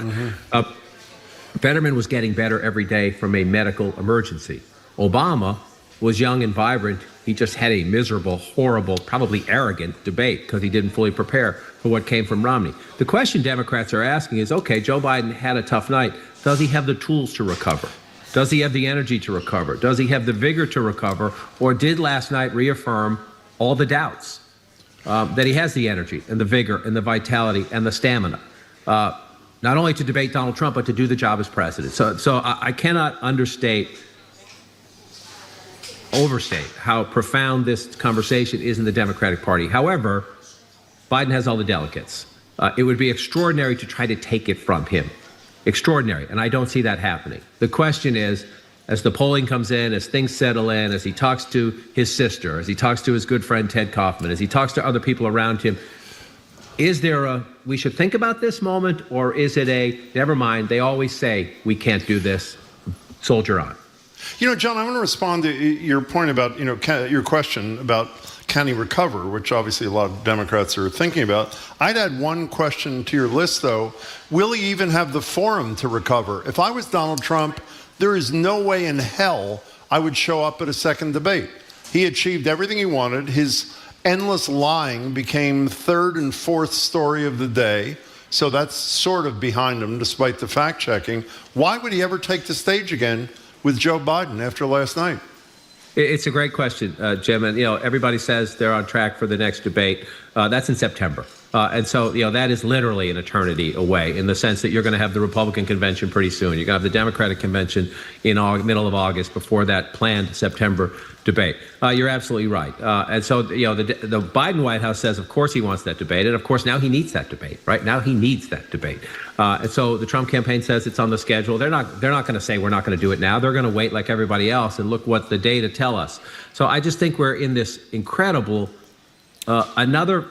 Fetterman was getting better every day from a medical emergency. Obama was young and vibrant. He just had a miserable, horrible, probably arrogant debate because he didn't fully prepare for what came from Romney. The question Democrats are asking is, okay, Joe Biden had a tough night. Does he have the tools to recover? Does he have the energy to recover? Does he have the vigor to recover? Or did last night reaffirm all the doubts that he has the energy and the vigor and the vitality and the stamina, not only to debate Donald Trump, but to do the job as president? So I cannot overstate how profound this conversation is in the Democratic Party. However, Biden has all the delegates. It would be extraordinary to try to take it from him. Extraordinary. And I don't see that happening. The question is, as the polling comes in, as things settle in, as he talks to his sister, as he talks to his good friend Ted Kaufman, as he talks to other people around him, is there we should think about this moment, or is it never mind, they always say we can't do this, soldier on? John, I want to respond to your point about, your question about can he recover, which obviously a lot of Democrats are thinking about. I'd add one question to your list, though. Will he even have the forum to recover? If I was Donald Trump, there is no way in hell I would show up at a second debate. He achieved everything he wanted. His endless lying became third and fourth story of the day. So that's sort of behind him, despite the fact-checking. Why would he ever take the stage again with Joe Biden after last night? It's a great question, Jim. And, everybody says they're on track for the next debate. That's in September. And so, that is literally an eternity away, in the sense that you're going to have the Republican convention pretty soon. You're going to have the Democratic convention in middle of August before that planned September debate. You're absolutely right. And so, the Biden White House says, of course, he wants that debate. And of course, now he needs that debate, right? Now he needs that debate. And so the Trump campaign says it's on the schedule. They're not going to say we're not going to do it now. They're going to wait like everybody else and look what the data tell us. So I just think we're in this incredible, another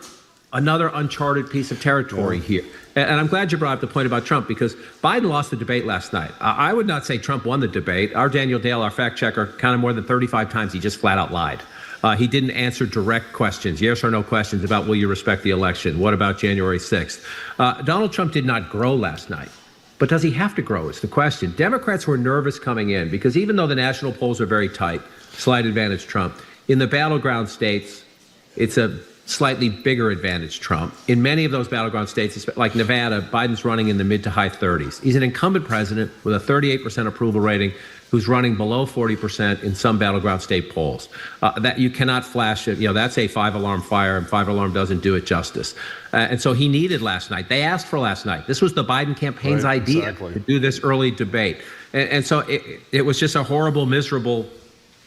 uncharted piece of territory here. And I'm glad you brought up the point about Trump, because Biden lost the debate last night. I would not say Trump won the debate. Our Daniel Dale, our fact checker, counted more than 35 times he just flat out lied. He didn't answer direct questions, yes or no questions about will you respect the election? What about January 6th? Donald Trump did not grow last night. But does he have to grow is the question. Democrats were nervous coming in because even though the national polls are very tight, slight advantage Trump, in the battleground states, it's a slightly bigger advantage Trump. In many of those battleground states, like Nevada, Biden's running in the mid to high 30s. He's an incumbent president with a 38% approval rating who's running below 40% in some battleground state polls. That you cannot flash it. That's a 5-alarm fire, and 5-alarm doesn't do it justice. And so he needed last night. They asked for last night. This was the Biden campaign's idea to do this early debate. And so it was just a horrible, miserable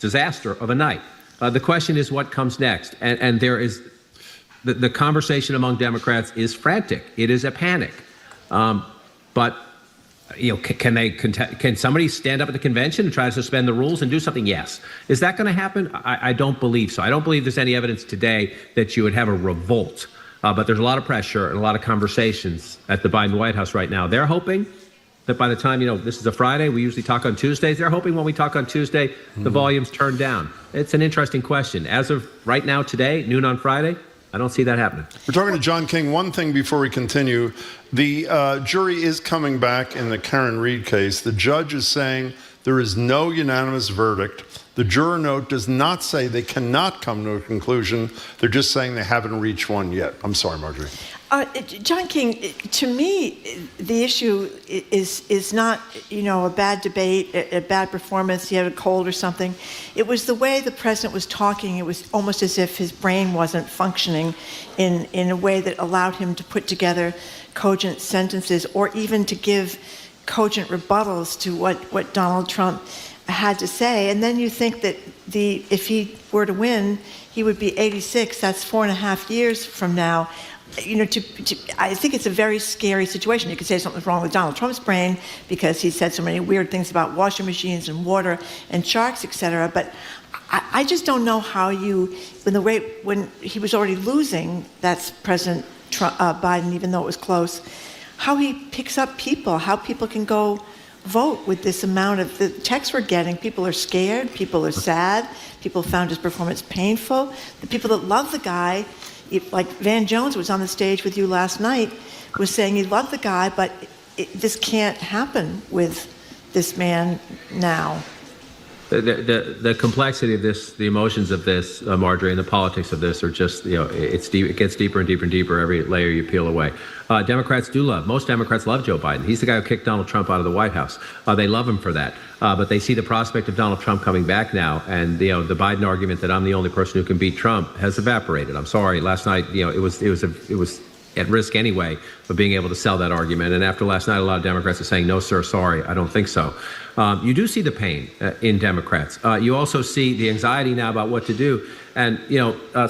disaster of a night. The question is what comes next. And there is the conversation among Democrats is frantic. It is a panic. But can somebody stand up at the convention and try to suspend the rules and do something? Yes. Is that going to happen? I don't believe so. I don't believe there's any evidence today that you would have a revolt. But there's a lot of pressure and a lot of conversations at the Biden White House right now. They're hoping that by the time, this is a Friday, we usually talk on Tuesdays. They're hoping when we talk on Tuesday, the volume's turned down. It's an interesting question. As of right now today, noon on Friday, I don't see that happening. We're talking to John King. One thing before we continue, the jury is coming back in the Karen Reed case. The judge is saying there is no unanimous verdict. The juror note does not say they cannot come to a conclusion. They're just saying they haven't reached one yet. I'm sorry, Marjorie. John King, to me, the issue is not, a bad debate, a bad performance, he had a cold or something. It was the way the president was talking. It was almost as if his brain wasn't functioning in a way that allowed him to put together cogent sentences or even to give cogent rebuttals to what Donald Trump had to say. And then you think that if he were to win, he would be 86. That's 4.5 years from now. I think it's a very scary situation. You could say something's wrong with Donald Trump's brain because he said so many weird things about washing machines and water and sharks, etc. But I just don't know how when he was already losing, that's President Biden, even though it was close, how he picks up people, how people can go vote with this amount of the texts we're getting. People are scared, people are sad, people found his performance painful. The people that love the guy, like Van Jones was on the stage with you last night, was saying he loved the guy, but this can't happen with this man now. The complexity of this, the emotions of this, Marjorie, and the politics of this are just, it gets deeper and deeper and deeper every layer you peel away. Most Democrats love Joe Biden. He's the guy who kicked Donald Trump out of the White House. They love him for that. But they see the prospect of Donald Trump coming back now, and the Biden argument that I'm the only person who can beat Trump has evaporated. I'm sorry. Last night, it was at risk anyway of being able to sell that argument. And after last night, a lot of Democrats are saying, no, sir, sorry, I don't think so. You do see the pain in Democrats. You also see the anxiety now about what to do. And,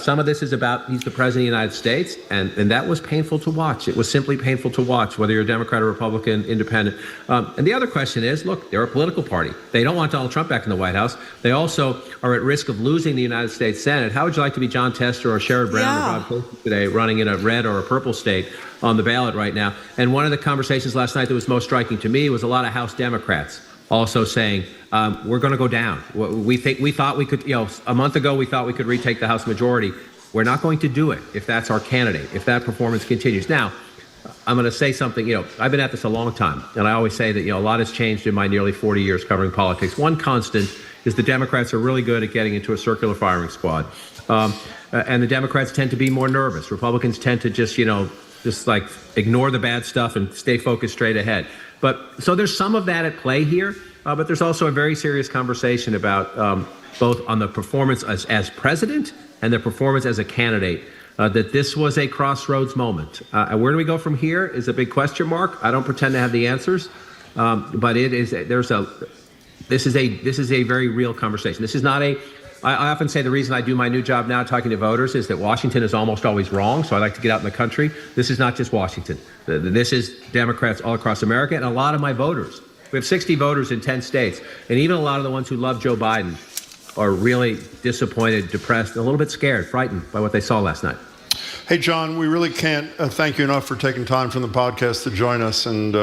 some of this is about he's the president of the United States, and that was painful to watch. It was simply painful to watch, whether you're a Democrat or Republican, independent. And the other question is, look, they're a political party. They don't want Donald Trump back in the White House. They also are at risk of losing the United States Senate. How would you like to be John Tester or Sherrod Brown or Bob Casey today running in a red or a purple state on the ballot right now. And one of the conversations last night that was most striking to me was a lot of House Democrats also saying, we're going to go down. We thought we could, a month ago we thought we could retake the House majority. We're not going to do it if that's our candidate, if that performance continues. Now, I'm going to say something, I've been at this a long time, and I always say that, a lot has changed in my nearly 40 years covering politics. One constant is the Democrats are really good at getting into a circular firing squad. And the Democrats tend to be more nervous. Republicans tend to just ignore the bad stuff and stay focused straight ahead. So there's some of that at play here, but there's also a very serious conversation about both on the performance as president and the performance as a candidate, that this was a crossroads moment. Where do we go from here is a big question mark. I don't pretend to have the answers, but this is a very real conversation. This is not I often say the reason I do my new job now talking to voters is that Washington is almost always wrong, so I like to get out in the country. This is not just Washington. This is Democrats all across America and a lot of my voters. We have 60 voters in 10 states, and even a lot of the ones who love Joe Biden are really disappointed, depressed, a little bit scared, frightened by what they saw last night. Hey, John, we really can't thank you enough for taking time from the podcast to join us, and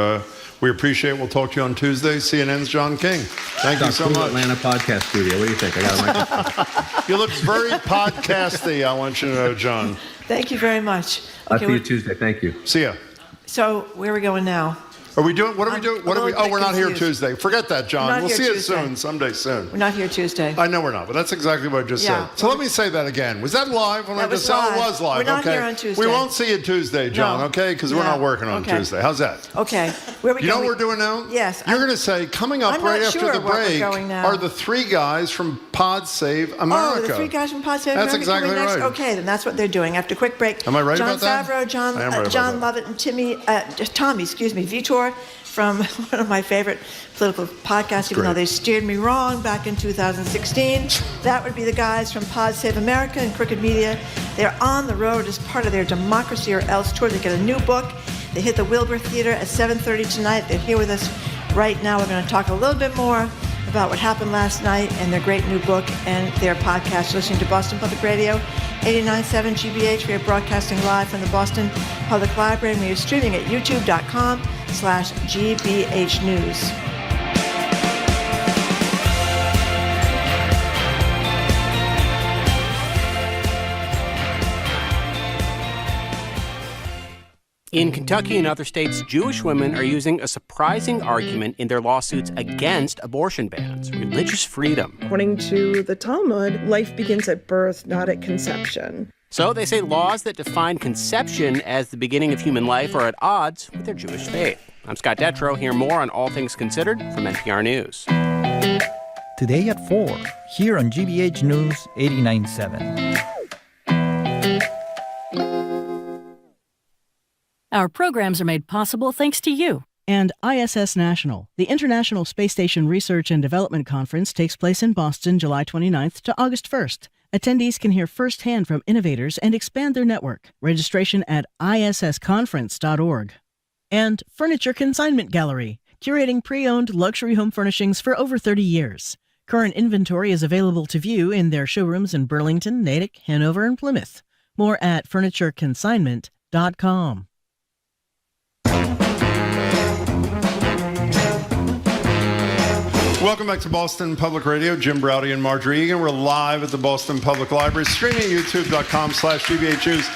we appreciate it. We'll talk to you on Tuesday. CNN's John King. Thank you so much. Atlanta podcast studio. What do you think? I got a microphone. You look very podcasty, I want you to know, John. Thank you very much. I'll see you Tuesday. Thank you. See ya. So where are we going now? What are we doing? Oh, we're not here Tuesday. Forget that, John. We'll see you Tuesday. someday soon. We're not here Tuesday. I know we're not, but that's exactly what I just said. So let me say that again. Was that live? When That I just was said live. it was live. We're not okay. here on Tuesday. We won't see you Tuesday, John, okay? Because we're not working on Tuesday. How's that? Okay. Where are we You know going? what we're doing now? Yes. You're going to say, coming up I'm right not after sure the where we're break going now. are the three guys from Pod Save America. Oh, the three guys from Pod Save That's America exactly coming next? right. Okay, then that's what they're doing. After a quick break. Am I right John about that? Favreau, I am right about John that. Lovett, and Tommy, Vitor from one of my favorite political podcasts, even though they steered me wrong back in 2016. That would be the guys from Pod Save America and Crooked Media. They're on the road as part of their Democracy or Else tour. They get a new book. They hit the Wilbur Theater at 7:30 tonight. They're here with us right now. We're going to talk a little bit more about what happened last night and their great new book and their podcast. Listening to Boston Public Radio, 89.7 GBH. We are broadcasting live from the Boston Public Library, and we are streaming at youtube.com/GBH News. In Kentucky and other states, Jewish women are using a surprising argument in their lawsuits against abortion bans, religious freedom. According to the Talmud, life begins at birth, not at conception. So they say laws that define conception as the beginning of human life are at odds with their Jewish faith. I'm Scott Detrow. Hear more on All Things Considered from NPR News. Today at 4, here on GBH News 89.7. Our programs are made possible thanks to you. And ISS National, the International Space Station Research and Development Conference, takes place in Boston July 29th to August 1st. Attendees can hear firsthand from innovators and expand their network. Registration at issconference.org. And Furniture Consignment Gallery, curating pre-owned luxury home furnishings for over 30 years. Current inventory is available to view in their showrooms in Burlington, Natick, Hanover, and Plymouth. More at FurnitureConsignment.com. Welcome back to Boston Public Radio. Jim Browdy and Marjorie Egan. We're live at the Boston Public Library, streaming at youtube.com/GBH News.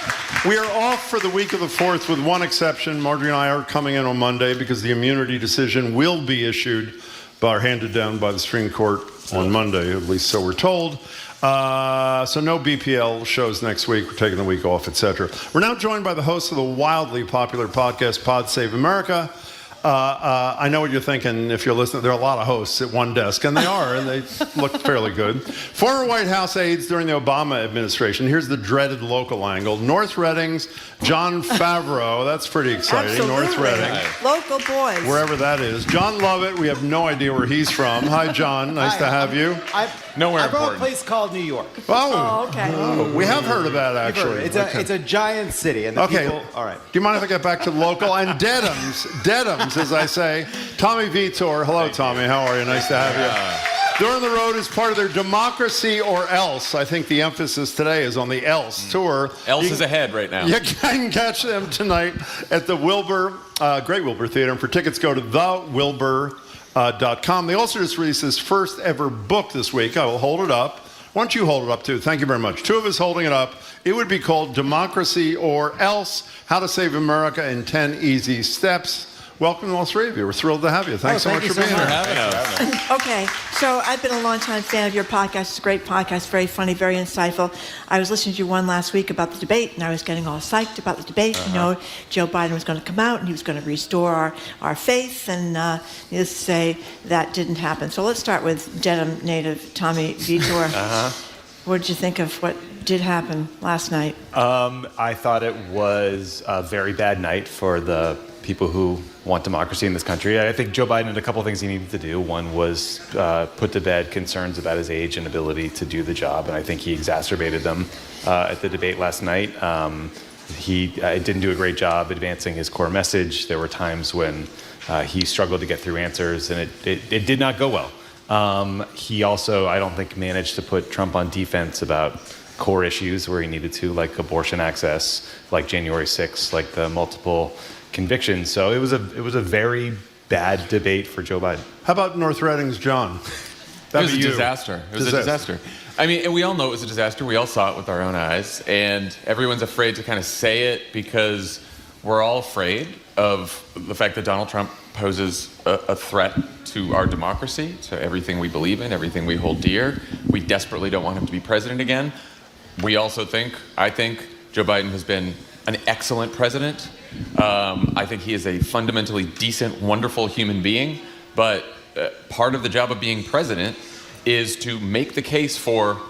We are off for the week of the 4th with one exception. Marjorie and I are coming in on Monday because the immunity decision will be issued or handed down by the Supreme Court on Monday, at least so we're told. So no BPL shows next week. We're taking the week off, etc. We're now joined by the host of the wildly popular podcast, Pod Save America. I know what you're thinking if you're listening. There are a lot of hosts at one desk, and they are, and they look fairly good. Former White House aides during the Obama administration. Here's the dreaded local angle. North Reading's John Favreau. That's pretty exciting. Absolutely. North Reading. Local boys. Wherever that is. John Lovett, we have no idea where he's from. Hi, John. Nice to have you. Nowhere important. I'm from a place called New York. Oh, okay. Oh, we have heard of that, actually. It's a giant city. And the people, all right. Do you mind if I get back to local? And Dedham's, as I say. Tommy Vitor. Hello, Tommy. How are you? Nice to have you. They're on the road as part of their Democracy or Else. I think the emphasis today is on the Else tour. Else is ahead right now. You can catch them tonight at the Wilbur, Great Wilbur Theater. And for tickets, go to thewilbur.com. They also just released this first ever book this week. I will hold it up. Why don't you hold it up, too? Thank you very much. Two of us holding it up. It would be called Democracy or Else, How to Save America in 10 Easy Steps. Welcome to all three of you. We're thrilled to have you. Thanks so much for being here. Okay, so I've been a long-time fan of your podcast. It's a great podcast, very funny, very insightful. I was listening to your one last week about the debate, and I was getting all psyched about the debate. You know, Joe Biden was going to come out, and he was going to restore our faith, and needless to say, that didn't happen. So let's start with Dedham native Tommy Vitor. What did you think of what did happen last night? I thought it was a very bad night for the people who want democracy in this country. I think Joe Biden had a couple of things he needed to do. One was put to bed concerns about his age and ability to do the job, and I think he exacerbated them at the debate last night. He didn't do a great job advancing his core message. There were times when he struggled to get through answers, and it did not go well. He also, I don't think, managed to put Trump on defense about core issues where he needed to, like abortion access, like January 6th, like the multiple convictions. So it was a very bad debate for Joe Biden. How about North Reading's John? It was a disaster. It was a disaster. I mean, and we all know it was a disaster. We all saw it with our own eyes, and everyone's afraid to kind of say it because we're all afraid of the fact that Donald Trump poses a threat to our democracy, to everything we believe in, everything we hold dear. We desperately don't want him to be president again. We also I think Joe Biden has been an excellent president. I think he is a fundamentally decent, wonderful human being, but part of the job of being president is to make the case for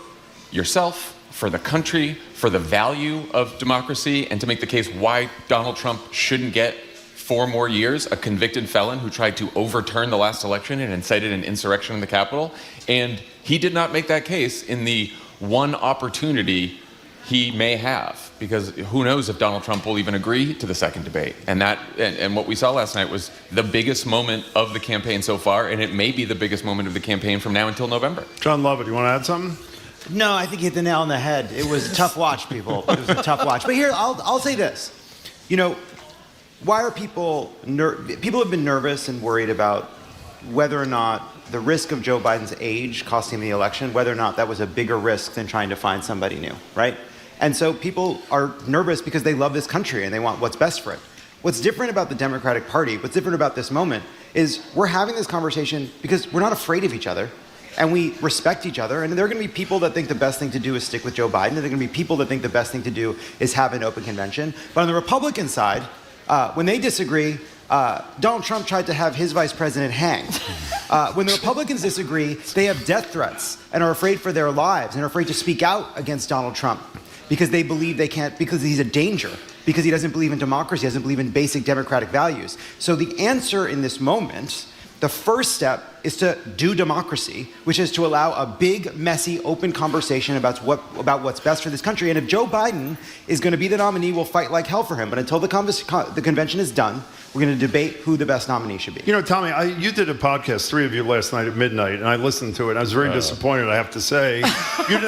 yourself, for the country, for the value of democracy, and to make the case why Donald Trump shouldn't get 4 more years, a convicted felon who tried to overturn the last election and incited an insurrection in the Capitol. And he did not make that case in the one opportunity he may have, because who knows if Donald Trump will even agree to the second debate. And what we saw last night was the biggest moment of the campaign so far, and it may be the biggest moment of the campaign from now until November. John Lovett, you want to add something? No, I think you hit the nail on the head. It was a tough watch, people. It was a tough watch. But here, I'll say this. You know, why are people have been nervous and worried about whether or not the risk of Joe Biden's age costing the election, whether or not that was a bigger risk than trying to find somebody new, right? And so people are nervous because they love this country and they want what's best for it. What's different about the Democratic Party, what's different about this moment, is we're having this conversation because we're not afraid of each other and we respect each other. And there are going to be people that think the best thing to do is stick with Joe Biden. And there are going to be people that think the best thing to do is have an open convention. But on the Republican side, when they disagree, Donald Trump tried to have his vice president hanged. When the Republicans disagree, they have death threats and are afraid for their lives and are afraid to speak out against Donald Trump because they believe they can't, because he's a danger, because he doesn't believe in democracy, doesn't believe in basic democratic values. So the answer in this moment, the first step is to do democracy, which is to allow a big, messy, open conversation about what's best for this country. And if Joe Biden is going to be the nominee, we'll fight like hell for him. But until the convention is done, we're going to debate who the best nominee should be. You know, Tommy, you did a podcast, 3 of you, last night at midnight, and I listened to it. I was very disappointed, I have to say. You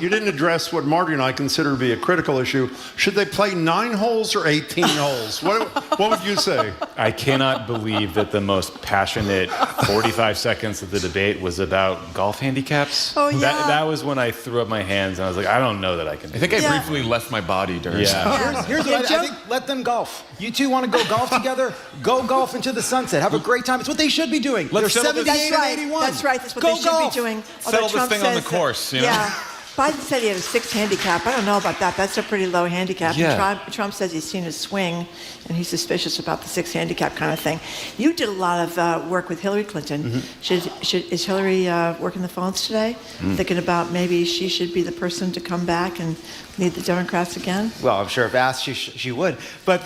didn't address what Marty and I consider to be a critical issue. Should they play 9 holes or 18 holes? What would you say? I cannot believe that the most passionate 45 seconds of the debate was about golf handicaps. Oh, yeah. That was when I threw up my hands and I was like, I don't know that I can do I think I briefly left my body during Here's what I think. Let them golf. You two want to go golf together? Go golf into the sunset. Have a great time. It's what they should be doing. They're 78 and 81. That's right. That's what go they should golf. be doing. Settle this thing on the course, you know? Yeah. Biden said he had a 6 handicap. I don't know about that. That's a pretty low handicap. Yeah. Trump says he's seen his swing, and he's suspicious about the 6 handicap kind of thing. You did a lot of work with Hillary Clinton. Mm-hmm. Is Hillary working the phones today? Thinking about maybe she should be the person to come back and lead the Democrats again? Well, I'm sure if asked, she would. But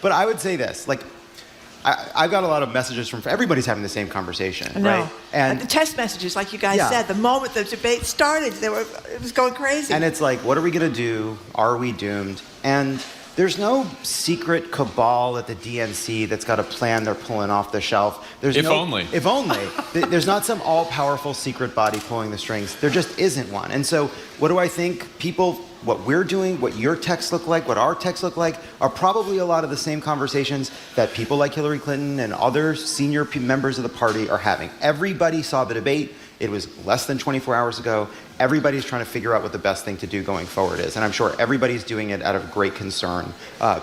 but I would say this, like, I've got a lot of messages from everybody's having the same conversation, right? And the test messages, like you guys said, the moment the debate started, it was going crazy. And it's like, what are we going to do? Are we doomed? And There's no secret cabal at the DNC that's got a plan they're pulling off the shelf. If only. If only. There's not some all-powerful secret body pulling the strings. There just isn't one. And so what do I think? People, what we're doing, what your texts look like, what our texts look like, are probably a lot of the same conversations that people like Hillary Clinton and other senior members of the party are having. Everybody saw the debate. It was less than 24 hours ago. Everybody's trying to figure out what the best thing to do going forward is. And I'm sure everybody's doing it out of great concern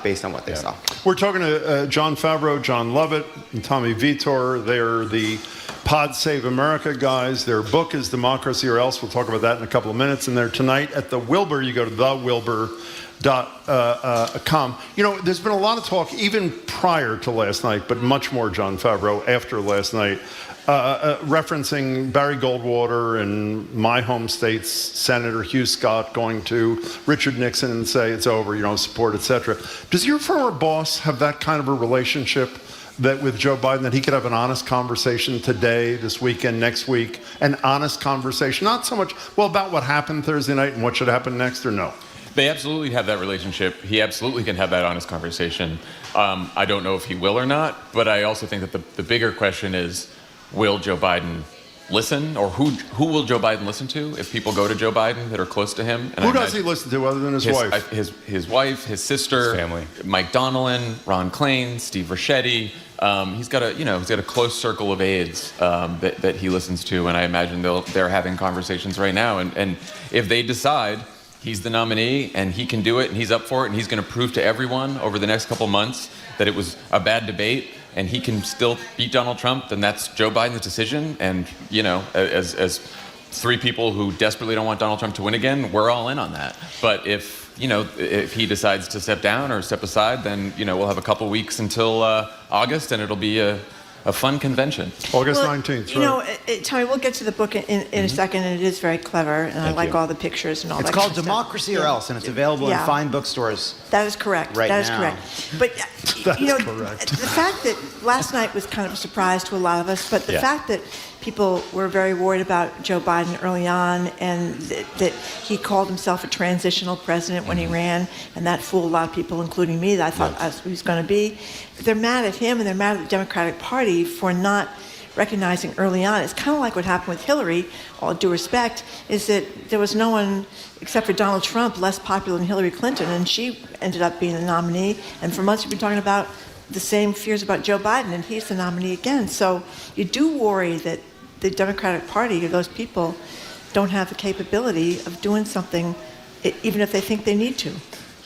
based on what they saw. We're talking to Jon Favreau, John Lovett, and Tommy Vitor. They're the Pod Save America guys. Their book is Democracy or Else. We'll talk about that in a couple of minutes. And they're tonight at the Wilbur. You go to thewilbur.com. You know, there's been a lot of talk even prior to last night, but much more, Jon Favreau, after last night, referencing Barry Goldwater and my home state's Senator Hugh Scott going to Richard Nixon and say it's over, you don't support, etc. Does your former boss have that kind of a relationship that with Joe Biden, that he could have an honest conversation today, this weekend, next week, an honest conversation, not so much, well, about what happened Thursday night and what should happen next, or no? They absolutely have that relationship. He absolutely can have that honest conversation. I don't know if he will or not, but I also think that the bigger question is, will Joe Biden listen, or who will Joe Biden listen to if people go to Joe Biden that are close to him? And who does he listen to other than his wife? His wife, his sister, his family, Mike Donnellan, Ron Klain, Steve Ricchetti. He's got a close circle of aides that he listens to, and I imagine they're having conversations right now. And if they decide he's the nominee and he can do it and he's up for it and he's going to prove to everyone over the next couple months that it was a bad debate and he can still beat Donald Trump, then that's Joe Biden's decision. And, you know, as three people who desperately don't want Donald Trump to win again, we're all in on that. But if he decides to step down or step aside, then, we'll have a couple weeks until August, and it'll be a fun convention. August 19th, right? Tommy, we'll get to the book in a second, and it is very clever, and I like all the pictures and all that. It's called Democracy or Else, and it's available in fine bookstores. That is correct. Right now. That is correct. But the fact that last night was kind of a surprise to a lot of us, but the fact that people were very worried about Joe Biden early on, and that he called himself a transitional president when he ran, and that fooled a lot of people, including me, that I thought he was going to be. They're mad at him, and they're mad at the Democratic Party for not recognizing early on. It's kind of like what happened with Hillary, all due respect, is that there was no one except for Donald Trump less popular than Hillary Clinton, and she ended up being the nominee. And for months, we've been talking about the same fears about Joe Biden, and he's the nominee again. So you do worry that the Democratic Party, or those people, don't have the capability of doing something, even if they think they need to.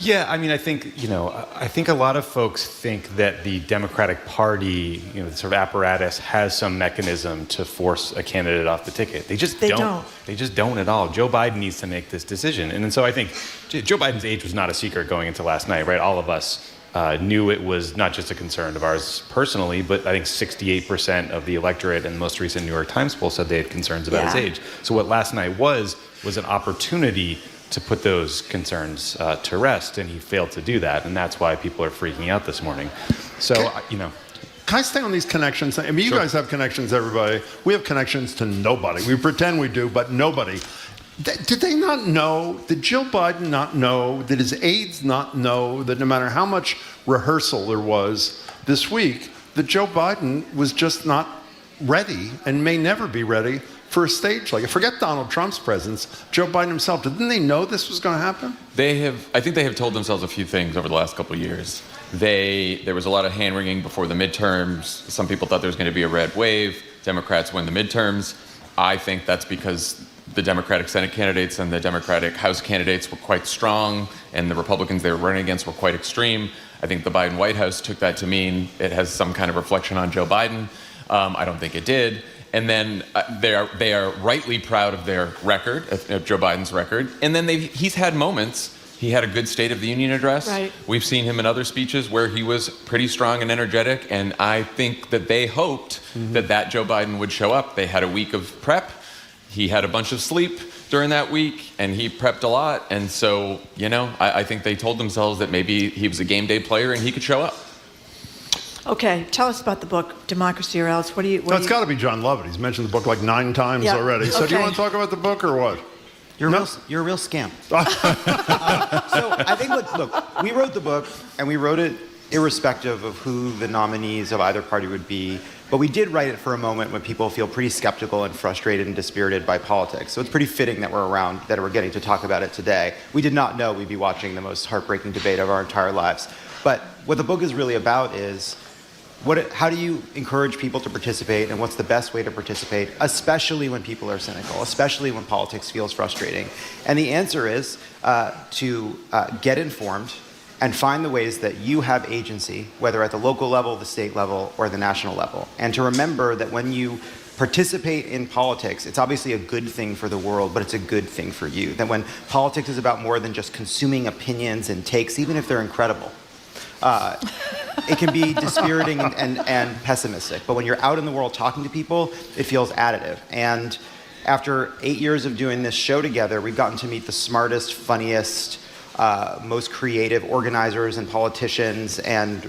Yeah, I mean, I think a lot of folks think that the Democratic Party, the sort of apparatus, has some mechanism to force a candidate off the ticket. They just don't. They just don't at all. Joe Biden needs to make this decision. And so I think Joe Biden's age was not a secret going into last night, right? All of us knew it was not just a concern of ours personally, but I think 68% of the electorate in the most recent New York Times poll said they had concerns about his age. So what last night was an opportunity to put those concerns to rest, and he failed to do that, and that's why people are freaking out this morning. So, Can I stay on these connections? I mean, you guys have connections, everybody. We have connections to nobody. We pretend we do, but nobody. Did they not know? Did Joe Biden not know? Did his aides not know that no matter how much rehearsal there was this week, that Joe Biden was just not ready and may never be ready for a stage like it? Forget Donald Trump's presence. Joe Biden himself, didn't they know this was going to happen? I think they have told themselves a few things over the last couple of years. There was a lot of hand-wringing before the midterms. Some people thought there was going to be a red wave. Democrats win the midterms. I think that's because the Democratic Senate candidates and the Democratic House candidates were quite strong, and the Republicans they were running against were quite extreme. I think the Biden White House took that to mean it has some kind of reflection on Joe Biden. I don't think it did. And then they are rightly proud of their record, of Joe Biden's record. And then he's had moments. He had a good State of the Union address. Right. We've seen him in other speeches where he was pretty strong and energetic. And I think that they hoped that Joe Biden would show up. They had a week of prep. He had a bunch of sleep during that week, and he prepped a lot. And so, I think they told themselves that maybe he was a game day player and he could show up. Okay, tell us about the book, Democracy or Else. It's got to be John Lovett. He's mentioned the book like 9 times already. So do you want to talk about the book or what? You're a real scamp. So I think, look, we wrote the book, and we wrote it irrespective of who the nominees of either party would be. But we did write it for a moment when people feel pretty skeptical and frustrated and dispirited by politics. So it's pretty fitting that we're around, that we're getting to talk about it today. We did not know we'd be watching the most heartbreaking debate of our entire lives. But what the book is really about is how do you encourage people to participate, and what's the best way to participate, especially when people are cynical, especially when politics feels frustrating. And the answer is to get informed and find the ways that you have agency, whether at the local level, the state level, or the national level. And to remember that when you participate in politics, it's obviously a good thing for the world, but it's a good thing for you. That when politics is about more than just consuming opinions and takes, even if they're incredible, it can be dispiriting and pessimistic. But when you're out in the world talking to people, it feels additive. And after 8 years of doing this show together, we've gotten to meet the smartest, funniest, most creative organizers and politicians and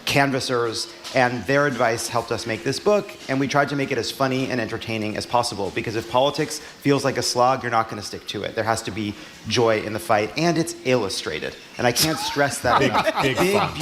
canvassers, and their advice helped us make this book, and we tried to make it as funny and entertaining as possible, because if politics feels like a slog, you're not going to stick to it. There has to be joy in the fight, and it's illustrated, and I can't stress that enough. Big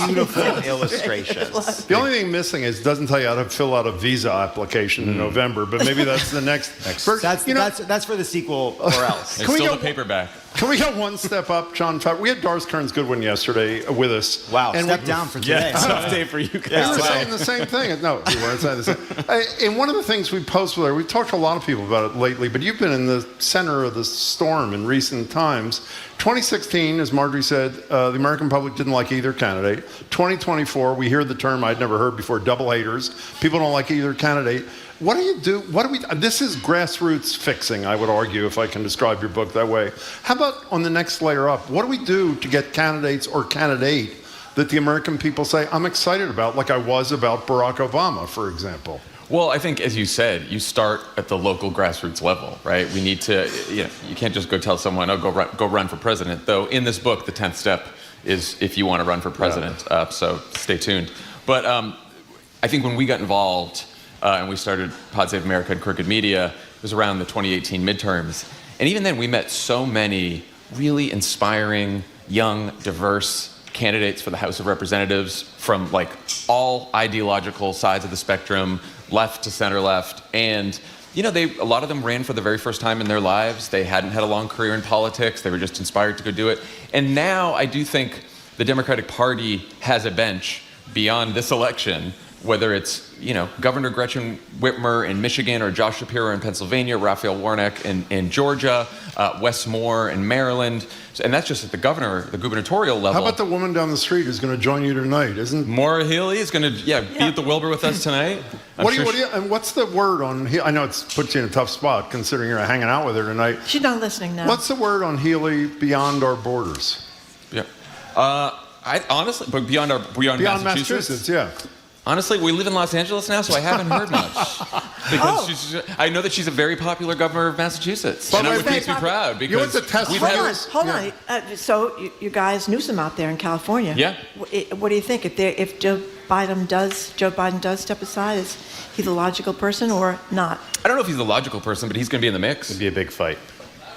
beautiful illustrations. The only thing missing is it doesn't tell you how to fill out a visa application in November, but maybe that's the next. That's for the sequel or else. It's still the paperback. Can we go one step up, John? We had Doris Kearns Goodwin yesterday with us. Wow, and step down for today. Yeah, tough day for you guys. We were saying the same thing. No, we weren't saying the same. And one of the things we post with her, we've talked to a lot of people about it lately, but you've been in the center of the storm in recent times. 2016, as Marjorie said, the American public didn't like either candidate. 2024, we hear the term I'd never heard before, double haters. People don't like either candidate. What do you do? This is grassroots fixing, I would argue, if I can describe your book that way. How about on the next layer up? What do we do to get candidates or candidate that the American people say, I'm excited about, like I was about Barack Obama, for example? Well, I think, as you said, you start at the local grassroots level, right? We need to, you can't just go tell someone, oh, go run for president. Though in this book, the 10th step is if you want to run for president. So stay tuned. But I think when we got involved, and we started Pod Save America and Crooked Media, it was around the 2018 midterms. And even then, we met so many really inspiring, young, diverse candidates for the House of Representatives from like all ideological sides of the spectrum, left to center left. And, a lot of them ran for the very first time in their lives. They hadn't had a long career in politics. They were just inspired to go do it. And now I do think the Democratic Party has a bench beyond this election, whether it's, Governor Gretchen Whitmer in Michigan or Josh Shapiro in Pennsylvania, Raphael Warnock in Georgia, Wes Moore in Maryland. And that's just at the gubernatorial level. How about the woman down the street who's going to join you tonight? Maura Healey is going to, be at the Wilbur with us tonight. And what's the word on, I know it puts you in a tough spot considering you're hanging out with her tonight. She's not listening now. What's the word on Healey beyond our borders? Yeah. I honestly, but beyond Massachusetts, yeah. Honestly, we live in Los Angeles now, so I haven't heard much. Because I know that she's a very popular governor of Massachusetts. But and it makes me proud because you went to test Hold on. So you guys knew some out there in California. Yeah. What do you think? If Joe Biden does step aside, is he the logical person or not? I don't know if he's the logical person, but he's going to be in the mix. It'd be a big fight.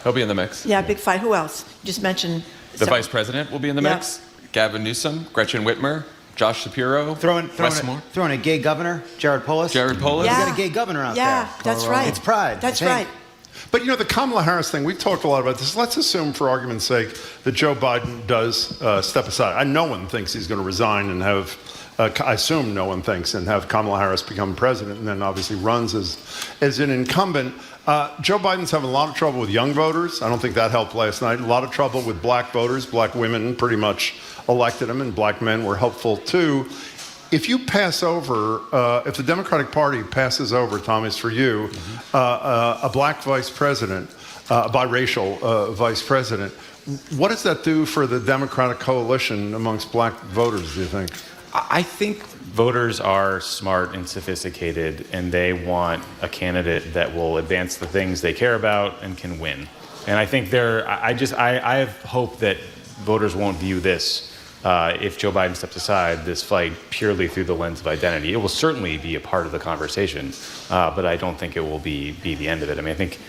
He'll be in the mix. Yeah, big fight. Who else? You just mentioned the vice president will be in the mix. Gavin Newsom, Gretchen Whitmer, Josh Shapiro, Wes Moore. Throwing a gay governor, Jared Polis. Yeah. We got a gay governor out there. Yeah, that's right. It's pride. That's right. But the Kamala Harris thing, we've talked a lot about this. Let's assume, for argument's sake, that Joe Biden does step aside. No one thinks he's going to resign and have, I assume no one thinks, and have Kamala Harris become president and then obviously runs as an incumbent. Joe Biden's having a lot of trouble with young voters. I don't think that helped last night. A lot of trouble with black voters. Black women pretty much elected him, and black men were helpful too. If you pass over, if the Democratic Party passes over, Thomas, for you, a black vice president, a biracial vice president, what does that do for the Democratic coalition amongst black voters, do you think? I think voters are smart and sophisticated, and they want a candidate that will advance the things they care about and can win. And I think I have hope that voters won't view this, if Joe Biden steps aside, this fight purely through the lens of identity. It will certainly be a part of the conversation, but I don't think it will be the end of it. I mean, I think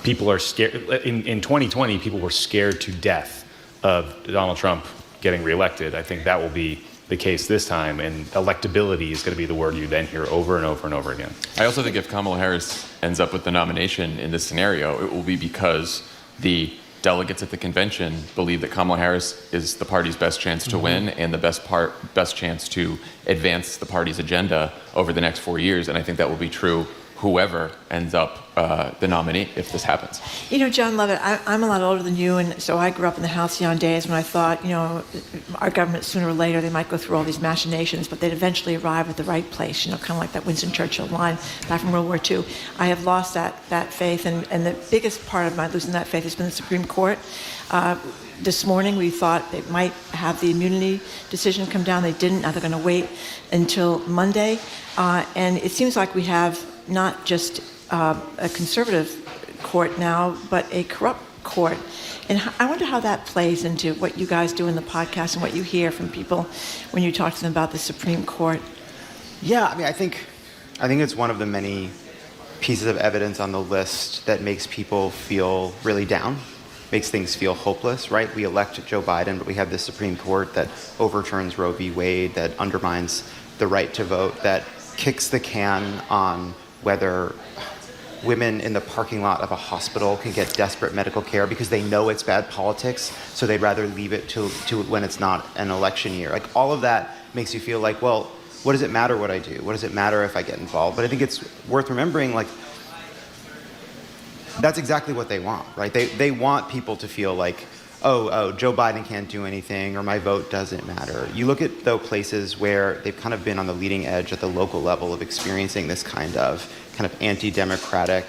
people are scared. In 2020, people were scared to death of Donald Trump getting reelected. I think that will be the case this time, and electability is going to be the word you then hear over and over and over again. I also think if Kamala Harris ends up with the nomination in this scenario, it will be because the delegates at the convention believe that Kamala Harris is the party's best chance to win and the best chance to advance the party's agenda over the next 4 years. And I think that will be true whoever ends up the nominee if this happens. You know, John Lovett, I'm a lot older than you, and so I grew up in the halcyon days when I thought, you know, our government sooner or later, they might go through all these machinations, but they'd eventually arrive at the right place, you know, kind of like that Winston Churchill line back from World War II. I have lost that faith, and the biggest part of my losing that faith has been the Supreme Court. This morning we thought they might have the immunity decision come down. They didn't. Now they're going to wait until Monday. And it seems like we have not just a conservative court now, but a corrupt court. And I wonder how that plays into what you guys do in the podcast and what you hear from people when you talk to them about the Supreme Court. Yeah, I mean, I think it's one of the many pieces of evidence on the list that makes people feel really down, makes things feel hopeless, right? We elect Joe Biden, but we have this Supreme Court that overturns Roe v. Wade, that undermines the right to vote, that kicks the can on whether women in the parking lot of a hospital can get desperate medical care because they know it's bad politics, so they'd rather leave it to when it's not an election year. Like, all of that makes you feel like, well, what does it matter what I do? What does it matter if I get involved? But I think it's worth remembering, like, that's exactly what they want, right? They want people to feel like, oh, Joe Biden can't do anything, or my vote doesn't matter. You look at, though, places where they've kind of been on the leading edge at the local level of experiencing this kind of anti-democratic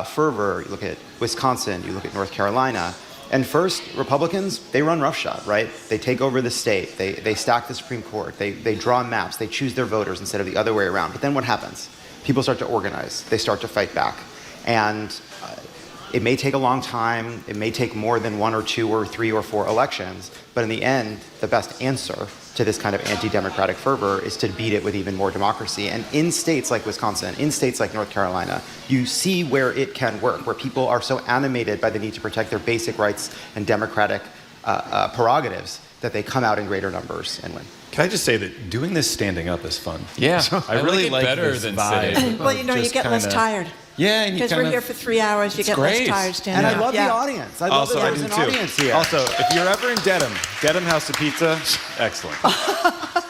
fervor. You look at Wisconsin, you look at North Carolina. And first, Republicans, they run roughshod, right? They take over the state. They stack the Supreme Court. They draw maps. They choose their voters instead of the other way around. But then what happens? People start to organize. They start to fight back. And it may take a long time. It may take more than 1 or 2 or 3 or 4 elections. But in the end, the best answer to this kind of anti-democratic fervor is to beat it with even more democracy. And in states like Wisconsin, in states like North Carolina, you see where it can work, where people are so animated by the need to protect their basic rights and democratic prerogatives that they come out in greater numbers and win. Can I just say that doing this standing up is fun? Yeah, I really like better this than vibe. sitting. Well, you know, you get less tired. Yeah, and because we're here for 3 hours, you get less tired standing up. And I love the audience. I love that there's an audience here. Also, if you're ever in Dedham House of Pizza, excellent.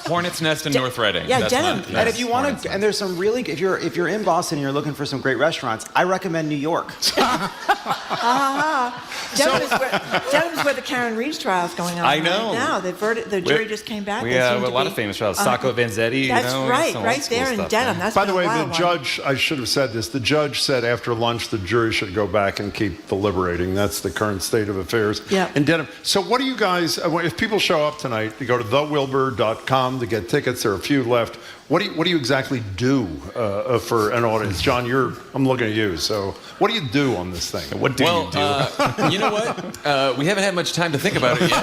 Hornet's Nest in North Reading. Yeah, Dedham. And if you want to, and there's some really, if you're in Boston and you're looking for some great restaurants, I recommend New York. Dedham is where the Karen Reeves trial is going on. I know. Right now, the jury just came back. We have a lot of famous trials. Sacco Vanzetti. That's right there in Dedham. That's by the way, the judge. I should have said this. The judge said after lunch the jury should go back and keep deliberating. That's the current state of affairs in Dedham. So what do you guys? If people show up tonight, you go to thewilbur.com to get tickets. There are a few left. What do you exactly do for an audience? John, I'm looking at you. So what do you do on this thing? What do you do? You know what? We haven't had much time to think about it yet.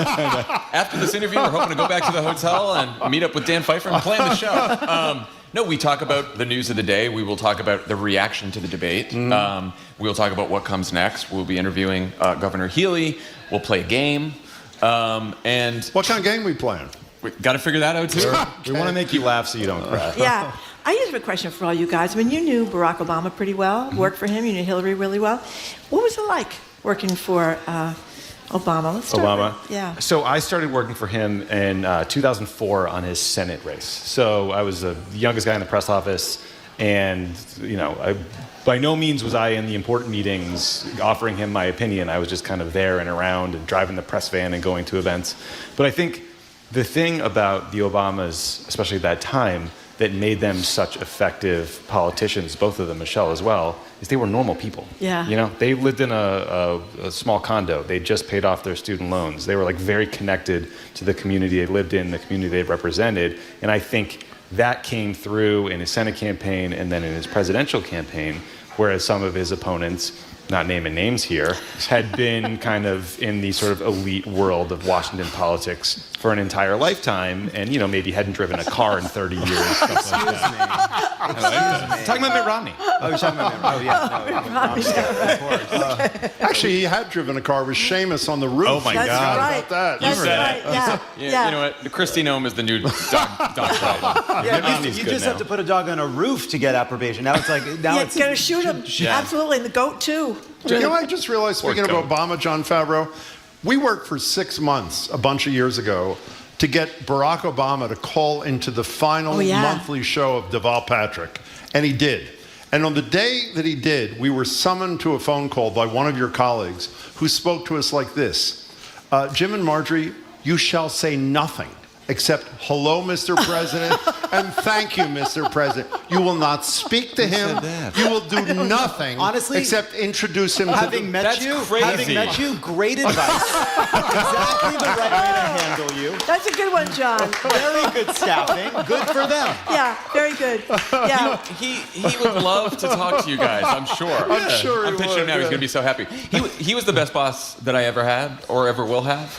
After this interview, we're hoping to go back to the hotel and meet up with Dan Pfeiffer and plan the show. No, we talk about the news of the day. We will talk about the reaction to the debate. We'll talk about what comes next. We'll be interviewing Governor Healy. We'll play a game. And what kind of game we playing? We got to figure that out, too. We want to make you laugh so you don't cry. Yeah. I just have a question for all you guys. I mean, you knew Barack Obama pretty well, worked for him. You knew Hillary really well. What was it like working for Obama? Let's start with, yeah. So I started working for him in 2004 on his Senate race. So I was the youngest guy in the press office, and by no means was I in the important meetings offering him my opinion. I was just kind of there and around and driving the press van and going to events. But I think the thing about the Obamas, especially at that time, that made them such effective politicians, both of them, Michelle as well, is they were normal people. Yeah. They lived in a small condo. They just paid off their student loans. They were very connected to the community they lived in, the community they represented. And I think that came through in his Senate campaign and then in his presidential campaign, whereas some of his opponents, not naming names here, had been kind of in the sort of elite world of Washington politics for an entire lifetime and, maybe hadn't driven a car in 30 years. Excuse me. Talking about Mitt Romney. Oh, you're talking about Mitt Romney. Oh, yeah. Actually, he had driven a car with Seamus on the roof. Oh, my God. Right. About that. That's right. Yeah. You know what? Christy Nome is the new dog driver. You just have to put a dog on a roof to get approbation. Now it's like it's going to shoot him. Yeah. Absolutely, and the goat too. You know, I just realized, speaking of Obama, John Favreau, we worked for 6 months a bunch of years ago to get Barack Obama to call into the final monthly show of Deval Patrick, and he did. And on the day that he did, we were summoned to a phone call by one of your colleagues who spoke to us like this. Jim and Marjorie, you shall say nothing except, hello, Mr. President, and thank you, Mr. President. You will not speak to him. You will do nothing except introduce him to Having met you, great advice. Exactly the right way to handle you. That's a good one, John. Very good staffing. Good for them. Yeah, very good. Yeah. He would love to talk to you guys, I'm sure. I'm sure I'm picturing him now. He's going to be so happy. He was the best boss that I ever had or ever will have.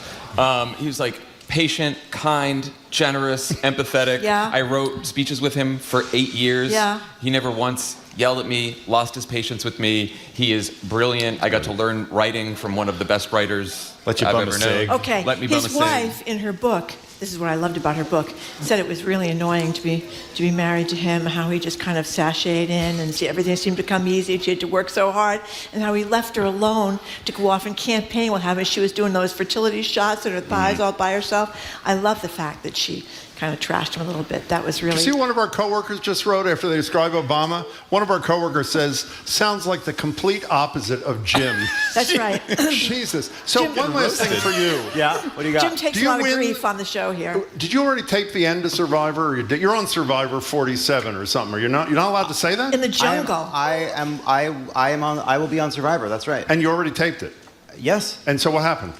He was like, patient, kind, generous, empathetic. Yeah. I wrote speeches with him for 8 years. Yeah. He never once yelled at me, lost his patience with me. He is brilliant. I got to learn writing from one of the best writers I've ever known. Okay. Let me bum a His cig. wife, in her book, this is what I loved about her book, said it was really annoying to be married to him, how he just kind of sashayed in and everything seemed to come easy. She had to work so hard, and how he left her alone to go off and campaign while she was doing those fertility shots in her thighs all by herself. I love the fact that she kind of trashed him a little bit. That was really... See, one of our coworkers just wrote after they describe Obama, one of our coworkers says, sounds like the complete opposite of Jim. That's right. Jesus. So one last thing for you. Yeah? What do you got? Jim takes a lot of grief on the show here. Did you already tape the end of Survivor? Or you're on Survivor 47 or something. Or you're not allowed to say that? In the jungle. I will be on Survivor. That's right. And you already taped it? Yes. And so what happened?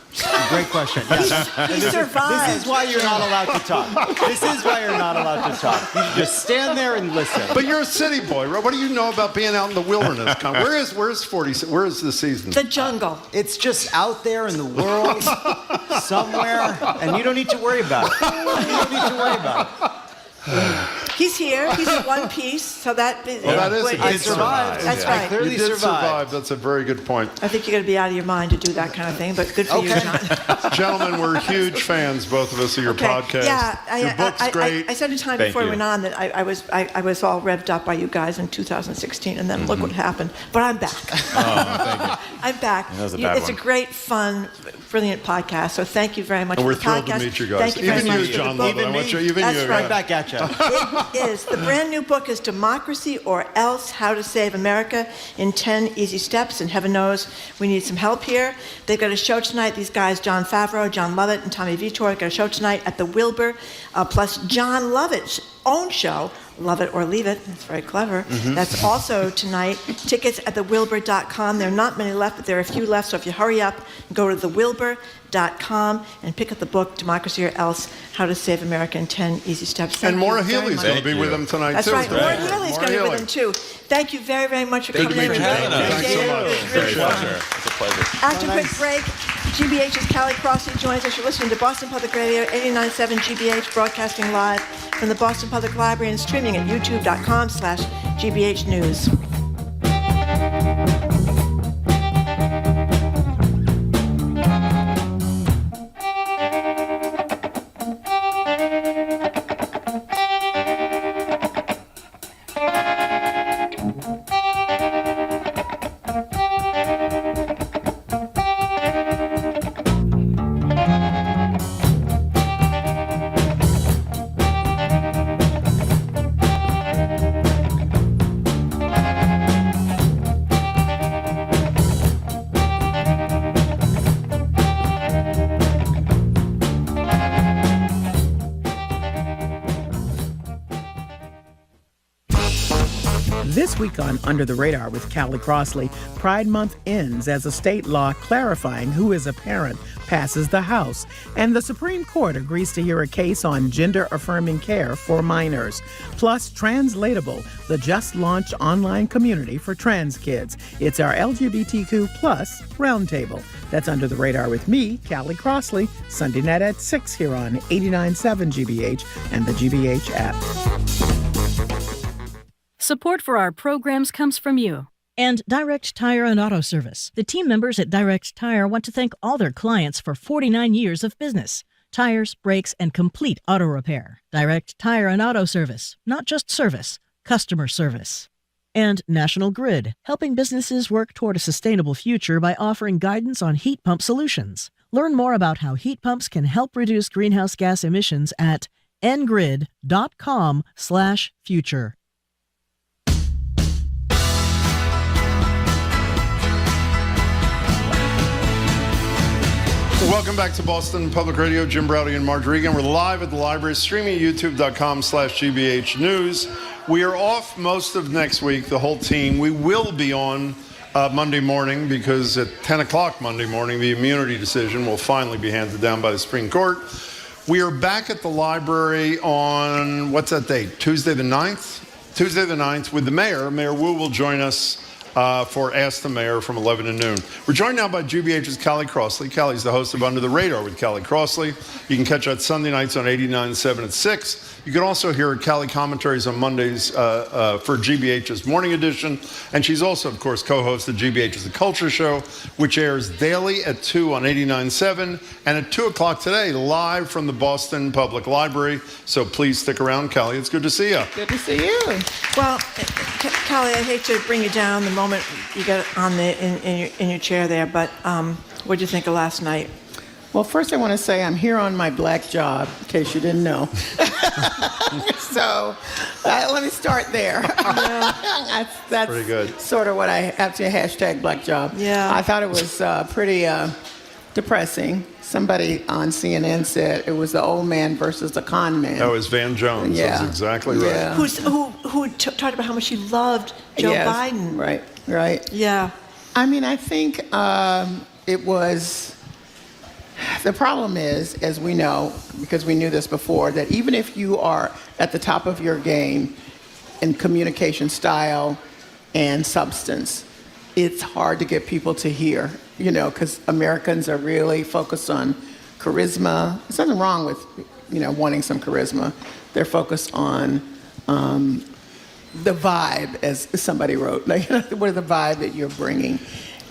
Great question. Yes. He survived. This is why you're not allowed to talk. This is why you're not allowed to talk. You should just stand there and listen. But you're a city boy, right? What do you know about being out in the wilderness? Where is the season? The jungle. It's just out there in the world somewhere, and you don't need to worry about it. You don't need to worry about it. He's here. He's in one piece, so that... Well, that is I survived. That's I right. clearly You did survived. survive. That's a very good point. I think you're going to be out of your mind to do that kind of thing, but good for you, John. Gentlemen, we're huge fans, both of us, of your podcast. Yeah, your book's great. I said a time Thank before we you. went on that I was all revved up by you guys in 2016, and then look what happened. But I'm back. Thank you. I'm back. That was a bad It's one. a great, fun, brilliant podcast. So thank you very much And for we're the thrilled podcast. to meet you guys. Thank you very Even much you, for the John book. Lovett. I want you, even That's you. right. Right back at you. It is. The brand new book is Democracy or Else, How to Save America in 10 Easy Steps. And heaven knows we need some help here. They've got a show tonight. These guys, John Favreau, John Lovett, and Tommy Vitor, got a show tonight at the Wilbur. Plus John Lovett's own show, Love It or Leave It. That's very clever. That's also tonight. Tickets at thewilbur.com. There are not many left, but there are a few left. So if you hurry up, go to thewilbur.com and pick up the book, Democracy or Else, How to Save America in 10 Easy Steps. Thank And Maura you very Healey's much. going to be with them tonight, That's too. right. Maura Healey's going to be with them, too. Thank you very, very much for coming in. for having us. Appreciate Thanks so it. much. It was really It's a fun. pleasure. It's a pleasure. After a quick break, GBH's Callie Crossy joins us. You're listening to Boston Public Radio, 89.7 GBH, broadcasting live from the Boston Public Library and streaming at youtube.com/GBH News. This week on Under the Radar with Callie Crossley, Pride Month ends as a state law clarifying who is a parent passes the House, and the Supreme Court agrees to hear a case on gender-affirming care for minors. Plus, Translatable, the just-launched online community for trans kids. It's our LGBTQ plus roundtable. That's Under the Radar with me, Callie Crossley, Sunday night at 6 here on 89.7 GBH and the GBH app. Support for our programs comes from you. And Direct Tire and Auto Service. The team members at Direct Tire want to thank all their clients for 49 years of business. Tires, brakes, and complete auto repair. Direct Tire and Auto Service. Not just service, customer service. And National Grid, helping businesses work toward a sustainable future by offering guidance on heat pump solutions. Learn more about how heat pumps can help reduce greenhouse gas emissions at ngrid.com/future. Welcome back to Boston Public Radio. Jim Browdy and Marge Regan. We're live at the library, streaming at youtube.com/GBH News. We are off most of next week, the whole team. We will be on Monday morning because at 10 o'clock Monday morning, the immunity decision will finally be handed down by the Supreme Court. We are back at the library on, what's that date? Tuesday the 9th? Tuesday the 9th with the mayor. Mayor Wu will join us for Ask the Mayor from 11 to noon. We're joined now by GBH's Callie Crossley. Callie's the host of Under the Radar with Callie Crossley. You can catch that Sunday nights on 89.7 at 6. You can also hear Callie commentaries on Mondays for GBH's Morning Edition. And she's also, of course, co-host of GBH's The Culture Show, which airs daily at 2 on 89.7 and at 2 o'clock today, live from the Boston Public Library. So please stick around, Callie. It's good to see you. Good to see you. Well, Callie, I hate to bring you down the moment you got on in your chair there, but what did you think of last night? Well, first I want to say I'm here on my black job, in case you didn't know. So let me start there. That's pretty good. Sort of what I have to hashtag black job. Yeah. I thought it was pretty depressing. Somebody on CNN said it was the old man versus the con man. That was Van Jones. Yeah. That's exactly right. Yeah. Who talked about how much he loved Joe Biden. Right. Yeah. I mean, I think it was... The problem is, as we know, because we knew this before, that even if you are at the top of your game in communication style and substance, it's hard to get people to hear, because Americans are really focused on charisma. There's nothing wrong with, wanting some charisma. They're focused on the vibe, as somebody wrote, what is the vibe that you're bringing?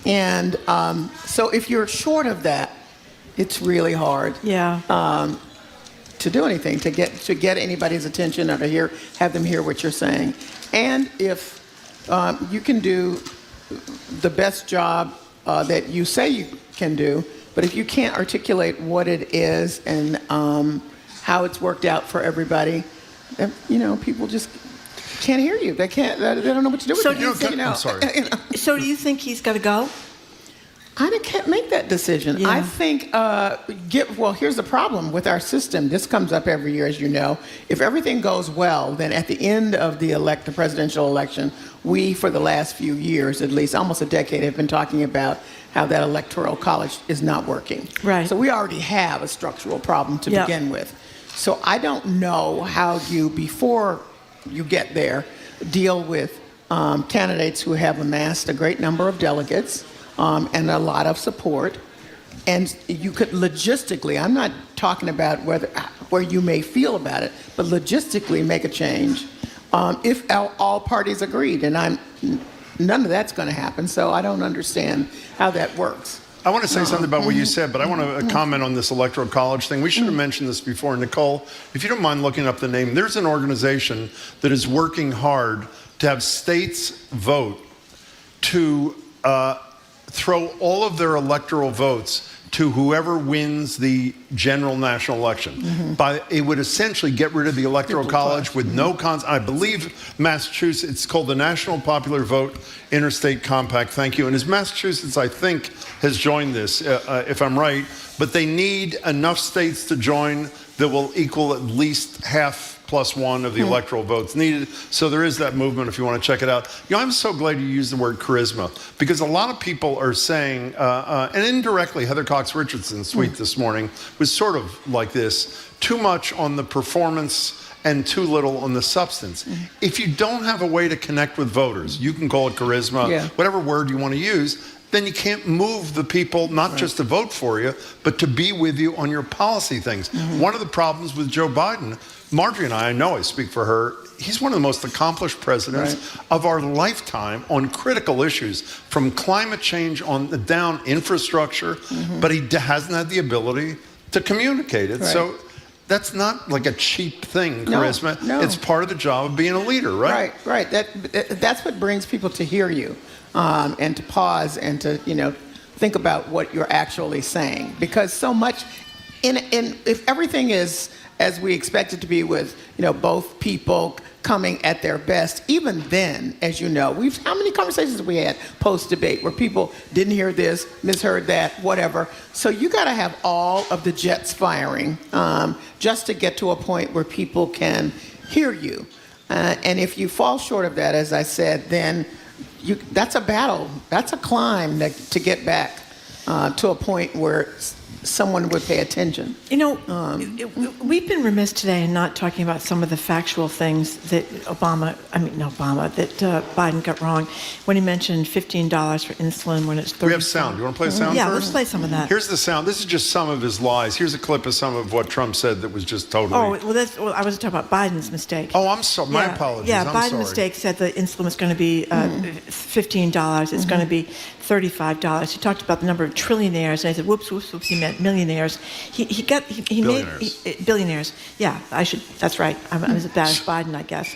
And so if you're short of that, it's really hard to do anything, to get anybody's attention or to have them hear what you're saying. And if you can do the best job that you say you can do, but if you can't articulate what it is and how it's worked out for everybody, people just can't hear you. They don't know what to do with it. I'm sorry. So do you think he's got to go? I can't make that decision. Yeah. I think, here's the problem with our system. This comes up every year, as you know. If everything goes well, then at the end of the presidential election, we, for the last few years, at least almost a decade, have been talking about how that electoral college is not working. Right. So we already have a structural problem to begin with. So I don't know how you, before you get there, deal with candidates who have amassed a great number of delegates, and a lot of support. And you could logistically, I'm not talking about where you may feel about it, but logistically make a change if all parties agreed. And none of that's going to happen, so I don't understand how that works. I want to say something about what you said, but I want to comment on this electoral college thing. We should have mentioned this before. Nicole, if you don't mind looking up the name, there's an organization that is working hard to have states vote to throw all of their electoral votes to whoever wins the general national election. It would essentially get rid of the electoral college with no I believe Massachusetts, it's called the National Popular Vote Interstate Compact. Thank you. And as Massachusetts, I think, has joined this, if I'm right, but they need enough states to join that will equal at least half plus one of the electoral votes needed. So there is that movement if you want to check it out. I'm so glad you used the word charisma, because a lot of people are saying, and indirectly, Heather Cox Richardson's tweet this morning was sort of like this: too much on the performance and too little on the substance. If you don't have a way to connect with voters, you can call it charisma, whatever word you want to use, then you can't move the people, not just to vote for you, but to be with you on your policy things. One of the problems with Joe Biden, Marjorie and I know I speak for her, he's one of the most accomplished presidents of our lifetime on critical issues, from climate change on the down, infrastructure, but he hasn't had the ability to communicate it. So that's not like a cheap thing, charisma. No. It's part of the job of being a leader, right? Right. That's what brings people to hear you, and to pause and to think about what you're actually saying. Because so much, if everything is as we expect it to be, with both people coming at their best, even then, as you know, how many conversations we had post-debate where people didn't hear this, misheard that, whatever. So you got to have all of the jets firing just to get to a point where people can hear you. And if you fall short of that, as I said, then that's a battle. That's a climb to get back to a point where someone would pay attention. We've been remiss today in not talking about some of the factual things that Biden got wrong when he mentioned $15 for insulin when it's 30. We have sound. You want to play sound Yeah, first? let's play some of that. Here's the sound. This is just some of his lies. Here's a clip of some of what Trump said that was just totally... I was talking about Biden's mistake. Oh, I'm sorry. My apologies. Yeah, I'm Biden's sorry. mistake said the insulin was going to be $15. It's going to be $35. He talked about the number of trillionaires, and I said, whoops, he meant millionaires. He Billionaires. made billionaires. Yeah, that's right. I'm as bad as Biden, I guess.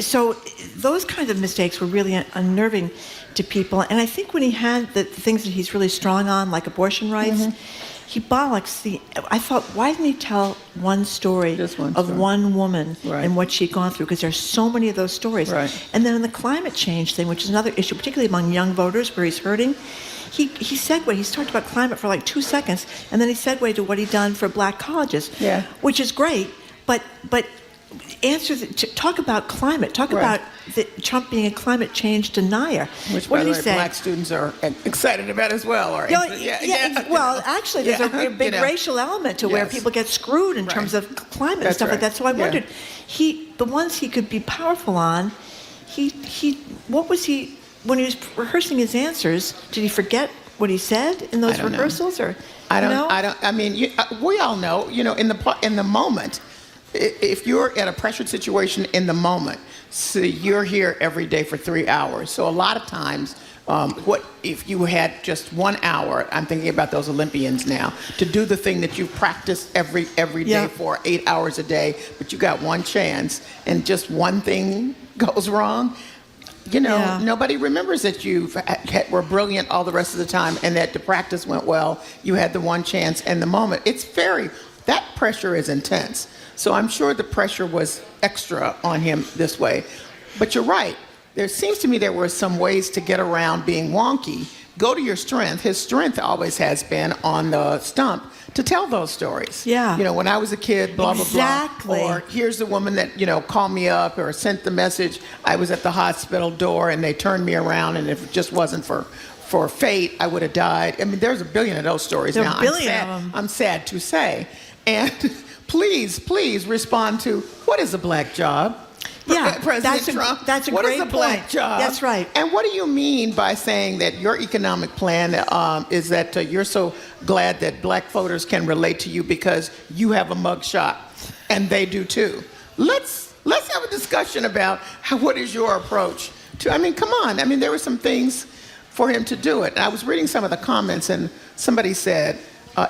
So those kinds of mistakes were really unnerving to people. And I think when he had the things that he's really strong on, like abortion rights, he bollocks I thought, why didn't he tell one story of one woman and what she'd gone through? Because there's so many of those stories. And then in the climate change thing, which is another issue, particularly among young voters, where he's hurting, he segued. He's talked about climate for like 2 seconds, and then he segued to what he'd done for black colleges, which is great. But talk about climate. Talk about Trump being a climate change denier. Which, what by did the he way, say? black students are excited about as well. Well, actually, there's a big racial element to where people get screwed in terms of climate and stuff like that. So I wondered, the ones he could be powerful on, what was he, when he was rehearsing his answers, did he forget what he said in those rehearsals? Or I mean, we all know, in the moment, if you're at a pressured situation in the moment, so you're here every day for 3 hours. So a lot of times, what if you had just 1 hour? I'm thinking about those Olympians now, to do the thing that you practice every day for 8 hours a day, but you got one chance, and just one thing goes wrong. Nobody remembers that you were brilliant all the rest of the time, and that the practice went well. You had the one chance and the moment. That pressure is intense. So I'm sure the pressure was extra on him this way. But you're right. There seems to me there were some ways to get around being wonky. Go to your strength. His strength always has been on the stump to tell those stories. Yeah. When I was a kid, blah, blah, blah. Or here's the woman that, called me up or sent the message. I was at the hospital door and they turned me around, and if it just wasn't for fate, I would have died. I mean, there's a billion of those stories now. I'm sad to say. And please respond to, what is a black job? Yeah, President Trump. That's a what great is a black point. job? That's right. And what do you mean by saying that your economic plan is that you're so glad that black voters can relate to you because you have a mugshot and they do too? Let's have a discussion about what is your approach to. I mean, come on. I mean, there were some things for him to do it. And I was reading some of the comments, and somebody said,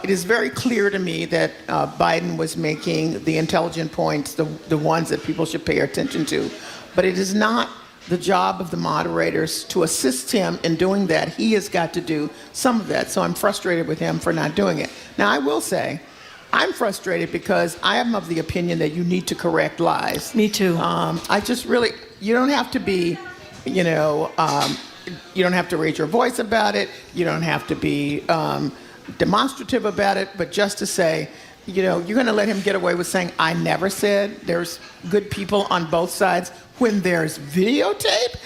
it is very clear to me that Biden was making the intelligent points, the ones that people should pay attention to. But it is not the job of the moderators to assist him in doing that. He has got to do some of that. So I'm frustrated with him for not doing it. Now, I will say, I'm frustrated because I am of the opinion that you need to correct lies. Me too. I just really, you don't have to be, you don't have to raise your voice about it. You don't have to be demonstrative about it, but just to say, you're going to let him get away with saying, I never said there's good people on both sides when there's videotape?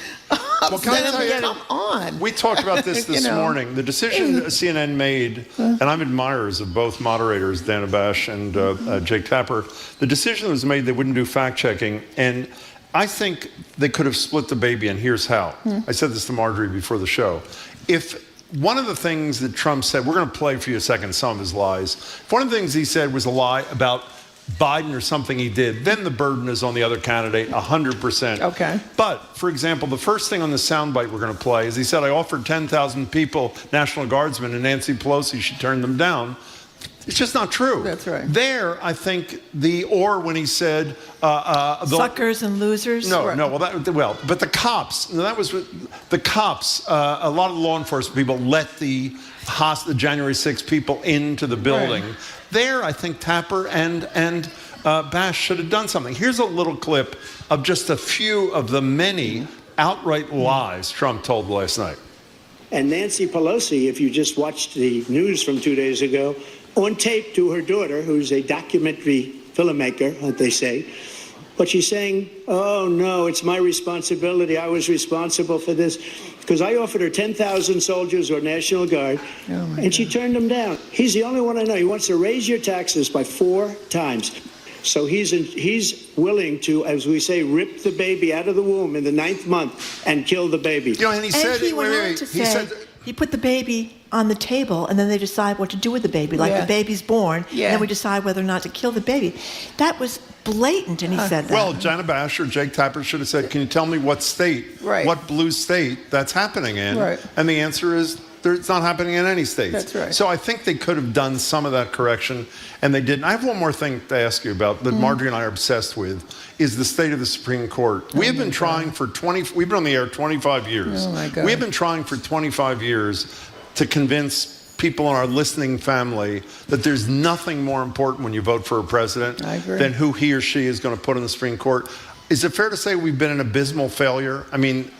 Well, can I tell you, come on. We talked about this morning. The decision CNN made, and I'm admirers of both moderators, Dana Bash and Jake Tapper, the decision was made they wouldn't do fact-checking, and I think they could have split the baby, and here's how. I said this to Marjorie before the show. If one of the things that Trump said, we're going to play for you a second some of his lies. If one of the things he said was a lie about Biden or something he did, then the burden is on the other candidate 100%. Okay. But, for example, the first thing on the soundbite we're going to play is he said, I offered 10,000 people, National Guardsmen, and Nancy Pelosi, she turned them down. It's just not true. That's right. There, I think when he said suckers and losers. But the cops. That was the cops. A lot of law enforcement people let the January 6 people into the building. Right. There, I think Tapper and Bash should have done something. Here's a little clip of just a few of the many outright lies Trump told last night. And Nancy Pelosi, if you just watched the news from 2 days ago, on tape to her daughter, who's a documentary filmmaker, they say, but she's saying, oh, no, it's my responsibility. I was responsible for this because I offered her 10,000 soldiers or National Guard, and she turned them down. He's the only one I know. He wants to raise your taxes by 4 times. So he's willing to, as we say, rip the baby out of the womb in the 9th month and kill the baby. And he said, he went on to say, you put the baby on the table, and then they decide what to do with the baby. Like the baby's born, and then we decide whether or not to kill the baby. That was blatant, and he said that. Well, Dana Bash or Jake Tapper should have said, can you tell me what state, what blue state that's happening in? Right. And the answer is, it's not happening in any states. That's right. So I think they could have done some of that correction, and they didn't. I have one more thing to ask you about that Marjorie and I are obsessed with, is the state of the Supreme Court. We have been trying we've been on the air 25 years. Oh my God. We have been trying for 25 years to convince people in our listening family that there's nothing more important when you vote for a president than who he or she is going to put in the Supreme Court. Is it fair to say we've been an abysmal failure? I mean,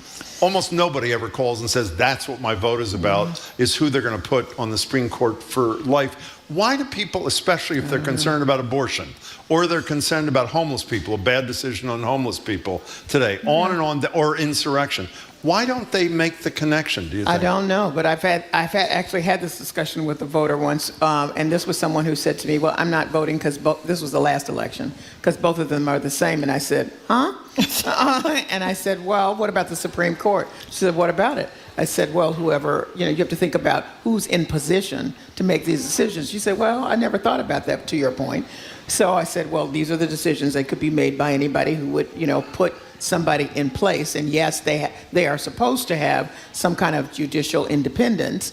almost nobody ever calls and says, that's what my vote is about, is who they're going to put on the Supreme Court for life. Why do people, especially if they're concerned about abortion, or they're concerned about homeless people, a bad decision on homeless people today, on and on, or insurrection, why don't they make the connection, do you think? I don't know, but I've actually had this discussion with a voter once, and this was someone who said to me, well, I'm not voting because this was the last election, because both of them are the same. And I said, huh? And I said, well, what about the Supreme Court? She said, what about it? I said, well, whoever, you have to think about who's in position to make these decisions. She said, well, I never thought about that, to your point. So I said, well, these are the decisions that could be made by anybody who would, put somebody in place. And yes, they are supposed to have some kind of judicial independence.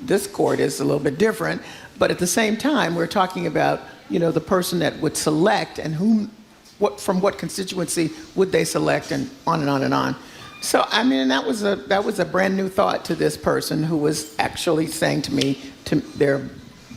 This court is a little bit different. But at the same time, we're talking about, the person that would select and from what constituency would they select, and on and on and on. So, I mean, that was a brand new thought to this person who was actually saying to me, they're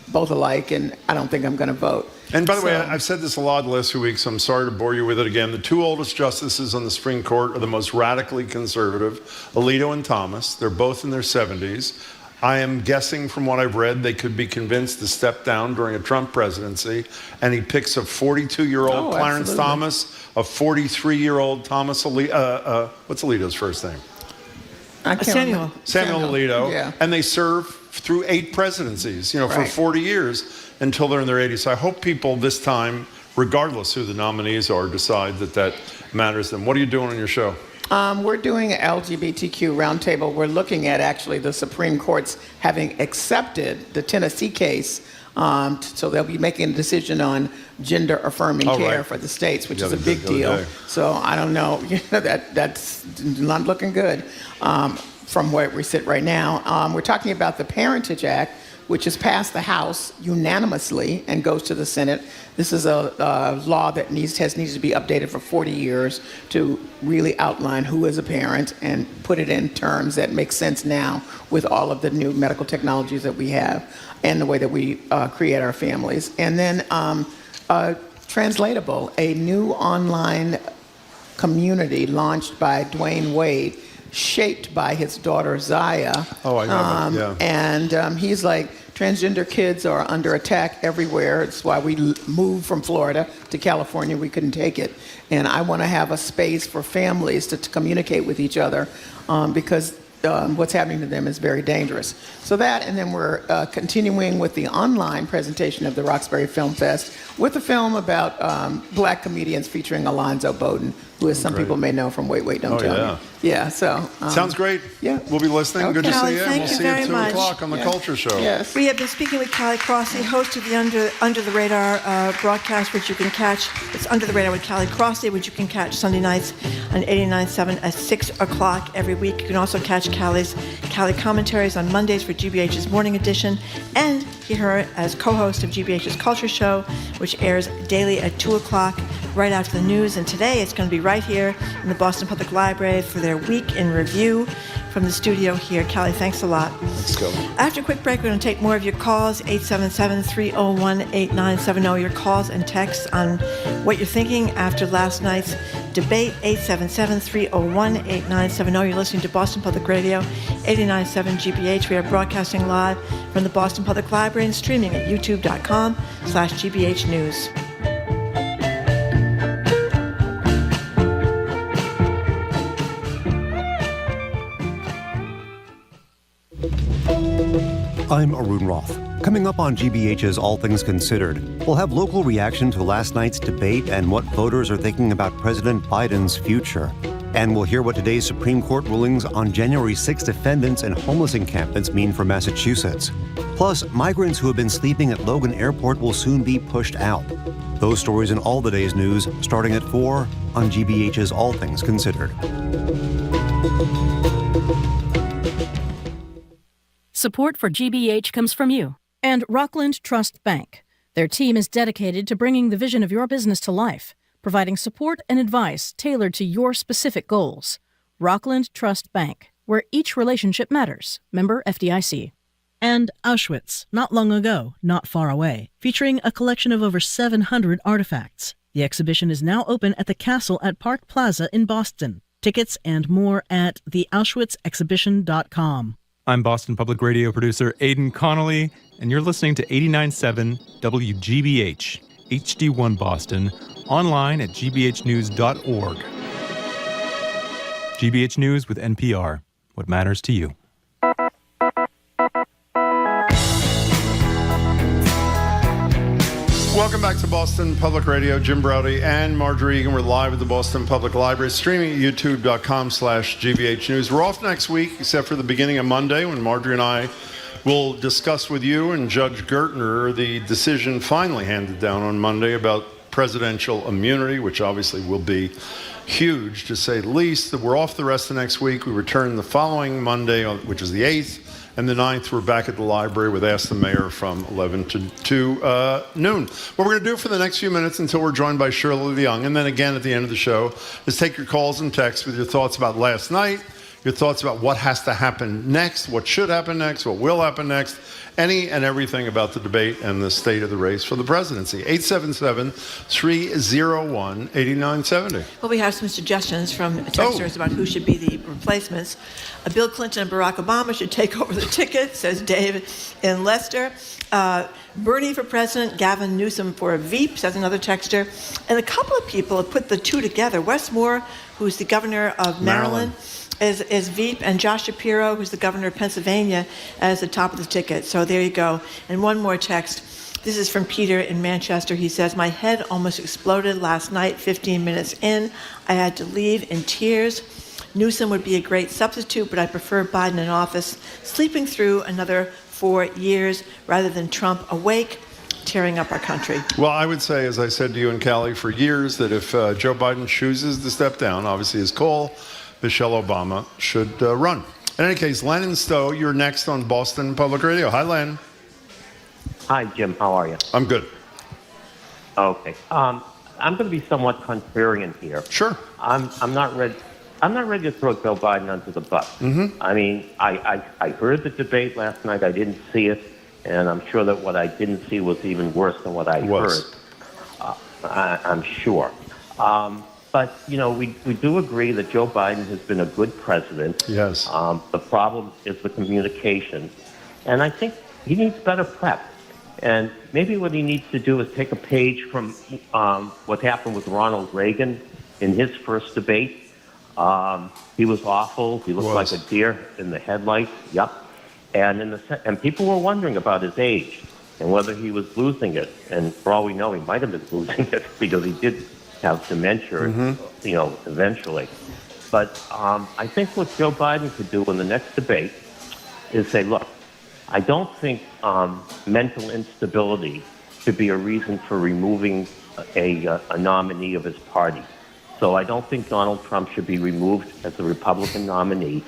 both alike, and I don't think I'm going to vote. And by the way, I've said this a lot the last few weeks, so I'm sorry to bore you with it again. The 2 oldest justices on the Supreme Court are the most radically conservative, Alito and Thomas. They're both in their 70s. I am guessing from what I've read, they could be convinced to step down during a Trump presidency, and he picks a 42-year-old Clarence Thomas, a 43-year-old Thomas Alito. What's Alito's first name? Samuel Alito. Yeah. And they serve through 8 presidencies, for 40 years until they're in their 80s. So I hope people this time, regardless who the nominees are, decide that matters to them. What are you doing on your show? We're doing an LGBTQ roundtable. We're looking at actually the Supreme Court's having accepted the Tennessee case. So they'll be making a decision on gender-affirming care for the states, which is a big deal. So I don't know, that's not looking good from where we sit right now. We're talking about the Parentage Act, which has passed the House unanimously and goes to the Senate. This is a law that has needed to be updated for 40 years to really outline who is a parent and put it in terms that make sense now with all of the new medical technologies that we have and the way that we create our families. And then Translatable, a new online community launched by Dwayne Wade, shaped by his daughter Zaya. Oh, I know that, yeah. And he's like, Transgender kids are under attack everywhere. It's why we moved from Florida to California. We couldn't take it. And I want to have a space for families to communicate with each other because what's happening to them is very dangerous. So that, and then we're continuing with the online presentation of the Roxbury Film Fest with a film about black comedians featuring Alonzo Bowden, who, as some people may know from Wait, Wait, Don't Tell Me. Yeah, so. Sounds great. Yeah. We'll be listening. Okay. Good to see you. Thank We'll you see you very at 2 much. o'clock on the Culture Show. Yes. We have been speaking with Callie Crossley, host of the Under the Radar broadcast, which you can catch. It's Under the Radar with Callie Crossley, which you can catch Sunday nights on 89.7 at 6 o'clock every week. You can also catch Callie commentaries on Mondays for GBH's Morning Edition, and hear her as co-host of GBH's Culture Show, which airs daily at 2 o'clock right after the news. And today it's going to be right here in the Boston Public Library for their Week in Review from the studio here. Callie, thanks a lot. Let's go. After a quick break, we're going to take more of your calls, 877-301-8970, your calls and texts on what you're thinking after last night's debate, 877-301-8970. You're listening to Boston Public Radio, 89.7 GBH. We are broadcasting live from the Boston Public Library and streaming at youtube.com/GBH News. I'm Arun Roth. Coming up on GBH's All Things Considered, we'll have local reaction to last night's debate and what voters are thinking about President Biden's future. And we'll hear what today's Supreme Court rulings on January 6 defendants and homeless encampments mean for Massachusetts. Plus, migrants who have been sleeping at Logan Airport will soon be pushed out. Those stories and all the day's news starting at 4 on GBH's All Things Considered. Support for GBH comes from you and Rockland Trust Bank. Their team is dedicated to bringing the vision of your business to life, providing support and advice tailored to your specific goals. Rockland Trust Bank, where each relationship matters. Member FDIC. And Auschwitz, not long ago, not far away, featuring a collection of over 700 artifacts. The exhibition is now open at the Castle at Park Plaza in Boston. Tickets and more at theauschwitzexhibition.com. I'm Boston Public Radio producer Aidan Connolly, and you're listening to 89.7 WGBH, HD1 Boston, online at gbhnews.org. GBH News with NPR, what matters to you. Welcome back to Boston Public Radio. Jim Browdy and Marjorie Egan. We're live at the Boston Public Library, streaming at youtube.com/GBH News. We're off next week, except for the beginning of Monday, when Marjorie and I will discuss with you and Judge Gertner the decision finally handed down on Monday about presidential immunity, which obviously will be huge, to say the least. We're off the rest of next week. We return the following Monday, which is the 8th. And the 9th, we're back at the library with Ask the Mayor from 11 to noon. What we're going to do for the next few minutes until we're joined by Shirley Leung, and then again at the end of the show, is take your calls and texts with your thoughts about last night, your thoughts about what has to happen next, what should happen next, what will happen next, any and everything about the debate and the state of the race for the presidency. 877-301-8970. Well, we have some suggestions from texters about who should be the replacements. Bill Clinton and Barack Obama should take over the ticket, says David in Leicester. Bernie for president, Gavin Newsom for a Veep, says another texter. And a couple of people have put the two together. Wes Moore, who's the governor of Maryland. Is Veep, and Josh Shapiro, who's the governor of Pennsylvania, as the top of the ticket. So there you go. And one more text. This is from Peter in Manchester. He says, my head almost exploded last night, 15 minutes in. I had to leave in tears. Newsom would be a great substitute, but I prefer Biden in office, sleeping through another 4 years rather than Trump awake, tearing up our country. Well, I would say, as I said to you and Callie for years, that if Joe Biden chooses to step down, obviously his call, Michelle Obama should run. In any case, Len and Stowe, you're next on Boston Public Radio. Hi, Len. Hi, Jim. How are you? I'm good. Okay. I'm going to be somewhat contrarian here. Sure. I'm not ready to throw Joe Biden under the bus. Mm-hmm. I mean, I heard the debate last night. I didn't see it, and I'm sure that what I didn't see was even worse than what I heard. I'm sure. But, you know, we do agree that Joe Biden has been a good president. Yes. The problem is the communication. And I think he needs better prep. And maybe what he needs to do is take a page from what happened with Ronald Reagan in his first debate. He was awful. He looked like a deer in the headlights. Yep. And people were wondering about his age and whether he was losing it. And for all we know, he might have been losing it because he did have dementia, eventually. But I think what Joe Biden could do in the next debate is say, look, I don't think mental instability should be a reason for removing a nominee of his party. So I don't think Donald Trump should be removed as the Republican nominee.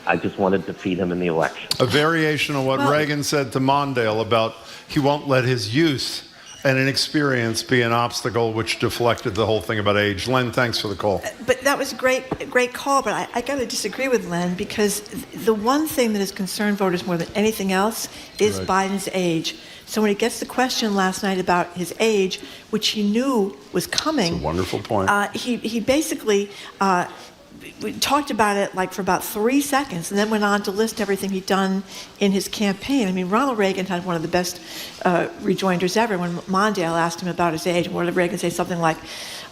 I just want to defeat him in the election. A variation on what Reagan said to Mondale about he won't let his youth and inexperience be an obstacle, which deflected the whole thing about age. Len, thanks for the call. But that was a great call, but I got to disagree with Len because the one thing that has concerned voters more than anything else is Biden's age. So when he gets the question last night about his age, which he knew was coming. That's a wonderful point. He basically we talked about it like for about 3 seconds and then went on to list everything he'd done in his campaign. I mean, Ronald Reagan had one of the best rejoinders ever when Mondale asked him about his age. And what did Reagan say? Something like,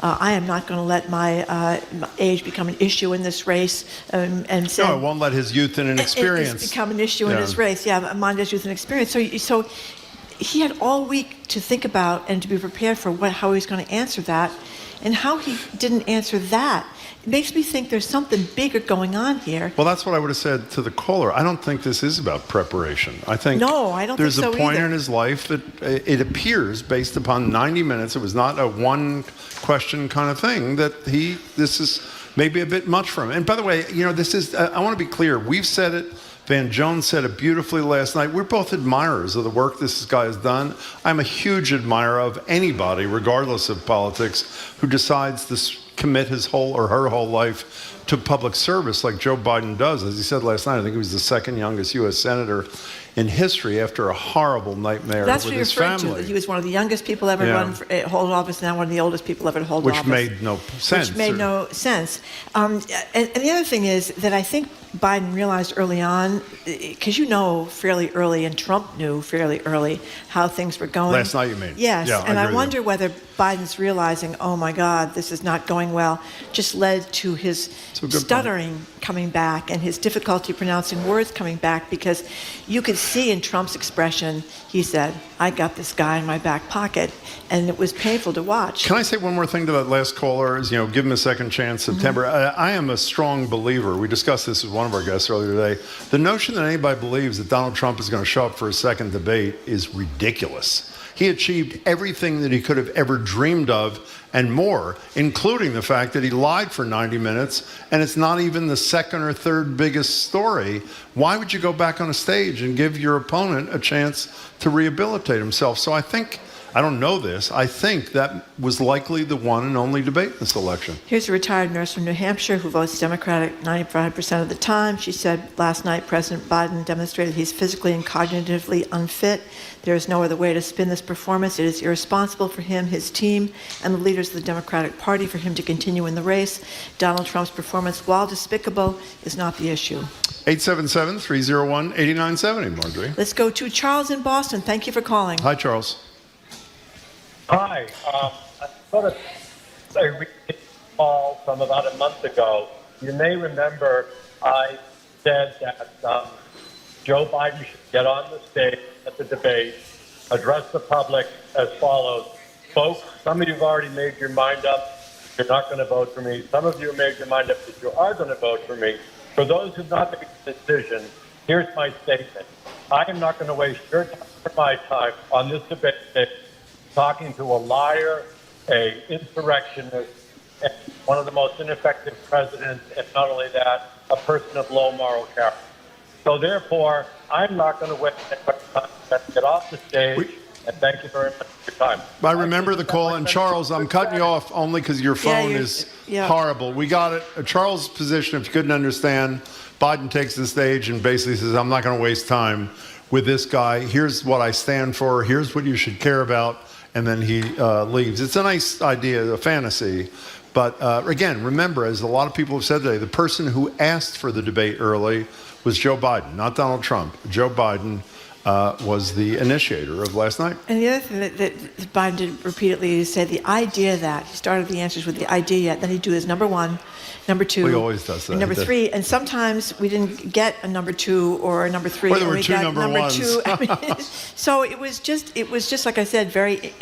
I am not going to let my age become an issue in this race. And said, no, I won't let his youth and inexperience become an issue in this race. Yeah, Mondale's youth and experience. So he had all week to think about and to be prepared for how he's going to answer that. And how he didn't answer that makes me think there's something bigger going on here. Well, that's what I would have said to the caller. I don't think this is about preparation. I think there's a point in his life that it appears, based upon 90 minutes, it was not a one-question kind of thing, that this is maybe a bit much for him. And by the way, this is, I want to be clear, we've said it, Van Jones said it beautifully last night. We're both admirers of the work this guy has done. I'm a huge admirer of anybody, regardless of politics, who decides to commit his whole or her whole life to public service like Joe Biden does. As he said last night, I think he was the second youngest U.S. senator in history after a horrible nightmare with his family. He was one of the youngest people ever to hold office, now one of the oldest people ever to hold office. Which made no sense. And the other thing is that I think Biden realized early on, because fairly early, and Trump knew fairly early how things were going. Last night, you mean? Yes, yeah, and I wonder whether Biden's realizing, oh my God, this is not going well, just led to his stuttering coming back and his difficulty pronouncing words coming back, because you could see in Trump's expression, he said, I got this guy in my back pocket, and it was painful to watch. Can I say one more thing to that last caller? Give him a second chance, September. Mm-hmm. I am a strong believer. We discussed this with one of our guests earlier today. The notion that anybody believes that Donald Trump is going to show up for a second debate is ridiculous. He achieved everything that he could have ever dreamed of and more, including the fact that he lied for 90 minutes, and it's not even the second or third biggest story. Why would you go back on a stage and give your opponent a chance to rehabilitate himself? So I don't know this. I think that was likely the one and only debate in this election. Here's a retired nurse from New Hampshire who votes Democratic 95% of the time. She said last night President Biden demonstrated he's physically and cognitively unfit. There is no other way to spin this performance. It is irresponsible for him, his team, and the leaders of the Democratic Party for him to continue in the race. Donald Trump's performance, while despicable, is not the issue. 877-301-8970, Marjorie. Let's go to Charles in Boston. Thank you for calling. Hi, Charles. Hi. I got a recent call from about a month ago. You may remember I said that Joe Biden should get on the stage at the debate, address the public as follows. Folks, some of you have already made your mind up. You're not going to vote for me. Some of you have made your mind up that you are going to vote for me. For those who have not made a decision, here's my statement. I am not going to waste your time or my time on this debate talking to a liar, an insurrectionist, and one of the most ineffective presidents, and not only that, a person of low moral character. So therefore, I'm not going to waste any time to get off the stage, and thank you very much for your time. I remember the call, and Charles, I'm cutting you off only because your phone is horrible. We got it. Charles' position, if you couldn't understand, Biden takes the stage and basically says, I'm not going to waste time with this guy. Here's what I stand for. Here's what you should care about. And then he leaves. It's a nice idea, a fantasy. But again, remember, as a lot of people have said today, the person who asked for the debate early was Joe Biden, not Donald Trump. Joe Biden was the initiator of last night. And the other thing that Biden did repeatedly is say the idea that he started the answers with the idea, then he'd do his number one, number two, Well, he always does that. and number three, and sometimes we didn't get a number two or a number three. Or there or were we two got number ones. two. I mean, so it was just like I said, very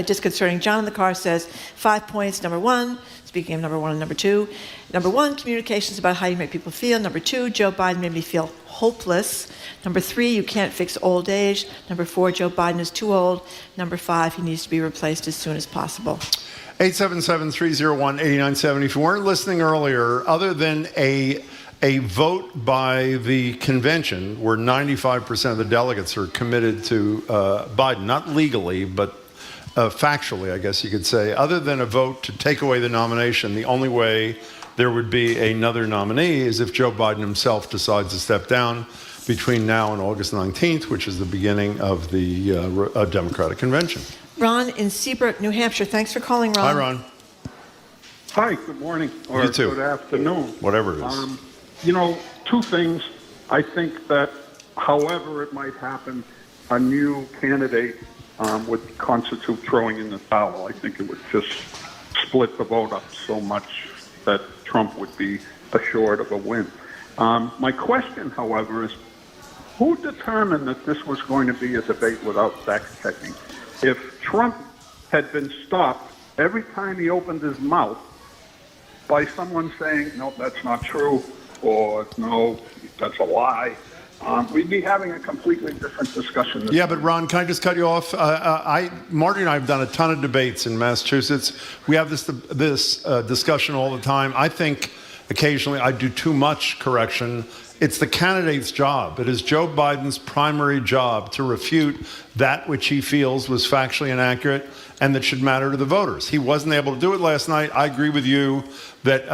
disconcerting. John in the car says 5 points. Number one. Speaking of number one and number two, number one, communications about how you make people feel. Number two, Joe Biden made me feel hopeless. Number three, you can't fix old age. Number four, Joe Biden is too old. Number five, he needs to be replaced as soon as possible. 877-301-8970. If you weren't listening earlier, other than a vote by the convention where 95% of the delegates are committed to Biden, not legally, but factually, I guess you could say, other than a vote to take away the nomination, the only way there would be another nominee is if Joe Biden himself decides to step down between now and August 19th, which is the beginning of the Democratic convention. Ron in Seabrook, New Hampshire. Thanks for calling, Ron. Hi, Ron. Hi, good morning, or You too. good afternoon. Whatever it is. Two things. I think that, however it might happen, a new candidate would constitute throwing in the towel. I think it would just split the vote up so much that Trump would be assured of a win. My question, however, is who determined that this was going to be a debate without fact-checking? If Trump had been stopped every time he opened his mouth by someone saying, no, that's not true, or no, that's a lie, we'd be having a completely different discussion. Yeah, but Ron, can I just cut you off? Marty and I have done a ton of debates in Massachusetts. We have this discussion all the time. I think occasionally I do too much correction. It's the candidate's job. It is Joe Biden's primary job to refute that which he feels was factually inaccurate and that should matter to the voters. He wasn't able to do it last night. I agree with you that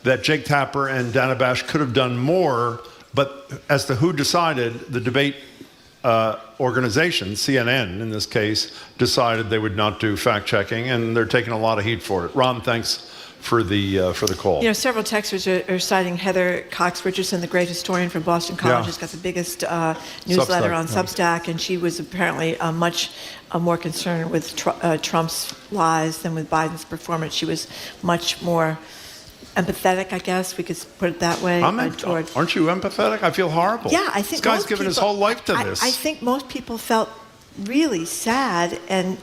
that Jake Tapper and Dana Bash could have done more. But as to who decided, the debate organization, CNN in this case, decided they would not do fact-checking, and they're taking a lot of heat for it. Ron, thanks for the call. You know, several texters are citing Heather Cox Richardson, the great historian from Boston College, who's got the biggest newsletter on Substack, and she was apparently much more concerned with Trump's lies than with Biden's performance. She was much more empathetic, I guess we could put it that way. Aren't you empathetic? I feel horrible. Yeah, I think this guy's given his whole life to this. I think most people felt really sad, and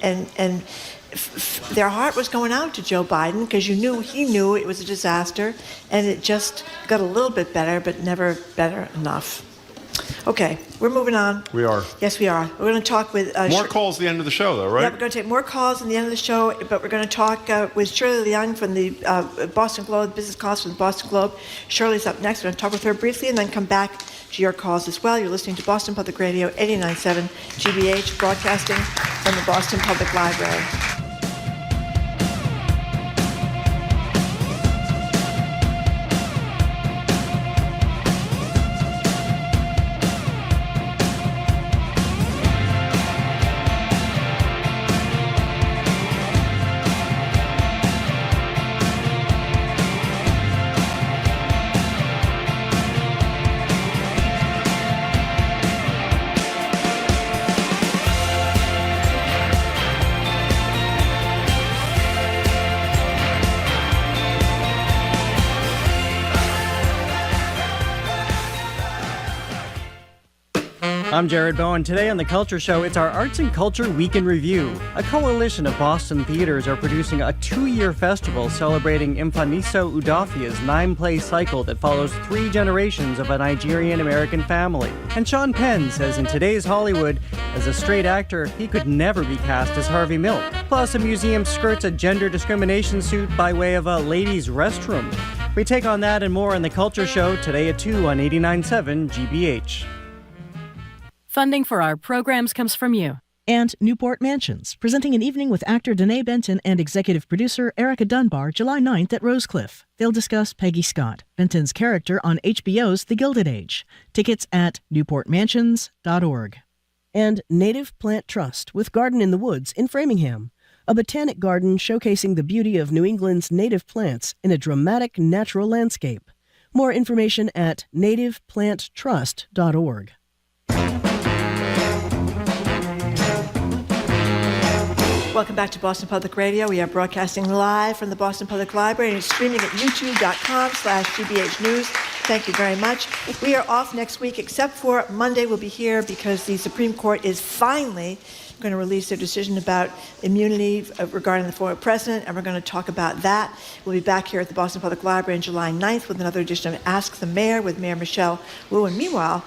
their heart was going out to Joe Biden because he knew it was a disaster, and it just got a little bit better, but never better enough. Okay, we're moving on. We are. Yes, we are. We're going to talk with... more calls at the end of the show, though, right? Yeah, we're going to take more calls at the end of the show, but we're going to talk with Shirley Leung from the Boston Globe, business columnist from the Boston Globe. Shirley's up next. We're going to talk with her briefly and then come back to your calls as well. You're listening to Boston Public Radio, 89.7 GBH, broadcasting from the Boston Public Library. I'm Jared Bowen. Today on The Culture Show, it's our Arts and Culture Week in Review. A coalition of Boston theaters are producing a 2-year festival celebrating Mfaniso Udofia's 9-play cycle that follows 3 generations of a Nigerian-American family. And Sean Penn says in today's Hollywood, as a straight actor, he could never be cast as Harvey Milk. Plus, a museum skirts a gender discrimination suit by way of a ladies' restroom. We take on that and more on The Culture Show today at 2 on 89.7 GBH. Funding for our programs comes from you. And Newport Mansions, presenting an evening with actor Danae Benton and executive producer Erica Dunbar July 9th at Rosecliff. They'll discuss Peggy Scott, Benton's character on HBO's The Gilded Age. Tickets at newportmansions.org. And Native Plant Trust with Garden in the Woods in Framingham, a botanic garden showcasing the beauty of New England's native plants in a dramatic natural landscape. More information at nativeplanttrust.org. Welcome back to Boston Public Radio. We are broadcasting live from the Boston Public Library and it's streaming at youtube.com/GBH News. Thank you very much. We are off next week, except for Monday. We'll be here because the Supreme Court is finally going to release their decision about immunity regarding the former president, and we're going to talk about that. We'll be back here at the Boston Public Library on July 9th with another edition of Ask the Mayor with Mayor Michelle Wu. And meanwhile,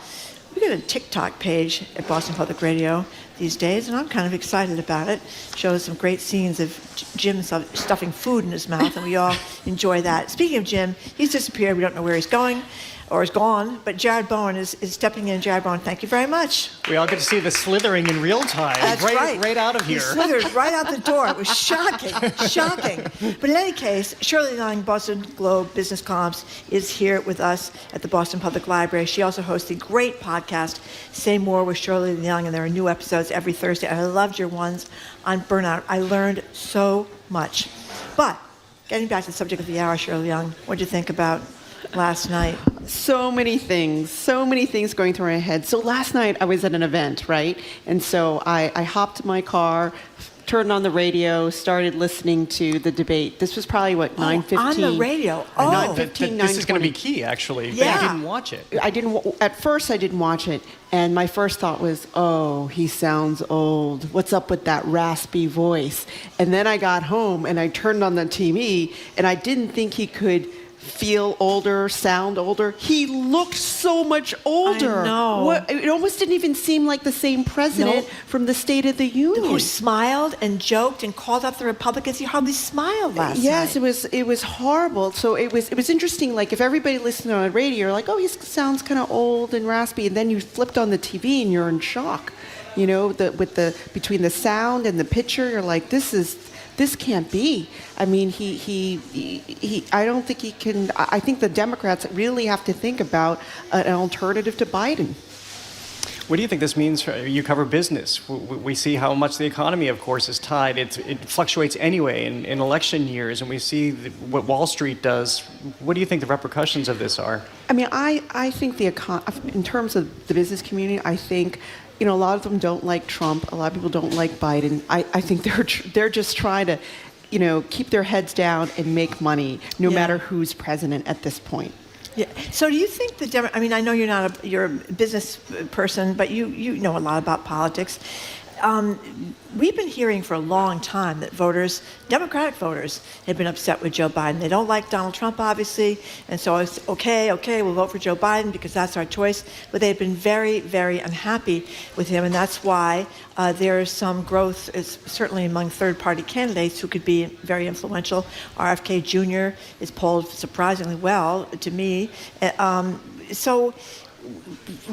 we got a TikTok page at Boston Public Radio these days, and I'm kind of excited about it. Shows some great scenes of Jim stuffing food in his mouth, and we all enjoy that. Speaking of Jim, he's disappeared. We don't know where he's going or is gone, but Jared Bowen is stepping in. Jared Bowen, thank you very much. We all get to see the slithering in real time. That's right. Right out of here. He slithered right out the door. It was shocking, shocking. But in any case, Shirley Young, Boston Globe Business Columns, is here with us at the Boston Public Library. She also hosts the great podcast, Say More with Shirley Young, and there are new episodes every Thursday. And I loved your ones on burnout. I learned so much. But getting back to the subject of the hour, Shirley Young, what did you think about last night? So many things going through my head. So last night I was at an event, right? And so I hopped in my car, turned on the radio, started listening to the debate. This was probably, 9:15? On the radio. 9:15, This is going to be key, actually. Yeah. But you didn't watch it. At first, I didn't watch it. And my first thought was, oh, he sounds old. What's up with that raspy voice? And then I got home and I turned on the TV and I didn't think he could feel older, sound older. He looked so much older. I know. It almost didn't even seem like the same president from the State of the Union. Who smiled and joked and called out the Republicans. He hardly smiled last night. Yes, it was horrible. So it was interesting. Like if everybody listened on the radio, you're like, oh, he sounds kind of old and raspy, and then you flipped on the TV and you're in shock. You know, between the sound and the picture, you're like, this can't be. I mean, I don't think he can. I think the Democrats really have to think about an alternative to Biden. What do you think this means for you? Cover business. We see how much the economy, of course, is tied. It fluctuates anyway in election years, and we see what Wall Street does. What do you think the repercussions of this are? I mean, I think in terms of the business community, I think, a lot of them don't like Trump. A lot of people don't like Biden. I think they're just trying to, keep their heads down and make money, no matter who's president at this point. Yeah. So do you think I mean, I know you're a business person, but you know a lot about politics. We've been hearing for a long time that Democratic voters, have been upset with Joe Biden. They don't like Donald Trump, obviously, and so it's okay, we'll vote for Joe Biden because that's our choice. But they've been very, very unhappy with him, and that's why there is some growth, certainly among third-party candidates who could be very influential. RFK Jr. is polled surprisingly well to me. So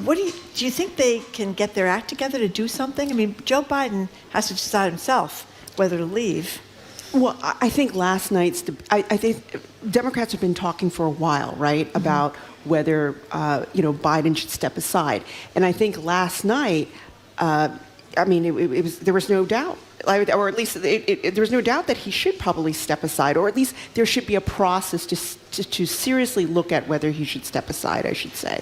do you think they can get their act together to do something? I mean, Joe Biden has to decide himself whether to leave. Well, I think last night's, I think Democrats have been talking for a while, right, about whether, Biden should step aside. And I think last night, there was no doubt. Or at least there was no doubt that he should probably step aside, or at least there should be a process to seriously look at whether he should step aside, I should say.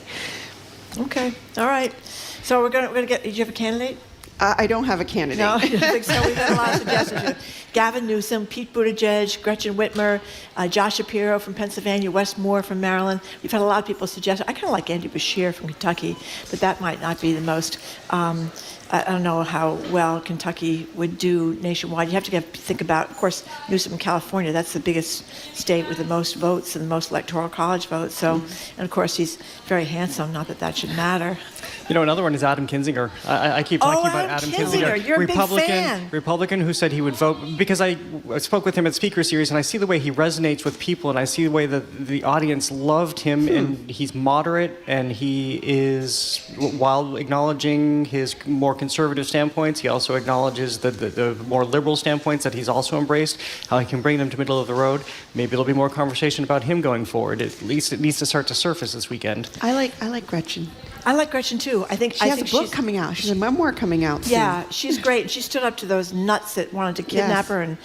Okay. All right. So we're gonna get. Did you have a candidate? I don't have a candidate. No, I don't think so. We've got a lot of suggestions. Gavin Newsom, Pete Buttigieg, Gretchen Whitmer, Josh Shapiro from Pennsylvania, Wes Moore from Maryland. We've had a lot of people suggest. I kind of like Andy Beshear from Kentucky, but that might not be the most. I don't know how well Kentucky would do nationwide. You have to think about, of course, Newsom in California. That's the biggest state with the most votes and the most electoral college votes. So, and of course, he's very handsome. Not that should matter. Another one is Adam Kinzinger. I keep talking about Adam Kinzinger. You're a big fan. Republican who said he would vote, because I spoke with him at Speaker Series, and I see the way he resonates with people, and I see the way that the audience loved him, and he's moderate, and he is, while acknowledging his more conservative standpoints, he also acknowledges the more liberal standpoints that he's also embraced, how he can bring them to middle of the road. Maybe there'll be more conversation about him going forward. At least it needs to start to surface this weekend. I like Gretchen. I like Gretchen too. She has a book coming out. She has a memoir coming out out soon. Yeah, she's great. She stood up to those nuts that wanted to kidnap her and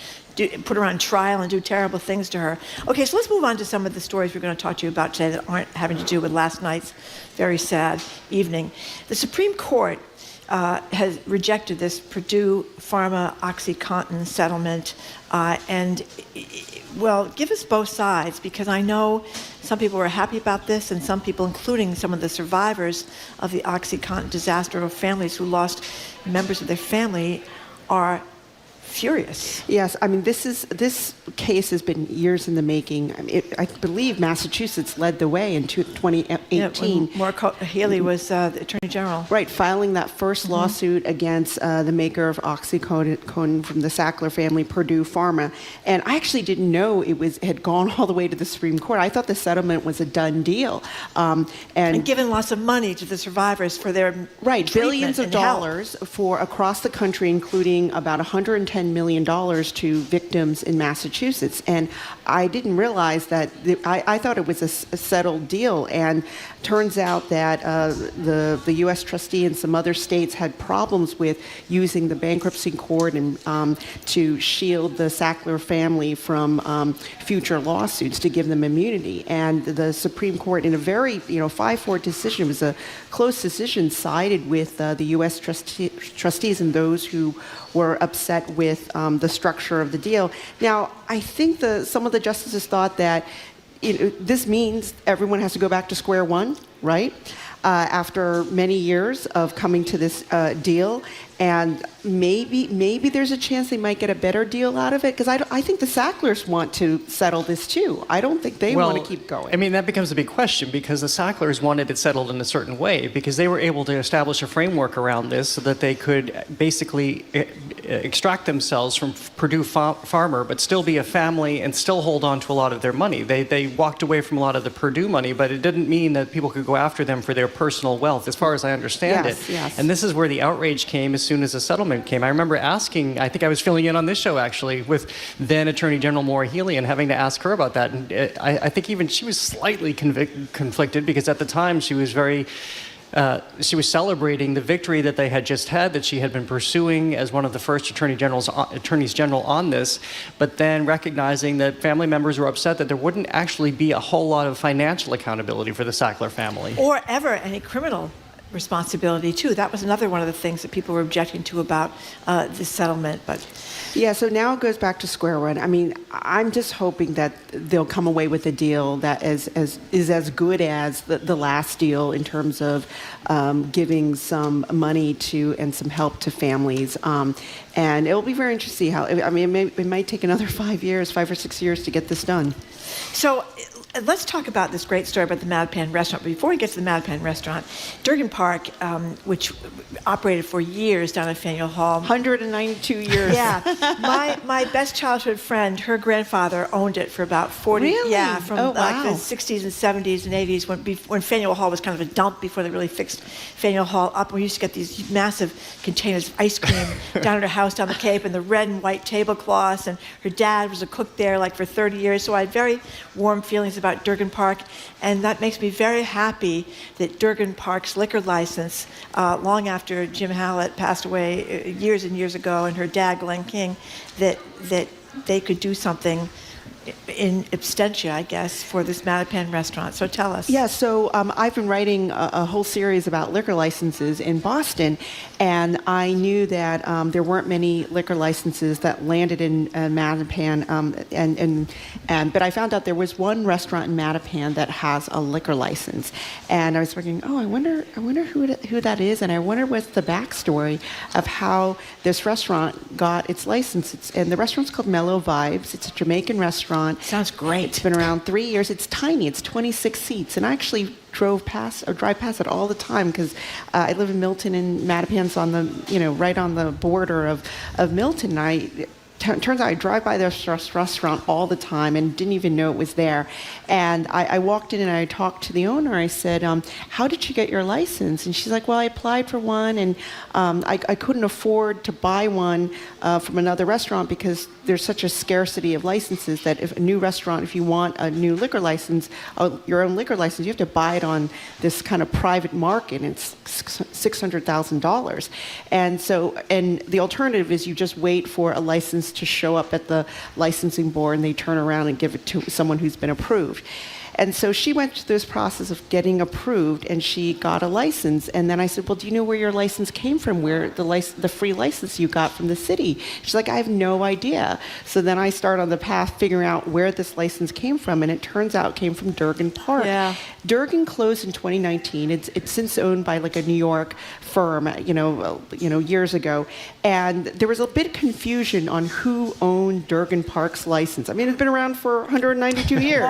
put her on trial and do terrible things to her. Okay, so let's move on to some of the stories we're going to talk to you about today that aren't having to do with last night's very sad evening. The Supreme Court has rejected this Purdue Pharma OxyContin settlement. Well, give us both sides, because I know some people were happy about this, and some people, including some of the survivors of the OxyContin disaster, or families who lost members of their family, are furious. Yes, I mean, this case has been years in the making. I mean, I believe Massachusetts led the way in 2018. Yeah, Maura Healey was the Attorney General. Right, filing that first lawsuit against the maker of OxyContin from the Sackler family, Purdue Pharma. And I actually didn't know it had gone all the way to the Supreme Court. I thought the settlement was a done deal. And given lots of money to the survivors for their billions of and dollars for across the country, including about $110 million to victims in Massachusetts. And I didn't realize that. I thought it was a settled deal. And turns out that the U.S. trustee and some other states had problems with using the bankruptcy court and to shield the Sackler family from future lawsuits, to give them immunity. And the Supreme Court, in a very 5-4 decision, it was a close decision, sided with the U.S. trustees and those who were upset with the structure of the deal. Now, I think some of the justices thought that this means everyone has to go back to square one, right? After many years of coming to this deal. And maybe there's a chance they might get a better deal out of it, because I think the Sacklers want to settle this too. I don't think they want to keep going. I mean, that becomes a big question, because the Sacklers wanted it settled in a certain way, because they were able to establish a framework around this so that they could basically extract themselves from Purdue Pharma, but still be a family and still hold on to a lot of their money. They walked away from a lot of the Purdue money, but it didn't mean that people could go after them for their personal wealth, as far as I understand it. Yes. And this is where the outrage came as soon as the settlement came. I remember asking, I think I was filling in on this show actually, with then Attorney General Maura Healey, and having to ask her about that. And I think even she was slightly conflicted, because at the time she was she was celebrating the victory that they had just had, that she had been pursuing as one of the first attorneys general on this, but then recognizing that family members were upset that there wouldn't actually be a whole lot of financial accountability for the Sackler family. Or ever any criminal responsibility too. That was another one of the things that people were objecting to about this settlement. But yeah, so now it goes back to square one. I mean, I'm just hoping that they'll come away with a deal that is as good as the last deal, in terms of giving some money to and some help to families. And it'll be very interesting how. I mean, it might take another 5 or 6 years to get this done. So let's talk about this great story about the Mattapan restaurant. But before we get to the Mattapan restaurant, Durgan Park, which operated for years down at Faneuil Hall. 192 years. Yeah. My best childhood friend, her grandfather owned it for about 40. Really? Yeah, from like the wow. 60s and 70s and 80s, when Faneuil Hall was kind of a dump before they really fixed Faneuil Hall up. We used to get these massive containers of ice cream down at her house down the Cape, and the red and white tablecloths. And her dad was a cook there like for 30 years. So I had very warm feelings about Durgan Park, and that makes me very happy that Durgan Park's liquor license, long after Jim Hallett passed away years and years ago, and her dad, Glenn King, that they could do something in absentia, I guess, for this Mattapan restaurant. So tell us. Yeah, so I've been writing a whole series about liquor licenses in Boston, and I knew that there weren't many liquor licenses that landed in Mattapan, but I found out there was one restaurant in Mattapan that has a liquor license, and I was thinking, I wonder who that is, and I wonder what's the backstory of how this restaurant got its license. And the restaurant's called Mellow Vibes. It's a Jamaican restaurant. Sounds great. It's been around 3 years. It's tiny. It's 26 seats. And I actually drive past it all the time, because I live in Milton, and Mattapan's on the, right on the border of Milton. And I turns out I drive by this restaurant all the time and didn't even know it was there. And I walked in and I talked to the owner. I said, how did you get your license? And she's like, well, I applied for one, and I couldn't afford to buy one from another restaurant because there's such a scarcity of licenses that if you want a new liquor license, your own liquor license, you have to buy it on this kind of private market, and it's $600,000. And the alternative is you just wait for a license to show up at the licensing board, and they turn around and give it to someone who's been approved. And so she went through this process of getting approved, and she got a license. And then I said, well, do you know where your license came from, where the free license you got from the city? She's like, I have no idea. So then I started on the path figuring out where this license came from, and it turns out it came from Durgan Park. Yeah. Durgan closed in 2019. It's since owned by like a New York firm, years ago. And there was a bit of confusion on who owned Durgan Park's license. I mean, it's been around for 192 years.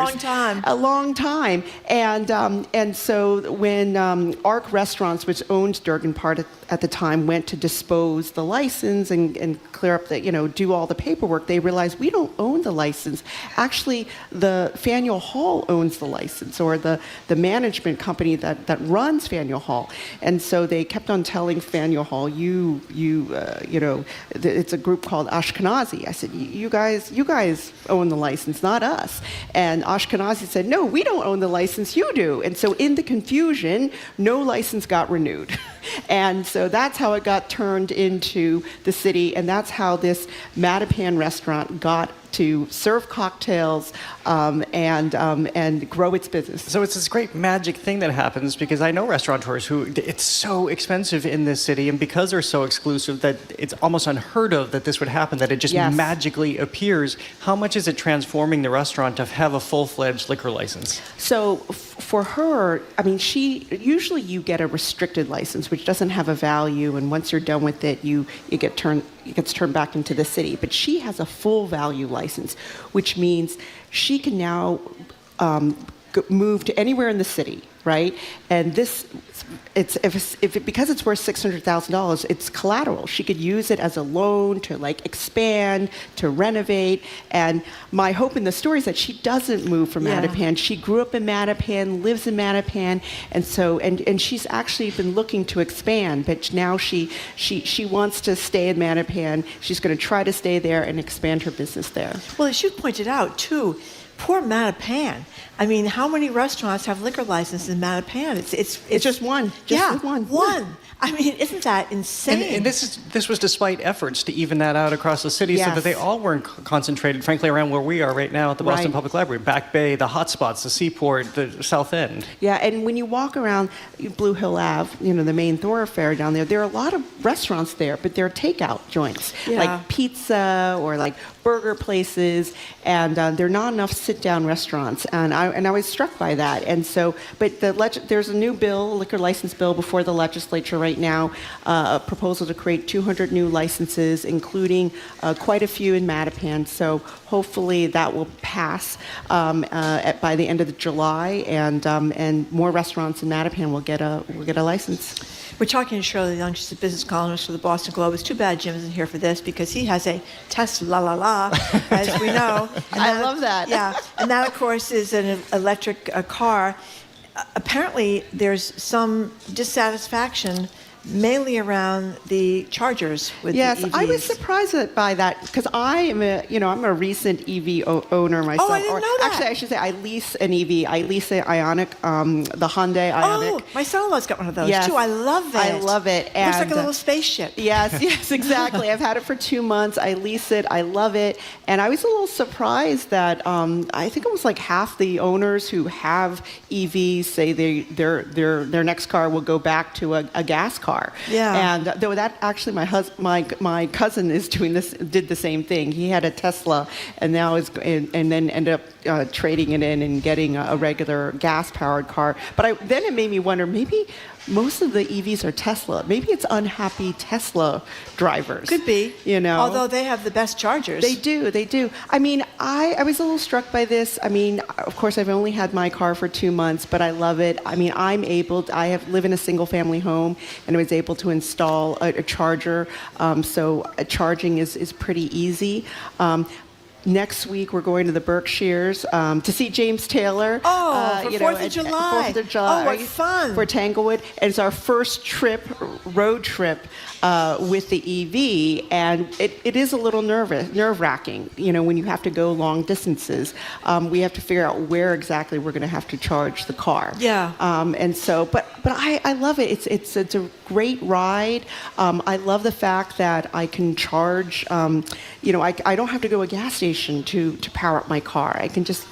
A long time. And so when Arc Restaurants, which owned Durgan Park at the time, went to dispose the license and clear up do all the paperwork, they realized we don't own the license. Actually, the Faneuil Hall owns the license, or the management company that runs Faneuil Hall. And so they kept on telling Faneuil Hall, it's a group called Ashkenazi. I said, you guys own the license, not us. And Ashkenazi said, no, we don't own the license, you do. And so in the confusion, no license got renewed. And so that's how it got turned into the city, and that's how this Mattapan restaurant got to serve cocktails and grow its business. So it's this great magic thing that happens, because I know restaurateurs who, it's so expensive in this city, and because they're so exclusive that it's almost unheard of that this would happen, that it just magically appears. How much is it transforming the restaurant to have a full-fledged liquor license? So for her, I mean, usually you get a restricted license, which doesn't have a value, and once you're done with it, it gets turned back into the city. But she has a full value license, which means she can now move to anywhere in the city, right? And because it's worth $600,000, it's collateral. She could use it as a loan to expand, to renovate. And my hope in the story is that she doesn't move from Mattapan. She grew up in Mattapan, lives in Mattapan, and so and she's actually been looking to expand, but now she wants to stay in Mattapan. She's going to try to stay there and expand her business there. Well, as you pointed out too, poor Mattapan. I mean, how many restaurants have liquor licenses in Mattapan? It's just one. One. I mean, isn't that insane? And this was despite efforts to even that out across the city, so that they all weren't concentrated, frankly, around where we are right now at the Boston Public Library. Back Bay, the hotspots, the Seaport, the South End. Yeah, and when you walk around Blue Hill Ave, the main thoroughfare down there are a lot of restaurants there, but they're takeout joints, like pizza or like burger places, and there are not enough sit-down restaurants. And I was struck by that. And so, but there's a new bill, liquor license bill, before the legislature right now, a proposal to create 200 new licenses, including quite a few in Mattapan. So hopefully that will pass by the end of July, and more restaurants in Mattapan will get a license. We're talking to Shirley Young. She's a business columnist for the Boston Globe. It's too bad Jim isn't here for this, because he has a Tesla, as we know. And I love that. Yeah, and that, of course, is an electric car. Apparently, there's some dissatisfaction, mainly around the chargers with the EVs. I was surprised by that, because I'm a recent EV owner myself. Oh, I didn't know that. Actually, I should say I lease an EV. I lease an Ioniq, the Hyundai Ioniq. Oh, my son-in-law's got one of those too. I love it. I love it. It looks like a little spaceship. Yes, exactly. I've had it for 2 months. I lease it. I love it. And I was a little surprised that I think it was like half the owners who have EVs say their next car will go back to a gas car. Yeah. And though that actually, my cousin did the same thing. He had a Tesla, and now and then ended up trading it in and getting a regular gas-powered car. But then it made me wonder, maybe most of the EVs are Tesla. Maybe it's unhappy Tesla drivers. Could be. You know, although they have the best chargers. They do. I mean, I was a little struck by this. I mean, of course, I've only had my car for 2 months, but I love it. I mean, I live in a single family home, and I was able to install a charger. So charging is pretty easy. Next week, we're going to the Berkshires to see James Taylor. Oh, for 4th of July. 4th of July. Oh, what fun. For Tanglewood. And it's our first road trip with the EV. And it is a little nerve-wracking, you know, when you have to go long distances. We have to figure out where exactly we're going to have to charge the car. Yeah. And so, but I love it. It's a great ride. I love the fact that I can charge, you know, I don't have to go to a gas station to power up my car. I can just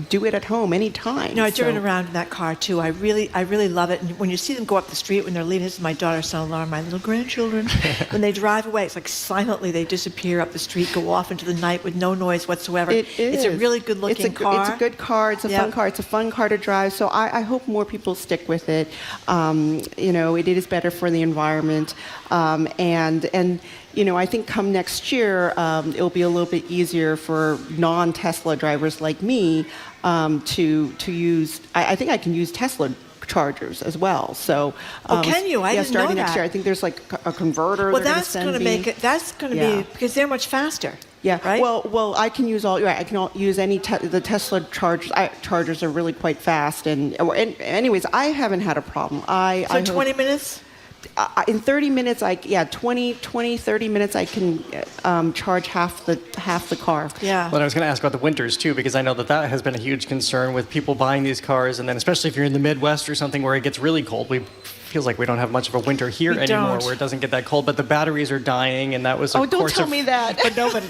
do it at home anytime. No, I've driven around in that car too. I really love it. And when you see them go up the street when they're leaving, this is my daughter, son-in-law, and my little grandchildren. When they drive away, it's like silently they disappear up the street, go off into the night with no noise whatsoever. It is. It's a really good-looking car. It's a good car. It's a fun car. It's a fun car to drive. So I hope more people stick with it. You know, it is better for the environment, and you know, I think come next year, it'll be a little bit easier for non-Tesla drivers like me to use. I think I can use Tesla chargers as well. So, can you? I didn't starting know next that. year, I think there's like a converter. Well, that's going to make it. That's going to be because they're much faster. Yeah. Right. Well, I can use I can use any the Tesla chargers. Chargers are really quite fast, and anyways, I haven't had a problem. So 20 minutes. In 30 minutes, 30 minutes, I can charge half the car. Yeah. Well, I was going to ask about the winters too, because I know that has been a huge concern with people buying these cars, and then especially if you're in the Midwest or something where it gets really cold. Feels like we don't have much of a winter here anymore, where it doesn't get that cold. But the batteries are dying, and that was don't tell me that. But no, but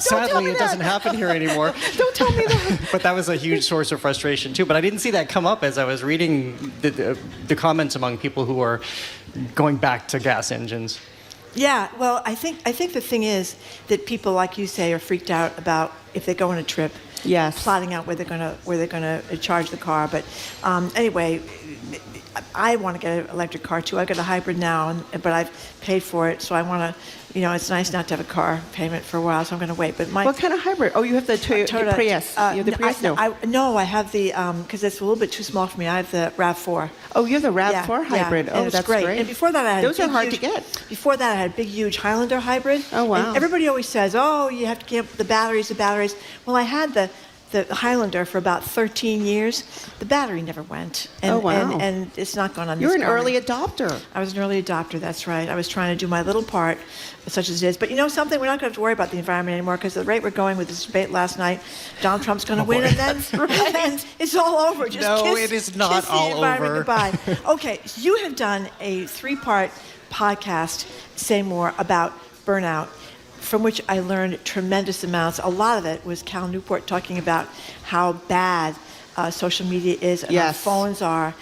sadly, it doesn't happen here anymore. Don't tell me that. But that was a huge source of frustration too. But I didn't see that come up as I was reading the comments among people who are going back to gas engines. Yeah, well, I think the thing is that people, like you say, are freaked out about if they go on a trip. Yes. Plotting out where they're gonna charge the car. But anyway, I want to get an electric car too. I got a hybrid now, but I've paid for it, so I want to. You know, it's nice not to have a car payment for a while, so I'm going to wait. But what kind of hybrid? Oh, you have the Toyota Prius. You have the Prius? No, I have the because it's a little bit too small for me. I have the RAV4. Oh, you have the RAV4 hybrid. Oh, that's great. And before that, I had those are hard to get. Before that, I had a big, huge Highlander hybrid. Oh, wow. And everybody always says, "Oh, you have to get the batteries." Well, I had the Highlander for about 13 years. The battery never went. And, wow. And it's not going on this You're an car. early adopter. I was an early adopter, that's right. I was trying to do my little part, such as it is. But you know something? We're not going to have to worry about the environment anymore, because the rate we're going with this debate last night, Donald Trump's going to win, and then it's all over. Just it is not kiss all the environment over. Goodbye. Okay, so you have done a 3-part podcast, Say More, about burnout, from which I learned tremendous amounts. A lot of it was Cal Newport talking about how bad social media is and our phones are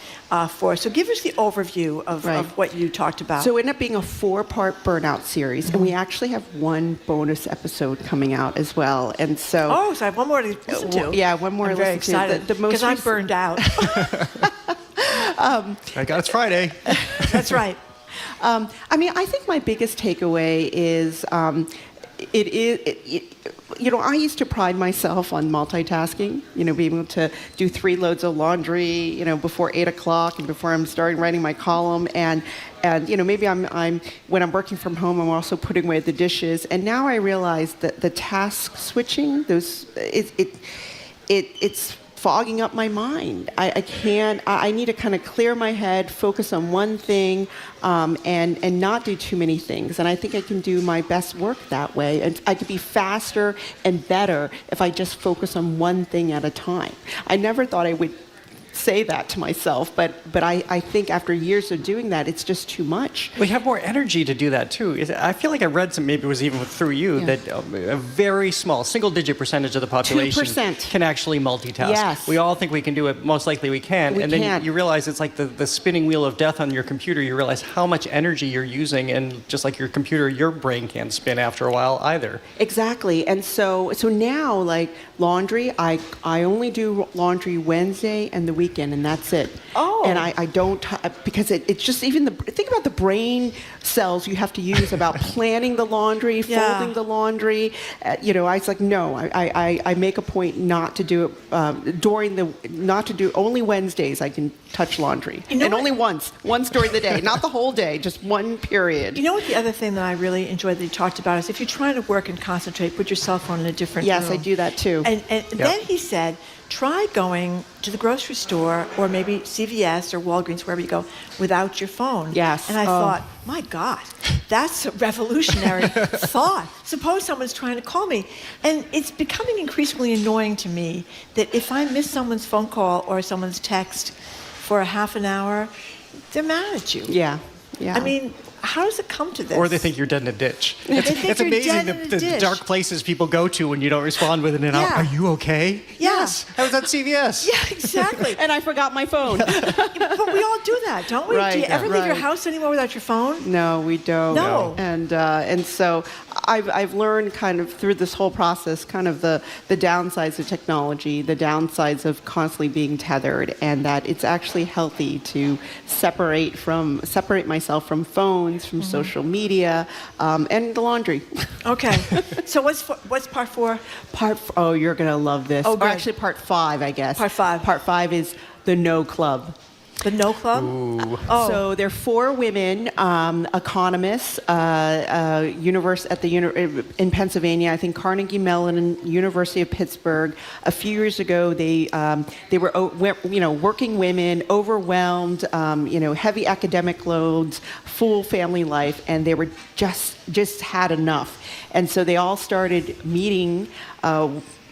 for us. So give us the overview of what you talked about. So it ended up being a 4-part burnout series, and we actually have one bonus episode coming out as well. And so so I have one more to listen to. Yeah, one more I'm to very listen to. excited because I'm burned out. I got it's Friday. That's right. I mean, I think my biggest takeaway is you know, I used to pride myself on multitasking, you know, being able to do 3 loads of laundry, you know, before 8 o'clock and before I'm starting writing my column. And you know, maybe I'm when I'm working from home, I'm also putting away the dishes. And now I realize that the task switching, it's fogging up my mind. I need to kind of clear my head, focus on one thing, and not do too many things. And I think I can do my best work that way. And I could be faster and better if I just focus on one thing at a time. I never thought I would say that to myself, but I think after years of doing that, it's just too much. We have more energy to do that too. I feel like I read some, maybe it was even through you, that a very small, single-digit percentage of the population 2%. can actually multitask. Yes. We all think we can do it. Most likely we can. We and then can. you realize it's like the spinning wheel of death on your computer. You realize how much energy you're using, and just like your computer, your brain can't spin after a while either. Exactly. And so now, like laundry, I only do laundry Wednesday and the weekend, and that's it. Oh. And I don't, because it's just even think about the brain cells you have to use about planning the laundry, folding the laundry. I was like, no, I make a point not to do it not to do, only Wednesdays I can touch laundry. And only once during the day, not the whole day, just one period. You know what the other thing that I really enjoyed that you talked about is if you're trying to work and concentrate, put your cell phone in a different room. Yes, I do that too. And then he said, try going to the grocery store or maybe CVS or Walgreens, wherever you go, without your phone. Yes. And I thought, my God, that's a revolutionary thought. Suppose someone's trying to call me. And it's becoming increasingly annoying to me that if I miss someone's phone call or someone's text for a half an hour, they're mad at you. Yeah. I mean, how does it come to this? Or they think you're dead in a ditch. It's you're amazing dead in a the ditch. dark places people go to when you don't respond within an hour. Are you okay? Yeah. Yes. I was at CVS. Yeah, exactly. And I forgot my phone. But we all do that, don't we? Do you ever leave your house anymore without your phone? No, we don't. No. And so I've learned kind of through this whole process kind of the downsides of technology, the downsides of constantly being tethered, and that it's actually healthy to separate myself from phones, from social media, and the laundry. Okay. So what's part 4? Oh, you're gonna love this. Oh, or good. actually, part 5, I guess. Part 5. Part 5 is the No Club. The No Club? Ooh. Oh. So there are 4 women economists in Pennsylvania. I think Carnegie Mellon, University of Pittsburgh. A few years ago, they were working women, overwhelmed, heavy academic loads, full family life, and they were just had enough. And so they all started meeting.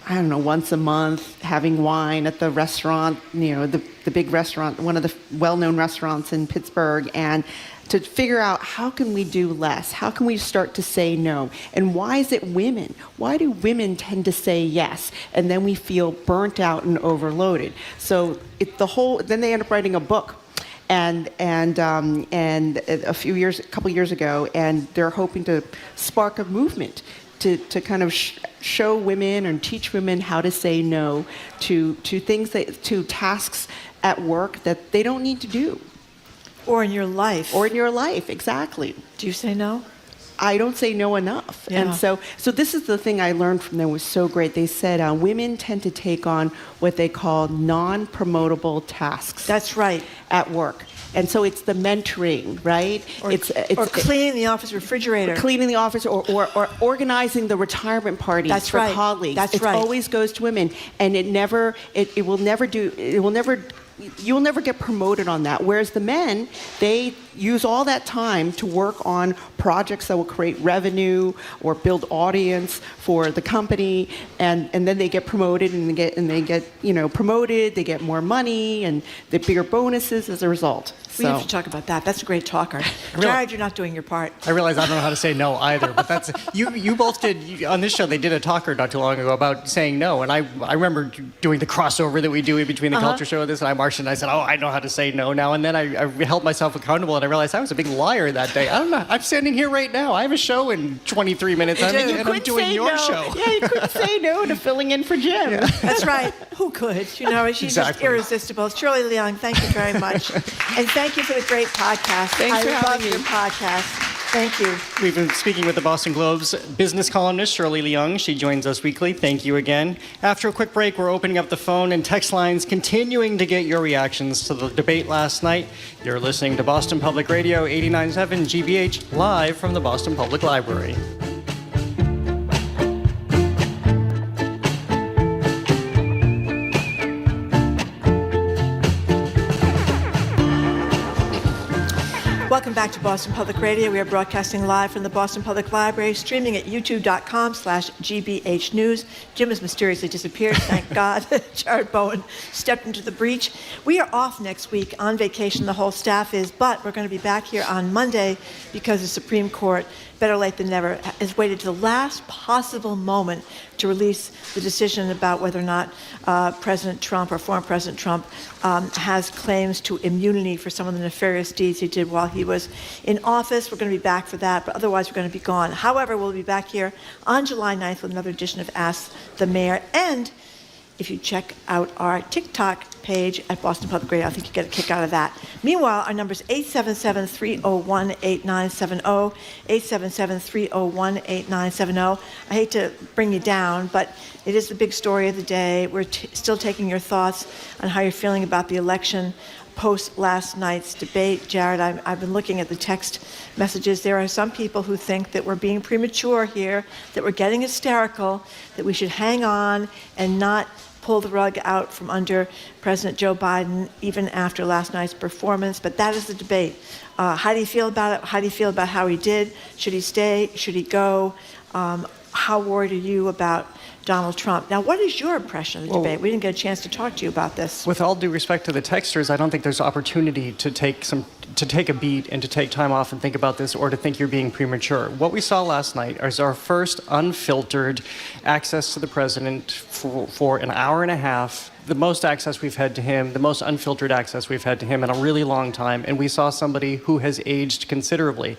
Once a month, having wine at the restaurant, the big restaurant, one of the well-known restaurants in Pittsburgh, and to figure out how can we do less? How can we start to say no? And why is it women? Why do women tend to say yes? And then we feel burnt out and overloaded. So then they end up writing a book. And a couple years ago, and they're hoping to spark a movement to kind of show women and teach women how to say no to to tasks at work that they don't need to do. Or in your life. Exactly. Do you say no? I don't say no enough. Yeah. And so this is the thing I learned from them was so great. They said women tend to take on what they call non-promotable tasks. That's right. At work. And so it's the mentoring, right? Or cleaning the office refrigerator. Cleaning the office or organizing the retirement parties for colleagues. It always goes to women. And you'll never get promoted on that. Whereas the men, they use all that time to work on projects that will create revenue or build audience for the company, and then they get promoted and they get promoted, they get more money and the bigger bonuses as a result. We have to talk about that. That's a great talker. Jared, you're not doing your part. I realize I don't know how to say no either, but that's you both did on this show. They did a talker not too long ago about saying no, and I remember doing the crossover that we do in between the culture show and this, and I marched and I said, oh, I know how to say no now, and then I held myself accountable, and I realized I was a big liar that day. I don't know. I'm standing here right now. I have a show in 23 minutes, and I'm doing your show. Yeah, you couldn't say no to filling in for Jim. Yeah. That's right. Who could? She's just irresistible. Shirley Leung, thank you very much, and thank you for the great podcast. Thanks for having me. Your podcast. Thank you. We've been speaking with the Boston Globe's business columnist, Shirley Leung. She joins us weekly. Thank you again. After a quick break, we're opening up the phone and text lines, continuing to get your reactions to the debate last night. You're listening to Boston Public Radio 89.7 GBH, live from the Boston Public Library. Welcome back to Boston Public Radio. We are broadcasting live from the Boston Public Library, streaming at youtube.com/GBH News. Jim has mysteriously disappeared, thank God. Jared Bowen stepped into the breach. We are off next week on vacation, the whole staff is, but we're going to be back here on Monday because the Supreme Court, better late than never, has waited to the last possible moment to release the decision about whether or not President Trump or former President Trump has claims to immunity for some of the nefarious deeds he did while he was in office. We're going to be back for that, but otherwise we're going to be gone. However, we'll be back here on July 9th with another edition of Ask the Mayor. And if you check out our TikTok page at Boston Public Radio. I think you get a kick out of that. Meanwhile, our number is 877-301-8970, 877-301-8970. I hate to bring you down, but it is the big story of the day. We're still taking your thoughts on how you're feeling about the election post last night's debate. Jared, I've been looking at the text messages. There are some people who think that we're being premature here, that we're getting hysterical, that we should hang on and not pull the rug out from under President Joe Biden even after last night's performance. But that is the debate. How do you feel about it? How do you feel about how he did? Should he stay? Should he go? How worried are you about Donald Trump? Now, what is your impression of the debate? We didn't get a chance to talk to you about this. With all due respect to the texters, I don't think there's opportunity to take a beat and to take time off and think about this, or to think you're being premature. What we saw last night is our first unfiltered access to the president for an hour and a half, the most access we've had to him, the most unfiltered access we've had to him in a really long time, and we saw somebody who has aged considerably.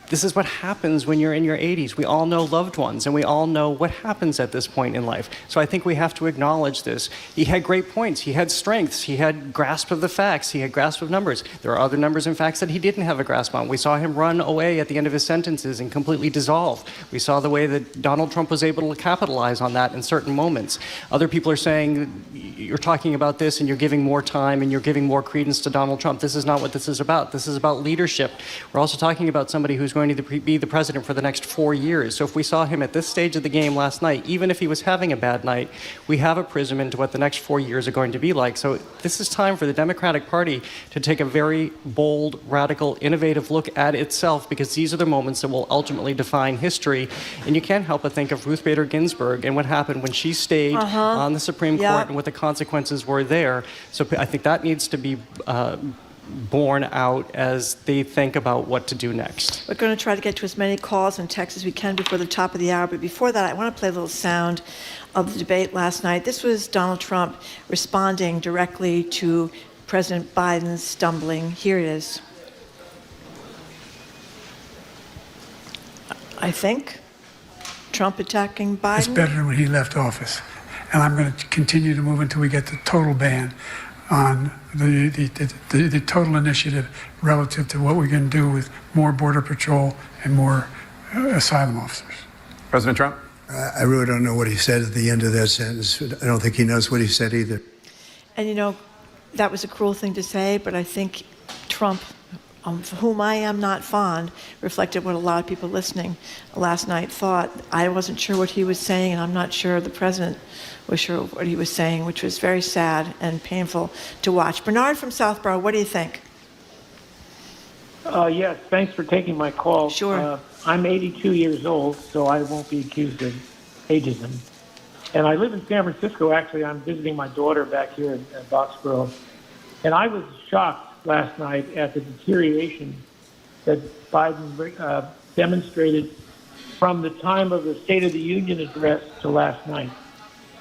This is what happens when you're in your 80s. We all know loved ones, and we all know what happens at this point in life. So I think we have to acknowledge this. He had great points. He had strengths. He had grasp of the facts. He had grasp of numbers. There are other numbers and facts that he didn't have a grasp on. We saw him run away at the end of his sentences and completely dissolve. We saw the way that Donald Trump was able to capitalize on that in certain moments. Other people are saying, you're talking about this and you're giving more time and you're giving more credence to Donald Trump. This is not what this is about. This is about leadership. We're also talking about somebody who's going to be the president for the next 4 years. So if we saw him at this stage of the game last night, even if he was having a bad night, we have a prism into what the next 4 years are going to be like. So this is time for the Democratic Party to take a very bold, radical, innovative look at itself, because these are the moments that will ultimately define history. And you can't help but think of Ruth Bader Ginsburg and what happened when she stayed on the Supreme Court and what the consequences were there. So I think that needs to be borne out as they think about what to do next. We're going to try to get to as many calls and texts as we can before the top of the hour, but before that, I want to play a little sound of the debate last night. This was Donald Trump responding directly to President Biden's stumbling. Here it is. I think Trump attacking Biden. It's better than when he left office. And I'm going to continue to move until we get the total ban on the total initiative relative to what we can do with more Border Patrol and more asylum officers. President Trump? I really don't know what he said at the end of that sentence. I don't think he knows what he said either. And, you know, that was a cruel thing to say, but I think Trump, of whom I am not fond, reflected what a lot of people listening last night thought. I wasn't sure what he was saying, and I'm not sure the president was sure what he was saying, which was very sad and painful to watch. Bernard from Southborough, what do you think? Yes, thanks for taking my call. Sure. I'm 82 years old, so I won't be accused of ageism. And I live in San Francisco, actually. I'm visiting my daughter back here in Boxborough. And I was shocked last night at the deterioration that Biden demonstrated from the time of the State of the Union address to last night.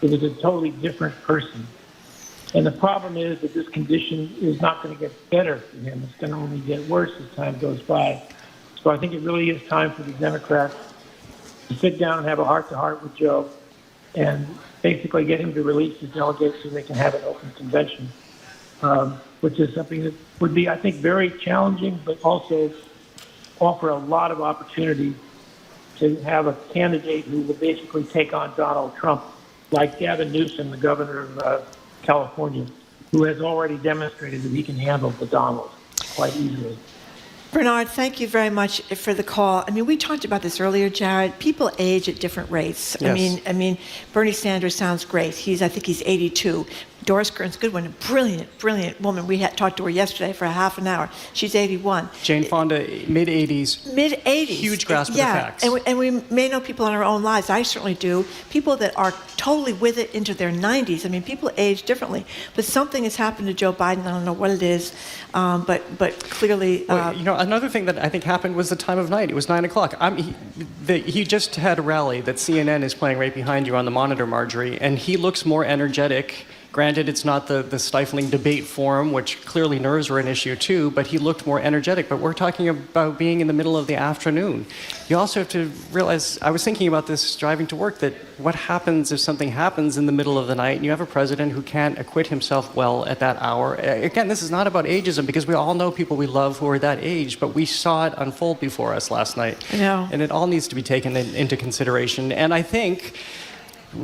It was a totally different person. And the problem is that this condition is not going to get better for him. It's going to only get worse as time goes by. So I think it really is time for the Democrats to sit down and have a heart-to-heart with Joe and basically get him to release his delegates so they can have an open convention, which is something that would be, I think, very challenging, but also offer a lot of opportunity to have a candidate who will basically take on Donald Trump, like Gavin Newsom, the governor of California, who has already demonstrated that he can handle the Donald quite easily. Bernard, thank you very much for the call. I mean, we talked about this earlier, Jared. People age at different rates. Yes. I mean, Bernie Sanders sounds great. I think he's 82. Doris Kearns Goodwin, a brilliant woman. We had talked to her yesterday for a half an hour. She's 81. Jane Fonda, mid-80s. Mid-80s. Huge grasp of the facts. And we may know people in our own lives. I certainly do. People that are totally with it into their 90s. I mean, people age differently. But something has happened to Joe Biden. I don't know what it is. But clearly... another thing that I think happened was the time of night. It was 9 o'clock. He just had a rally that CNN is playing right behind you on the monitor, Marjorie, and he looks more energetic, Granted, it's not the stifling debate forum, which clearly nerves were an issue too, but he looked more energetic. But we're talking about being in the middle of the afternoon. You also have to realize, I was thinking about this driving to work, that what happens if something happens in the middle of the night and you have a president who can't acquit himself well at that hour? Again, this is not about ageism, because we all know people we love who are that age, but we saw it unfold before us last night. I know. And it all needs to be taken into consideration. And I think,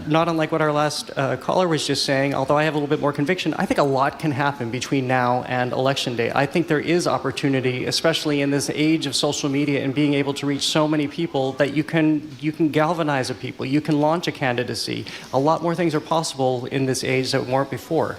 not unlike what our last caller was just saying, although I have a little bit more conviction, I think a lot can happen between now and Election Day. I think there is opportunity, especially in this age of social media and being able to reach so many people, that you can galvanize a people, you can launch a candidacy. A lot more things are possible in this age that weren't before.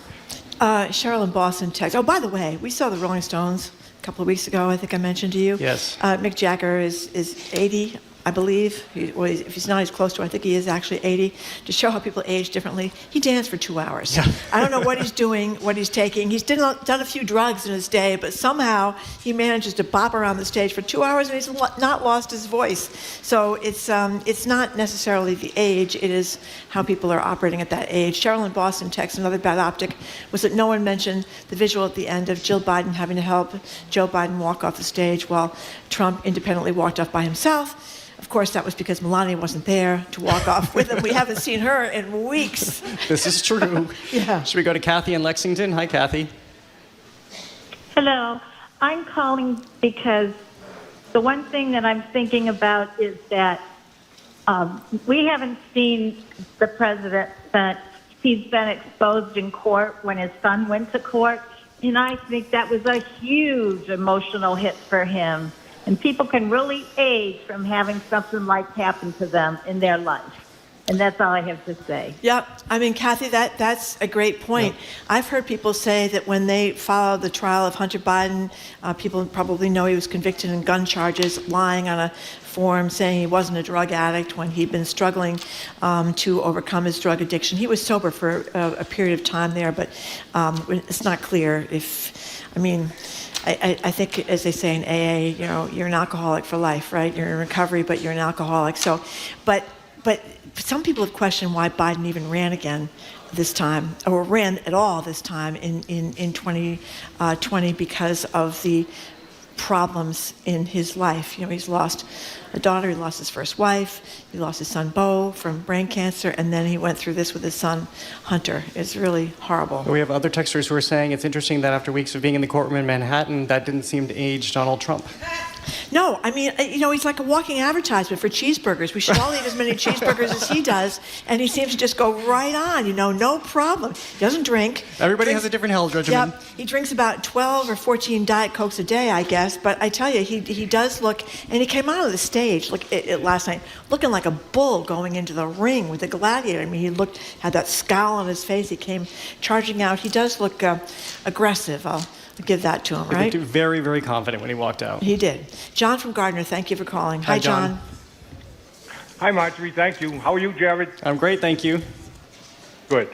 Cheryl in Boston text. Oh, by the way, we saw the Rolling Stones a couple of weeks ago. I think I mentioned to you. Yes. Mick Jagger is 80. I believe. If he's not, he's close to. I think he is actually 80. To show how people age differently, he danced for 2 hours. Yeah. I don't know what he's doing, what he's taking. He's done a few drugs in his day, but somehow he manages to bop around the stage for 2 hours, and he's not lost his voice. So it's not necessarily the age; it is how people are operating at that age. Cheryl in Boston texts, another bad optic was that no one mentioned the visual at the end of Jill Biden having to help Joe Biden walk off the stage while Trump independently walked off by himself. Of course, that was because Melania wasn't there to walk off with him. We haven't seen her in weeks. This is true. Yeah. Should we go to Kathy in Lexington? Hi, Kathy. Hello. I'm calling because the one thing that I'm thinking about is that we haven't seen the president since he's been exposed in court when his son went to court. And I think that was a huge emotional hit for him. And people can really age from having something like happen to them in their life. And that's all I have to say. Yep. I mean, Kathy, that's a great point. Yep. I've heard people say that when they followed the trial of Hunter Biden, people probably know he was convicted in gun charges, lying on a form saying he wasn't a drug addict when he'd been struggling to overcome his drug addiction. He was sober for a period of time there, but it's not clear I think, as they say in AA, you're an alcoholic for life, right? You're in recovery, but you're an alcoholic. So, but some people have questioned why Biden even ran again this time, or ran at all this time in 2020, because of the problems in his life. He's lost a daughter, he lost his first wife, he lost his son Beau from brain cancer, and then he went through this with his son Hunter. It's really horrible. We have other texters who are saying it's interesting that after weeks of being in the courtroom in Manhattan, that didn't seem to age Donald Trump. No, I mean, he's like a walking advertisement for cheeseburgers. We should all eat as many cheeseburgers as he does, and he seems to just go right on, no problem. He doesn't drink. Everybody has a different health regimen. Yep. He drinks about 12 or 14 Diet Cokes a day, I guess, but I tell you, he does look, and he came out of the stage last night looking like a bull going into the ring with the gladiator. I mean, had that scowl on his face. He came charging out. He does look aggressive. I'll give that to him, right? He looked very, very confident when he walked out. He did. John from Gardner, thank you for calling. Hi, John. Hi, Marjorie. Thank you. How are you, Jared? I'm great, thank you. Good.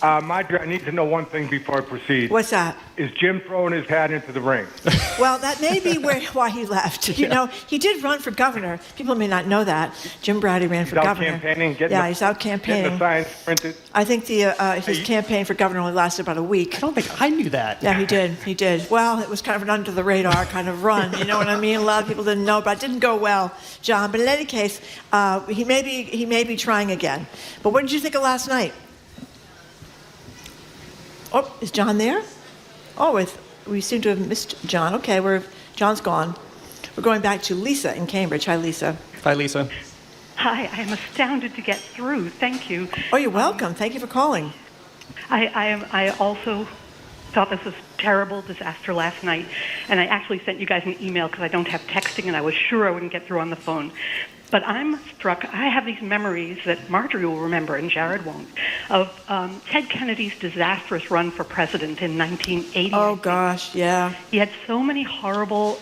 Marjorie, I need to know one thing before I proceed. What's that? Is Jim throwing his hat into the ring? Well, that may be why he left. He did run for governor. People may not know that. Jim Brady ran for governor. He's out campaigning? He's out campaigning. Getting the signs printed? I think his campaign for governor only lasted about a week. I don't think I knew that. Yeah, he did. Well, it was kind of an under-the-radar kind of run. You know what I mean? A lot of people didn't know, but it didn't go well, John. But in any case, he may be trying again. But what did you think of last night? Oh, is John there? Oh, we seem to have missed John. Okay, John's gone. We're going back to Lisa in Cambridge. Hi, Lisa. Hi, Lisa. Hi, I am astounded to get through. Thank you. Oh, you're welcome. Thank you for calling. I also thought this was a terrible disaster last night, and I actually sent you guys an email because I don't have texting, and I was sure I wouldn't get through on the phone. But I'm struck, I have these memories that Marjorie will remember and Jared won't, of Ted Kennedy's disastrous run for president in 1980. Oh, gosh, yeah. He had so many horrible,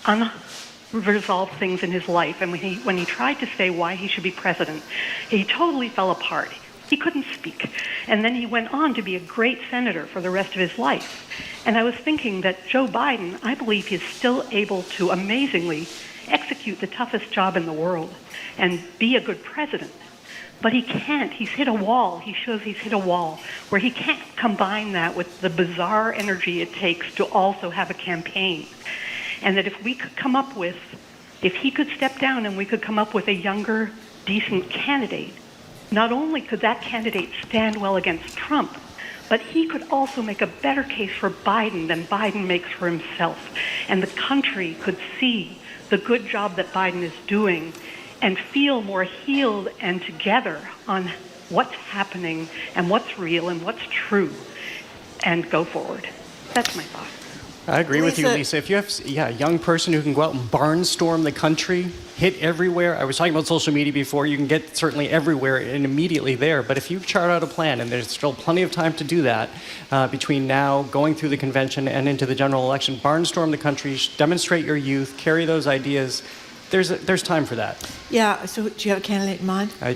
unresolved things in his life, and when he tried to say why he should be president, he totally fell apart. He couldn't speak. And then he went on to be a great senator for the rest of his life. And I was thinking that Joe Biden, I believe he's still able to amazingly execute the toughest job in the world and be a good president. But he can't. He's hit a wall. He shows he's hit a wall where he can't combine that with the bizarre energy it takes to also have a campaign. And that if we could come up with, if he could step down and we could come up with a younger, decent candidate, not only could that candidate stand well against Trump, but he could also make a better case for Biden than Biden makes for himself. And the country could see the good job that Biden is doing and feel more healed and together on what's happening and what's real and what's true and go forward. That's my thought. I agree with you, Lisa. If you have a young person who can go out and barnstorm the country, hit everywhere. I was talking about social media before. You can get certainly everywhere and immediately there. But if you chart out a plan, and there's still plenty of time to do that between now, going through the convention, and into the general election, barnstorm the country, demonstrate your youth, carry those ideas. There's time for that. Yeah, so do you have a candidate in mind? I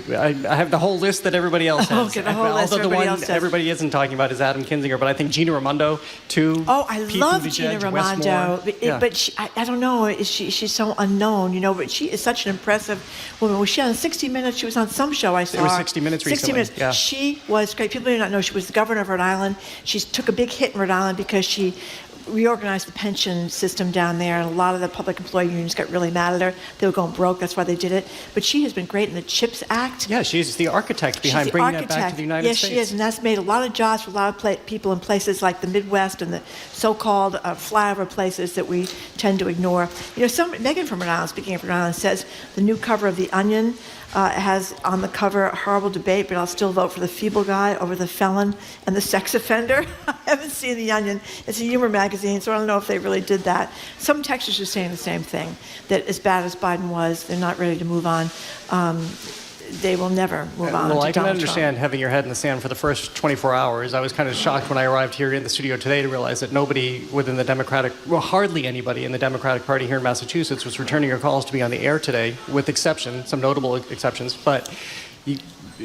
have the whole list that everybody else has. Okay, the whole list Although everybody the else one has. everybody isn't talking about is Adam Kinzinger, but I think Gina Raimondo, too. Oh, I Pete love Buttigieg, Gina Raimondo, Westmore. but she, I don't know, she's so unknown, but she is such an impressive woman. Was she on 60 Minutes? She was on some show I saw. It was 60 Minutes 60 recently. Minutes. Yeah. She was great. People do not know she was the governor of Rhode Island. She took a big hit in Rhode Island because she reorganized the pension system down there, and a lot of the public employee unions got really mad at her. They were going broke. That's why they did it. But she has been great in the CHIPS Act. Yeah, she's the architect behind bringing that back to the United States. Yes, she is, and that's made a lot of jobs for a lot of people in places like the Midwest and the so-called flyover places that we tend to ignore. Megan from Rhode Island, speaking of Rhode Island, says the new cover of The Onion has on the cover a horrible debate, but I'll still vote for the feeble guy over the felon and the sex offender. I haven't seen The Onion. It's a humor magazine, so I don't know if they really did that. Some texters are saying the same thing, that as bad as Biden was, they're not ready to move on. They will never move on. Well, to I can Donald understand Trump. having your head in the sand for the first 24 hours. I was kind of shocked when I arrived here in the studio today to realize that nobody within the hardly anybody in the Democratic Party here in Massachusetts was returning your calls to be on the air today, with some notable exceptions. But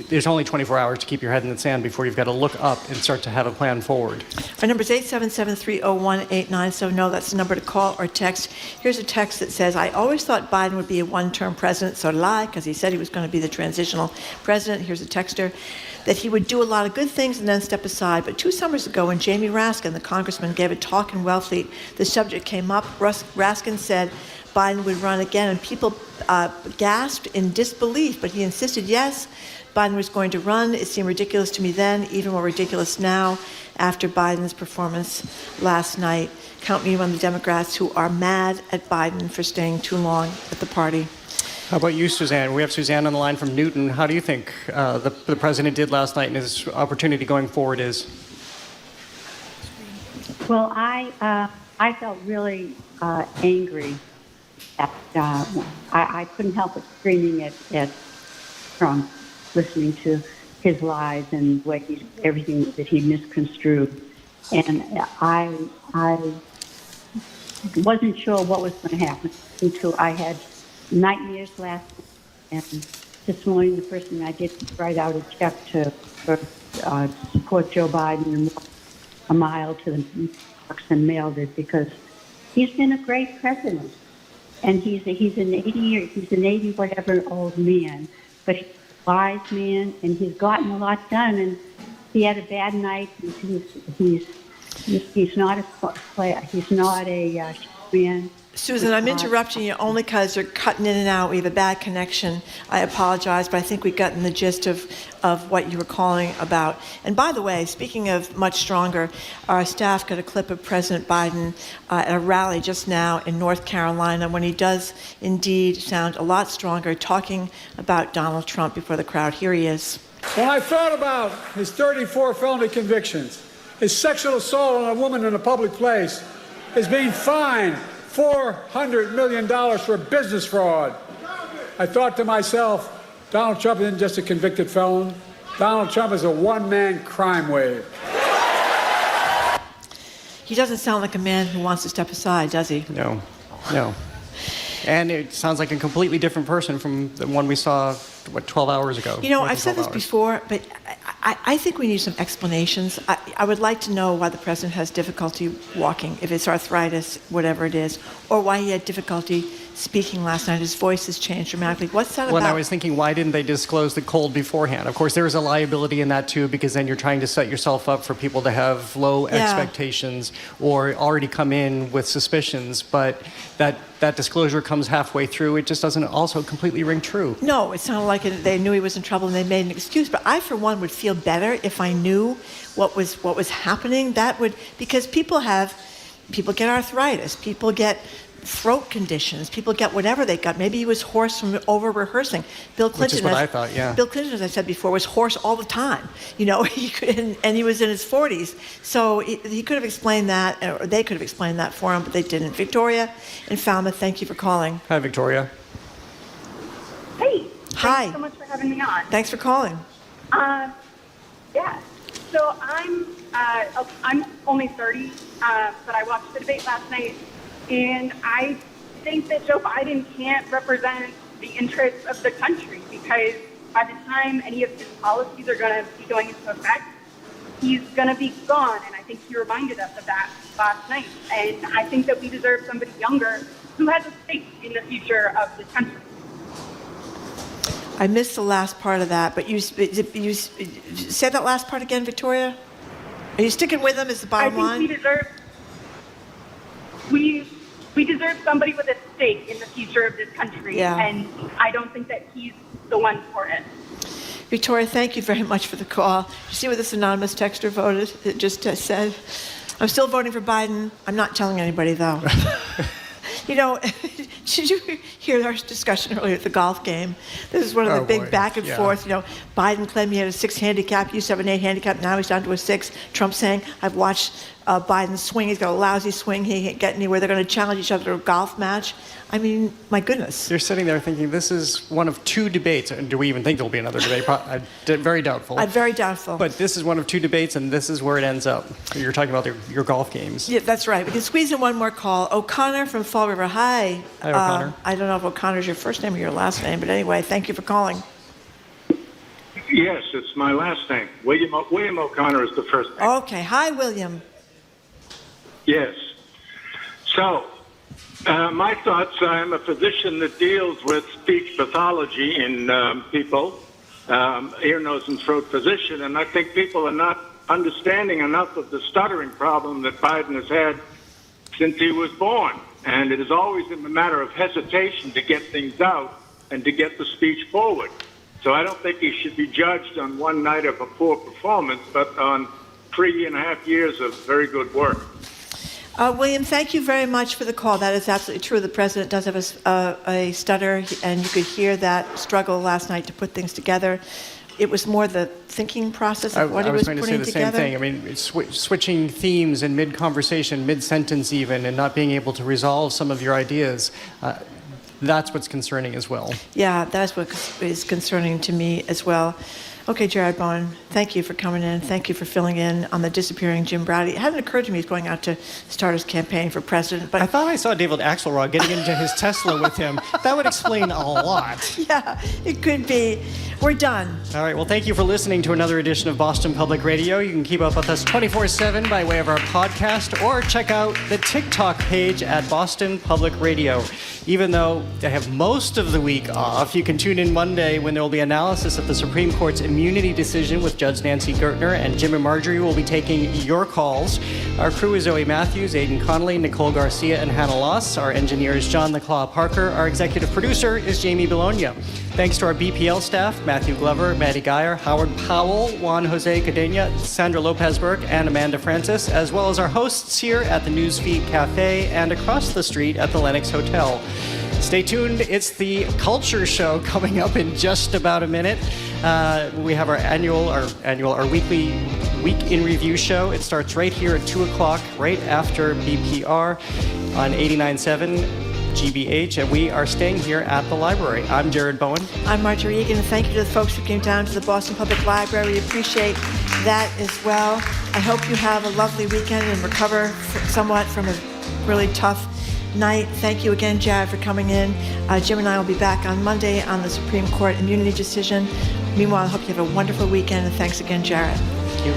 there's only 24 hours to keep your head in the sand before you've got to look up and start to have a plan forward. Our number is 877-301-8970. No, that's the number to call or text. Here's a text that says, I always thought Biden would be a one-term president, so did I, because he said he was going to be the transitional president. Here's a texter, that he would do a lot of good things and then step aside. But 2 summers ago, when Jamie Raskin, the congressman, gave a talk in Wellfleet, the subject came up. Raskin said Biden would run again, and people gasped in disbelief, but he insisted, yes, Biden was going to run. It seemed ridiculous to me then, even more ridiculous now after Biden's performance last night. Count me among the Democrats who are mad at Biden for staying too long at the party. How about you, Suzanne? We have Suzanne on the line from Newton. How do you think the president did last night and his opportunity going forward is? Well, I felt really angry. I couldn't help but screaming at Trump, listening to his lies and everything that he misconstrued. And I wasn't sure what was going to happen until I had nightmares last night. And this morning, the first thing I did was write out a check to support Joe Biden and walk a mile to the box and mailed it, because he's been a great president. And he's an 80 whatever old man, but he's a wise man, and he's gotten a lot done. And he had a bad night. He's not a player. He's not a man. Susan, I'm interrupting you only because you're cutting in and out. We have a bad connection. I apologize, but I think we've gotten the gist of what you were calling about. And by the way, speaking of much stronger, our staff got a clip of President Biden at a rally just now in North Carolina when he does indeed sound a lot stronger, talking about Donald Trump before the crowd. Here he is. When I thought about his 34 felony convictions, his sexual assault on a woman in a public place, his being fined $400 million for business fraud, I thought to myself, Donald Trump isn't just a convicted felon. Donald Trump is a one-man crime wave. He doesn't sound like a man who wants to step aside, does he? No. And it sounds like a completely different person from the one we saw, 12 hours ago? I've said this before, but I think we need some explanations. I would like to know why the president has difficulty walking, if it's arthritis, whatever it is, or why he had difficulty speaking last night. His voice has changed dramatically. What's that When about? I was thinking, why didn't they disclose the cold beforehand? Of course, there is a liability in that too, because then you're trying to set yourself up for people to have low expectations or already come in with suspicions. But that disclosure comes halfway through. It just doesn't also completely ring true. No, it sounded like they knew he was in trouble and they made an excuse. But I, for one, would feel better if I knew what was happening. Because people get arthritis, people get throat conditions, people get whatever they got. Maybe he was hoarse from over rehearsing. Bill Clinton, which is what I thought, yeah. Bill Clinton, as I said before, was hoarse all the time. And he was in his 40s. So he could have explained that, or they could have explained that for him, but they didn't. Victoria in Falmouth, thank you for calling. Hi, Victoria. Hey. Hi. Thanks so much for having me on. Thanks for calling. Yeah. So I'm only 30, but I watched the debate last night, and I think that Joe Biden can't represent the interests of the country because by the time any of his policies are going to be going into effect, he's going to be gone. And I think he reminded us of that last night. And I think that we deserve somebody younger who has a stake in the future of the country. I missed the last part of that, but you said that last part again, Victoria? Are you sticking with him? Is the bottom line? I think we deserve somebody with a stake in the future of this country, and I don't think that he's the one for it. Victoria, thank you very much for the call. You see what this anonymous texter voted? It just said, I'm still voting for Biden. I'm not telling anybody, though. Did you hear our discussion earlier at the golf game? This is one of the big back and forth. Biden claimed he had a 6 handicap, used to have an 8 handicap, now he's down to a 6. Trump saying, I've watched Biden swing, he's got a lousy swing, he can't get anywhere. They're going to challenge each other to a golf match. I mean, my goodness. You're sitting there thinking, this is one of 2 debates. And do we even think there'll be another debate? Very doubtful. Very doubtful. But this is one of 2 debates, and this is where it ends up. You're talking about your golf games. Yeah, that's right. We can squeeze in one more call. O'Connor from Fall River. Hi. Hi, O'Connor. I don't know if O'Connor's your first name or your last name, but anyway, thank you for calling. Yes, it's my last name. William O'Connor is the first name. Okay. Hi, William. Yes. So, my thoughts, I'm a physician that deals with speech pathology in people, ear, nose, and throat physician, and I think people are not understanding enough of the stuttering problem that Biden has had since he was born. And it has always been a matter of hesitation to get things out and to get the speech forward. So I don't think he should be judged on one night of a poor performance, but on 3.5 years of very good work. William, thank you very much for the call. That is absolutely true. The president does have a stutter, and you could hear that struggle last night to put things together. It was more the thinking process of what he was putting together. I was going to say the same thing. I mean, switching themes in mid-conversation, mid-sentence even, and not being able to resolve some of your ideas, that's what's concerning as well. Yeah, that's what is concerning to me as well. Okay, Jared Bowen, thank you for coming in. Thank you for filling in on the disappearing Jim Browdy. It hadn't occurred to me he's going out to start his campaign for president. But I thought I saw David Axelrod getting into his Tesla with him. That would explain a lot. Yeah, it could be. We're done. All right, well, thank you for listening to another edition of Boston Public Radio. You can keep up with us 24/7 by way of our podcast or check out the TikTok page at Boston Public Radio. Even though they have most of the week off, you can tune in Monday when there will be analysis of the Supreme Court's immunity decision with Judge Nancy Gertner, and Jim and Marjorie will be taking your calls. Our crew is Zoe Matthews, Aidan Connolly, Nicole Garcia, and Hannah Loss. Our engineer is John the Claw Parker. Our executive producer is Jamie Bologna. Thanks to our BPL staff, Matthew Glover, Maddie Geyer, Howard Powell, Juan Jose Cadena, Sandra Lopez-Burke, and Amanda Francis, as well as our hosts here at the Newsfeed Cafe and across the street at the Lenox Hotel. Stay tuned. It's the Culture Show coming up in just about a minute. We have our weekly Week in Review show. It starts right here at 2 o'clock, right after BPR on 89.7 GBH, and we are staying here at the library. I'm Jared Bowen. I'm Marjorie Egan, and thank you to the folks who came down to the Boston Public Library. We appreciate that as well. I hope you have a lovely weekend and recover somewhat from a really tough night. Thank you again, Jared, for coming in. Jim and I will be back on Monday on the Supreme Court immunity decision. Meanwhile, I hope you have a wonderful weekend, and thanks again, Jared. Thank you.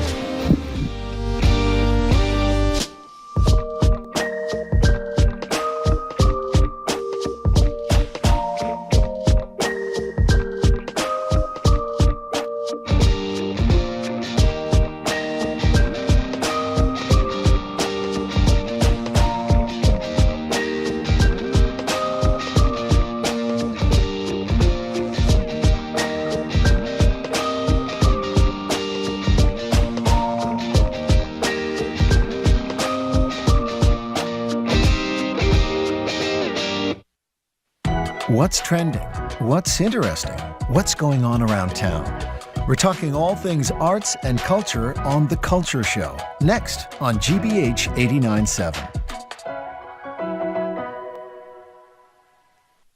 What's trending? What's interesting? What's going on around town? We're talking all things arts and culture on The Culture Show, next on GBH 89.7.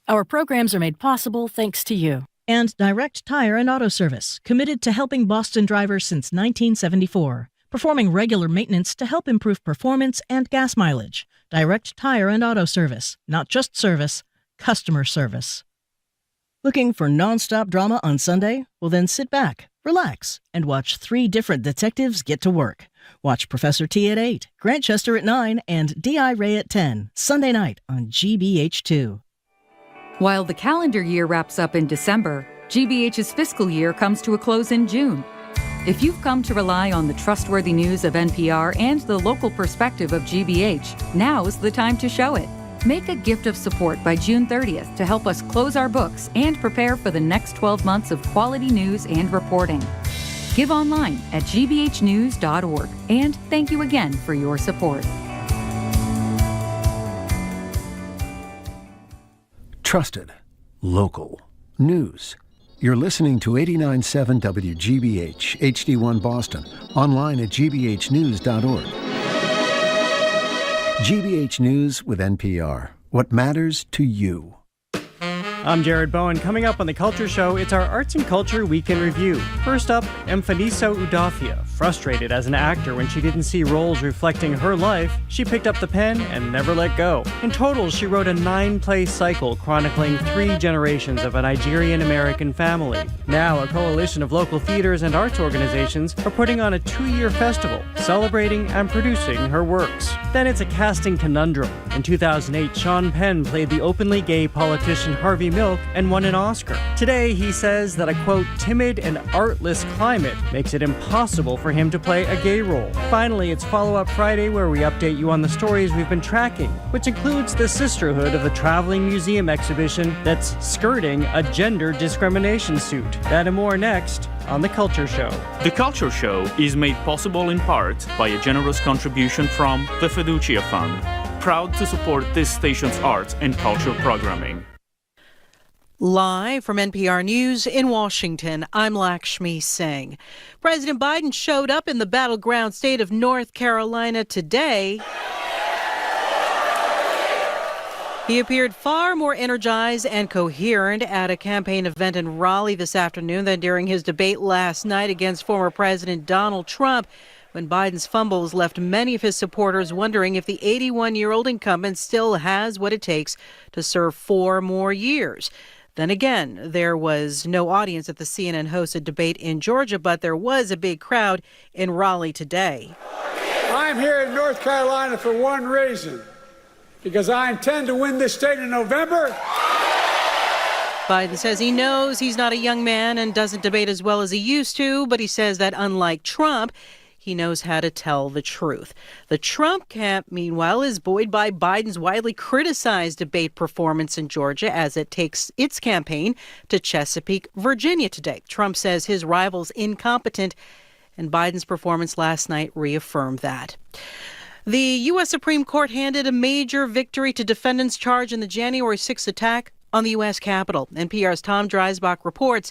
Our programs are made possible thanks to you. And Direct Tire and Auto Service, committed to helping Boston drivers since 1974, performing regular maintenance to help improve performance and gas mileage. Direct Tire and Auto Service, not just service, customer service. Looking for nonstop drama on Sunday? Well, then sit back, relax, and watch 3 different detectives get to work. Watch Professor T at 8, Grant Chester at 9, and D.I. Ray at 10, Sunday night on GBH2. While the calendar year wraps up in December, GBH's fiscal year comes to a close in June. If you've come to rely on the trustworthy news of NPR and the local perspective of GBH, now's the time to show it. Make a gift of support by June 30th to help us close our books and prepare for the next 12 months of quality news and reporting. Give online at gbhnews.org, and thank you again for your support. Trusted, local, news. You're listening to 89.7 WGBH, HD1 Boston, online at gbhnews.org. GBH News with NPR. What matters to you? I'm Jared Bowen. Coming up on The Culture Show, it's our Arts and Culture Week in Review. First up, Emphaniso Udofia. Frustrated as an actor when she didn't see roles reflecting her life, she picked up the pen and never let go. In total, she wrote a 9-play cycle chronicling 3 generations of a Nigerian-American family. Now, a coalition of local theaters and arts organizations are putting on a 2-year festival, celebrating and producing her works. Then it's a casting conundrum. In 2008, Sean Penn played the openly gay politician Harvey Milk and won an Oscar. Today, he says that a, quote, timid and artless climate makes it impossible for him to play a gay role. Finally, it's Follow-Up Friday, where we update you on the stories we've been tracking, which includes the sisterhood of the traveling museum exhibition that's skirting a gender discrimination suit. That and more next on The Culture Show. The Culture Show is made possible in part by a generous contribution from the Fiducia Fund, proud to support this station's arts and culture programming. Live from NPR News in Washington, I'm Lakshmi Singh. President Biden showed up in the battleground state of North Carolina today. He appeared far more energized and coherent at a campaign event in Raleigh this afternoon than during his debate last night against former President Donald Trump, when Biden's fumbles left many of his supporters wondering if the 81-year-old incumbent still has what it takes to serve 4 more years. Then again, there was no audience at the CNN-hosted debate in Georgia, but there was a big crowd in Raleigh today. I'm here in North Carolina for one reason, because I intend to win this state in November. Biden says he knows he's not a young man and doesn't debate as well as he used to, but he says that unlike Trump, he knows how to tell the truth. The Trump camp, meanwhile, is buoyed by Biden's widely criticized debate performance in Georgia as it takes its campaign to Chesapeake, Virginia today. Trump says his rival's incompetent, and Biden's performance last night reaffirmed that. The U.S. Supreme Court handed a major victory to defendants charged in the January 6th attack on the U.S. Capitol. NPR's Tom Dreisbach reports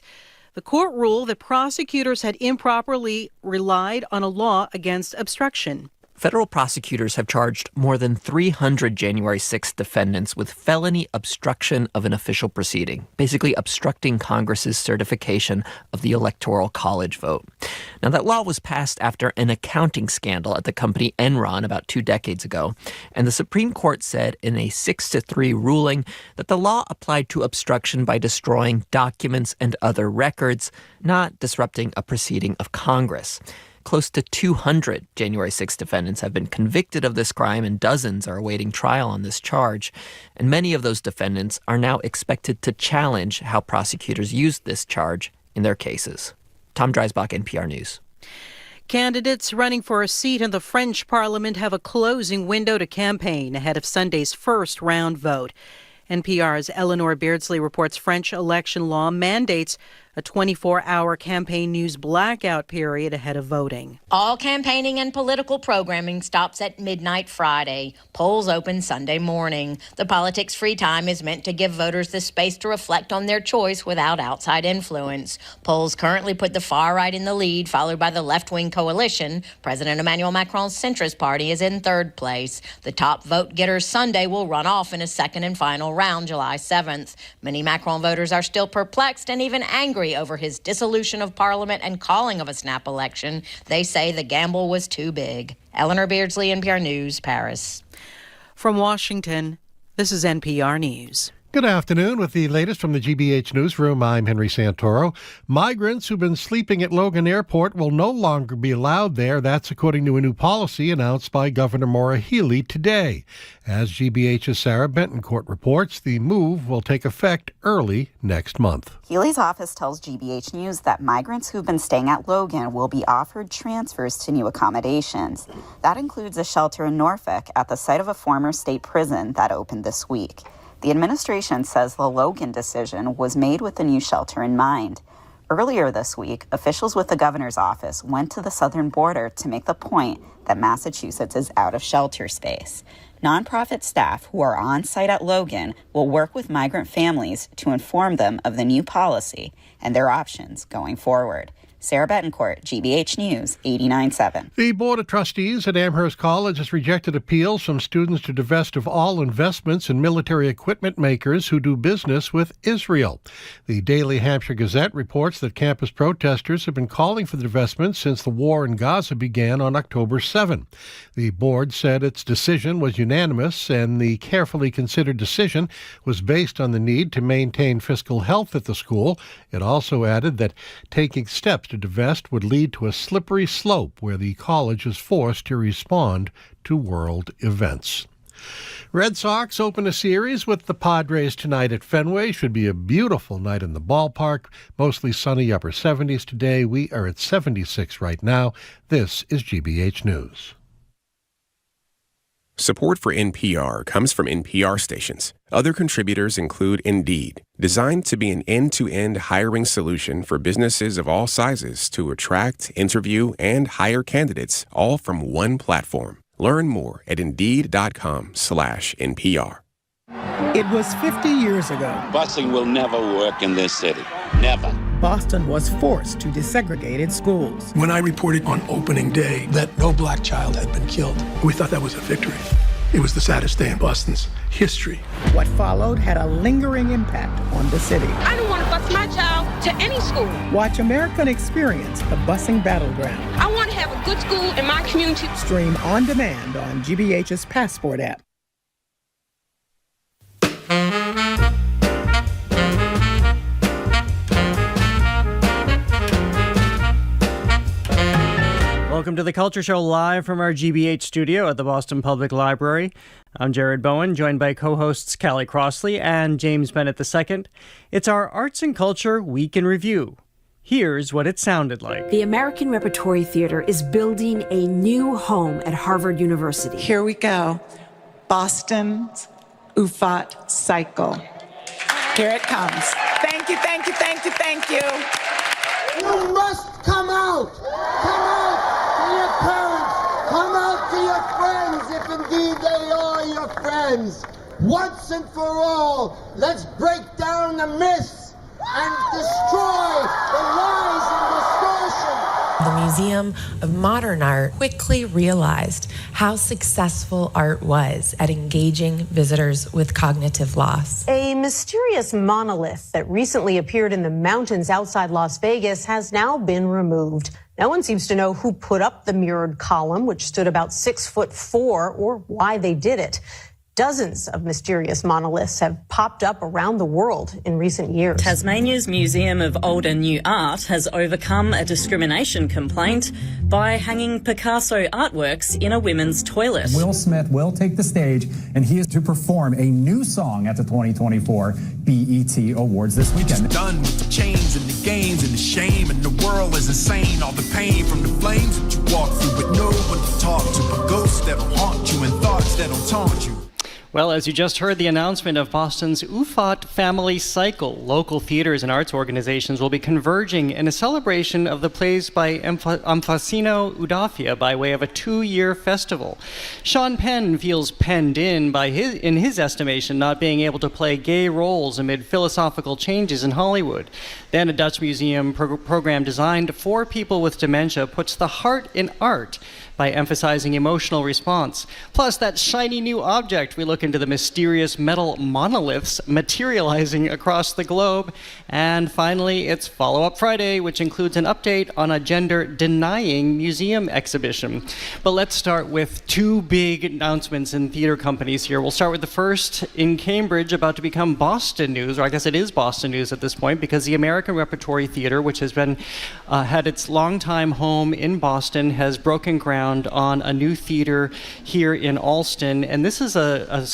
the court ruled that prosecutors had improperly relied on a law against obstruction. Federal prosecutors have charged more than 300 January 6th defendants with felony obstruction of an official proceeding, basically obstructing Congress's certification of the Electoral College vote. Now, that law was passed after an accounting scandal at the company Enron about 2 decades ago, and the Supreme Court said in a 6-3 ruling that the law applied to obstruction by destroying documents and other records, not disrupting a proceeding of Congress. Close to 200 January 6 defendants have been convicted of this crime, and dozens are awaiting trial on this charge. And many of those defendants are now expected to challenge how prosecutors used this charge in their cases. Tom Dreisbach, NPR News. Candidates running for a seat in the French Parliament have a closing window to campaign ahead of Sunday's first round vote. NPR's Eleanor Beardsley reports French election law mandates a 24-hour campaign news blackout period ahead of voting. All campaigning and political programming stops at midnight Friday. Polls open Sunday morning. The politics free time is meant to give voters the space to reflect on their choice without outside influence. Polls currently put the far right in the lead, followed by the left-wing coalition. President Emmanuel Macron's centrist party is in third place. The top vote getters Sunday will run off in a second and final round July 7th. Many Macron voters are still perplexed and even angry over his dissolution of parliament and calling of a snap election. They say the gamble was too big. Eleanor Beardsley, NPR News, Paris. From Washington, this is NPR News. Good afternoon. With the latest from the GBH Newsroom, I'm Henry Santoro. Migrants who've been sleeping at Logan Airport will no longer be allowed there. That's according to a new policy announced by Governor Maura Healey today. As GBH's Sarah Bentoncourt reports, the move will take effect early next month. Healey's office tells GBH News that migrants who've been staying at Logan will be offered transfers to new accommodations. That includes a shelter in Norfolk at the site of a former state prison that opened this week. The administration says the Logan decision was made with the new shelter in mind. Earlier this week, officials with the governor's office went to the southern border to make the point that Massachusetts is out of shelter space. Nonprofit staff who are on site at Logan will work with migrant families to inform them of the new policy and their options going forward. Sarah Bettencourt, GBH News, 89.7. The Board of Trustees at Amherst College has rejected appeals from students to divest of all investments in military equipment makers who do business with Israel. The Daily Hampshire Gazette reports that campus protesters have been calling for the divestment since the war in Gaza began on October 7. The board said its decision was unanimous, and the carefully considered decision was based on the need to maintain fiscal health at the school. It also added that taking steps to divest would lead to a slippery slope where the college is forced to respond to world events. Red Sox open a series with the Padres tonight at Fenway. Should be a beautiful night in the ballpark. Mostly sunny, upper 70s today. We are at 76 right now. This is GBH News. Support for NPR comes from NPR stations. Other contributors include Indeed, designed to be an end-to-end hiring solution for businesses of all sizes to attract, interview, and hire candidates, all from one platform. Learn more at Indeed.com/NPR. It was 50 years ago. Busing will never work in this city. Never. Boston was forced to desegregate its schools. When I reported on opening day that no black child had been killed, we thought that was a victory. It was the saddest day in Boston's history. What followed had a lingering impact on the city. I don't want to bus my child to any school. Watch American Experience, the busing battleground. I want to have a good school in my community. Stream on demand on GBH's Passport app. Welcome to the Culture Show live from our GBH studio at the Boston Public Library. I'm Jared Bowen, joined by co-hosts Callie Crossley and James Bennett II. It's our Arts and Culture Week in Review. Here's what it sounded like. The American Repertory Theater is building a new home at Harvard University. Here we go. Boston's UFOT cycle. Here it comes. Thank you, thank you, thank you, thank you. You must come out. Come out to your parents. Come out to your friends, if indeed they are your friends. Once and for all, let's break down the myths and destroy the lies and distortion. The Museum of Modern Art quickly realized how successful art was at engaging visitors with cognitive loss. A mysterious monolith that recently appeared in the mountains outside Las Vegas has now been removed. No one seems to know who put up the mirrored column, which stood about 6'4", or why they did it. Dozens of mysterious monoliths have popped up around the world in recent years. Tasmania's Museum of Old and New Art has overcome a discrimination complaint by hanging Picasso artworks in a women's toilet. Will Smith will take the stage, and he is to perform a new song at the 2024 BET Awards this weekend. Done with the chains and the games and the shame, and the world is insane. All the pain from the flames that you walk through, but no one to talk to. A ghost that'll haunt you and thoughts that'll taunt you. Well, as you just heard the announcement of Boston's UFOT Family Cycle, local theaters and arts organizations will be converging in a celebration of the plays by Amfasino Udafia by way of a 2-year festival. Sean Penn feels penned in by in his estimation, not being able to play gay roles amid philosophical changes in Hollywood. Then a Dutch museum program designed for people with dementia puts the heart in art by emphasizing emotional response. Plus, that shiny new object, we look into the mysterious metal monoliths materializing across the globe. And finally, it's Follow-Up Friday, which includes an update on a gender-denying museum exhibition. But let's start with 2 big announcements in theater companies here. We'll start with the first in Cambridge, about to become Boston News, or I guess it is Boston News at this point, because the American Repertory Theater, which has been had its longtime home in Boston, has broken ground on a new theater here in Allston. And this is a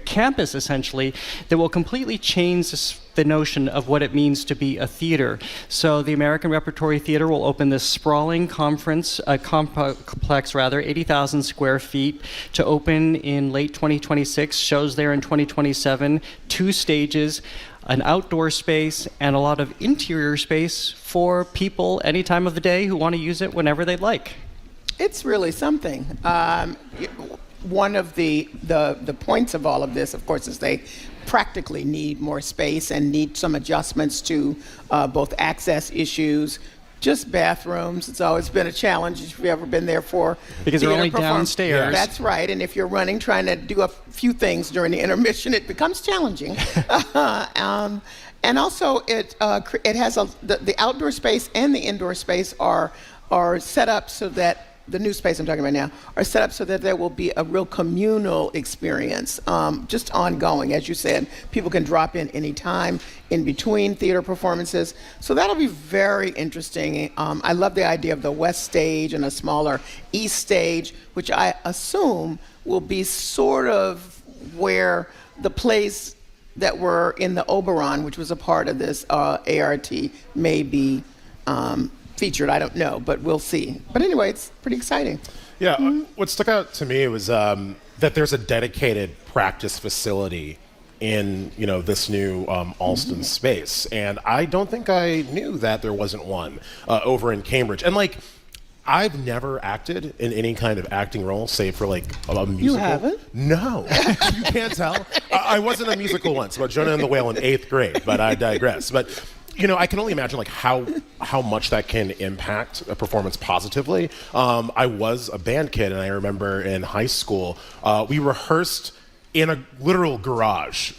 campus, essentially, that will completely change the notion of what it means to be a theater. So the American Repertory Theater will open this sprawling complex, 80,000 square feet, to open in late 2026, shows there in 2027, 2 stages, an outdoor space, and a lot of interior space for people any time of the day who want to use it whenever they'd like. It's really something. One of the points of all of this, of course, is they practically need more space and need some adjustments to both access issues, just bathrooms. It's always been a challenge if you've ever been there for because they're only downstairs. That's right. And if you're running, trying to do a few things during the intermission, it becomes challenging. And also, it has the outdoor space and the indoor space are set up so that the new space I'm talking about now are set up so that there will be a real communal experience, just ongoing. As you said, people can drop in anytime in between theater performances. So that'll be very interesting. I love the idea of the West Stage and a smaller East Stage, which I assume will be sort of where the plays that were in the Oberon, which was a part of this ART, may be featured. I don't know, but we'll see. But anyway, it's pretty exciting. Yeah, what stuck out to me was that there's a dedicated practice facility in this new Allston space, and I don't think I knew that there wasn't one over in Cambridge. And I've never acted in any kind of acting role, save for a musical. You haven't? No, you can't tell. I was in a musical once about Jonah and the Whale in 8th grade, but I digress. But I can only imagine how much that can impact a performance positively. I was a band kid, and I remember in high school we rehearsed in a literal garage,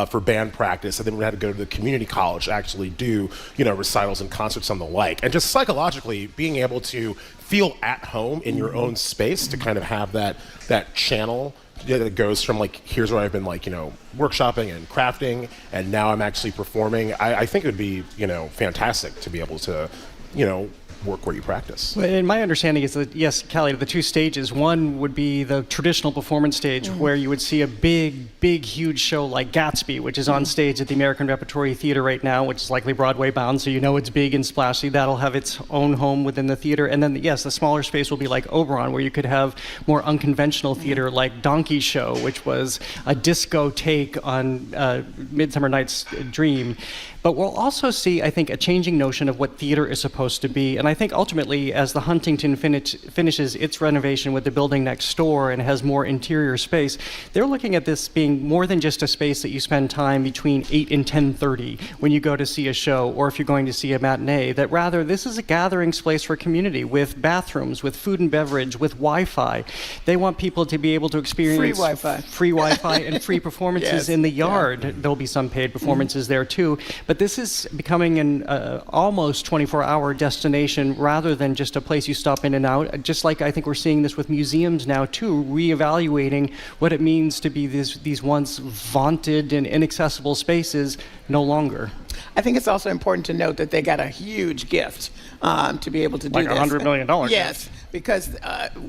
for band practice, and then we had to go to the community college to actually do, recitals and concerts and the like. And just psychologically being able to feel at home in your own space, to kind of have that channel that goes from here's where I've been workshopping and crafting, and now I'm actually performing. I think it would be fantastic to be able to work where you practice. And my understanding is that, yes, Callie, the 2 stages, one would be the traditional performance stage where you would see a big, huge show like Gatsby, which is on stage at the American Repertory Theater right now, which is likely Broadway bound, so it's big and splashy. That'll have its own home within the theater. And then, yes, the smaller space will be like Oberon, where you could have more unconventional theater like Donkey Show, which was a disco take on Midsummer Night's Dream. But we'll also see, I think, a changing notion of what theater is supposed to be. And I think ultimately, as the Huntington finishes its renovation with the building next door and has more interior space, they're looking at this being more than just a space that you spend time between 8 and 10:30 when you go to see a show, or if you're going to see a matinee, that rather this is a gathering place for community with bathrooms, with food and beverage, with Wi-Fi. They want people to be able to experience free Wi-Fi and free performances in the yard. Yeah. There'll be some paid performances there too. But this is becoming an almost 24-hour destination rather than just a place you stop in and out. Just like I think we're seeing this with museums now too, reevaluating what it means to be these once vaunted and inaccessible spaces no longer. I think it's also important to note that they got a huge gift to be able to do like this. $100 million. Yes, because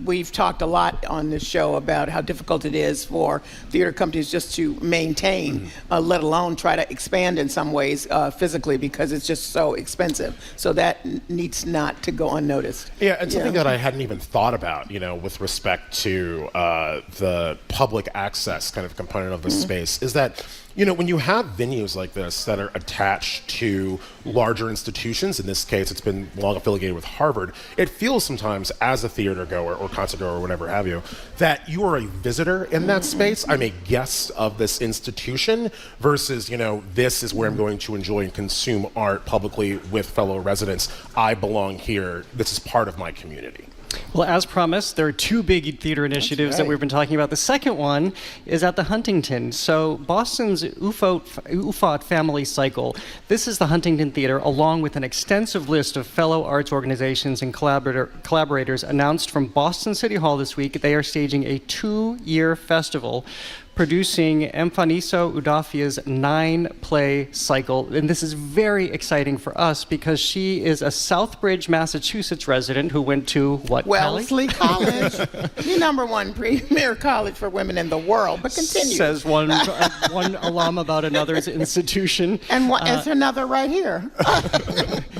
we've talked a lot on this show about how difficult it is for theater companies just to maintain, let alone try to expand in some ways physically, because it's just so expensive. So that needs not to go unnoticed. Yeah, and something that I hadn't even thought about, with respect to the public access kind of component of the space, is that when you have venues like this that are attached to larger institutions, in this case, it's been long affiliated with Harvard, it feels sometimes as a theater goer or concert goer or whatever have you, that you are a visitor in that space. I'm a guest of this institution versus, this is where I'm going to enjoy and consume art publicly with fellow residents. I belong here. This is part of my community. Well, as promised, there are two big theater initiatives that we've been talking about. The second one is at the Huntington. So Boston's UFOT Family Cycle. This is the Huntington Theater, along with an extensive list of fellow arts organizations and collaborators announced from Boston City Hall this week. They are staging a 2-year festival producing Emfaniso Udafia's 9-play cycle. And this is very exciting for us because she is a Southbridge, Massachusetts resident who went to what, Wellesley College? The #1 premier college for women in the world, but continue. Says one alum about another's institution. And there's another right here.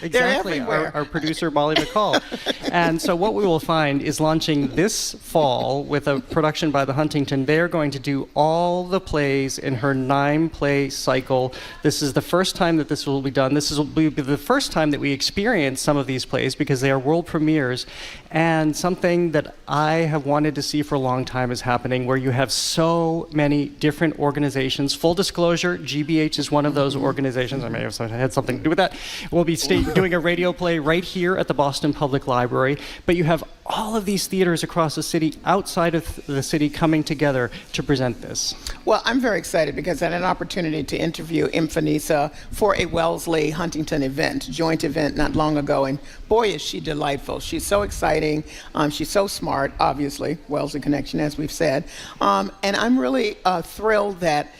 Exactly, our producer, Molly McCall. And so what we will find is launching this fall with a production by the Huntington. They are going to do all the plays in her 9-play cycle. This is the first time that this will be done. This will be the first time that we experience some of these plays because they are world premieres. And something that I have wanted to see for a long time is happening, where you have so many different organizations. Full disclosure, GBH is one of those organizations. I may have had something to do with that. We'll be doing a radio play right here at the Boston Public Library. But you have all of these theaters across the city, outside of the city, coming together to present this. Well, I'm very excited because I had an opportunity to interview Emfanisa for a Wellesley-Huntington joint event not long ago, and boy, is she delightful. She's so exciting. She's so smart, obviously, Wellesley connection, as we've said. And I'm really thrilled that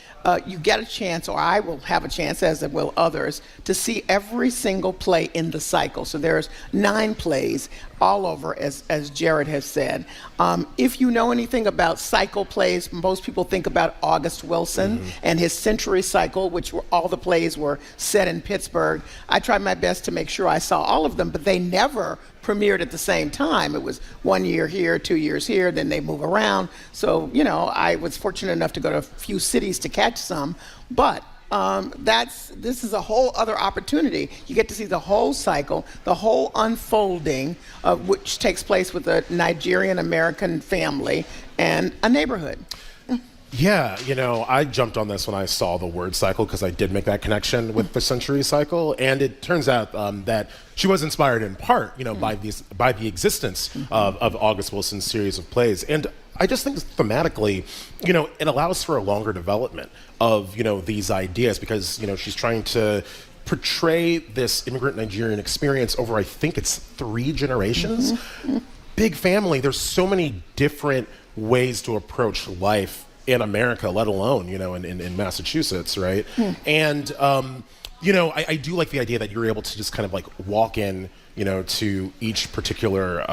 you get a chance, or I will have a chance, as will others, to see every single play in the cycle. So there's 9 plays all over, as Jared has said. If you know anything about cycle plays, most people think about August Wilson and his Century Cycle, which all the plays were set in Pittsburgh. I tried my best to make sure I saw all of them, but they never premiered at the same time. It was 1 year here, 2 years here, then they move around. So, I was fortunate enough to go to a few cities to catch some, but this is a whole other opportunity. You get to see the whole cycle, the whole unfolding of which takes place with a Nigerian-American family and a neighborhood. Yeah, I jumped on this when I saw the word cycle because I did make that connection with the Century Cycle, and it turns out that she was inspired in part, by the existence of August Wilson's series of plays. And I just think thematically, it allows for a longer development of, these ideas because, she's trying to portray this immigrant Nigerian experience over, I think it's 3 generations. Big family. There's so many different ways to approach life in America, let alone, in Massachusetts, right? And, I do like the idea that you're able to just kind of like walk in, to each particular,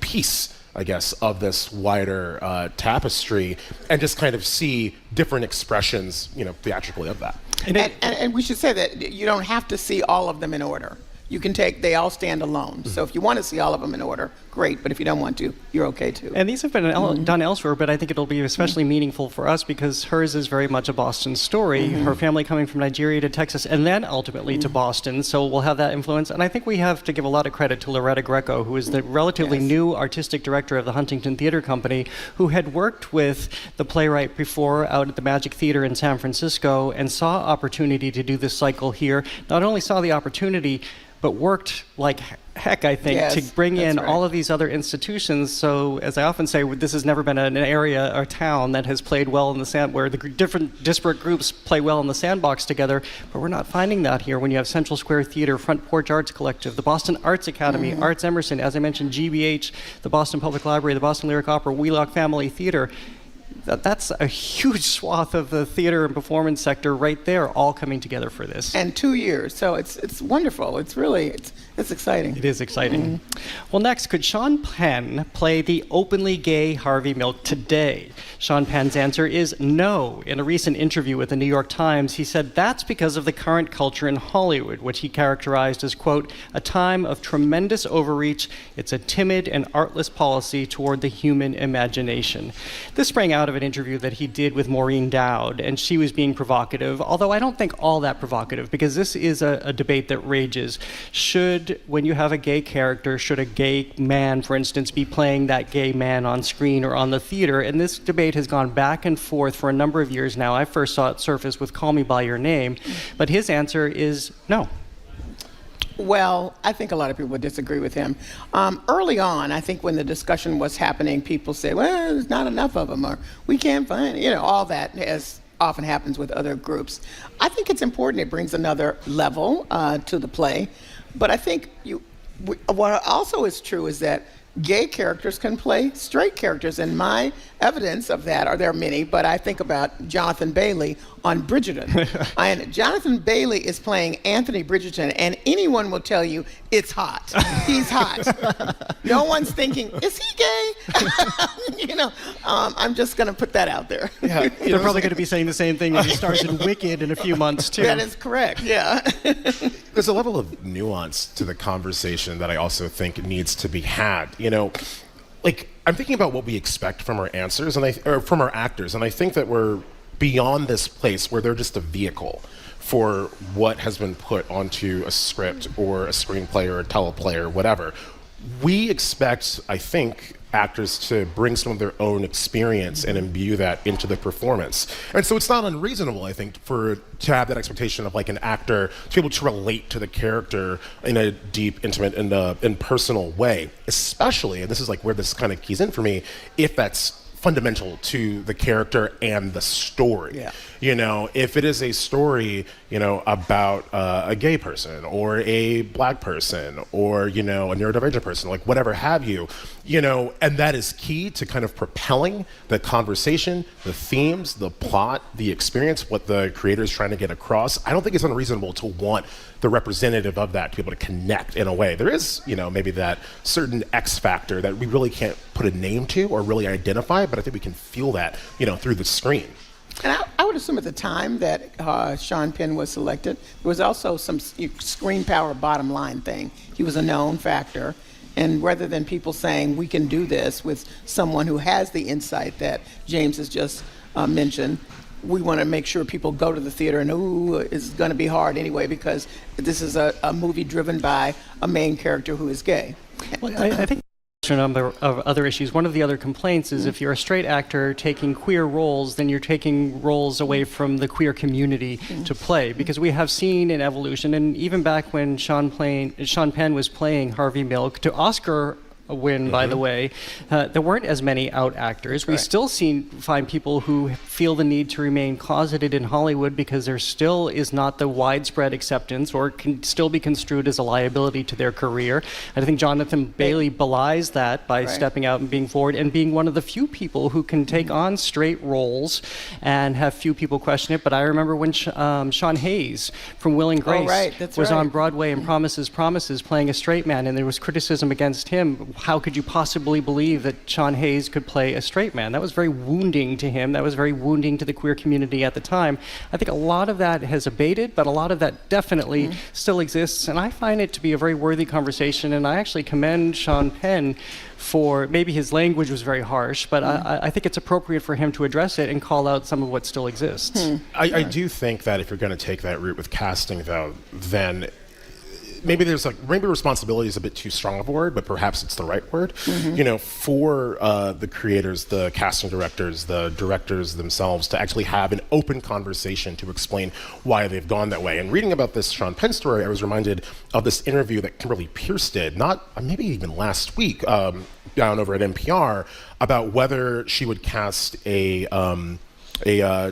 piece, I guess, of this wider tapestry and just kind of see different expressions, theatrically of that. And we should say that you don't have to see all of them in order. You can they all stand alone. So if you want to see all of them in order, great. But if you don't want to, you're okay too. And these have been done elsewhere, but I think it'll be especially meaningful for us because hers is very much a Boston story. Her family coming from Nigeria to Texas and then ultimately to Boston. So we'll have that influence. And I think we have to give a lot of credit to Loretta Greco, who is the relatively new artistic director of the Huntington Theater Company, who had worked with the playwright before out at the Magic Theater in San Francisco and saw opportunity to do this cycle here. Not only saw the opportunity, but worked like heck, I think, to bring in all of these other institutions. So, as I often say, this has never been an area or town that has played well in the sand, where the different disparate groups play well in the sandbox together. But we're not finding that here when you have Central Square Theater, Front Porch Arts Collective, the Boston Arts Academy, Arts Emerson, as I mentioned, GBH, the Boston Public Library, the Boston Lyric Opera, Wheelock Family Theater. that's a huge swath of the theater and performance sector right there, all coming together for this. And 2 years, so it's wonderful. It's really it's exciting. It is exciting. Well, next, could Sean Penn play the openly gay Harvey Milk today? Sean Penn's answer is no. In a recent interview with the New York Times, he said that's because of the current culture in Hollywood, which he characterized as, quote, a time of tremendous overreach. It's a timid and artless policy toward the human imagination. This sprang out of an interview that he did with Maureen Dowd, and she was being provocative, although I don't think all that provocative, because this is a debate that rages. When you have a gay character, should a gay man, for instance, be playing that gay man on screen or on the theater? And this debate has gone back and forth for a number of years now. I first saw it surface with Call Me By Your Name, but his answer is no. Well, I think a lot of people would disagree with him. Early on, I think when the discussion was happening, people said, well, there's not enough of them, or we can't find, all that, as often happens with other groups. I think it's important. It brings another level to the play. But I think what also is true is that gay characters can play straight characters, and my evidence of that, there are many, but I think about Jonathan Bailey on Bridgerton. And Jonathan Bailey is playing Anthony Bridgerton, and anyone will tell you it's hot. He's hot. No one's thinking, is he gay? I'm just going to put that out there. Yeah, they're probably going to be saying the same thing as he stars in Wicked in a few months, too. That is correct, yeah. There's a level of nuance to the conversation that I also think needs to be had. I'm thinking about what we expect from our answers or from our actors, and I think that we're beyond this place where they're just a vehicle for what has been put onto a script or a screenplay or a teleplay or whatever. We expect, I think, actors to bring some of their own experience and imbue that into the performance. And so it's not unreasonable, I think, to have that expectation of an actor to be able to relate to the character in a deep, intimate, and personal way, especially, and this is where this kind of keys in for me, if that's fundamental to the character and the story. Yeah. If it is a story, about a gay person or a black person or, a neurodivergent person, whatever have you, and that is key to kind of propelling the conversation, the themes, the plot, the experience, what the creator is trying to get across. I don't think it's unreasonable to want the representative of that to be able to connect in a way. There is, maybe that certain X factor that we really can't put a name to or really identify, but I think we can feel that, through the screen. And I would assume at the time that Sean Penn was selected, there was also some screen power bottom line thing. He was a known factor. And rather than people saying, we can do this with someone who has the insight that James has just mentioned, we want to make sure people go to the theater and, it's going to be hard anyway because this is a movie driven by a main character who is gay. Well, I think a number of other issues. One of the other complaints is if you're a straight actor taking queer roles, then you're taking roles away from the queer community to play. Because we have seen an evolution, and even back when Sean Penn was playing Harvey Milk, to Oscar win, by the way, there weren't as many out actors. We still find people who feel the need to remain closeted in Hollywood because there still is not the widespread acceptance or can still be construed as a liability to their career. I think Jonathan Bailey belies that by stepping out and being forward and being one of the few people who can take on straight roles and have few people question it. But I remember when Sean Hayes from Will and Grace was on Broadway in Promises, playing a straight man, and there was criticism against him. How could you possibly believe that Sean Hayes could play a straight man? That was very wounding to him. That was very wounding to the queer community at the time. I think a lot of that has abated, but a lot of that definitely still exists. And I find it to be a very worthy conversation. And I actually commend Sean Penn for, maybe his language was very harsh, but I think it's appropriate for him to address it and call out some of what still exists. I do think that if you're going to take that route with casting, though, then maybe maybe responsibility is a bit too strong of a word, but perhaps it's the right word. For the creators, the casting directors, the directors themselves to actually have an open conversation to explain why they've gone that way. And reading about this Sean Penn story, I was reminded of this interview that Kimberly Pierce did, maybe even last week, down over at NPR, about whether she would cast a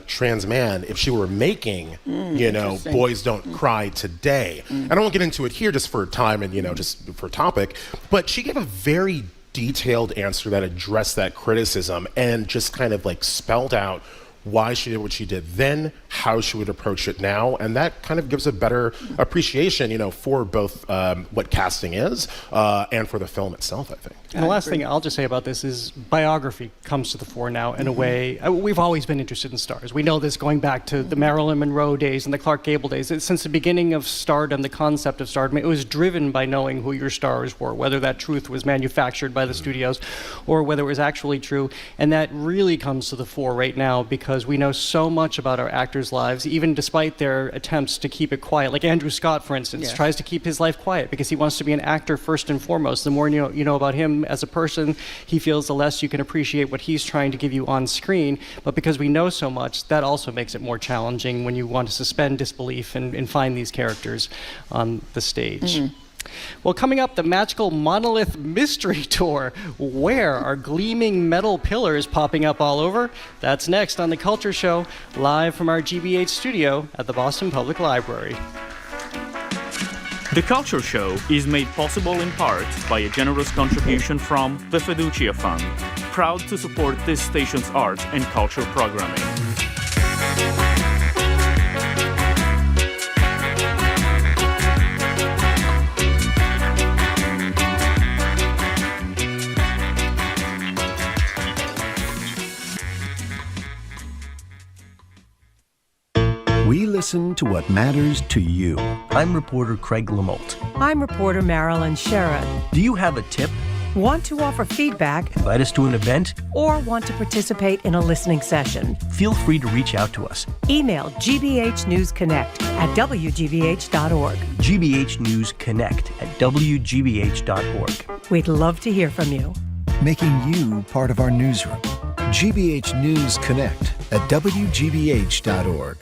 trans man if she were making, Boys Don't Cry Today. I don't want to get into it here just for time and, just for topic, but she gave a very detailed answer that addressed that criticism and just kind of like spelled out why she did what she did then, how she would approach it now, and that kind of gives a better appreciation, for both what casting is and for the film itself, I think. And the last thing I'll just say about this is biography comes to the fore now in a way. We've always been interested in stars. We know this going back to the Marilyn Monroe days and the Clark Gable days. Since the beginning of stardom, the concept of stardom, it was driven by knowing who your stars were, whether that truth was manufactured by the studios or whether it was actually true. And that really comes to the fore right now because we know so much about our actors' lives, even despite their attempts to keep it quiet. Like Andrew Scott, for instance, tries to keep his life quiet because he wants to be an actor first and foremost. The more you know about him as a person, he feels the less you can appreciate what he's trying to give you on screen. But because we know so much, that also makes it more challenging when you want to suspend disbelief and find these characters on the stage. Well, coming up, the Magical Monolith Mystery Tour. Where are gleaming metal pillars popping up all over? That's next on The Culture Show, live from our GBH studio at the Boston Public Library. The Culture Show is made possible in part by a generous contribution from the Fiducia Fund, proud to support this station's art and culture programming. We listen to what matters to you. I'm reporter Craig Lamolt. I'm reporter Marilyn Sherrod. Do you have a tip? Want to offer feedback? Invite us to an event? Or want to participate in a listening session? Feel free to reach out to us. Email gbhnewsconnect@wgbh.org. GBH News Connect at wgbh.org. We'd love to hear from you. Making you part of our newsroom. GBH News Connect at wgbh.org.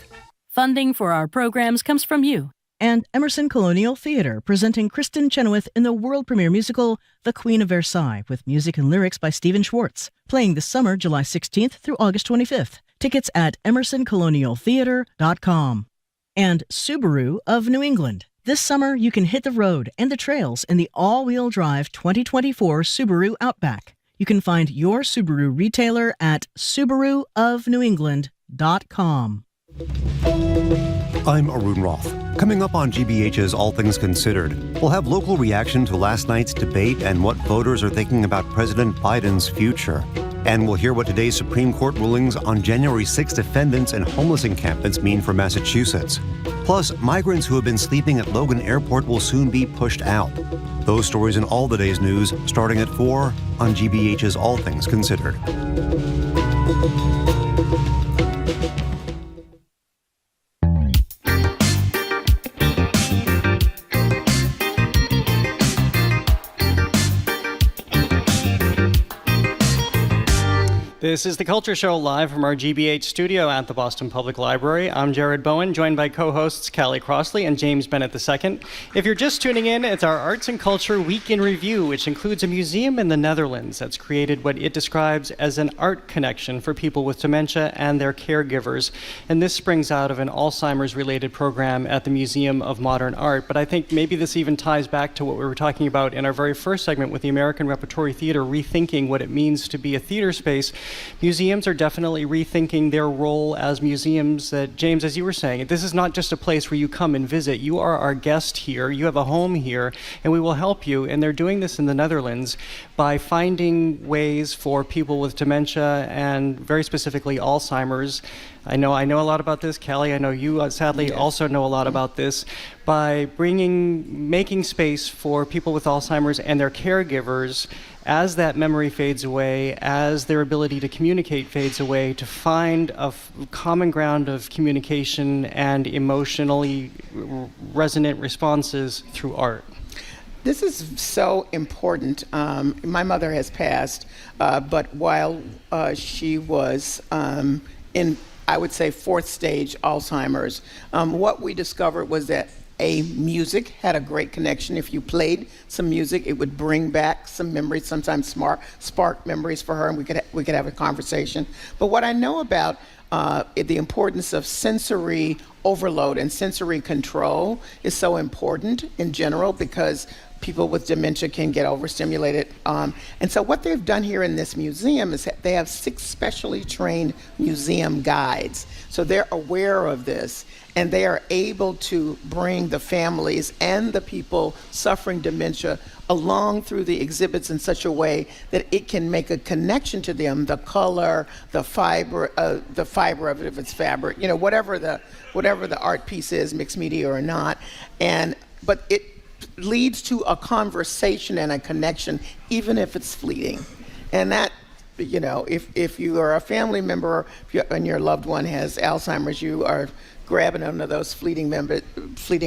Funding for our programs comes from you. And Emerson Colonial Theater, presenting Kristen Chenoweth in the world premiere musical, The Queen of Versailles, with music and lyrics by Stephen Schwartz, playing this summer, July 16th through August 25th. Tickets at emersoncolonialtheater.com. And Subaru of New England. This summer, you can hit the road and the trails in the all-wheel drive 2024 Subaru Outback. You can find your Subaru retailer at subaruofnewengland.com. I'm Arun Roth. Coming up on GBH's All Things Considered, we'll have local reaction to last night's debate and what voters are thinking about President Biden's future. And we'll hear what today's Supreme Court rulings on January 6 defendants and homeless encampments mean for Massachusetts. Plus, migrants who have been sleeping at Logan Airport will soon be pushed out. Those stories and all the day's news starting at 4 on GBH's All Things Considered. This is The Culture Show, live from our GBH studio at the Boston Public Library. I'm Jared Bowen, joined by co-hosts Callie Crossley and James Bennett II. If you're just tuning in, it's our Arts and Culture Week in Review, which includes a museum in the Netherlands that's created what it describes as an art connection for people with dementia and their caregivers. And this springs out of an Alzheimer's-related program at the Museum of Modern Art. But I think maybe this even ties back to what we were talking about in our very first segment with the American Repertory Theater, rethinking what it means to be a theater space. Museums are definitely rethinking their role as museums. James, as you were saying, this is not just a place where you come and visit. You are our guest here. You have a home here, and we will help you. And they're doing this in the Netherlands by finding ways for people with dementia and very specifically Alzheimer's. I know a lot about this. Callie, I know you sadly also know a lot about this. By making space for people with Alzheimer's and their caregivers, as that memory fades away, as their ability to communicate fades away, to find a common ground of communication and emotionally resonant responses through art. This is so important. My mother has passed, but while she was in, I would say, fourth stage Alzheimer's, what we discovered was that music had a great connection. If you played some music, it would bring back some memories, sometimes spark memories for her, and we could have a conversation. But what I know about the importance of sensory overload and sensory control is so important in general, because people with dementia can get overstimulated. And so what they've done here in this museum is that they have 6 specially trained museum guides. So they're aware of this, and they are able to bring the families and the people suffering dementia along through the exhibits in such a way that it can make a connection to them, the color, the fiber of it, if it's fabric, whatever the art piece is, mixed media or not. But it leads to a conversation and a connection, even if it's fleeting. And that, if you are a family member and your loved one has Alzheimer's, you are grabbing onto those fleeting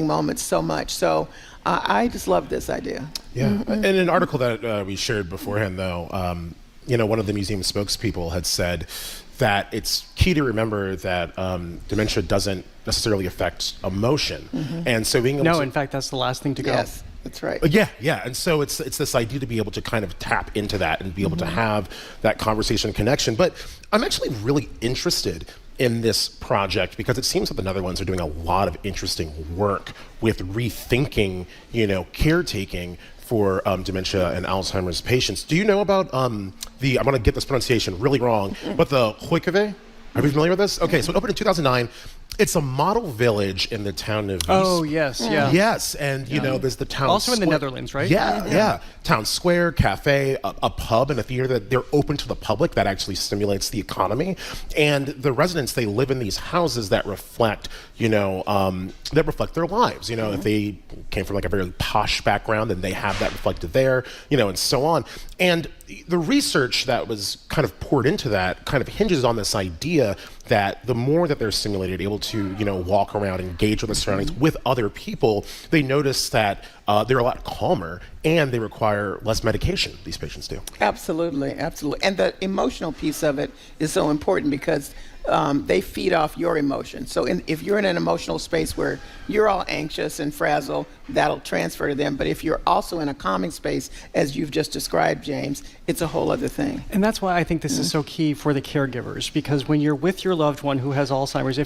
moments so much. So I just love this idea. Yeah. Mm-hmm. In an article that we shared beforehand, though, one of the museum spokespeople had said that it's key to remember that dementia doesn't necessarily affect emotion. Mm-hmm. And so being able No, to, in fact, that's the last thing to go. Yes, that's right. Yeah. And so it's this idea to be able to kind of tap into that and be able to have that conversation connection. But I'm actually really interested in this project because it seems that the Netherlands are doing a lot of interesting work with rethinking, caretaking for dementia and Alzheimer's patients. Do you know about I'm going to get this pronunciation really wrong, but the Huikeve? Are you familiar with this? Okay, so it opened in 2009. It's a model village in the town of Oh, yes, yeah. Yes, and there's the town Also in the square. Netherlands, right? Yeah. Town square, cafe, a pub, and a theater that they're open to the public that actually stimulates the economy. And the residents, they live in these houses that reflect, their lives. If they came from like a very posh background, then they have that reflected there, and so on. And the research that was kind of poured into that kind of hinges on this idea that the more that they're stimulated, able to, walk around, engage with the surroundings with other people, they notice that they're a lot calmer and they require less medication, these patients do. Absolutely. And the emotional piece of it is so important because they feed off your emotions. So if you're in an emotional space where you're all anxious and frazzled, that'll transfer to them. But if you're also in a calming space, as you've just described, James, it's a whole other thing. And that's why I think this is so key for the caregivers, because when you're with your loved one who has Alzheimer's,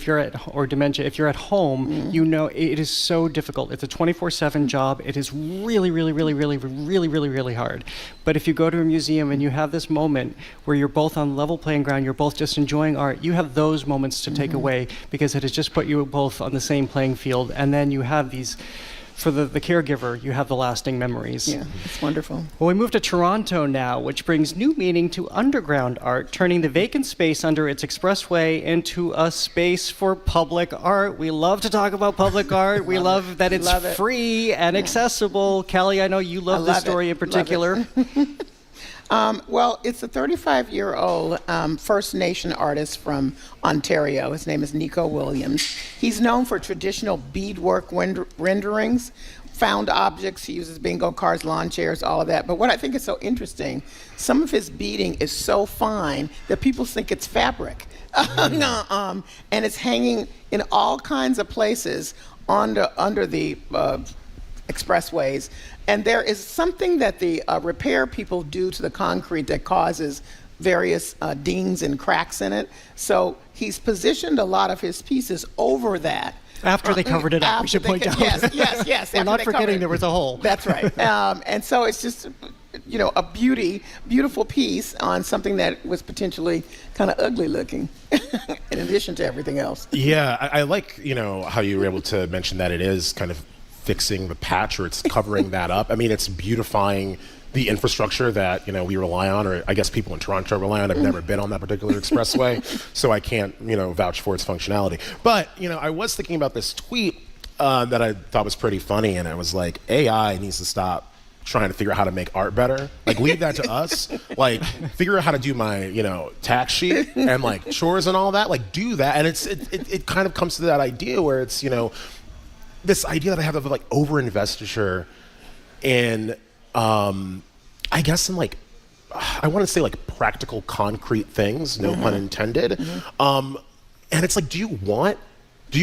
or dementia, if you're at home, it is so difficult. It's a 24/7 job. It is really, really, really, really, really, really, really hard. But if you go to a museum and you have this moment where you're both on level playing ground, you're both just enjoying art, you have those moments to take away because it has just put you both on the same playing field. And then you have these, for the caregiver, you have the lasting memories. Yeah, it's wonderful. Well, we move to Toronto now, which brings new meaning to underground art, turning the vacant space under its expressway into a space for public art. We love to talk about public art. We love that it's free and accessible. Callie, I know you love this story in particular. Well, it's a 35-year-old First Nation artist from Ontario. His name is Nico Williams. He's known for traditional beadwork renderings, found objects. He uses bingo cards, lawn chairs, all of that. But what I think is so interesting, some of his beading is so fine that people think it's fabric. And it's hanging in all kinds of places under the expressways. And there is something that the repair people do to the concrete that causes various dings and cracks in it. So he's positioned a lot of his pieces over that. After they covered it up, we should point out. Yes. We're not forgetting there was a hole. That's right. And so it's just, a beautiful piece on something that was potentially kind of ugly looking, in addition to everything else. Yeah, I like, how you were able to mention that it is kind of fixing the patch, or it's covering that up. I mean, it's beautifying the infrastructure that we rely on, or I guess people in Toronto rely on. I've never been on that particular expressway, so I can't vouch for its functionality. But I was thinking about this tweet that I thought was pretty funny, and I was like, AI needs to stop trying to figure out how to make art better. Like, leave that to us. Like, figure out how to do my tax sheet and like chores and all that. Like, do that. And it kind of comes to that idea where it's this idea that I have of like over-investiture in, I guess in like, I want to say like practical concrete things, no pun intended. And it's like, do you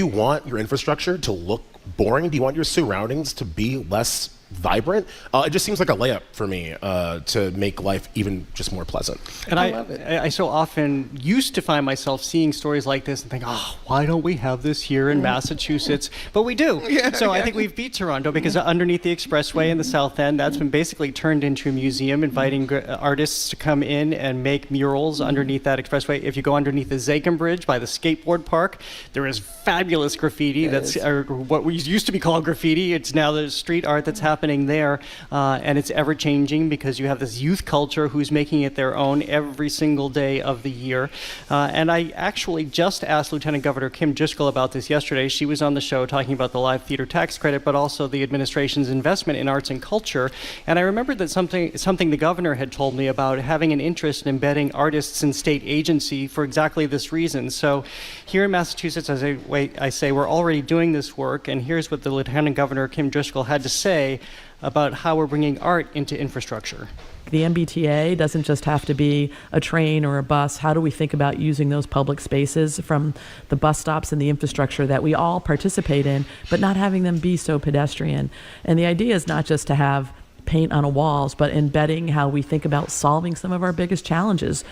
want your infrastructure to look boring? Do you want your surroundings to be less vibrant. It just seems like a layup for me to make life even just more pleasant. And I love it. I so often used to find myself seeing stories like this and think, oh, why don't we have this here in Massachusetts? But we do. So I think we've beat Toronto because underneath the expressway in the South End, that's been basically turned into a museum, inviting artists to come in and make murals underneath that expressway. If you go underneath the Zakim Bridge by the skateboard park, there is fabulous graffiti. That's what we used to be called graffiti. It's now the street art that's happening there, and it's ever changing because you have this youth culture who's making it their own every single day of the year. And I actually just asked Lieutenant Governor Kim Driscoll about this yesterday. She was on the show talking about the live theater tax credit, but also the administration's investment in arts and culture. And I remembered that something the governor had told me about having an interest in embedding artists in state agency for exactly this reason. So here in Massachusetts, as I say, we're already doing this work, and here's what the Lieutenant Governor Kim Driscoll had to say about how we're bringing art into infrastructure. The MBTA doesn't just have to be a train or a bus. How do we think about using those public spaces from the bus stops and the infrastructure that we all participate in, but not having them be so pedestrian? And the idea is not just to have paint on walls, but embedding how we think about solving some of our biggest challenges.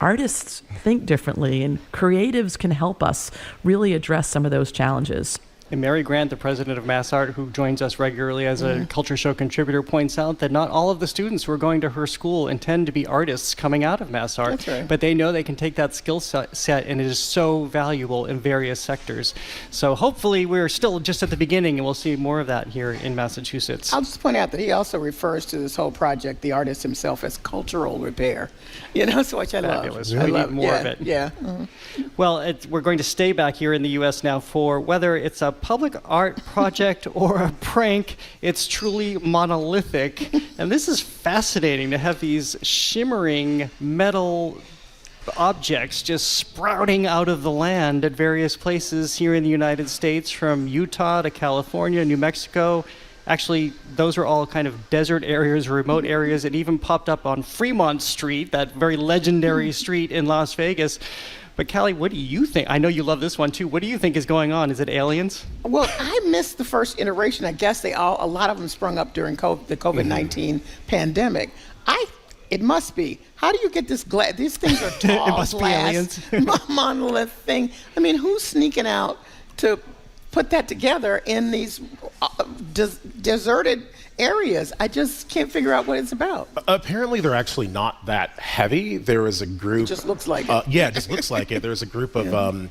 Artists think differently, and creatives can help us really address some of those challenges. And Mary Grant, the president of Mass Art, who joins us regularly as a Culture Show contributor, points out that not all of the students who are going to her school intend to be artists coming out of Mass Art. That's right. But they know they can take that skill set, and it is so valuable in various sectors. So hopefully we're still just at the beginning, and we'll see more of that here in Massachusetts. I'll just point out that he also refers to this whole project, the artist himself, as cultural repair. So which I Fabulous. love. We need more of it. Yeah. Well, we're going to stay back here in the U.S. now for whether it's a public art project or a prank. It's truly monolithic. And this is fascinating to have these shimmering metal objects just sprouting out of the land at various places here in the United States, from Utah to California, New Mexico. Actually, those are all kind of desert areas, remote areas. It even popped up on Fremont Street, that very legendary street in Las Vegas. But Callie, what do you think? I know you love this one too. What do you think is going on? Is it aliens? Well, I missed the first iteration. I guess a lot of them sprung up during the COVID-19 pandemic. It must be. How do you get this glass? These things are tall, it must glass, be aliens. monolith thing. I mean, who's sneaking out to put that together in these deserted areas? I just can't figure out what it's about. Apparently, they're actually not that heavy. There is a group. It just looks like it. Yeah, it just looks like it. There's a group of,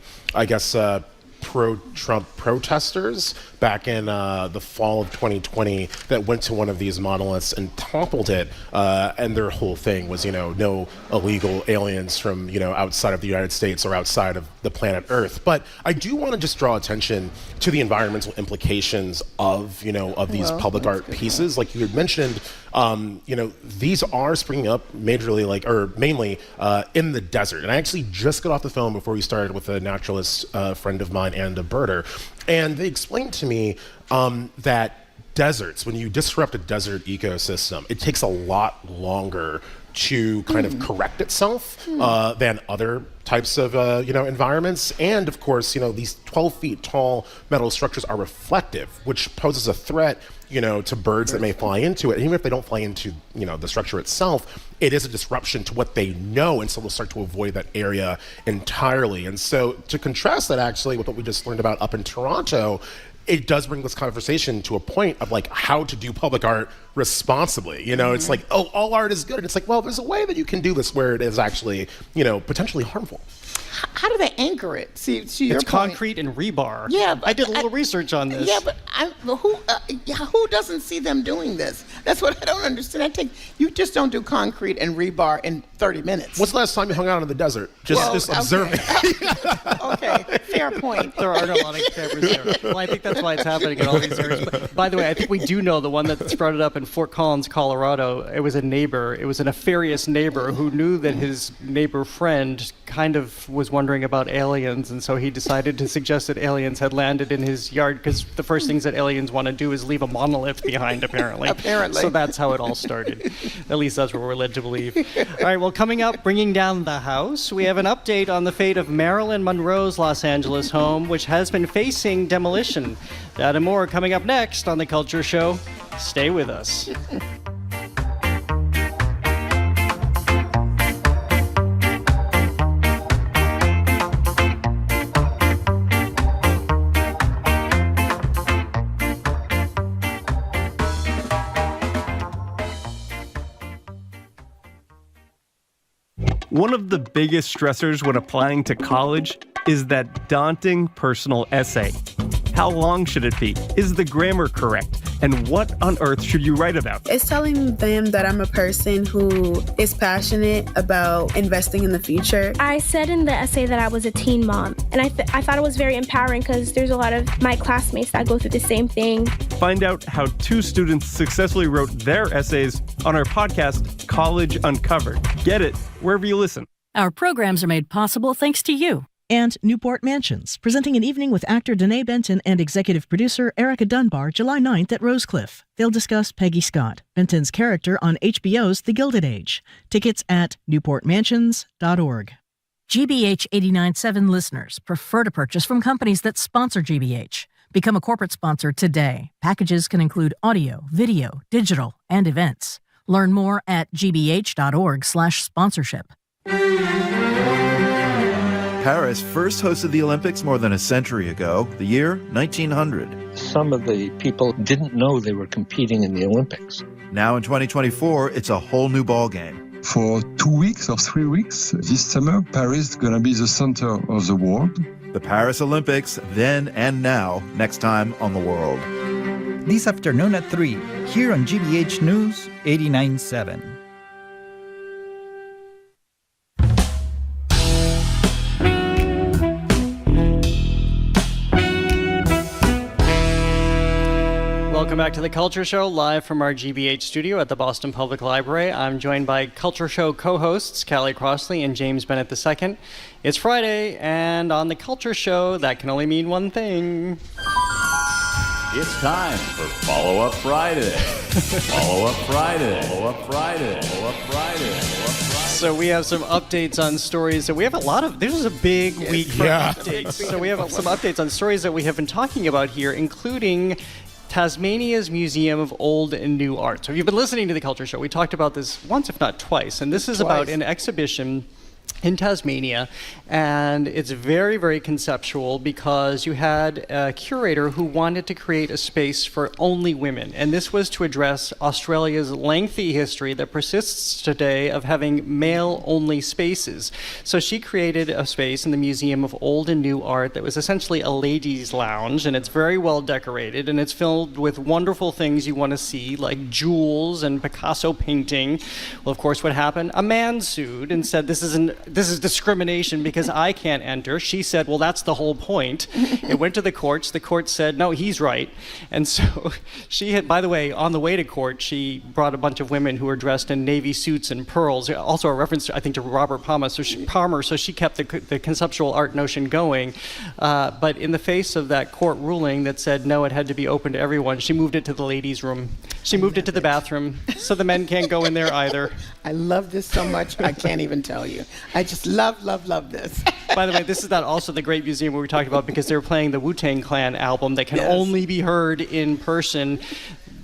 pro-Trump protesters back in the fall of 2020 that went to one of these monoliths and toppled it. And their whole thing was, no illegal aliens from, outside of the United States or outside of the planet Earth. But I do want to just draw attention to the environmental implications of these public art pieces. Like you had mentioned, these are springing up mainly in the desert. And I actually just got off the phone before we started with a naturalist friend of mine and a birder. And they explained to me that deserts, when you disrupt a desert ecosystem, it takes a lot longer to kind of correct itself than other types of environments. And of course, these 12 feet tall metal structures are reflective, which poses a threat to birds that may fly into it. And even if they don't fly into the structure itself, it is a disruption to what they know, and so they'll start to avoid that area entirely. And so to contrast that actually with what we just learned about up in Toronto, it does bring this conversation to a point of like how to do public art responsibly. It's like, oh, all art is good. And it's like, well, there's a way that you can do this where it is actually, potentially harmful. How do they anchor it? See your it's point. Concrete and rebar. Yeah, I did a little research on this. Yeah, but who doesn't see them doing this? That's what I don't understand. You just don't do concrete and rebar in 30 minutes. What's the last time you hung out in the desert? Just observing. Okay, fair point. There aren't a lot of cameras there. Well, I think that's why it's happening in all these areas. But, by the way, I think we do know the one that sprouted up in Fort Collins, Colorado. It was a neighbor. It was a nefarious neighbor who knew that his neighbor friend kind of was wondering about aliens, and so he decided to suggest that aliens had landed in his yard, because the first things that aliens want to do is leave a monolith behind, apparently. Apparently. So that's how it all started. At least that's what we're led to believe. All right, well, coming up, bringing down the house, we have an update on the fate of Marilyn Monroe's Los Angeles home, which has been facing demolition. That and more coming up next on The Culture Show. Stay with us. One of the biggest stressors when applying to college is that daunting personal essay. How long should it be? Is the grammar correct? And what on earth should you write about? It's telling them that I'm a person who is passionate about investing in the future. I said in the essay that I was a teen mom, and I thought it was very empowering because there's a lot of my classmates that go through the same thing. Find out how 2 students successfully wrote their essays on our podcast, College Uncovered. Get it wherever you listen. Our programs are made possible thanks to you. And Newport Mansions, presenting an evening with actor Danae Benton and executive producer Erica Dunbar July 9th at Rosecliff. They'll discuss Peggy Scott, Benton's character on HBO's The Gilded Age. Tickets at newportmansions.org. GBH 89.7 listeners prefer to purchase from companies that sponsor GBH. Become a corporate sponsor today. Packages can include audio, video, digital, and events. Learn more at gbh.org/sponsorship. Paris first hosted the Olympics more than a century ago, the year 1900. Some of the people didn't know they were competing in the Olympics. Now in 2024, it's a whole new ballgame. For 2 weeks or 3 weeks this summer, Paris is going to be the center of the world. The Paris Olympics, then and now, next time on The World. This afternoon at 3, here on GBH News 89.7. Welcome back to The Culture Show, live from our GBH studio at the Boston Public Library. I'm joined by Culture Show co-hosts Callie Crossley and James Bennett II. It's Friday, and on The Culture Show, that can only mean one thing. It's time for Follow-Up Friday. Follow-Up Friday. Follow-Up Friday. Follow-Up Friday. Follow-Up Friday. So we have some updates on stories that we have a lot of. This is a big week for updates. So we have some updates on stories that we have been talking about here, including Tasmania's Museum of Old and New Art. So if you've been listening to The Culture Show, we talked about this once, if not twice, and this is about an exhibition in Tasmania, and it's very, very conceptual because you had a curator who wanted to create a space for only women, and this was to address Australia's lengthy history that persists today of having male-only spaces. So she created a space in the Museum of Old and New Art that was essentially a ladies' lounge, and it's very well decorated, and it's filled with wonderful things you want to see, like jewels and Picasso painting. Well, of course, what happened? A man sued and said, this is discrimination because I can't enter. She said, well, that's the whole point. It went to the courts. The court said, no, he's right. And so she had, by the way, on the way to court, she brought a bunch of women who were dressed in navy suits and pearls, also a reference, I think, to Robert Palmer. So she kept the conceptual art notion going. But in the face of that court ruling that said, no, it had to be open to everyone, she moved it to the ladies' room. She moved it to the bathroom, so the men can't go in there either. I love this so much, I can't even tell you. I just love this. By the way, this is not also the great museum where we talked about because they're playing the Wu-Tang Clan album that can only be heard in person.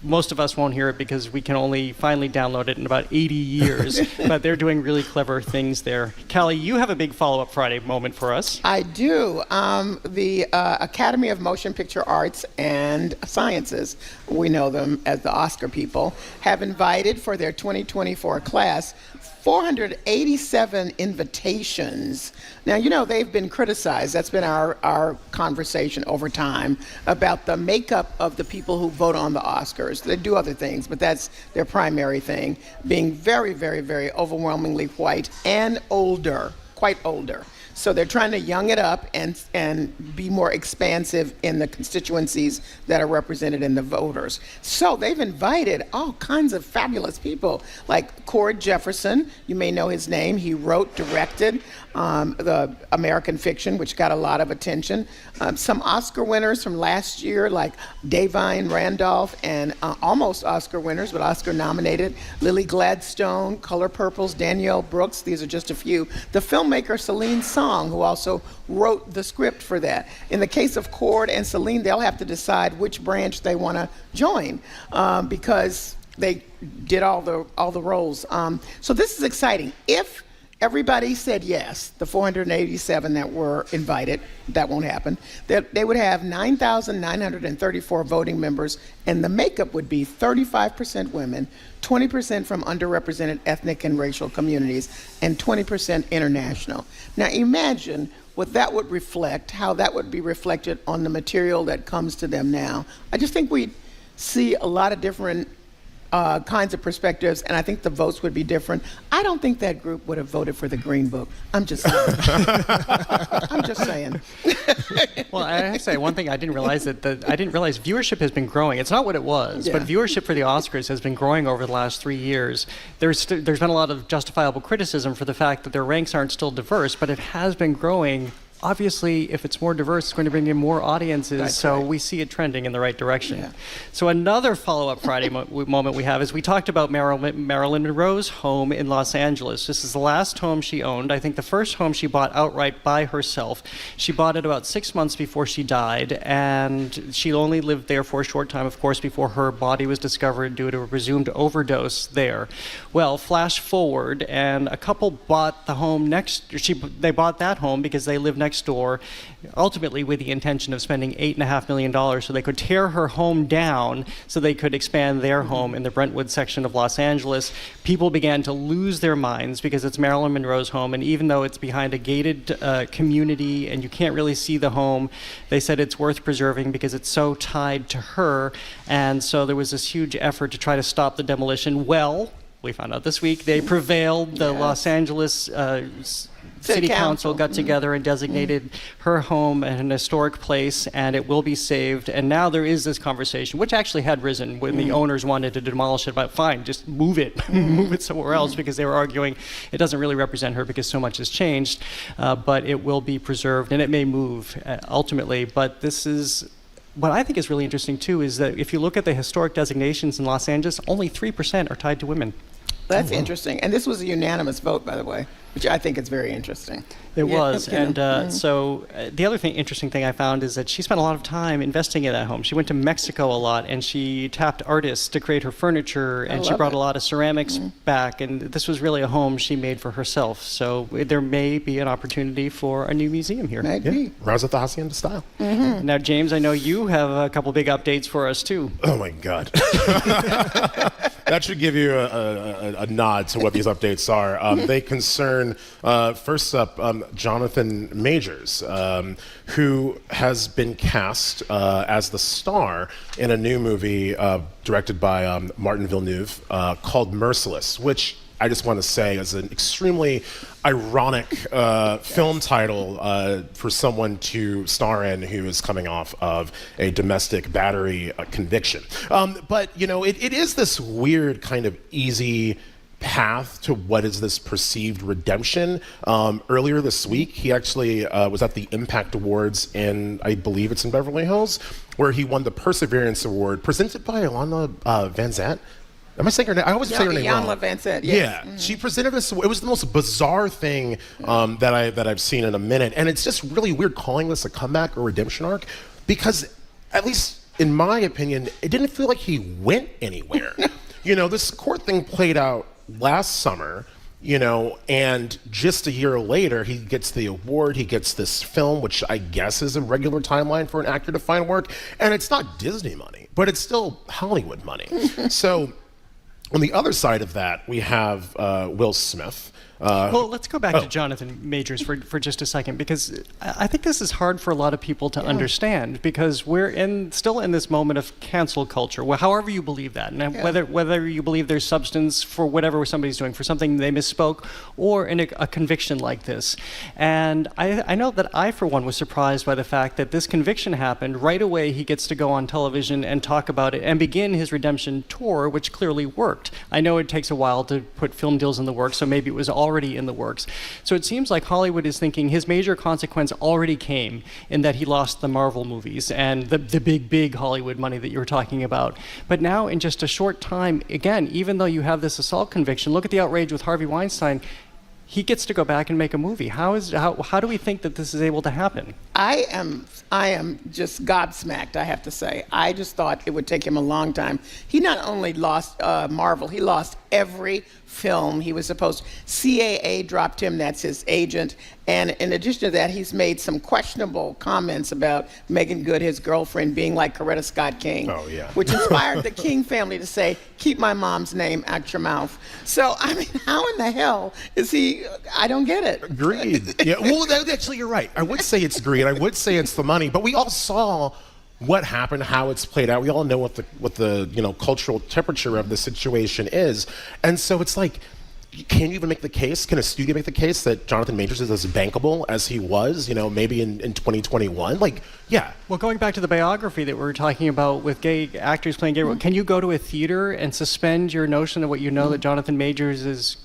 Most of us won't hear it because we can only finally download it in about 80 years. But they're doing really clever things there. Callie, you have a big Follow-Up Friday moment for us. I do. The Academy of Motion Picture Arts and Sciences, we know them as the Oscar people, have invited for their 2024 class 487 invitations. Now, you know, they've been criticized. That's been our conversation over time about the makeup of the people who vote on the Oscars. They do other things, but that's their primary thing, being very, very, very overwhelmingly white and older, quite older. So they're trying to young it up and be more expansive in the constituencies that are represented in the voters. So they've invited all kinds of fabulous people, like Cord Jefferson. You may know his name. He wrote, directed the American Fiction, which got a lot of attention. Some Oscar winners from last year, like Davine Randolph, and almost Oscar winners, but Oscar nominated, Lily Gladstone, Color Purple's Danielle Brooks. These are just a few. The filmmaker Celine Song, Song, who also wrote the script for that. In the case of Cord and Celine, they'll have to decide which branch they want to join because they did all the roles. So this is exciting. If everybody said yes, the 487 that were invited, that won't happen, they would have 9,934 voting members, and the makeup would be 35% women, 20% from underrepresented ethnic and racial communities, and 20% international. Now imagine what that would reflect, how that would be reflected on the material that comes to them now. I just think we'd see a lot of different kinds of perspectives, and I think the votes would be different. I don't think that group would have voted for the Green Book. I'm just saying. I'm just saying. Well, I have to say one thing I didn't realize I didn't realize viewership has been growing. It's not what it was, but viewership for the Oscars has been growing over the last 3 years. There's been a lot of justifiable criticism for the fact that their ranks aren't still diverse, but it has been growing. Obviously, if it's more diverse, it's going to bring in more audiences, That's so right. we see it trending in the right direction. Yeah. So another follow-up Friday moment we have is we talked about Marilyn Monroe's home in Los Angeles. This is the last home she owned. I think the first home she bought outright by herself. She bought it about 6 months before she died, and she only lived there for a short time, of course, before her body was discovered due to a presumed overdose there. Well, flash forward, and a couple bought the home they bought that home because they lived next door, ultimately with the intention of spending $8.5 million so they could tear her home down so they could expand their home in the Brentwood section of Los Angeles. People began to lose their minds because it's Marilyn Monroe's home, and even though it's behind a gated community and you can't really see the home, they said it's worth preserving because it's so tied to her, and so there was this huge effort to try to stop the demolition. Well, we found out this week they prevailed. The Los Angeles City Council got together and designated her home an historic place, and it will be saved. And now there is this conversation, which actually had risen when the owners wanted to demolish it, but fine, just move it, move it somewhere else, because they were arguing it doesn't really represent her because so much has changed, but it will be preserved, and it may move ultimately. But this is what I think is really interesting too, is that if you look at the historic designations in Los Angeles, only 3% are tied to women. That's interesting. And this was a unanimous vote, by the way, which I think is very interesting. It was. And so the other interesting thing I found is that she spent a lot of time investing in that home. She went to Mexico a lot, and she tapped artists to create her furniture, and she brought a lot of ceramics back. And this was really a home she made for herself. So there may be an opportunity for a new museum here. Maybe. Rouse at the Hacienda style. Now, James, I know you have a couple big updates for us, too. Oh, my God. That should give you a nod to what these updates are. They concern, first up, Jonathan Majors, who has been cast as the star in a new movie directed by Martin Villeneuve called Merciless, which I just want to say is an extremely ironic film title for someone to star in who is coming off of a domestic battery conviction. But, you know, it is this weird kind of easy path to what is this perceived redemption. Earlier this week, he actually was at the Impact Awards I believe it's in Beverly Hills, where he won the Perseverance Award presented by Ilana Van Zandt. Am I saying her name? I always say her name wrong. Iyanla Vanzant, yes. Yeah, she presented this. It was the most bizarre thing that I've seen in a minute, and it's just really weird calling this a comeback or redemption arc, because at least in my opinion, it didn't feel like he went anywhere. You know, this court thing played out last summer, you know, and just a year later, he gets the award, he gets this film, which I guess is a regular timeline for an actor to find work, and it's not Disney money, but it's still Hollywood money. So on the other side of that, we have Will Smith. Well, let's go back to Jonathan Majors for just a second, because I think this is hard for a lot of people to understand, because we're still in this moment of cancel culture, however you believe that, and whether you believe there's substance for whatever somebody's doing, for something they misspoke, or in a conviction like this. And I know that I, for one, was surprised by the fact that this conviction happened. Right away, he gets to go on television and talk about it and begin his redemption tour, which clearly worked. I know it takes a while to put film deals in the works, so maybe it was already in the works. So it seems like Hollywood is thinking his major consequence already came in that he lost the Marvel movies and the big Hollywood money that you were talking about. But now in just a short time, again, even though you have this assault conviction, look at the outrage with Harvey Weinstein. he gets to go back and make a movie. How do we think that this is able to happen? I am just gobsmacked, I have to say. I just thought it would take him a long time. He not only lost Marvel, he lost every film he was supposed to. CAA dropped him, that's his agent. And in addition to that, he's made some questionable comments about Megan Good, his girlfriend, being like Coretta Scott King. Oh, yeah. Which inspired the King family to say, keep my mom's name out your mouth. So, I mean, how in the hell is he, I don't get it. Greed. Yeah, well, actually, you're right. I would say it's greed. I would say it's the money. But we all saw what happened, how it's played out. We all know what the cultural temperature of the situation is. And so it's like, can you even make the case? Can a studio make the case that Jonathan Majors is as bankable as he was, maybe in 2021? Like, yeah. Well, going back to the biography that we were talking about with gay actors playing gay roles, can you go to a theater and suspend your notion of what you know that Jonathan Majors is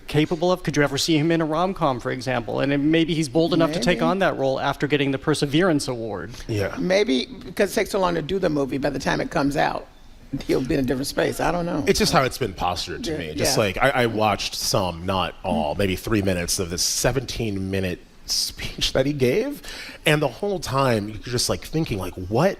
capable of? Could you ever see him in a rom-com, for example? And maybe he's bold enough to take on that role after getting the Perseverance Award. Yeah. Maybe because it takes so long to do the movie, by the time it comes out, he'll be in a different space. I don't know. It's just how it's been postured to me. Just like I watched some, not all, maybe 3 minutes of this 17-minute speech that he gave, and the whole time you're just like thinking, like, what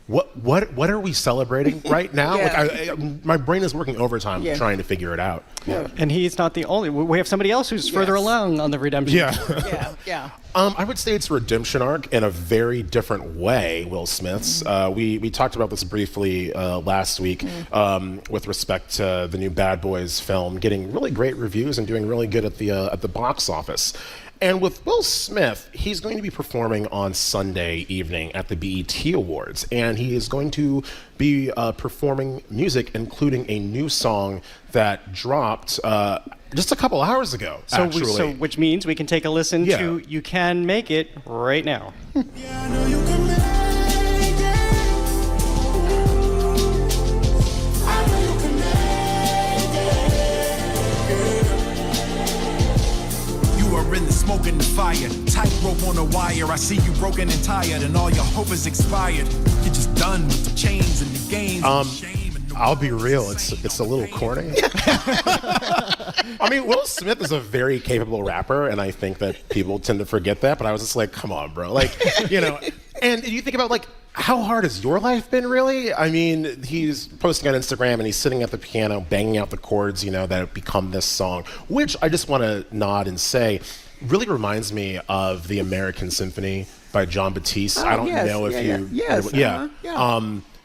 are we celebrating right now? Like, my brain is working overtime trying to figure it out. And he's not the only. We have somebody else who's further along on the redemption. Yeah. I would say it's a redemption arc in a very different way, Will Smith's. We talked about this briefly last week with respect to the new Bad Boys film getting really great reviews and doing really good at the box office. And with Will Smith, he's going to be performing on Sunday evening at the BET Awards. And he is going to be performing music, including a new song that dropped just a couple hours ago, actually. Which means we can take a listen to You Can Make It right now. In the smoke and the fire, tightrope on a wire. I see you broken and tired, and all your hope is expired. You're just done with the chains and the games. And the shame and the I'll be real, it's a little corny. I mean, Will Smith is a very capable rapper, and I think that people tend to forget that. But I was just like, come on, bro, like, And you think about, like, how hard has your life been, really? I mean, he's posting on Instagram and he's sitting at the piano banging out the chords, that have become this song, which I just want to nod and say really reminds me of the American Symphony by John Batiste. I don't know if you... Yes.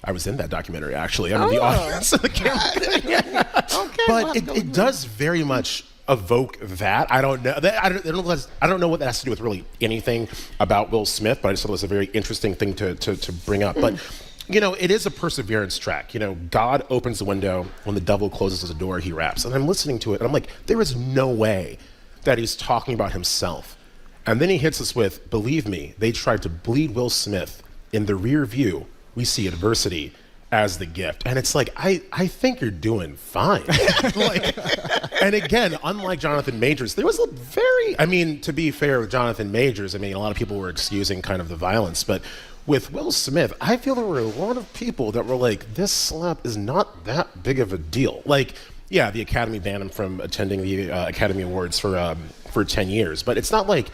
I was in that documentary, actually. I'm in the audience of the camera. But it does very much evoke that. I don't know. I don't know what that has to do with really anything about Will Smith, but I just thought it was a very interesting thing to bring up. But it is a perseverance track. God opens the window when the devil closes the door. He raps, and I'm listening to it, and I'm like, there is no way that he's talking about himself. And then he hits us with, believe me, they tried to bleed Will Smith. In the rear view, we see adversity as the gift. And it's like, I think you're doing fine. And again, unlike Jonathan Majors, there was a to be fair with Jonathan Majors, a lot of people were excusing kind of the violence, but with Will Smith, I feel there were a lot of people that were like, this slap is not that big of a deal. Like, yeah, the Academy banned him from attending the Academy Awards for 10 years, but it's not like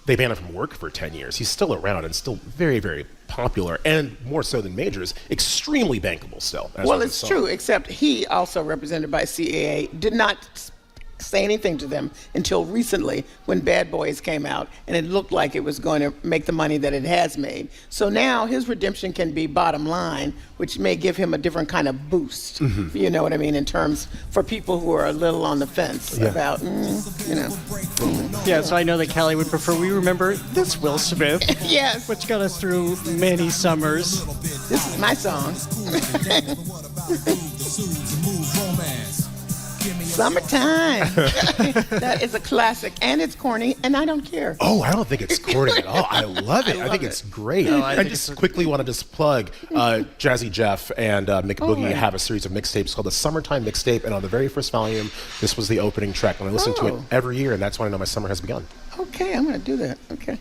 they banned him from work for 10 years. He's still around and still very, very popular, and more so than Majors, extremely bankable still. Well, it's true, except he, also represented by CAA, did not say anything to them until recently when Bad Boys came out, and it looked like it was going to make the money that it has made. So now his redemption can be bottom line, which may give him a different kind of boost, you know what I mean, in terms for people who are a little on the fence about, Yeah, so I know that Callie would prefer we remember this Will Smith. Yes. Which got us through many summers. This is my song. Summertime. That is a classic, and it's corny, and I don't care. Oh, I don't think it's corny at all. I love it. I think it's great. I just quickly want to plug Jazzy Jeff and Mick Boogie have a series of mixtapes called the Summertime Mixtape, and on the very first volume, this was the opening track. And I listen to it every year, and that's when I know my summer has begun. Okay, I'm going to do that. Okay.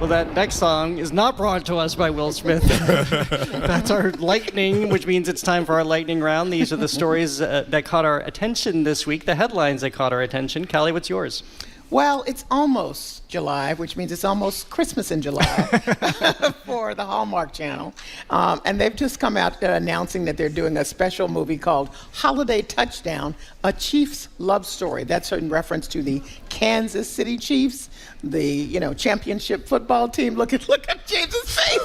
Well, that next song is not brought to us by Will Smith. That's our lightning, which means it's time for our lightning round. These are the stories that caught our attention this week, the headlines that caught our attention. Callie, what's yours? Well, it's almost July, which means it's almost Christmas in July for the Hallmark Channel. And they've just come out announcing that they're doing a special movie called Holiday Touchdown, A Chiefs Love Story. That's in reference to the Kansas City Chiefs, the championship football team. Look at James's face.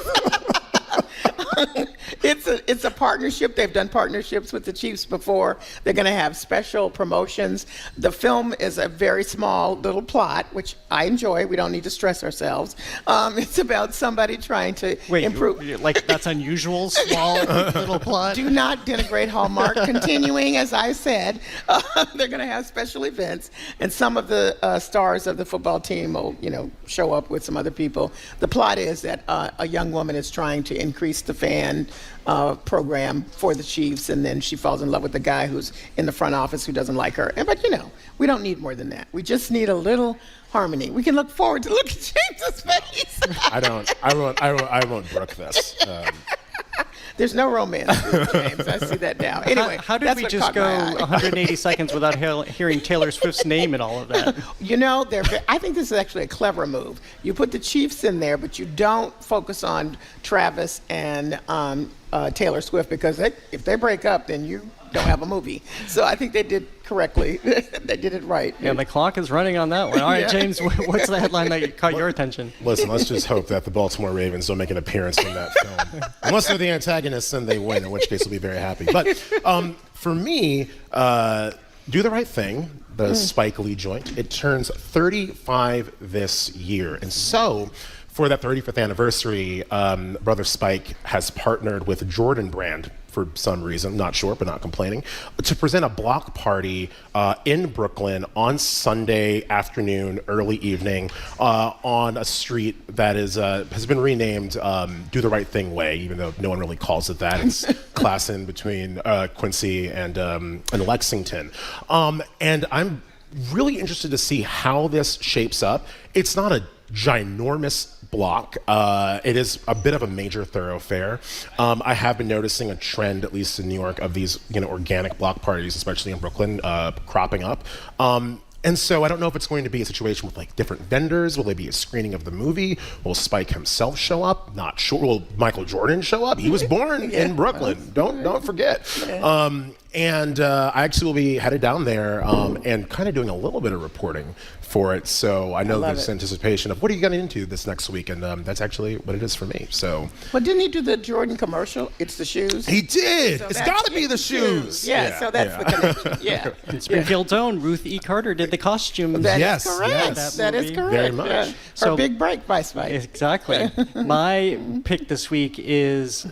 It's a partnership. They've done partnerships with the Chiefs before. They're going to have special promotions. The film is a very small little plot, which I enjoy. We don't need to stress ourselves. It's about somebody trying to improve. Like that's unusual, small little plot? Do not denigrate Hallmark. Continuing, as I said, they're going to have special events, and some of the stars of the football team will, show up with some other people. The plot is that a young woman is trying to increase the fan program for the Chiefs, and then she falls in love with the guy who's in the front office who doesn't like her. But we don't need more than that. We just need a little harmony. We can look forward to look at James's face. I won't brook this. There's no romance, James. I see that now. Anyway, how did we just go 180 seconds without hearing Taylor Swift's name in all of that? I think this is actually a clever move. You put the Chiefs in there, but you don't focus on Travis and Taylor Swift, because if they break up, then you don't have a movie. So I think they did correctly. They did it right. Yeah, the clock is running on that one. All right, James, what's the headline that caught your attention? Listen, let's just hope that the Baltimore Ravens don't make an appearance in that film. Unless they're the antagonists and they win, in which case we'll be very happy. But for me, Do the Right Thing, the Spike Lee joint, it turns 35 this year. And so, for that 35th anniversary, Brother Spike has partnered with Jordan Brand for some reason, not sure, but not complaining, to present a block party in Brooklyn on Sunday afternoon, early evening, on a street that has been renamed Do the Right Thing Way, even though no one really calls it that. It's class in between Quincy and Lexington. And I'm really interested to see how this shapes up. It's not a ginormous block. It is a bit of a major thoroughfare. I have been noticing a trend, at least in New York, of these organic block parties, especially in Brooklyn, cropping up. And so I don't know if it's going to be a situation with different vendors. Will there be a screening of the movie? Will Spike himself show up? Not sure. Will Michael Jordan show up? He was born in Brooklyn. Don't forget. And I actually will be headed down there and kind of doing a little bit of reporting for it. So I know there's anticipation of what are you getting into this next week, and that's actually what it is for me. So. Well, didn't he do the Jordan commercial? It's the shoes. He did. So it's got to be the shoes. Yeah. So that's the connection. Yeah. Springfield's own Ruth E. Carter did the costumes. That is correct. That is correct. Very much. Her big break by Spike. Exactly. My pick this week is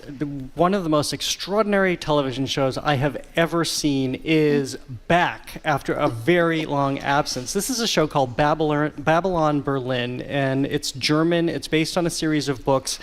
one of the most extraordinary television shows I have ever seen is back after a very long absence. This is a show called Babylon Berlin, and it's German. It's based on a series of books.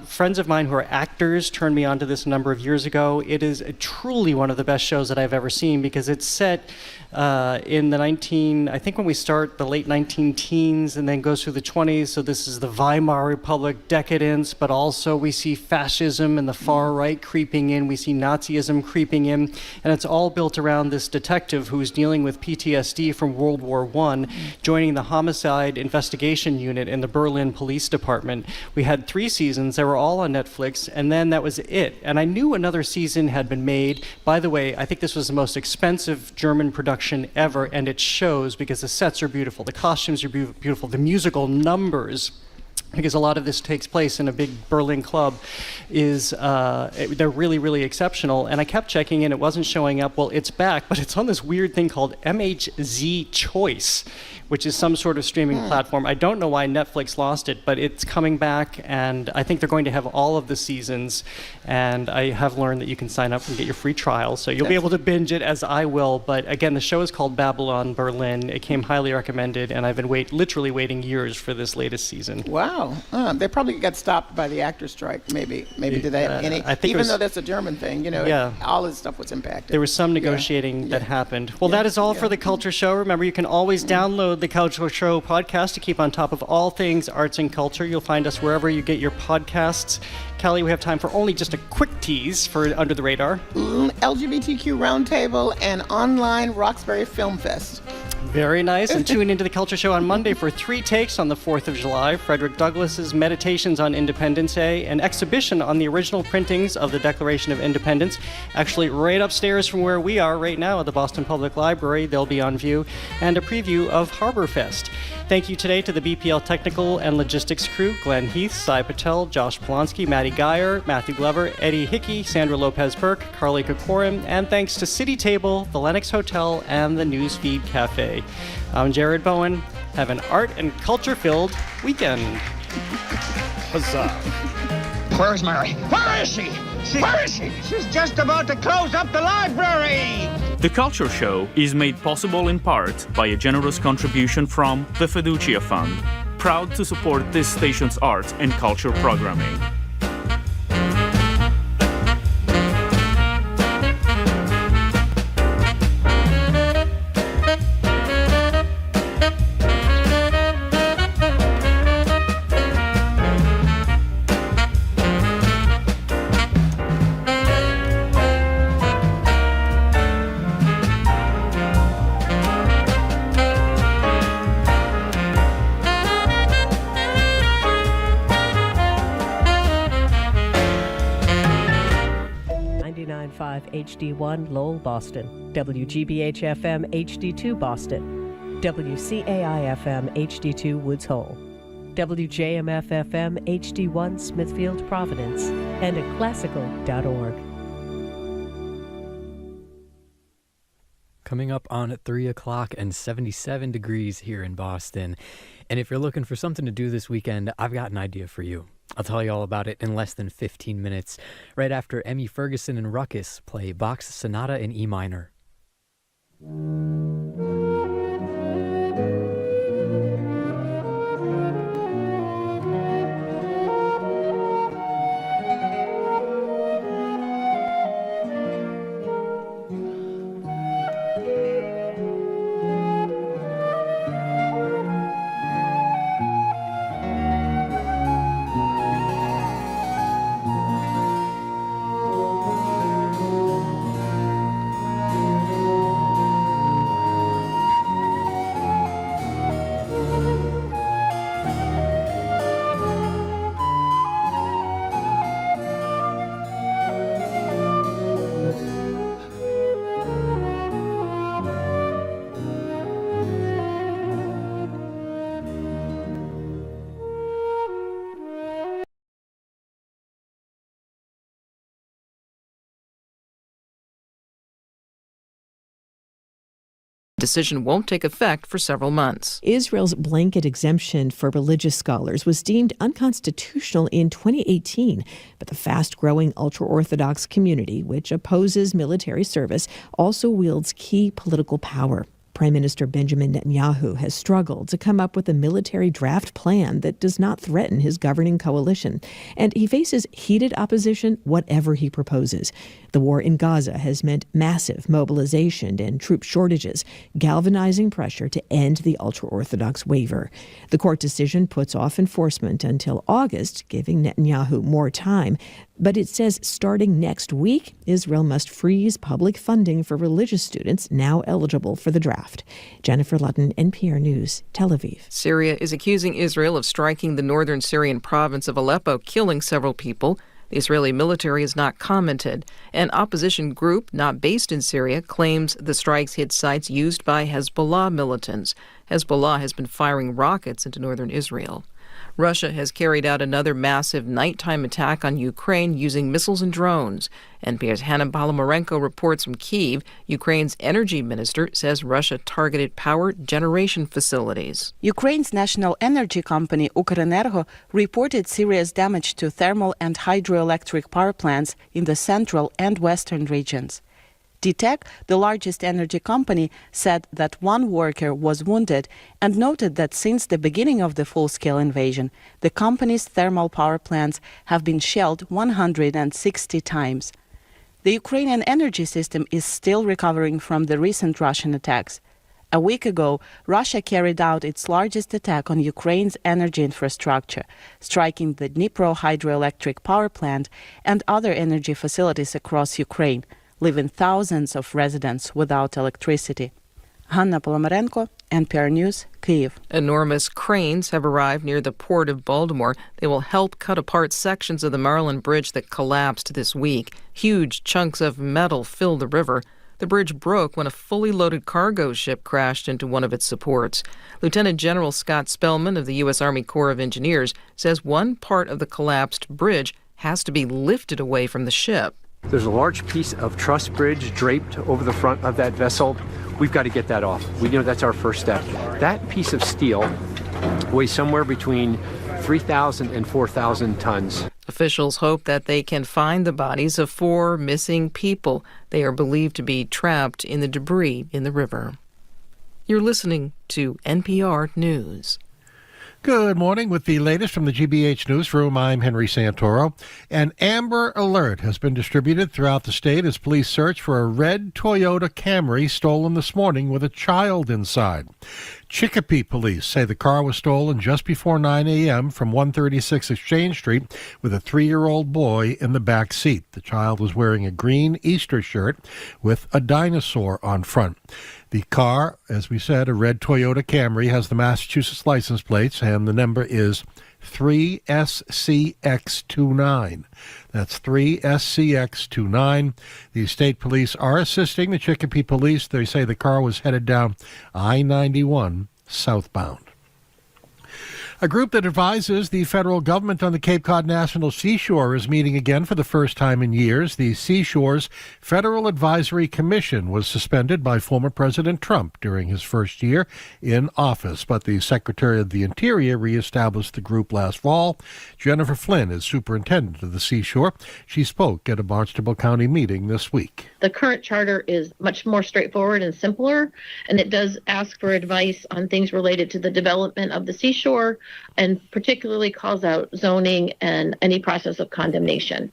Friends of mine who are actors turned me onto this a number of years ago. It is truly one of the best shows that I've ever seen because it's set in the I think when we start the late 19 teens and then goes through the 20s. So this is the Weimar Republic decadence, but also we see fascism and the far right creeping in. We see Nazism creeping in, and it's all built around this detective who's dealing with PTSD from World War I, joining the homicide investigation unit in the Berlin Police Department. We had 3 seasons. They were all on Netflix, and then that was it. And I knew another season had been made. By the way, I think this was the most expensive German production ever, and it shows because the sets are beautiful, the costumes are beautiful, the musical numbers, because a lot of this takes place in a big Berlin club, they're really, really exceptional. And I kept checking and it wasn't showing up. Well, it's back, but it's on this weird thing called MHZ Choice, which is some sort of streaming platform. I don't know why Netflix lost it, but it's coming back, and I think they're going to have all of the seasons. And I have learned that you can sign up and get your free trial, so you'll be able to binge it as I will. But again, the show is called Babylon Berlin. It came highly recommended, and I've been literally waiting years for this latest season. Wow. They probably got stopped by the actor strike. Maybe did they have any? I think even though that's a German thing, all this stuff was impacted. There was some negotiating that happened. Well, that is all for the Culture Show. Remember, you can always download the Culture Show podcast to keep on top of all things arts and culture. You'll find us wherever you get your podcasts. Kelly, we have time for only just a quick tease for Under the Radar. LGBTQ Roundtable and online Roxbury Film Fest. Very nice. And tune into the Culture Show on Monday for 3 takes on the 4th of July. Frederick Douglass's Meditations on Independence Day, an exhibition on the original printings of the Declaration of Independence, actually right upstairs from where we are right now at the Boston Public Library. They'll be on view. And a preview of Harbor Fest. Thank you today to the BPL technical and logistics crew, Glenn Heath, Sai Patel, Josh Polonsky, Maddie Geyer, Matthew Glover, Eddie Hickey, Sandra Lopez-Burke, Carly Kokorin, and thanks to City Table, the Lenox Hotel, and the Newsfeed Cafe. I'm Jared Bowen. Have an art and culture-filled weekend. Huzzah. Where's Mary? Where is she? Where is she? She's just about to close up the library! The Culture Show is made possible in part by a generous contribution from the Fiducia Fund, proud to support this station's art and culture programming. HD1 Lowell, Boston, WGBH-FM HD2 Boston, WCAI-FM HD2 Woods Hole, WJMF-FM HD1 Smithfield, Providence, and at classical.org. Coming up on 3 o'clock and 77 degrees here in Boston. And if you're looking for something to do this weekend, I've got an idea for you. I'll tell you all about it in less than 15 minutes, right after Emmy Ferguson and Ruckus play Bach's Sonata in E minor. Decision won't take effect for several months. Israel's blanket exemption for religious scholars was deemed unconstitutional in 2018, but the fast-growing ultra-Orthodox community, which opposes military service, also wields key political power. Prime Minister Benjamin Netanyahu has struggled to come up with a military draft plan that does not threaten his governing coalition, and he faces heated opposition whatever he proposes. The war in Gaza has meant massive mobilization and troop shortages, galvanizing pressure to end the ultra-Orthodox waiver. The court decision puts off enforcement until August, giving Netanyahu more time, but it says starting next week, Israel must freeze public funding for religious students now eligible for the draft. Jennifer Lutton, NPR News, Tel Aviv. Syria is accusing Israel of striking the northern Syrian province of Aleppo, killing several people. The Israeli military has not commented. An opposition group not based in Syria claims the strikes hit sites used by Hezbollah militants. Hezbollah has been firing rockets into northern Israel. Russia has carried out another massive nighttime attack on Ukraine using missiles and drones. NPR's Hanna Palomarenko reports from Kyiv. Ukraine's energy minister says Russia targeted power generation facilities. Ukraine's national energy company Ukrenergo reported serious damage to thermal and hydroelectric power plants in the central and western regions. DTEC, the largest energy company, said that one worker was wounded and noted that since the beginning of the full-scale invasion, the company's thermal power plants have been shelled 160 times. The Ukrainian energy system is still recovering from the recent Russian attacks. A week ago, Russia carried out its largest attack on Ukraine's energy infrastructure, striking the Dnipro hydroelectric power plant and other energy facilities across Ukraine, leaving thousands of residents without electricity. Hanna Polomarenko, NPR News, Kyiv. Enormous cranes have arrived near the port of Baltimore. They will help cut apart sections of the Maryland Bridge that collapsed this week. Huge chunks of metal filled the river. The bridge broke when a fully loaded cargo ship crashed into one of its supports. Lieutenant General Scott Spellman of the U.S. Army Corps of Engineers says one part of the collapsed bridge has to be lifted away from the ship. There's a large piece of truss bridge draped over the front of that vessel. We've got to get that off. We know that's our first step. That piece of steel weighs somewhere between 3,000 and 4,000 tons. Officials hope that they can find the bodies of 4 missing people. They are believed to be trapped in the debris in the river. You're listening to NPR News. Good morning. With the latest from the GBH Newsroom, I'm Henry Santoro. An Amber Alert has been distributed throughout the state as police search for a red Toyota Camry stolen this morning with a child inside. Chicopee police say the car was stolen just before 9 a.m. from 136 Exchange Street with a 3-year-old boy in the back seat. The child was wearing a green Easter shirt with a dinosaur on front. The car, as we said, a red Toyota Camry, has the Massachusetts license plates, and the number is 3SCX29. That's 3SCX29. The state police are assisting the Chicopee police. They say the car was headed down I-91 southbound. A group that advises the federal government on the Cape Cod National Seashore is meeting again for the first time in years. The Seashore's Federal Advisory Commission was suspended by former President Trump during his first year in office, but the Secretary of the Interior reestablished the group last fall. Jennifer Flynn is superintendent of the Seashore. She spoke at a Barnstable County meeting this week. The current charter is much more straightforward and simpler, and it does ask for advice on things related to the development of the seashore, and particularly calls out zoning and any process of condemnation.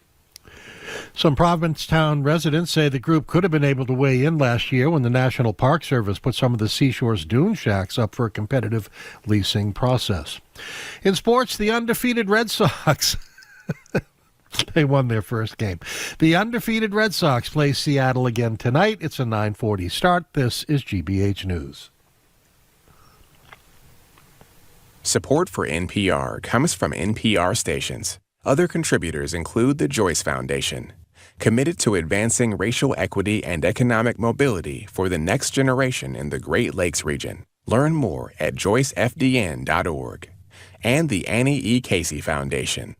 Some Provincetown residents say the group could have been able to weigh in last year when the National Park Service put some of the Seashore's dune shacks up for a competitive leasing process. In sports, the undefeated Red Sox... They won their first game. The undefeated Red Sox play Seattle again tonight. It's a 9:40 start. This is GBH News. Support for NPR comes from NPR stations. Other contributors include the Joyce Foundation, committed to advancing racial equity and economic mobility for the next generation in the Great Lakes region. Learn more at joycefdn.org. And the Annie E. Casey Foundation.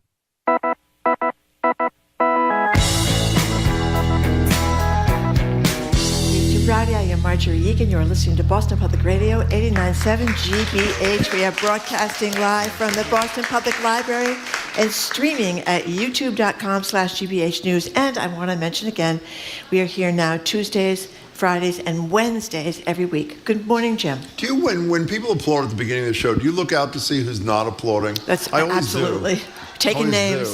Rowdy, I am Marjorie Egan. You're listening to Boston Public Radio, 89.7 GBH. We are broadcasting live from the Boston Public Library and streaming at youtube.com/GBH News. And I want to mention again, we are here now Tuesdays, Fridays, and Wednesdays every week. Good morning, Jim. Do you, when people applaud at the beginning of the show, do you look out to see who's not applauding? I always absolutely. Do. Taking names.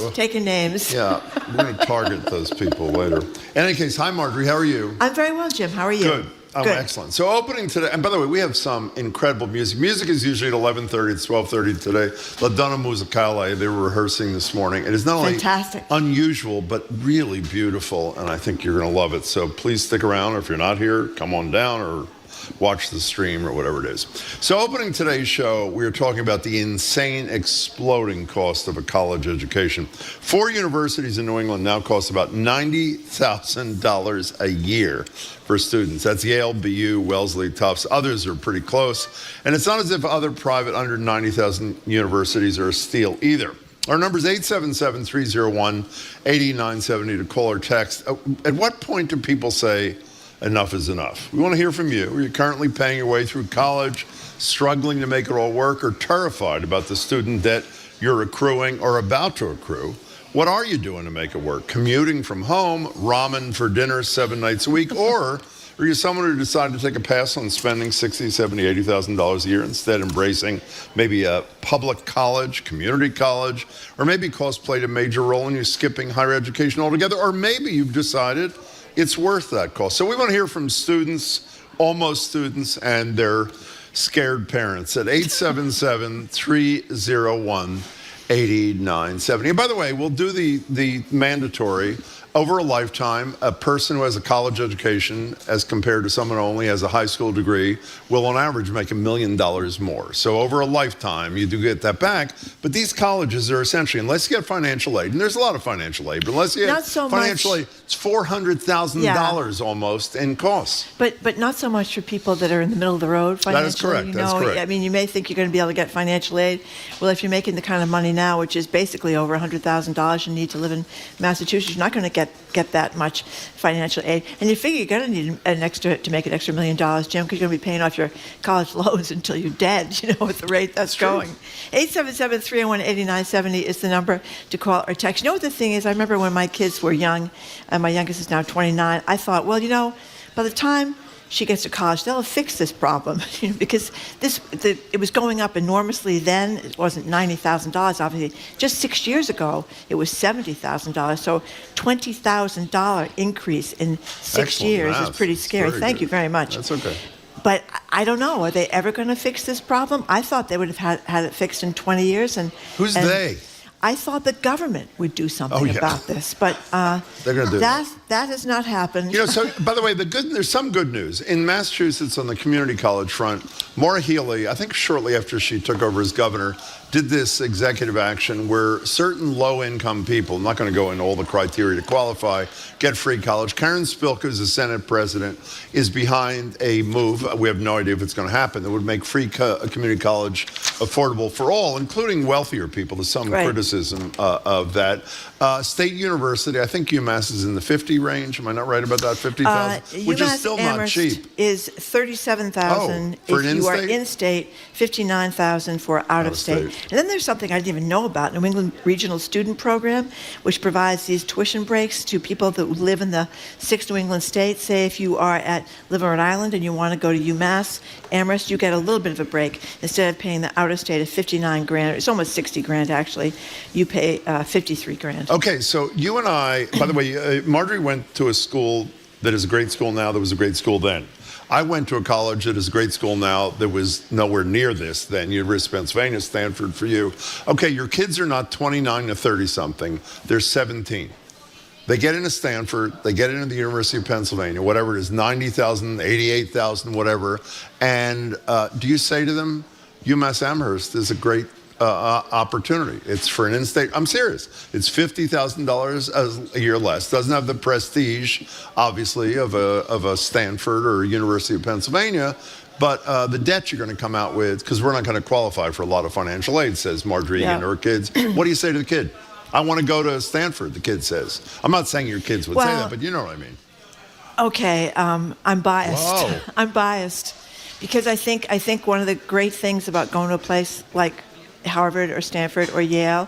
Yeah, we're going to target those people later. In any case, hi, Marjorie. How are you? I'm very well, Jim. How are you? Good. Excellent. So opening today, and by the way, we have some incredible music. Music is usually at 11:30. It's 12:30 today. La Donna Musicale, they were rehearsing this morning. It is not only unusual, but really beautiful, and I think you're going to love it. So please stick around, or if you're not here, come on down, or watch the stream or whatever it is. So opening today's show, we are talking about the insane, exploding cost of a college education. 4 universities in New England now cost about $90,000 a year for students. That's Yale, BU, Wellesley, Tufts. Others are pretty close. And it's not as if other private under 90,000 universities are a steal either. Our number is 877-301-8970 to call or text. At what point do people say, enough is enough? We want to hear from you. Are you currently paying your way through college, struggling to make it all work, or terrified about the student debt you're accruing or about to accrue? What are you doing to make it work? Commuting from home, ramen for dinner 7 nights a week, or are you someone who decided to take a pass on spending $60,000, $70,000, $80,000 a year, instead embracing maybe a public college, community college, or maybe cost played a major role in you skipping higher education altogether, or maybe you've decided it's worth that cost. So we want to hear from students, almost students, and their scared parents at 877-301-8970. And by the way, we'll do the mandatory. Over a lifetime, a person who has a college education as compared to someone who only has a high school degree will on average make $1 million more. So over a lifetime, you do get that back. But these colleges are essentially, unless you get financial aid, and there's a lot of financial aid, but unless you get financial aid, it's $400,000 almost in costs. But not so much for people that are in the middle of the road financially. That is correct. That's correct. I mean, you may think you're going to be able to get financial aid. Well, if you're making the kind of money now, which is basically over $100,000 you need to live in Massachusetts, you're not going to get that much financial aid. And you figure you're going to need to make an extra $1 million, Jim, because you're going to be paying off your college loans until you're dead, at the rate that's going. 877-301-8970 is the number to call or text. You know what the thing is? I remember when my kids were young, and my youngest is now 29, I thought, well, by the time she gets to college, they'll fix this problem, because it was going up enormously then. It wasn't $90,000, obviously. Just 6 years ago, it was $70,000. So $20,000 increase in 6 years is pretty scary. Thank you very much. That's okay. But I don't know. Are they ever going to fix this problem? I thought they would have had it fixed in 20 years. Who's they? I thought the government would do something about this, but they're going to do that has not happened. So by the way, there's some good news in Massachusetts on the community college front. Maura Healey, I think shortly after she took over as governor, did this executive action where certain low-income people, I'm not going to go into all the criteria to qualify, get free college. Karen Spilka, who's the Senate president, is behind a move, we have no idea if it's going to happen, that would make free community college affordable for all, including wealthier people. There's some criticism of that. State University, I think UMass is in the 50 range. Am I not right about that? 50,000, which is still not cheap. Is $37,000 if you are in-state, $59,000 for out-of-state. And then there's something I didn't even know about, New England Regional Student Program, which provides these tuition breaks to people that live in the 6 New England states. Say if you live on Rhode Island and you want to go to UMass, Amherst, you get a little bit of a break. Instead of paying the out-of-state of $59,000, it's almost $60,000 actually, you pay $53,000. Okay, so you and I, by the way, Marjorie went to a school that is a great school now that was a great school then. I went to a college that is a great school now that was nowhere near this then. University of Pennsylvania, Stanford for you. Okay, your kids are not 29 to 30-something. They're 17. They get into Stanford. They get into the University of Pennsylvania, whatever it is, 90,000, 88,000, whatever. And do you say to them, UMass Amherst is a great opportunity. It's for an in-state. I'm serious. It's $50,000 a year less. Doesn't have the prestige, obviously, of a Stanford or University of Pennsylvania, but the debt you're going to come out with, because we're not going to qualify for a lot of financial aid, says Marjorie and her kids. What do you say to the kid? I want to go to Stanford, the kid says. I'm not saying your kids would say that, but you know what I mean. Okay, I'm biased. Whoa. I'm biased because I think one of the great things about going to a place like Harvard or Stanford or Yale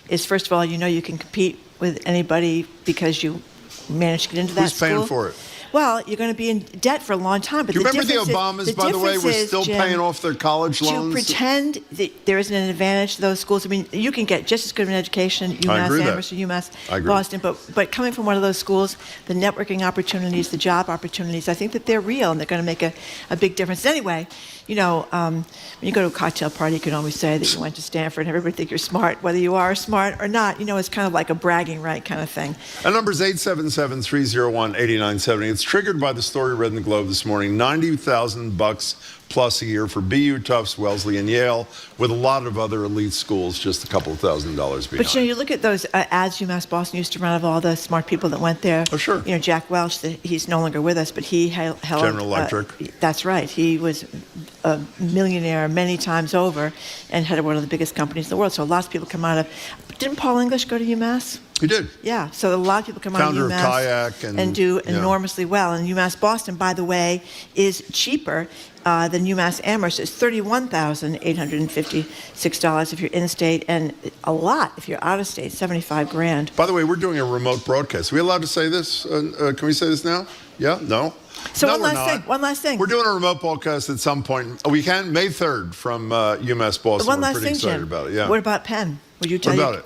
is, first of all, you can compete with anybody because you managed to get into that school. Who's paying for it? Well, you're going to be in debt for a long time. But do you remember the Obamas, by the way, were still paying off their college loans? To pretend that there isn't an advantage to those schools. I mean, you can get just as good of an education at UMass Amherst or UMass Boston, but coming from one of those schools, the networking opportunities, the job opportunities, I think that they're real and they're going to make a big difference. Anyway, when you go to a cocktail party, you can always say that you went to Stanford and everybody think you're smart, whether you are smart or not. It's kind of like a bragging right kind of thing. Our number is 877-301-8970. It's triggered by the story read in the Globe this morning. $90,000 plus a year for BU, Tufts, Wellesley, and Yale, with a lot of other elite schools just a couple of $1,000s behind. But you look at those ads UMass Boston used to run of all the smart people that went there. Oh, sure. Jack Welch, he's no longer with us, but he held General Electric. That's right. He was a millionaire many times over and headed one of the biggest companies in the world. So lots of people come out of. Didn't Paul English go to UMass? He did. Yeah, so a lot of people come Founder out of UMass of Kayak and do enormously well. And UMass Boston, by the way, is cheaper than UMass Amherst. It's $31,856 if you're in-state, and a lot if you're out-of-state, $75,000. By the way, we're doing a remote broadcast. Are we allowed to say this? Can we say this now? Yeah? No? So no, one last thing. We're doing a remote broadcast at some point. We can, May 3rd from UMass Boston. One we're last pretty thing, excited Jim. about it. Yeah. What about Penn? Would you tell your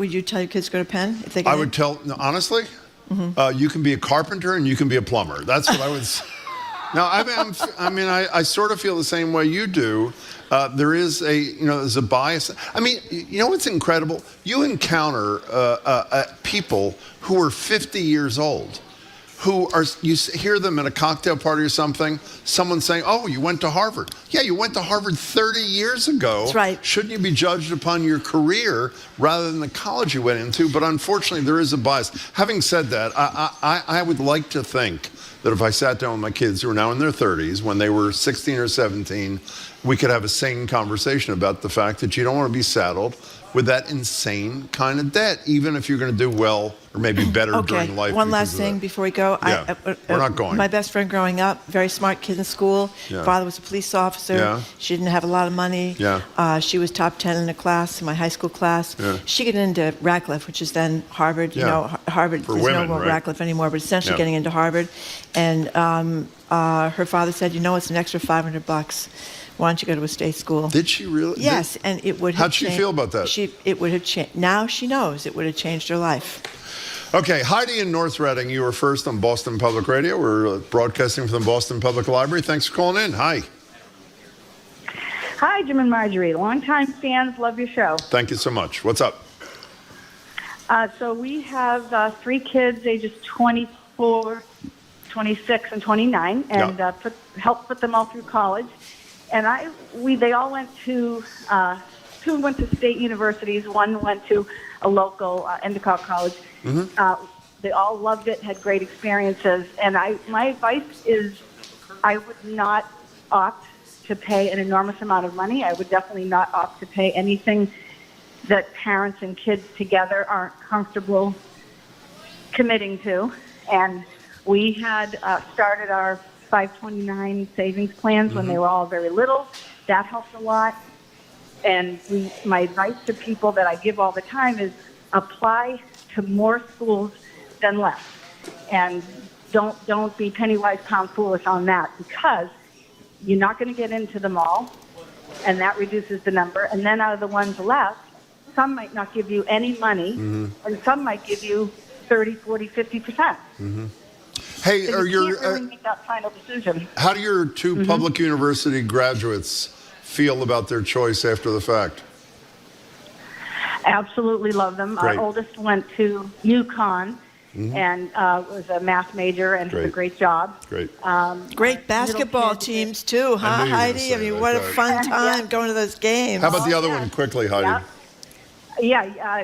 kids to go to Penn if they? I would tell. No, honestly, you can be a carpenter and you can be a plumber. That's what I would say. No, I sort of feel the same way you do. There's a bias. I mean, you know what's incredible? You encounter people who are 50 years old, you hear them at a cocktail party or something, someone saying, oh, you went to Harvard. Yeah, you went to Harvard 30 years ago. That's right. Shouldn't you be judged upon your career rather than the college you went into? But unfortunately, there is a bias. Having said that, I would like to think that if I sat down with my kids who are now in their 30s, when they were 16 or 17, we could have a sane conversation about the fact that you don't want to be saddled with that insane kind of debt, even if you're going to do well or maybe better during life. One last thing before we go. Yeah, we're not going. My best friend growing up, very smart kid in school. Yeah. Father was a police officer. Yeah. She didn't have a lot of money. Yeah. She was top 10 in the class, in my high school class. Yeah. She got into Radcliffe, which is then Harvard. You know, Harvard, For there's women, no more right? Radcliffe anymore, but essentially Yeah. getting into Harvard. And her father said, it's an extra $500. Why don't you go to a state school? Did she really? Yes, and it would have How'd she feel about that? It would have changed. Now she knows it would have changed her life. Okay, Heidi in North Reading, you were first on Boston Public Radio. We're broadcasting from the Boston Public Library. Thanks for calling in. Hi. Hi, Jim and Marjorie. Longtime fans, love your show. Thank you so much. What's up? So we have 3 kids, ages 24, 26, and 29, and helped put them all through college. And they all went to, 2 went to state universities, 1 went to a local Endicott college. Mm-hmm. They all loved it, had great experiences. And my advice is I would not opt to pay an enormous amount of money. I would definitely not opt to pay anything that parents and kids together aren't comfortable committing to. And we had started our 529 savings plans when they were all very little. That helped a lot. And my advice to people that I give all the time is apply to more schools than less. And don't be penny wise, pound foolish on that, because you're not going to get into them all, and that reduces the number. And then out of the ones left, some might not give you any money, and some might give you 30, 40, 50%. Mm-hmm. Hey, So you can't really make that final decision. How do your 2 public university graduates feel about their choice after the fact? Absolutely love them. Great. Our oldest went to UConn and was a math major and did a great job. Great. Great basketball teams too, huh, I knew you were gonna Heidi? say I mean, that. what a Okay. fun time going to those games. How about the other one quickly, Heidi?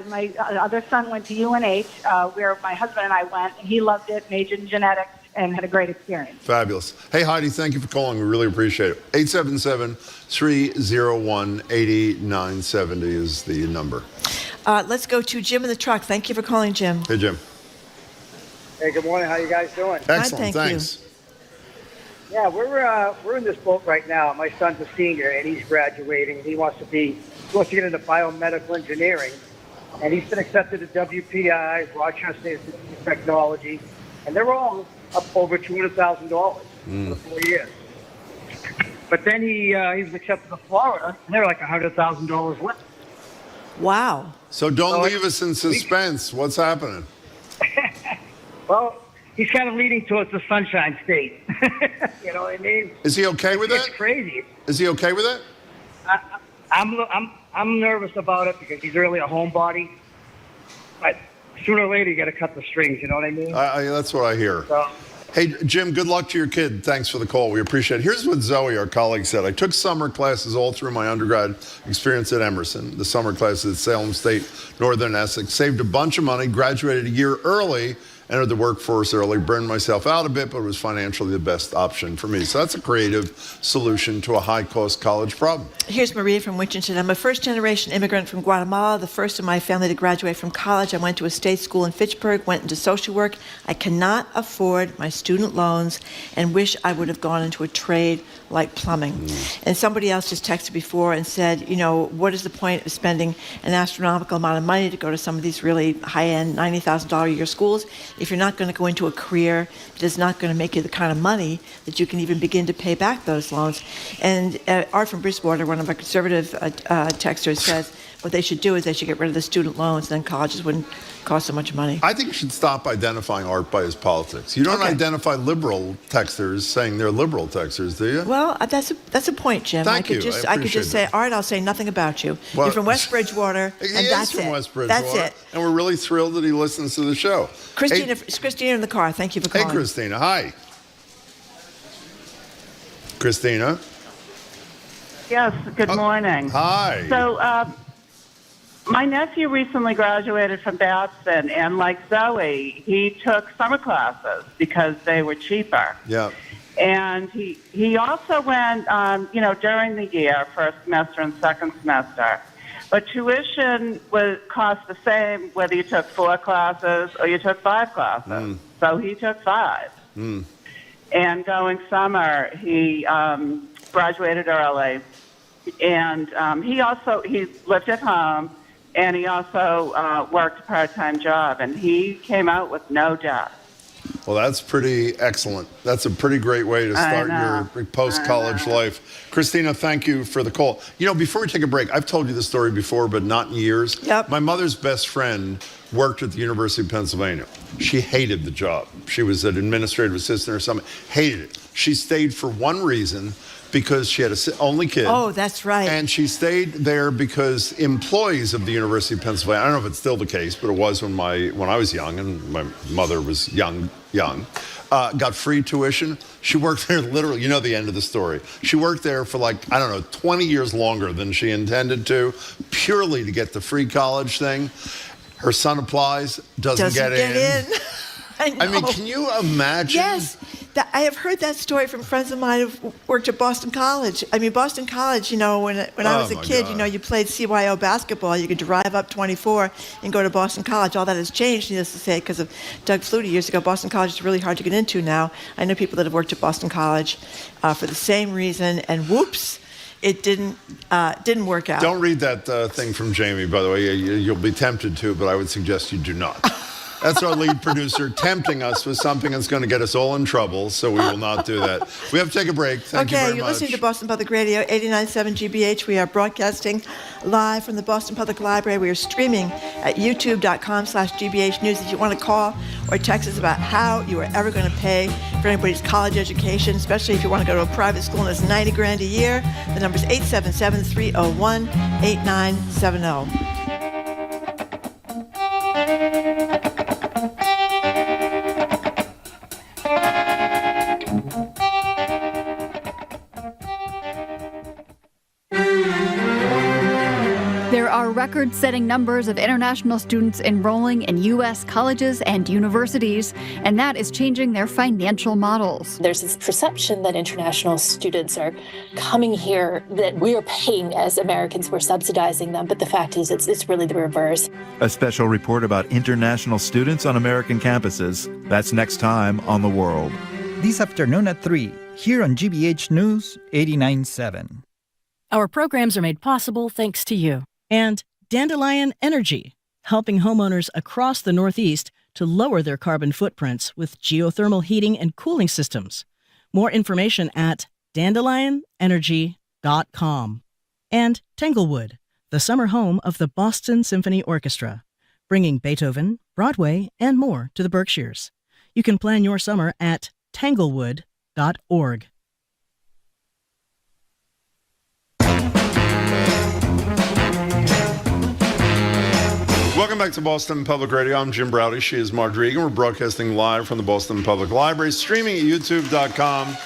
My other son went to UNH, where my husband and I went, and he loved it, majored in genetics, and had a great experience. Fabulous. Hey, Heidi, thank you for calling. We really appreciate it. 877-301-8970 is the number. Let's go to Jim in the truck. Thank you for calling, Jim. Hey, Jim. Hey, good morning. How you guys doing? Excellent, thanks. Yeah, we're in this boat right now. My son's a senior, and he's graduating. He wants to get into biomedical engineering, and he's been accepted to WPI, Rochester Institute of Technology, and they're all up over $200,000 for 4 years. But then he was accepted to Florida, and they're like $100,000 less. Wow. So don't leave us in suspense. What's happening? Well, he's kind of leading towards the Sunshine State. You know what I mean? Is he okay with that? It's crazy. Is he okay with that? I'm nervous about it because he's really a homebody. But sooner or later, you got to cut the strings. You know what I mean? That's what I hear. So, Hey, Jim, good luck to your kid. Thanks for the call. We appreciate it. Here's what Zoe, our colleague, said. I took summer classes all through my undergrad experience at Emerson, the summer classes at Salem State, Northern Essex, saved a bunch of money, graduated a year early, entered the workforce early, burned myself out a bit, but it was financially the best option for me. So that's a creative solution to a high-cost college problem. Here's Maria from Winchendon. I'm a first-generation immigrant from Guatemala, the first in my family to graduate from college. I went to a state school in Fitchburg, went into social work. I cannot afford my student loans and wish I would have gone into a trade like plumbing. And somebody else just texted before and said, what is the point of spending an astronomical amount of money to go to some of these really high-end $90,000 a year schools if you're not going to go into a career that is not going to make you the kind of money that you can even begin to pay back those loans. And Art from Bridgewater, one of our conservative texters, says what they should do is they should get rid of the student loans, and then colleges wouldn't cost so much money. I think you should stop identifying Art by his politics. You don't identify liberal texters saying they're liberal texters, do you? Well, that's a point, Jim. Thank you. I could just say, Art, I'll say nothing about you. Well, you're from West Bridgewater, and that's it. From West Bridgewater. That's it. And we're really thrilled that he listens to the show. Christina in the car. Thank you for calling. Hey, Christina. Hi. Christina. Yes, good morning. Hi. So, my nephew recently graduated from Babson, and like Zoe, he took summer classes because they were cheaper. Yeah. And he also went, during the year, first semester and second semester. But tuition cost the same whether you took 4 classes or you took 5 classes. So he took 5. And going summer, he graduated early. And he lived at home, and he also worked a part-time job, and he came out with no debt. Well, that's pretty excellent. That's a pretty great way to start your post-college life. Christina, thank you for the call. Before we take a break, I've told you this story before, but not in years. Yep. My mother's best friend worked at the University of Pennsylvania. She hated the job. She was an administrative assistant or something. Hated it. She stayed for one reason, because she had an only kid. Oh, that's right. And she stayed there because employees of the University of Pennsylvania, I don't know if it's still the case, but it was when I was young and my mother was young, got free tuition. She worked there literally, the end of the story. She worked there for 20 years longer than she intended to, purely to get the free college thing. Her son applies, doesn't get in. I mean, can you imagine? Yes. I have heard that story from friends of mine who worked at Boston College. I mean, Boston College, when I was a kid, you played CYO basketball. You could drive up 24 and go to Boston College. All that has changed, needless to say, because of Doug Flutie years ago. Boston College is really hard to get into now. I know people that have worked at Boston College for the same reason, and whoops, it didn't work out. Don't read that thing from Jamie, by the way. You'll be tempted to, but I would suggest you do not. That's our lead producer tempting us with something that's going to get us all in trouble, so we will not do that. We have to take a break. Thank you very much. Okay, you're listening to Boston Public Radio, 89.7 GBH. We are broadcasting live from the Boston Public Library. We are streaming at youtube.com/GBH News. If you want to call or text us about how you are ever going to pay for anybody's college education, especially if you want to go to a private school and it's $90 grand a year, the number is 877-301-8970. There are record-setting numbers of international students enrolling in U.S. colleges and universities, and that is changing their financial models. There's this perception that international students are coming here, that we are paying as Americans, we're subsidizing them, but the fact is it's really the reverse. A special report about international students on American campuses. That's next time on The World. This afternoon at 3, here on GBH News 89.7. Our programs are made possible thanks to you. And Dandelion Energy, helping homeowners across the Northeast to lower their carbon footprints with geothermal heating and cooling systems. More information at dandelionenergy.com. And Tanglewood, the summer home of the Boston Symphony Orchestra, bringing Beethoven, Broadway, and more to the Berkshires. You can plan your summer at tanglewood.org. Welcome back to Boston Public Radio. I'm Jim Browdy. She is Marjorie Egan. We're broadcasting live from the Boston Public Library, streaming at youtube.com.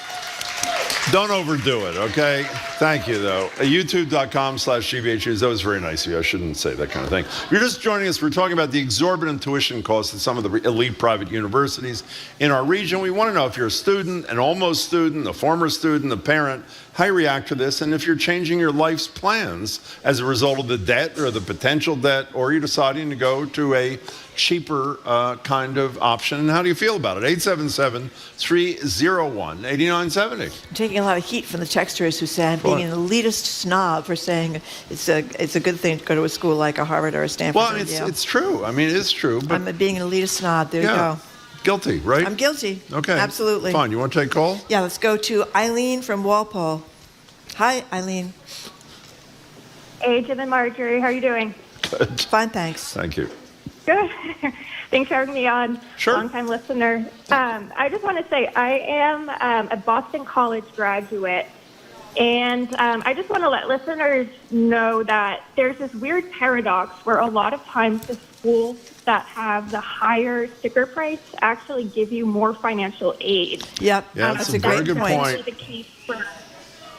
Don't overdo it, okay? Thank you, though. YouTube.com/GBH News. That was very nice of you. I shouldn't say that kind of thing. If you're just joining us, we're talking about the exorbitant tuition costs at some of the elite private universities in our region. We want to know if you're a student, an almost student, a former student, a parent, how you react to this, and if you're changing your life's plans as a result of the debt or the potential debt, or you're deciding to go to a cheaper kind of option. And how do you feel about it? 877-301-8970. I'm taking a lot of heat from the texters who said being an elitist snob for saying it's a good thing to go to a school like a Harvard or a Stanford. Well, it's true. I mean, it is true. But I'm being an elitist snob. There you go. Guilty, right? I'm guilty. Okay. Absolutely. Fine. You want to take a call? Yeah, let's go to Eileen from Walpole. Hi, Eileen. Hey, Jim and Marjorie. How are you doing? Good. Fine, thanks. Thank you. Good. Thanks for having me on. Sure. Long-time listener. I just want to say I am a Boston College graduate, and I just want to let listeners know that there's this weird paradox where a lot of times the schools that have the higher sticker price actually give you more financial aid. Yep. Yeah, that's a very good point.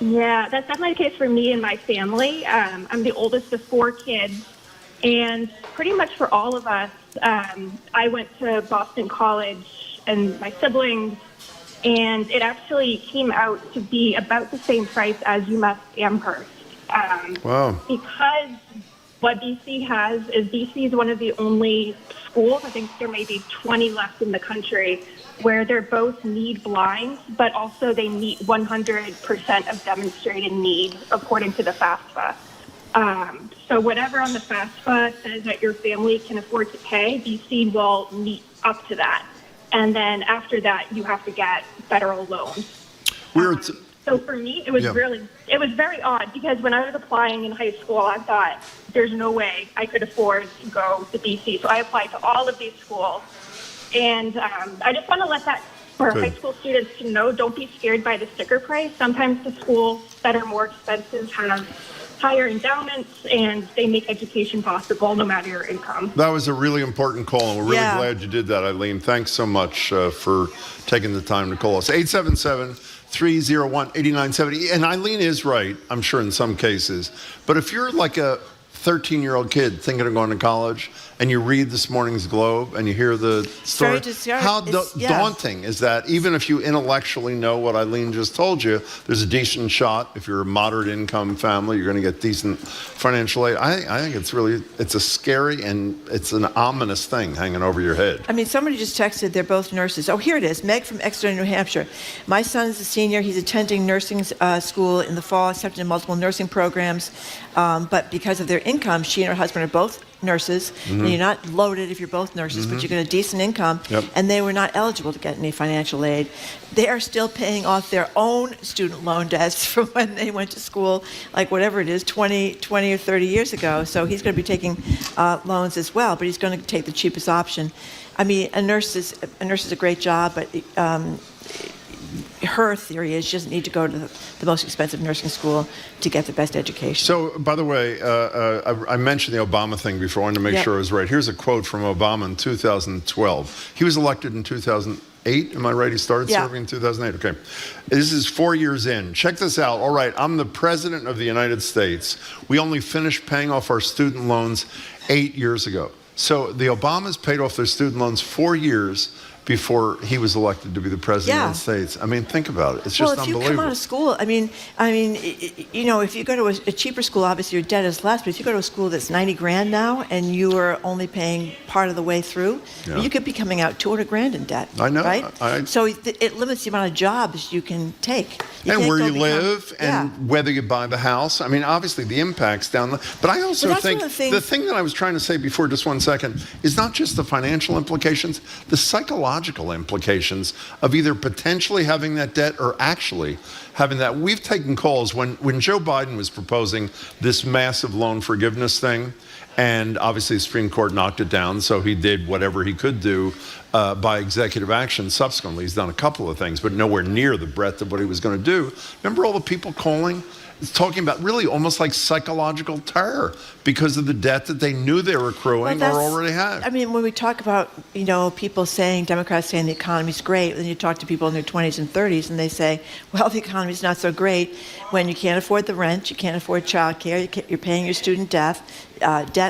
Yeah, that's definitely the case for me and my family. I'm the oldest of 4 kids. And pretty much for all of us, I went to Boston College and my siblings, and it actually came out to be about the same price as UMass Amherst. Wow. Because what BC has is BC is one of the only schools, I think there may be 20 left in the country, where they're both need blind, but also they meet 100% of demonstrated need according to the FAFSA. So whatever on the FAFSA says that your family can afford to pay, BC will meet up to that. And then after that, you have to get federal loans. So for me, it was it was very odd because when I was applying in high school, I thought there's no way I could afford to go to BC. So I applied to all of these schools. And I just want to let that for high school students to know, don't be scared by the sticker price. Sometimes the schools that are more expensive have higher endowments, and they make education possible no matter your income. That was a really important call, and we're really glad you did that, Eileen. Thanks so much for taking the time to call us. 877-301-8970. And Eileen is right, I'm sure in some cases. But if you're like a 13-year-old kid thinking of going to college, and you read this morning's Globe and you hear the story, how daunting is that? Even if you intellectually know what Eileen just told you, there's a decent shot. If you're a moderate income family, you're going to get decent financial aid. I think it's a scary and it's an ominous thing hanging over your head. I mean, somebody just texted, they're both nurses. Oh, here it is. Meg from Exeter, New Hampshire. My son's a senior. He's attending nursing school in the fall, accepted in multiple nursing programs. But because of their income, she and her husband are both nurses. And you're not loaded if you're both nurses, but you get a decent income. And they were not eligible to get any financial aid. They are still paying off their own student loan debts from when they went to school, like whatever it is, 20 or 30 years ago. So he's going to be taking loans as well, but he's going to take the cheapest option. I mean, a nurse is a great job, but her theory is she doesn't need to go to the most expensive nursing school to get the best education. So, by the way, I mentioned the Obama thing before. I wanted to make sure I was right. Here's a quote from Obama in 2012. He was elected in 2008. Am I right? He started serving in 2008. Okay. This is 4 years in. Check this out. All right. I'm the president of the United States. We only finished paying off our student loans 8 years ago. So the Obamas paid off their student loans 4 years before he was elected to be the president of the United States. I mean, think about it. It's just unbelievable. Well, if you come out of school, I mean, you know, if you go to a cheaper school, obviously your debt is less. But if you go to a school that's $90,000 now and you are only paying part of the way through, you could be coming out $200,000 in debt. I know, right? So it limits the amount of jobs you can take. And where you live, and whether you buy the house. I mean, obviously the impacts down the. But I also think the thing that I was trying to say before, just 1 second, is not just the financial implications, the psychological implications of either potentially having that debt or actually having that. We've taken calls when Joe Biden was proposing this massive loan forgiveness thing, and obviously the Supreme Court knocked it down, so he did whatever he could do by executive action subsequently. He's done a couple of things, but nowhere near the breadth of what he was going to do. Remember all the people calling? It's talking about really almost like psychological terror because of the debt that they knew they were accruing or already had. I mean, when we talk about, people saying, Democrats saying the economy's great, then you talk to people in their 20s and 30s and they say, well, the economy's not so great when you can't afford the rent, you can't afford childcare, you're paying your student debt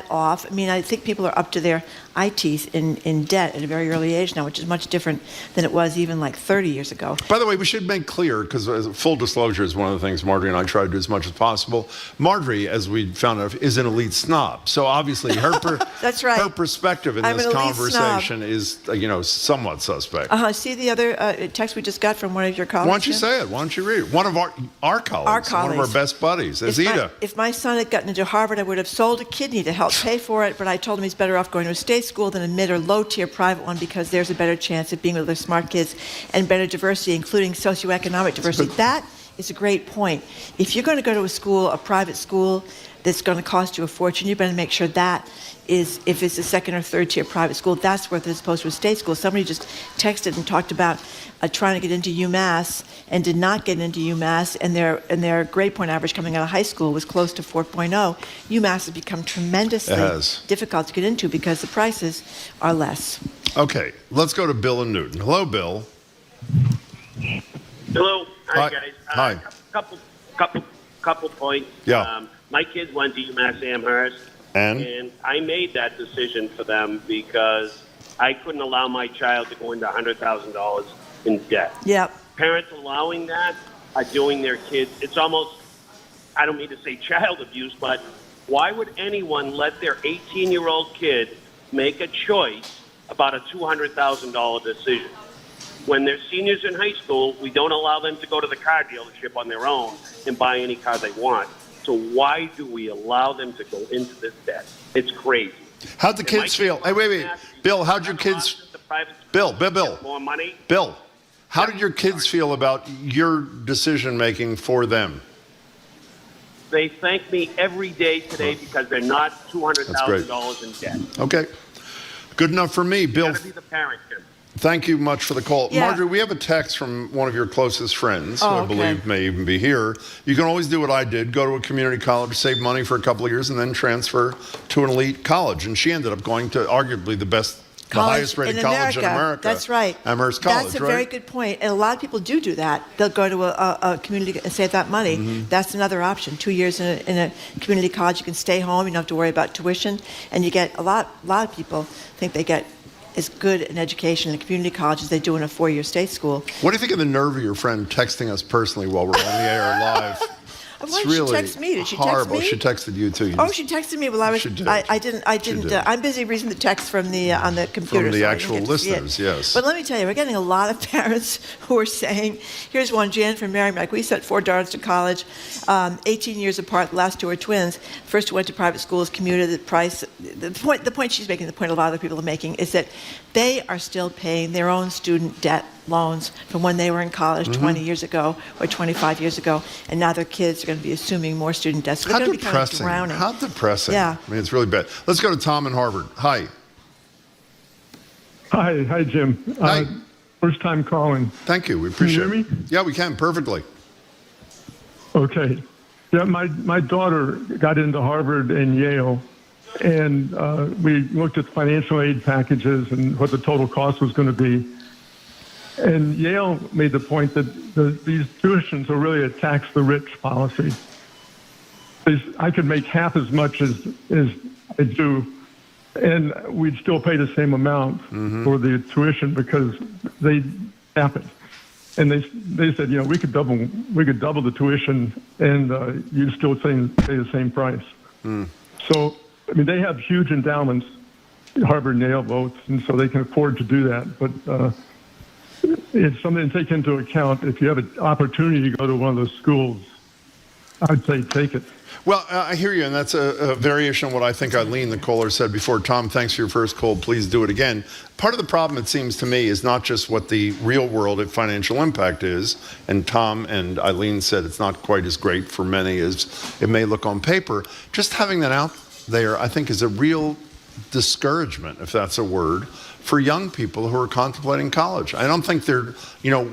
off. I mean, I think people are up to their eye teeth in debt at a very early age now, which is much different than it was even like 30 years ago. By the way, we should make clear, because full disclosure is one of the things Marjorie and I try to do as much as possible. Marjorie, as we found out, is an elite snob. So obviously her That's right. her perspective in this conversation is, somewhat suspect. See the other text we just got from one of your colleagues? Why don't you say it? Why don't you read it? One of our colleagues, one of our best buddies, Azita. If my son had gotten into Harvard, I would have sold a kidney to help pay for it, but I told him he's better off going to a state school than a mid or low-tier private one because there's a better chance of being with other smart kids and better diversity, including socioeconomic diversity. That is a great point. If you're going to go to a private school that's going to cost you a fortune, you better make sure that is, if it's a second or third tier private school, that's worth it as opposed to a state school. Somebody just texted and talked about trying to get into UMass and did not get into UMass, and their grade point average coming out of high school was close to 4.0. UMass has become tremendously difficult to get into because the prices are less. Okay, let's go to Bill in Newton. Hello, Bill. Hello. Hi, guys. Hi. Couple points. Yeah. My kids went to UMass Amherst, and I made that decision for them because I couldn't allow my child to go into $100,000 in debt. Yep. Parents allowing that are doing their kids. It's almost, I don't mean to say child abuse, but why would anyone let their 18-year-old kid make a choice about a $200,000 decision? When they're seniors in high school, we don't allow them to go to the car dealership on their own and buy any car they want. So why do we allow them to go into this debt? It's crazy. How'd the kids feel? Hey, wait. Bill, how'd your kids... Bill. More money? Bill, how did your kids feel about your decision-making for them? They thank me every day today because they're not $200,000 in debt. Okay. Good enough for me. Bill, You gotta be the parent, Jim. thank you much for the call. Yeah. Marjorie, we have a text from one of your closest friends, who Oh, I believe may even be here. You can always do what I did, go to a community college, save money for a couple of years, and then transfer to an elite college. And she ended up going to arguably the highest rated college in America. That's right. Amherst College, That's a very good point. And a lot of people do that. They'll go to a community and save that money. Mm-hmm. That's another option. 2 years in a community college, you can stay home. You don't have to worry about tuition. And you get a lot of people think they get as good an education in a community college as they do in a 4-year state school. What do you think of the nerve of your friend texting us personally while we're on the air live? Why did she text me? Did she horrible. text me? She texted you too. She texted me while I was. She did. I didn't. I'm busy reading the text from the on the computer. From the so actual listeners, yes. But let me tell you, we're getting a lot of parents who are saying, "Here's one, Jan from Merrimack. We sent 4 daughters to college, 18 years apart. The last 2 are twins. First 2 went to private schools, commuted. The price. The point she's making, the point a lot of other people are making, is that they are still paying their own student debt loans from when they were in college 20 years ago or 25 years ago, and now their kids are going to be assuming more student debt. So they're going to be kind of drowning. How depressing. Yeah. I mean, it's really bad. Let's go to Tom in Harvard. Hi. Hi, Jim. Hi. First time calling. Thank you. We appreciate it. Can you hear me? Yeah, we can perfectly. Okay. Yeah, my daughter got into Harvard and Yale, and we looked at financial aid packages and what the total cost was going to be. And Yale made the point that these tuitions are really a tax the rich policy. I could make half as much as I do, and we'd still pay the same amount for the tuition because they cap it. And they said, we could double the tuition, and you'd still pay the same price. So, I mean, they have huge endowments, Harvard and Yale both, and so they can afford to do that. But it's something to take into account. If you have an opportunity to go to one of those schools, I'd say take it. Well, I hear you, and that's a variation on what I think Eileen, the caller, said before. Tom, thanks for your first call. Please do it again. Part of the problem, it seems to me, is not just what the real world financial impact is, and Tom and Eileen said it's not quite as great for many as it may look on paper. Just having that out there, I think, is a real discouragement, if that's a word, for young people who are contemplating college. I don't think they're,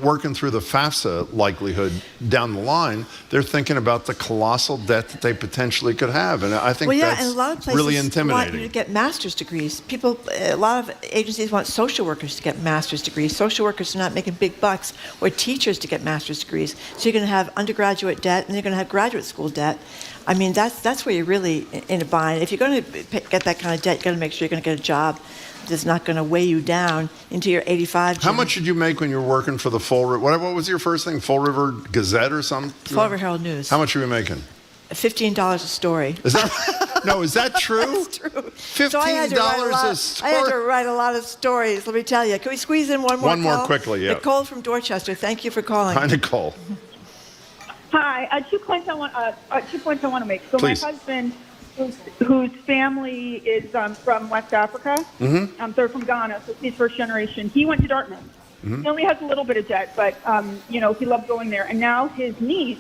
working through the FAFSA likelihood down the line. They're thinking about the colossal debt that they potentially could have. And I think that's and a lot of places really intimidating. want you to get master's degrees. A lot of agencies want social workers to get master's degrees. Social workers are not making big bucks, or teachers to get master's degrees. So you're going to have undergraduate debt, and you're going to have graduate school debt. I mean, that's where you're really in a bind. If you're going to get that kind of debt, you've got to make sure you're going to get a job that's not going to weigh you down into your 85. How much did you make when you were working for the what was your first thing? Fall River Gazette or something? Fall River Herald News. How much were you making? $15 a story. Is that no? Is that true? That's true. $15 so a I had to write a lot of stories. Let me tell you. Can we squeeze in one more? One more quickly, yeah. Nicole from Dorchester. Thank you for calling. Hi, Nicole. Hi. 2 points I want to make. So Please. My husband, whose family is from West Africa, they're from Ghana, so he's first generation. He went to Dartmouth. He only has a little bit of debt, but he loved going there. And now his niece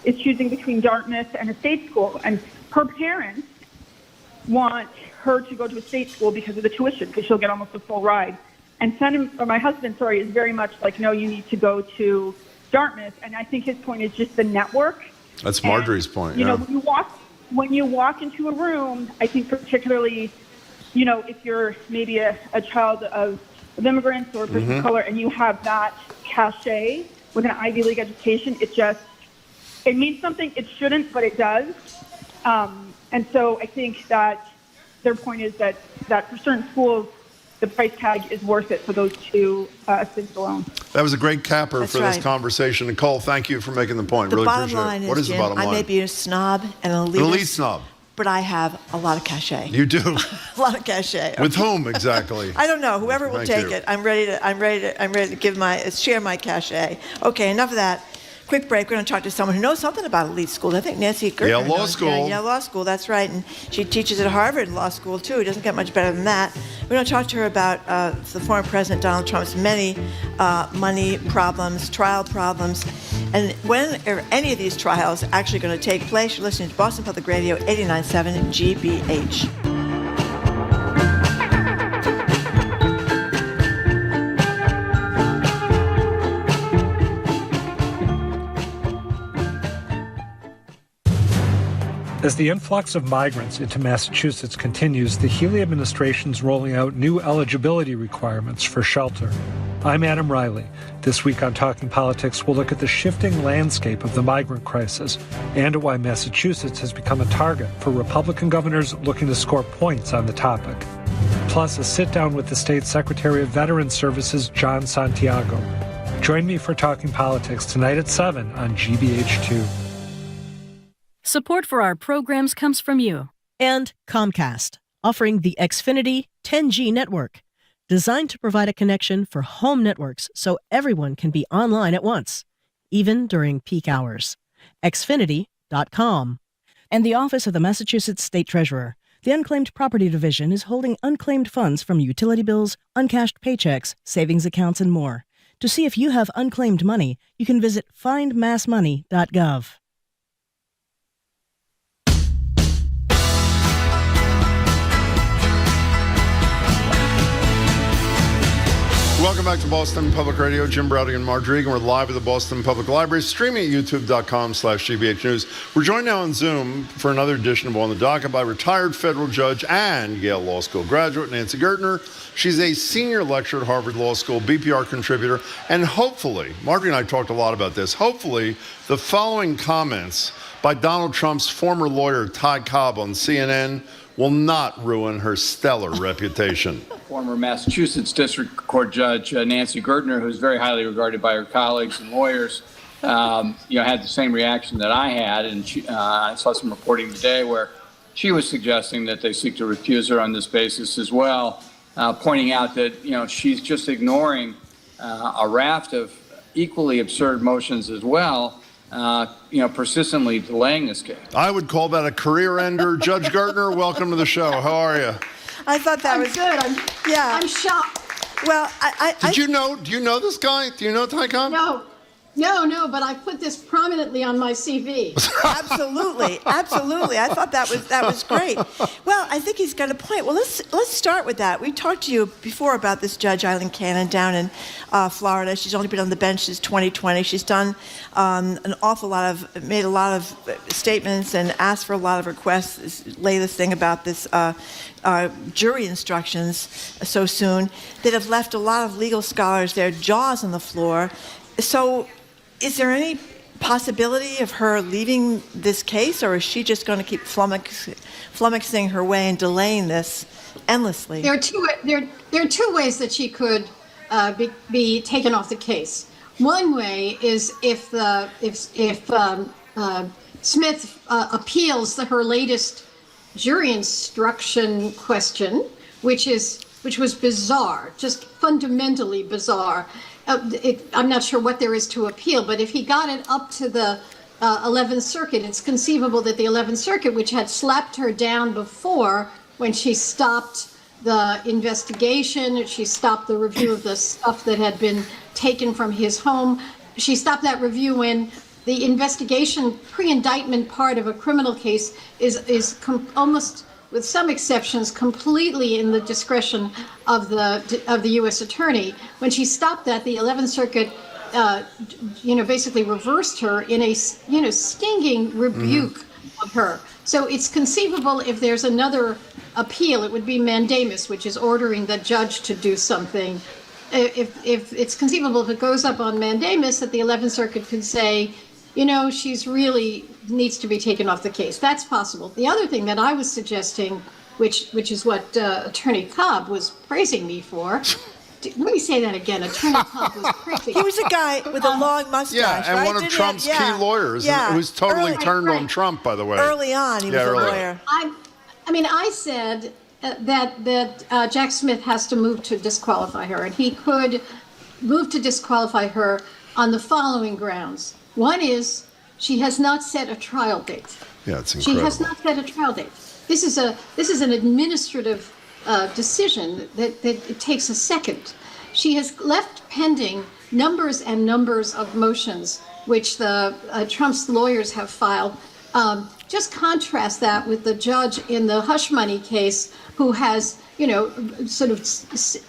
is choosing between Dartmouth and a state school, and her parents want her to go to a state school because of the tuition, because she'll get almost a full ride. And my husband, is very much like, no, you need to go to Dartmouth. And I think his point is just the network. That's Marjorie's point. When you walk into a room, I think particularly, if you're maybe a child of immigrants or a person of color, and you have that cachet with an Ivy League education, it means something. It shouldn't, but it does. And so I think that their point is that for certain schools, the price tag is worth it for those two things alone. That was a great capper for this conversation. Nicole, thank you for making the point. The really bottom appreciate line it. is, What is Jim, the bottom line? I may be a snob and an elitist. An elite snob. But I have a lot of cachet. You do. A lot of cachet. With whom exactly? I don't know. Whoever will Thank take you. it. I'm ready to share my cachet. Okay, enough of that. Quick break. We're going to talk to someone who knows something about elite schools. I think Nancy Gertner Yale Law knows. School. Yeah, Yale Law School, that's right. And she teaches at Harvard Law School, too. It doesn't get much better than that. We're going to talk to her about the former President Donald Trump's many money problems, trial problems, and when are any of these trials actually going to take place. You're listening to Boston Public Radio 89.7 GBH. As the influx of migrants into Massachusetts continues, the Healy administration is rolling out new eligibility requirements for shelter. I'm Adam Riley. This week on Talking Politics, we'll look at the shifting landscape of the migrant crisis and at why Massachusetts has become a target for Republican governors looking to score points on the topic. Plus, a sit-down with the state's Secretary of Veterans Services, John Santiago. Join me for Talking Politics tonight at 7 on GBH2. Support for our programs comes from you. And Comcast, offering the Xfinity 10G network, designed to provide a connection for home networks so everyone can be online at once, even during peak hours. Xfinity.com. And the Office of the Massachusetts State Treasurer. The Unclaimed Property Division is holding unclaimed funds from utility bills, uncashed paychecks, savings accounts, and more. To see if you have unclaimed money, you can visit findmassmoney.gov. Welcome back to Boston Public Radio. Jim Browdy and Marjorie Egan. We're live at the Boston Public Library, streaming at youtube.com/GBH News. We're joined now on Zoom for another edition of On the Docket by retired federal judge and Yale Law School graduate Nancy Gertner. She's a senior lecturer at Harvard Law School, BPR contributor, and hopefully, Marjorie and I talked a lot about this, hopefully the following comments by Donald Trump's former lawyer, Ty Cobb, on CNN will not ruin her stellar reputation. Former Massachusetts District Court Judge Nancy Gertner, who's very highly regarded by her colleagues and lawyers, had the same reaction that I had, and I saw some reporting today where she was suggesting that they seek to recuse her on this basis as well, pointing out that she's just ignoring a raft of equally absurd motions as well. Persistently delaying this case. I would call that a career ender. Judge Gertner, welcome to the show. How are you? I thought that was good. I'm shocked. Well, Do you know this guy? Do you know Ty Cobb? No. No, but I put this prominently on my CV. Absolutely. I thought that was great. Well, I think he's got a point. Well, let's start with that. We talked to you before about this Judge Eileen Cannon down in Florida. She's only been on the bench since 2020. She's done made a lot of statements and asked for a lot of requests. This latest thing about this jury instructions so soon that have left a lot of legal scholars their jaws on the floor. So, is there any possibility of her leaving this case, or is she just going to keep flummoxing her way and delaying this endlessly? There are two ways that she could be taken off the case. One way is if Smith appeals her latest jury instruction question, which was bizarre, just fundamentally bizarre. I'm not sure what there is to appeal, but if he got it up to the 11th Circuit, it's conceivable that the 11th Circuit, which had slapped her down before when she stopped the investigation, she stopped the review of the stuff that had been taken from his home. She stopped that review when the investigation pre-indictment part of a criminal case is almost, with some exceptions, completely in the discretion of the U.S. attorney. When she stopped that, the 11th Circuit, basically reversed her in a, stinging rebuke of her. So it's conceivable if there's another appeal, it would be mandamus, which is ordering the judge to do something. If it's conceivable, if it goes up on mandamus, that the 11th Circuit could say, she's really needs to be taken off the case. That's possible. The other thing that I was suggesting, which is what Attorney Cobb was praising me for. Let me say that again. Attorney Cobb was praising. He was a guy with a long mustache, yeah, and right? one of Trump's key lawyers, who's totally turned on Trump, by the way. Early on, he was a lawyer. I said that Jack Smith has to move to disqualify her, and he could move to disqualify her on the following grounds. One is she has not set a trial date. Yeah, it's incredible. She has not set a trial date. This is an administrative decision that it takes a second. She has left pending numbers and numbers of motions which the Trump's lawyers have filed. Just contrast that with the judge in the hush money case who has, sort of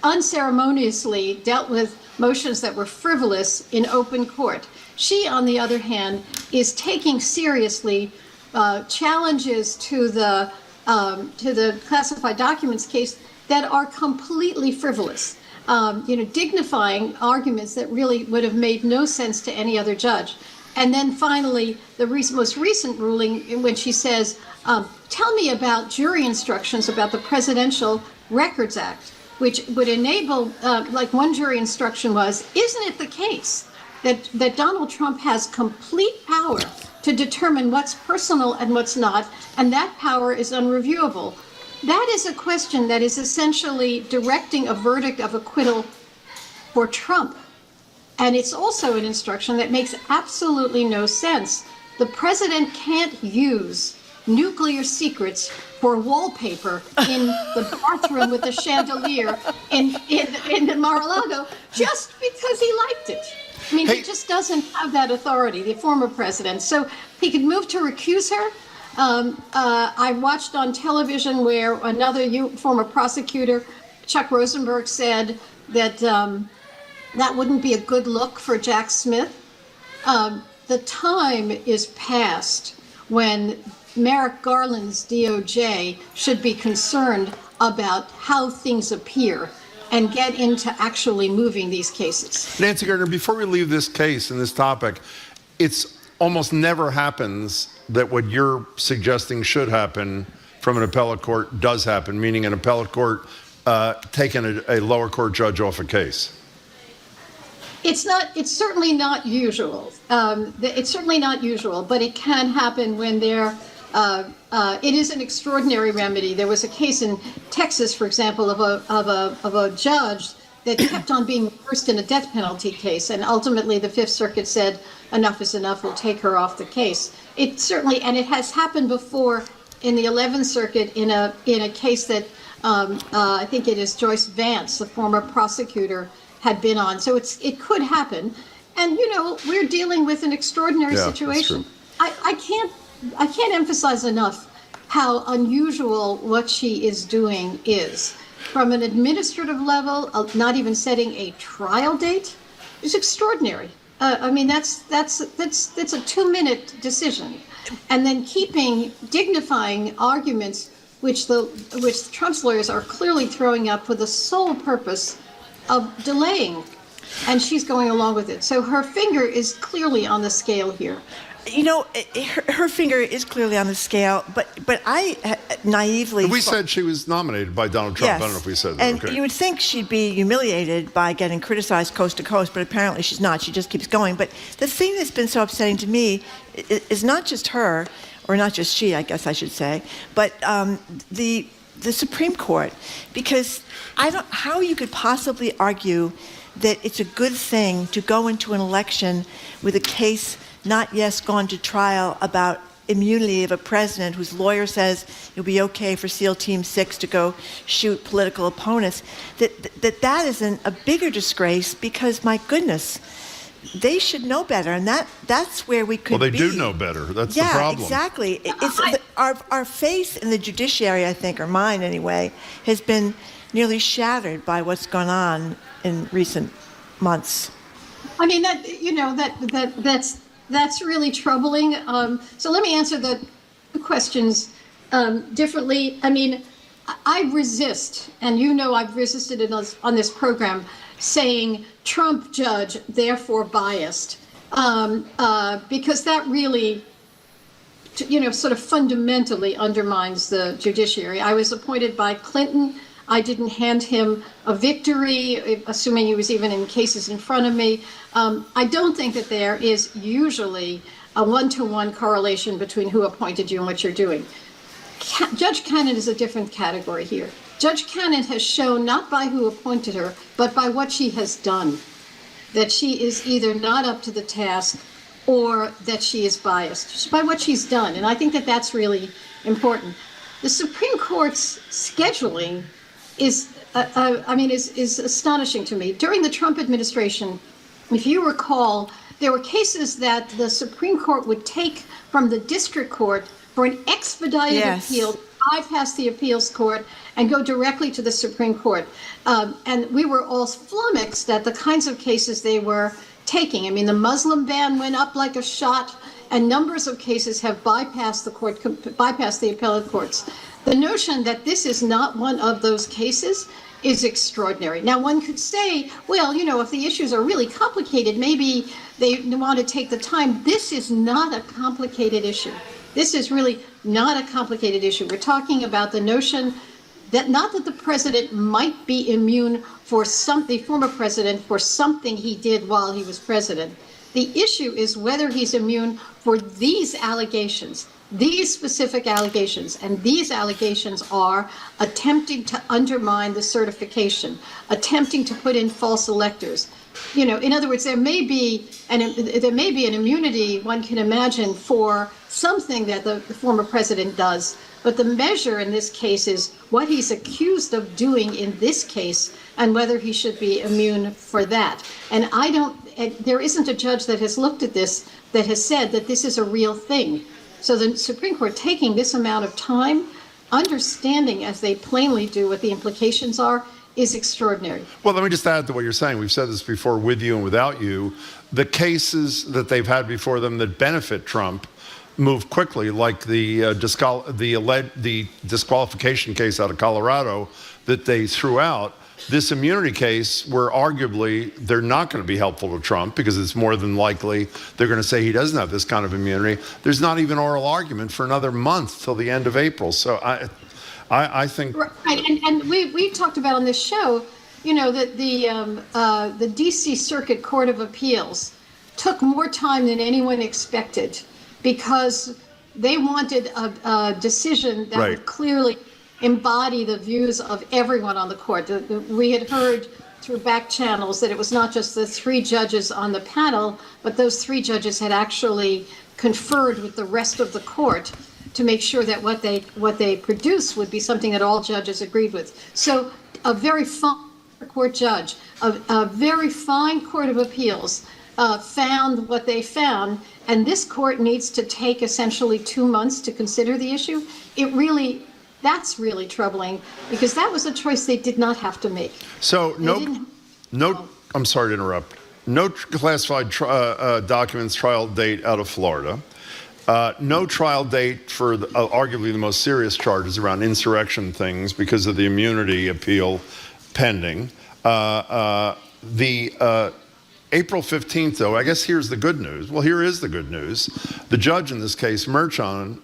unceremoniously dealt with motions that were frivolous in open court. She, on the other hand, is taking seriously challenges to the classified documents case that are completely frivolous. Dignifying arguments that really would have made no sense to any other judge. And then finally, the most recent ruling when she says, tell me about jury instructions about the Presidential Records Act, which would enable, like one jury instruction was, isn't it the case that Donald Trump has complete power to determine what's personal and what's not, and that power is unreviewable? That is a question that is essentially directing a verdict of acquittal for Trump. And it's also an instruction that makes absolutely no sense. The president can't use nuclear secrets for wallpaper in the bathroom with the chandelier in Mar-a-Lago just because he liked it. I mean, he just doesn't have that authority, the former president. So he could move to recuse her. I watched on television where another former prosecutor, Chuck Rosenberg, said that that wouldn't be a good look for Jack Smith. The time is past when Merrick Garland's DOJ should be concerned about how things appear and get into actually moving these cases. Nancy Gardner, before we leave this case and this topic, it's almost never happens that what you're suggesting should happen from an appellate court does happen, meaning an appellate court taking a lower court judge off a case. It's certainly not usual. It's certainly not usual, but it can happen when it is an extraordinary remedy. There was a case in Texas, for example, of a judge that kept on being reversed in a death penalty case, and ultimately the Fifth Circuit said enough is enough. We'll take her off the case. It certainly, and it has happened before in the 11th Circuit in a case that I think it is Joyce Vance, the former prosecutor, had been on. So it could happen. And we're dealing with an extraordinary situation. I can't emphasize enough how unusual what she is doing is. From an administrative level, not even setting a trial date, is extraordinary. I mean, that's a 2-minute decision, and then dignifying arguments which Trump's lawyers are clearly throwing up for the sole purpose of delaying, and she's going along with it. So her finger is clearly on the scale here. Her finger is clearly on the scale, but I naively... We said she was nominated by Donald Trump. Yes. I don't know if we said that. And you would think she'd be humiliated by getting criticized coast to coast, but apparently she's not. She just keeps going. But the thing that's been so upsetting to me is not just her, or not just she, I guess I should say, but the Supreme Court, because how you could possibly argue that it's a good thing to go into an election with a case not yet gone to trial about immunity of a president whose lawyer says it'll be okay for SEAL Team 6 to go shoot political opponents, that isn't a bigger disgrace, because, my goodness, they should know better, and that's where we could be. Well, they do know better. That's the problem. Yeah, exactly. Our faith in the judiciary, I think, or mine anyway, has been nearly shattered by what's gone on in recent months. I mean, that's really troubling. So let me answer the questions differently. I mean, I resist, and I've resisted on this program, saying Trump judge, therefore biased, because that really, sort of fundamentally undermines the judiciary. I was appointed by Clinton. I didn't hand him a victory, assuming he was even in cases in front of me. I don't think that there is usually a one-to-one correlation between who appointed you and what you're doing. Judge Cannon is a different category here. Judge Cannon has shown, not by who appointed her, but by what she has done, that she is either not up to the task or that she is biased. Just by what she's done. And I think that that's really important. The Supreme Court's scheduling is astonishing to me. During the Trump administration, if you recall, there were cases that the Supreme Court would take from the district court for an expedited appeal, bypass the appeals court, and go directly to the Supreme Court. And we were all flummoxed at the kinds of cases they were taking. I mean, the Muslim ban went up like a shot, and numbers of cases have bypassed the appellate courts. The notion that this is not one of those cases is extraordinary. Now, one could say, well, if the issues are really complicated, maybe they want to take the time. This is not a complicated issue. This is really not a complicated issue. We're talking about the notion that not that the president might be immune for the former president, for something he did while he was president. The issue is whether he's immune for these allegations, these specific allegations, and these allegations are attempting to undermine the certification, attempting to put in false electors. In other words, there may be an immunity, one can imagine, for something that the former president does, but the measure in this case is what he's accused of doing in this case and whether he should be immune for that. And there isn't a judge that has looked at this that has said that this is a real thing. So the Supreme Court taking this amount of time, understanding as they plainly do what the implications are, is extraordinary. Well, let me just add to what you're saying. We've said this before, with you and without you. The cases that they've had before them that benefit Trump move quickly, like the disqualification case out of Colorado that they threw out. This immunity case, where arguably they're not going to be helpful to Trump because it's more than likely they're going to say he doesn't have this kind of immunity. There's not even oral argument for another month till the end of April. So I think... Right, and we talked about on this show, that the D.C. Circuit Court of Appeals took more time than anyone expected because they wanted a decision that would clearly embody the views of everyone on the court. We had heard through back channels that it was not just the 3 judges on the panel, but those 3 judges had actually conferred with the rest of the court to make sure that what they produced would be something that all judges agreed with. So a very fine court judge, a very fine court of appeals, found what they found, and this court needs to take essentially 2 months to consider the issue, that's really troubling, because that was a choice they did not have to make. So I'm sorry to interrupt. No classified documents trial date out of Florida. No trial date for arguably the most serious charges around insurrection things because of the immunity appeal pending. April 15th, though, I guess here's the good news. Well, here is the good news. The judge in this case, Merchan,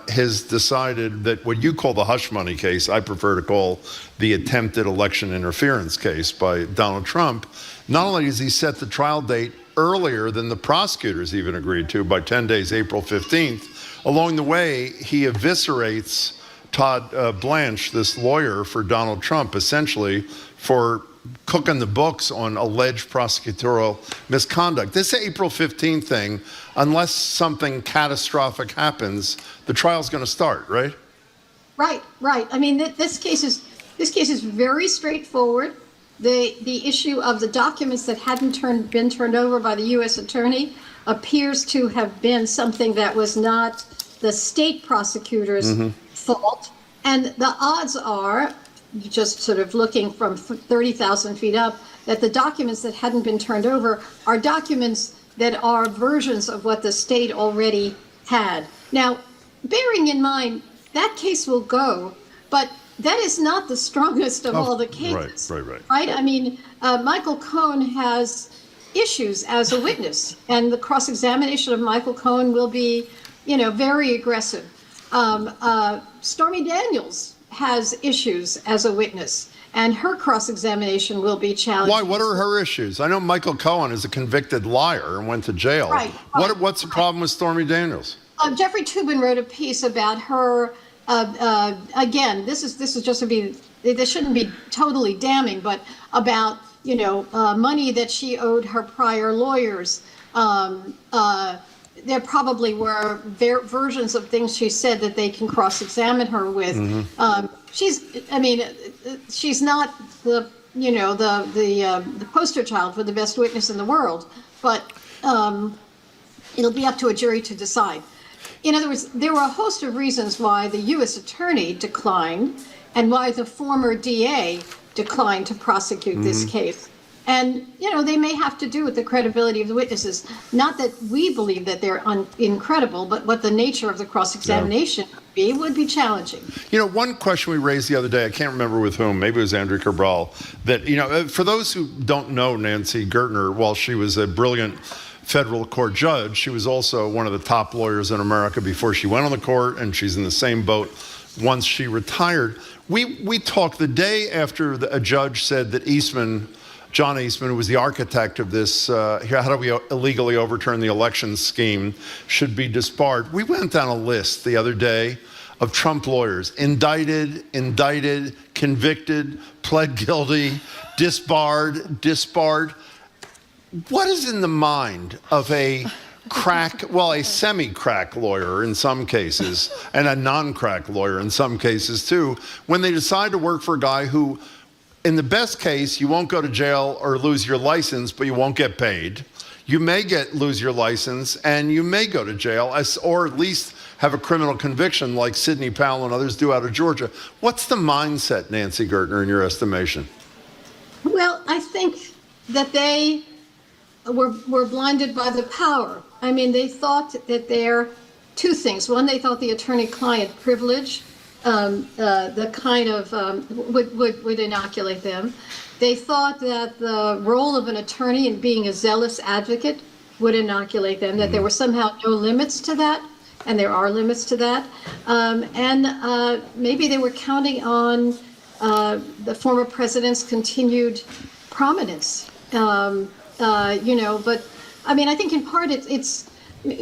has decided that what you call the hush money case, I prefer to call the attempted election interference case by Donald Trump. Not only does he set the trial date earlier than the prosecutors even agreed to by 10 days, April 15th, along the way, he eviscerates Todd Blanche, this lawyer for Donald Trump, essentially for cooking the books on alleged prosecutorial misconduct. This April 15th thing, unless something catastrophic happens, the trial's going to start, right? Right. I mean, this case is very straightforward. The issue of the documents that hadn't been turned over by the U.S. attorney appears to have been something that was not the state prosecutor's fault. And the odds are, just sort of looking from 30,000 feet up, that the documents that hadn't been turned over are documents that are versions of what the state already had. Now, bearing in mind, that case will go, but that is not the strongest of all the cases. Right. I mean, Michael Cohen has issues as a witness, and the cross-examination of Michael Cohen will be, very aggressive. Stormy Daniels has issues as a witness, and her cross-examination will be challenged. Why? What are her issues? I know Michael Cohen is a convicted liar and went to jail. Right. What's the problem with Stormy Daniels? Jeffrey Toobin wrote a piece about her. Again, this shouldn't be totally damning, but about money that she owed her prior lawyers. There probably were versions of things she said that they can cross-examine her with. She's not the poster child for the best witness in the world, but it'll be up to a jury to decide. In other words, there were a host of reasons why the U.S. attorney declined and why the former DA declined to prosecute this case. And, they may have to do with the credibility of the witnesses. Not that we believe that they're incredible, but what the nature of the cross-examination would be challenging. One question we raised the other day, I can't remember with whom, maybe it was Andrew Cabral, that, for those who don't know Nancy Gertner, while she was a brilliant federal court judge, she was also one of the top lawyers in America before she went on the court, and she's in the same boat once she retired. We talked the day after a judge said that John Eastman, who was the architect of this, how do we illegally overturn the election scheme, should be disbarred. We went down a list the other day of Trump lawyers, indicted, convicted, pled guilty, disbarred. What is in the mind of a semi-crack lawyer in some cases, and a non-crack lawyer in some cases too, when they decide to work for a guy who, in the best case, you won't go to jail or lose your license, but you won't get paid. You may lose your license, and you may go to jail, or at least have a criminal conviction like Sidney Powell and others do out of Georgia. What's the mindset, Nancy Gertner, in your estimation? Well, I think that they were blinded by the power. I mean, they thought that two things. One, they thought the attorney-client privilege the kind of would inoculate them. They thought that the role of an attorney in being a zealous advocate would inoculate them, that there were somehow no limits to that, and there are limits to that. And maybe they were counting on the former president's continued prominence. But I mean, I think in part it's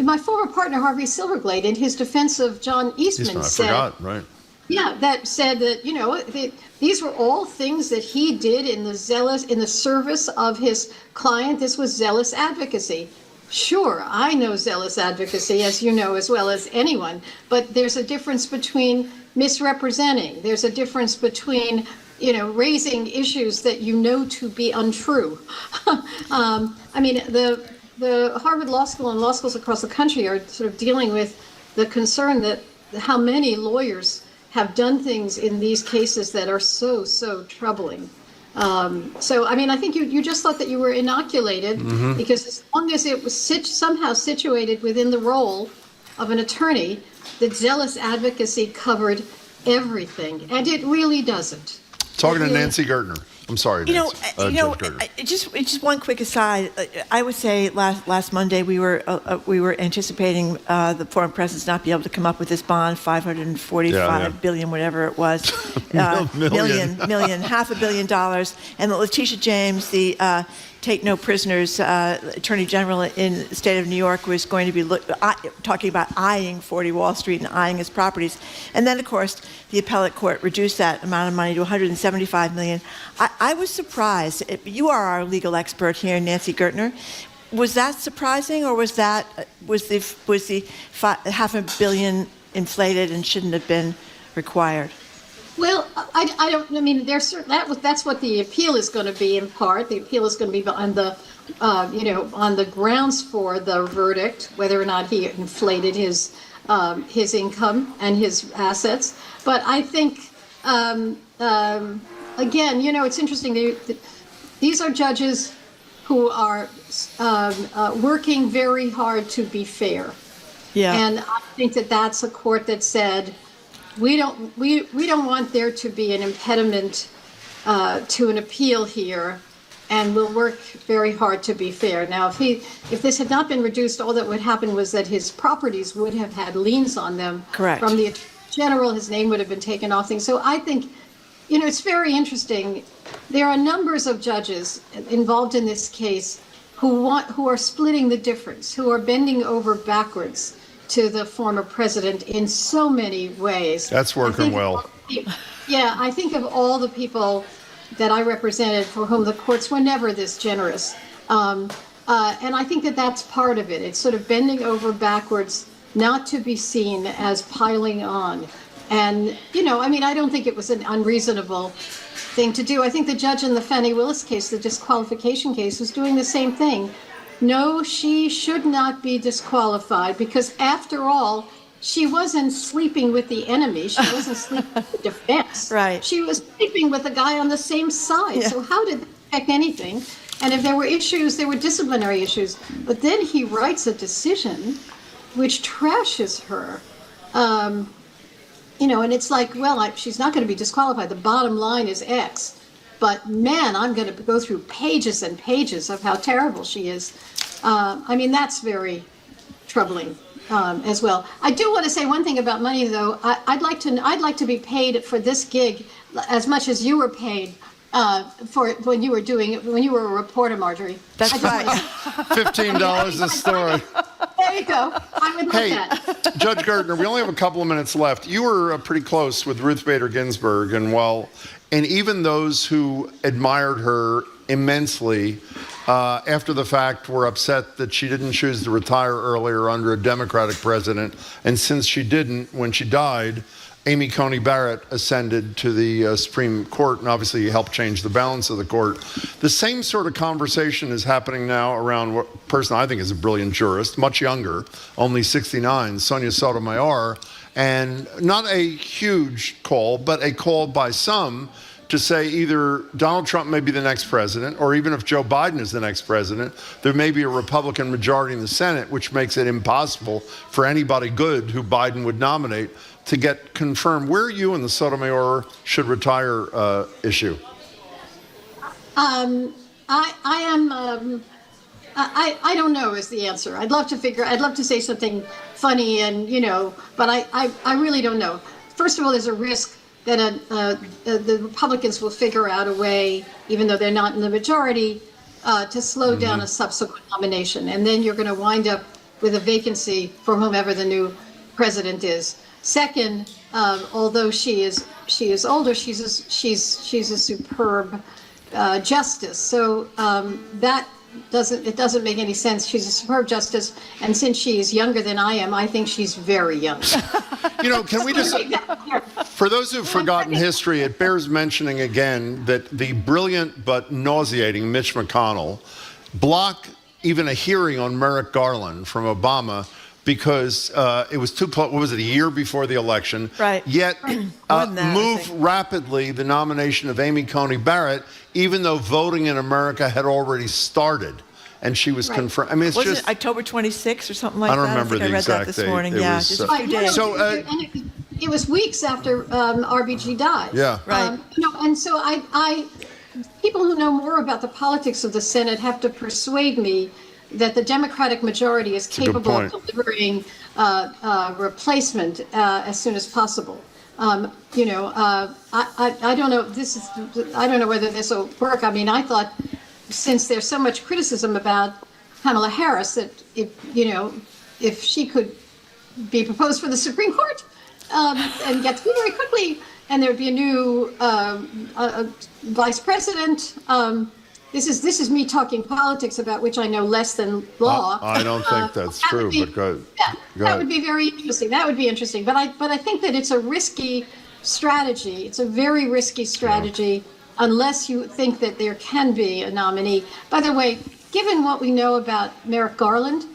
my former partner, Harvey Silverglade, in his defense of John Eastman said, that said that, these were all things that he did in the service of his client. This was zealous advocacy. Sure, I know zealous advocacy, as you know, as well as anyone, but there's a difference between misrepresenting. There's a difference between, raising issues that you know to be untrue. I mean, the Harvard Law School and law schools across the country are sort of dealing with the concern that how many lawyers have done things in these cases that are so troubling. So, I mean, I think you just thought that you were inoculated because as long as it was somehow situated within the role of an attorney, that zealous advocacy covered everything, and it really doesn't. Talking to Nancy Gertner. I'm sorry, Nancy. Judge Gertner. Just one quick aside. I would say last Monday we were anticipating the foreign presidents not be able to come up with this bond, $545 billion, whatever it was, million, $500 million, and that Letitia James, the Take No Prisoners Attorney General in the state of New York, was going to be talking about eyeing 40 Wall Street and eyeing his properties. And then, of course, the appellate court reduced that amount of money to $175 million. I was surprised. You are our legal expert here, Nancy Gertner. Was that surprising, or was the $500 million inflated and shouldn't have been required? Well, I don't. I mean, that's what the appeal is going to be in part. The appeal is going to be on the, on the grounds for the verdict, whether or not he inflated his income and his assets. But I think, again, it's interesting. These are judges who are working very hard to be fair. Yeah. And I think that that's a court that said, we don't want there to be an impediment to an appeal here, and we'll work very hard to be fair. Now, if this had not been reduced, all that would happen was that his properties would have had liens on them. Correct. From the Attorney General, his name would have been taken off things. So I think, it's very interesting. There are numbers of judges involved in this case who are splitting the difference, who are bending over backwards to the former president in so many ways. That's working well. Yeah, I think of all the people that I represented for whom the courts were never this generous. And I think that that's part of it. It's sort of bending over backwards, not to be seen as piling on. And, I don't think it was an unreasonable thing to do. I think the judge in the Fannie Willis case, the disqualification case, was doing the same thing. No, she should not be disqualified because, after all, she wasn't sleeping with the enemy. She wasn't sleeping with the defense. Right. She was sleeping with the guy on the same side. Yeah. So how did that affect anything? And if there were issues, there were disciplinary issues. But then he writes a decision which trashes her. And it's like, well, she's not going to be disqualified. The bottom line is X. But man, I'm going to go through pages and pages of how terrible she is. That's very troubling as well. I do want to say one thing about money, though. I'd like to be paid for this gig as much as you were paid for when you were a reporter, Marjorie. That's right. $15 a story. There you go. I would love that. Judge Gertner, we only have a couple of minutes left. You were pretty close with Ruth Bader Ginsburg, and even those who admired her immensely after the fact were upset that she didn't choose to retire earlier under a Democratic president. And since she didn't, when she died, Amy Coney Barrett ascended to the Supreme Court and obviously helped change the balance of the court. The same sort of conversation is happening now around what person I think is a brilliant jurist, much younger, only 69, Sonia Sotomayor. And not a huge call, but a call by some to say either Donald Trump may be the next president, or even if Joe Biden is the next president, there may be a Republican majority in the Senate, which makes it impossible for anybody good who Biden would nominate to get confirmed. Where are you in the Sotomayor should retire issue? I don't know is the answer. I'd love to say something funny but I really don't know. First of all, there's a risk that the Republicans will figure out a way, even though they're not in the majority, to slow down a subsequent nomination. And then you're going to wind up with a vacancy for whomever the new president is. Second, although she is older, she's a superb justice. So that doesn't make any sense. She's a superb justice, and since she is younger than I am, I think she's very young. Can we just, for those who've forgotten history, it bears mentioning again that the brilliant but nauseating Mitch McConnell blocked even a hearing on Merrick Garland from Obama because it was too close. What was it, a year before the election? Right. Yet that, move rapidly the nomination of Amy Coney Barrett, even though voting in America had already started. And she was confirmed. I mean, it's Wasn't just it October 26th or something like that? I don't remember think the I read that exact this date. morning. It Yeah, was, just a few days. It was weeks after RBG died. Yeah. Right. And so I people who know more about the politics of the Senate have to persuade me that the Democratic majority is capable of delivering replacement as soon as possible. I don't know. I don't know whether this will work. I mean, I thought since there's so much criticism about Kamala Harris that if she could be proposed for the Supreme Court and get through very quickly, and there'd be a new vice president. This is me talking politics, about which I know less than law. I don't think that's true, but go ahead. That would be very interesting. That would be interesting. But I think that it's a risky strategy. It's a very risky strategy unless you think that there can be a nominee. By the way, given what we know about Merrick Garland,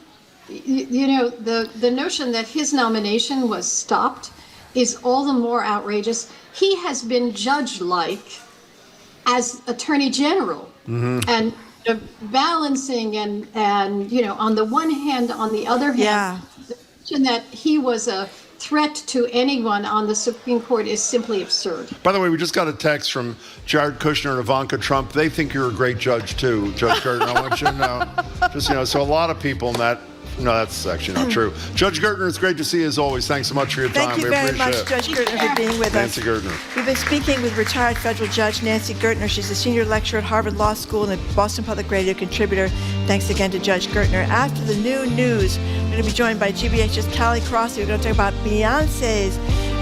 the notion that his nomination was stopped is all the more outrageous. He has been judge-like as Attorney General. Mm-hmm. And balancing and on the one hand, on the other hand, the notion that he was a threat to anyone on the Supreme Court is simply absurd. By the way, we just got a text from Jared Kushner and Ivanka Trump. They think you're a great judge too, Judge Gertner. I want you to know. So a lot of people in that. No, that's actually not true. Judge Gertner, it's great to see you as always. Thanks so much for your time. Thank you very much, Judge Gertner, for being with Nancy us. Gertner. We've been speaking with retired federal judge Nancy Gertner. She's a senior lecturer at Harvard Law School and a Boston Public Radio contributor. Thanks again to Judge Gertner. After the new news, we're going to be joined by GBH's Callie Crossley. We're going to talk about Beyonce's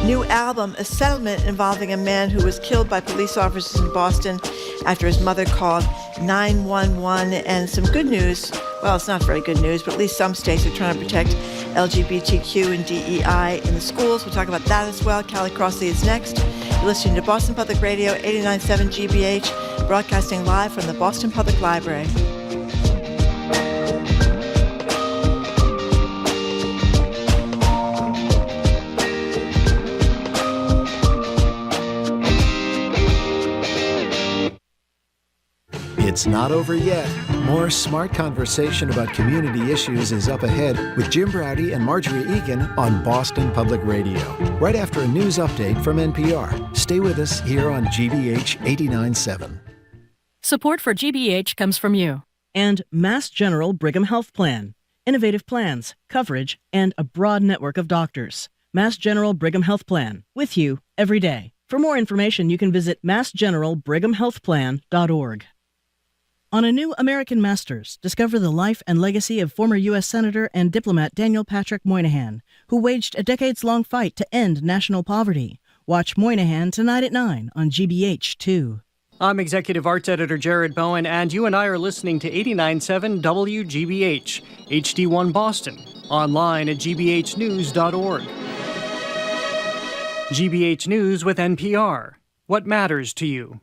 new album, a settlement involving a man who was killed by police officers in Boston after his mother called 911, and some good news. Well, it's not very good news, but at least some states are trying to protect LGBTQ and DEI in the schools. We'll talk about that as well. Callie Crossley is next. You're listening to Boston Public Radio, 89.7 GBH, broadcasting live from the Boston Public Library. It's not over yet. More smart conversation about community issues is up ahead with Jim Braude and Marjorie Egan on Boston Public Radio. Right after a news update from NPR. Stay with us here on GBH 89.7. Support for GBH comes from you. And Mass General Brigham Health Plan. Innovative plans, coverage, and a broad network of doctors. Mass General Brigham Health Plan. With you every day. For more information, you can visit massgeneralbrighamhealthplan.org. On A New American Masters, discover the life and legacy of former U.S. Senator and diplomat Daniel Patrick Moynihan, who waged a decades-long fight to end national poverty. Watch Moynihan tonight at 9 on GBH2. I'm Executive Arts Editor Jared Bowen, and you and I are listening to 89.7 WGBH, HD1 Boston, online at gbhnews.org. GBH News with NPR. What matters to you?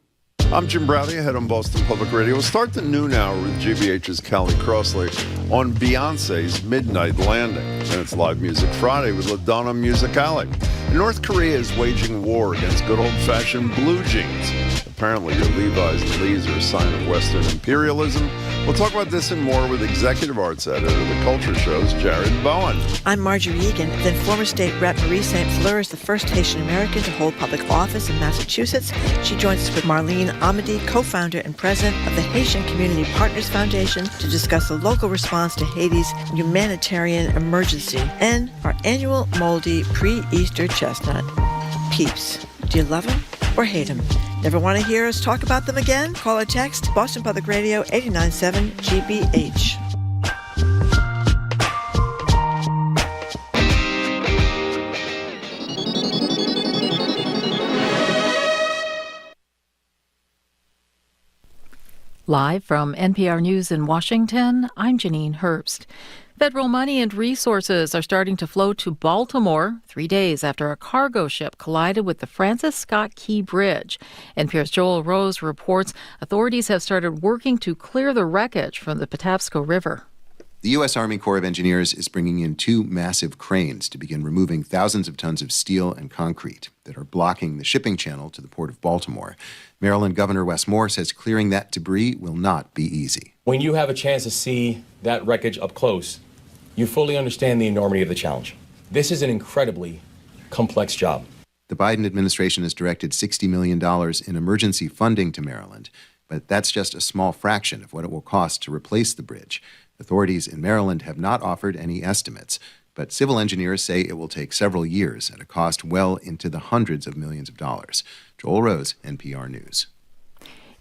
I'm Jim Braude, head on Boston Public Radio. We'll start the noon hour with GBH's Callie Crossley on Beyonce's Midnight Landing. And it's Live Music Friday with LaDonna Musicale. North Korea is waging war against good old-fashioned blue jeans. Apparently your Levi's and Lees are a sign of Western imperialism. We'll talk about this and more with Executive Arts Editor of The Culture Show's Jared Bowen. I'm Marjorie Egan. Then former State Rep Marie St. Fleur is the first Haitian American to hold public office in Massachusetts. She joins us with Marlene Amedy, co-founder and president of the Haitian Community Partners Foundation, to discuss the local response to Haiti's humanitarian emergency and our annual moldy pre-Easter chestnut. Peeps. Do you love him or hate him? Never want to hear us talk about them again? Call or text Boston Public Radio 89.7 GBH. Live from NPR News in Washington, I'm Janine Herbst. Federal money and resources are starting to flow to Baltimore 3 days after a cargo ship collided with the Francis Scott Key Bridge. NPR's Joel Rose reports authorities have started working to clear the wreckage from the Patapsco River. The U.S. Army Corps of Engineers is bringing in 2 massive cranes to begin removing thousands of tons of steel and concrete that are blocking the shipping channel to the port of Baltimore. Maryland Governor Wes Moore says clearing that debris will not be easy. When you have a chance to see that wreckage up close, you fully understand the enormity of the challenge. This is an incredibly complex job. The Biden administration has directed $60 million in emergency funding to Maryland, but that's just a small fraction of what it will cost to replace the bridge. Authorities in Maryland have not offered any estimates, but civil engineers say it will take several years at a cost well into the hundreds of millions of dollars. Joel Rose, NPR News.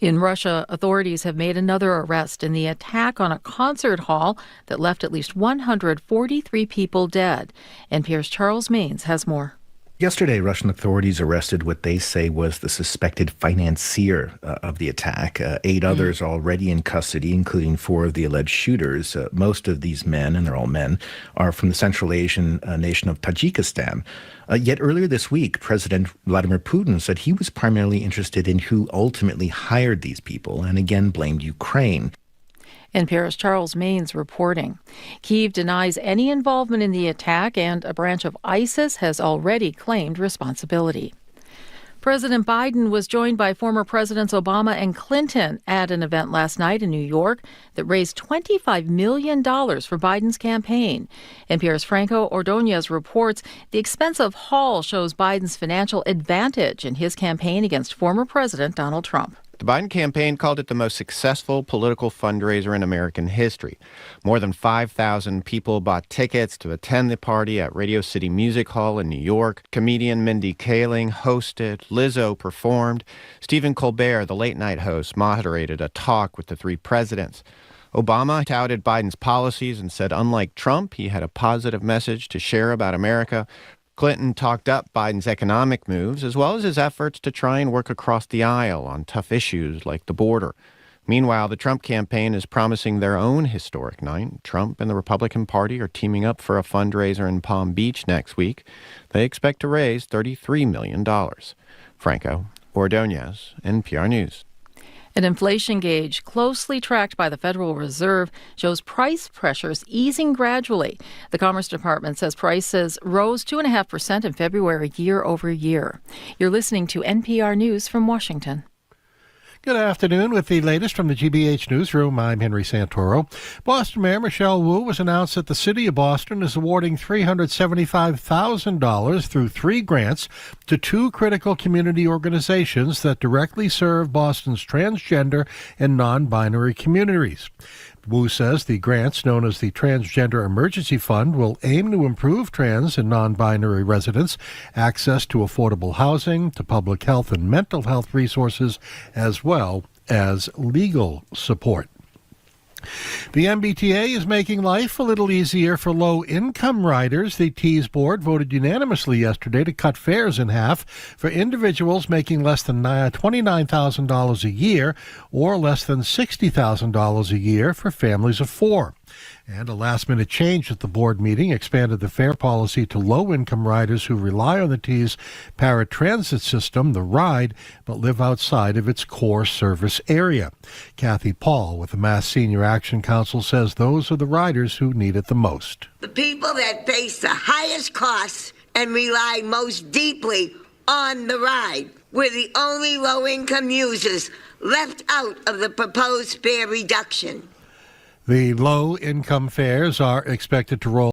In Russia, authorities have made another arrest in the attack on a concert hall that left at least 143 people dead. NPR's Charles Maines has more. Yesterday, Russian authorities arrested what they say was the suspected financier of the attack. 8 others are already in custody, including 4 of the alleged shooters. Most of these men, and they're all men, are from the Central Asian nation of Tajikistan. Yet earlier this week, President Vladimir Putin said he was primarily interested in who ultimately hired these people and again blamed Ukraine. NPR's Charles Maines reporting. Kyiv denies any involvement in the attack, and a branch of ISIS has already claimed responsibility. President Biden was joined by former Presidents Obama and Clinton at an event last night in New York that raised $25 million for Biden's campaign. NPR's Franco Ordonez reports the expensive haul shows Biden's financial advantage in his campaign against former President Donald Trump. The Biden campaign called it the most successful political fundraiser in American history. More than 5,000 people bought tickets to attend the party at Radio City Music Hall in New York. Comedian Mindy Kaling hosted. Lizzo performed. Stephen Colbert, the late-night host, moderated a talk with the 3 presidents. Obama touted Biden's policies and said, unlike Trump, he had a positive message to share about America. Clinton talked up Biden's economic moves, as well as his efforts to try and work across the aisle on tough issues like the border. Meanwhile, the Trump campaign is promising their own historic night. Trump and the Republican Party are teaming up for a fundraiser in Palm Beach next week. They expect to raise $33 million. Franco Ordonez, NPR News. An inflation gauge closely tracked by the Federal Reserve shows price pressures easing gradually. The Commerce Department says prices rose 2.5% in February year over year. You're listening to NPR News from Washington. Good afternoon. With the latest from the GBH Newsroom, I'm Henry Santoro. Boston Mayor Michelle Wu has announced that the City of Boston is awarding $375,000 through 3 grants to 2 critical community organizations that directly serve Boston's transgender and non-binary communities. Wu says the grants, known as the Transgender Emergency Fund, will aim to improve trans and non-binary residents' access to affordable housing, to public health and mental health resources, as well as legal support. The MBTA is making life a little easier for low-income riders. The T's board voted unanimously yesterday to cut fares in half for individuals making less than $29,000 a year or less than $60,000 a year for families of 4. And a last-minute change at the board meeting expanded the fare policy to low-income riders who rely on the T's paratransit system, the RIDE, but live outside of its core service area. Kathy Paul with the Mass Senior Action Council says those are the riders who need it the most. The people that face the highest costs and rely most deeply on the RIDE. We're the only low-income users left out of the proposed fare reduction. The low-income fares are expected to roll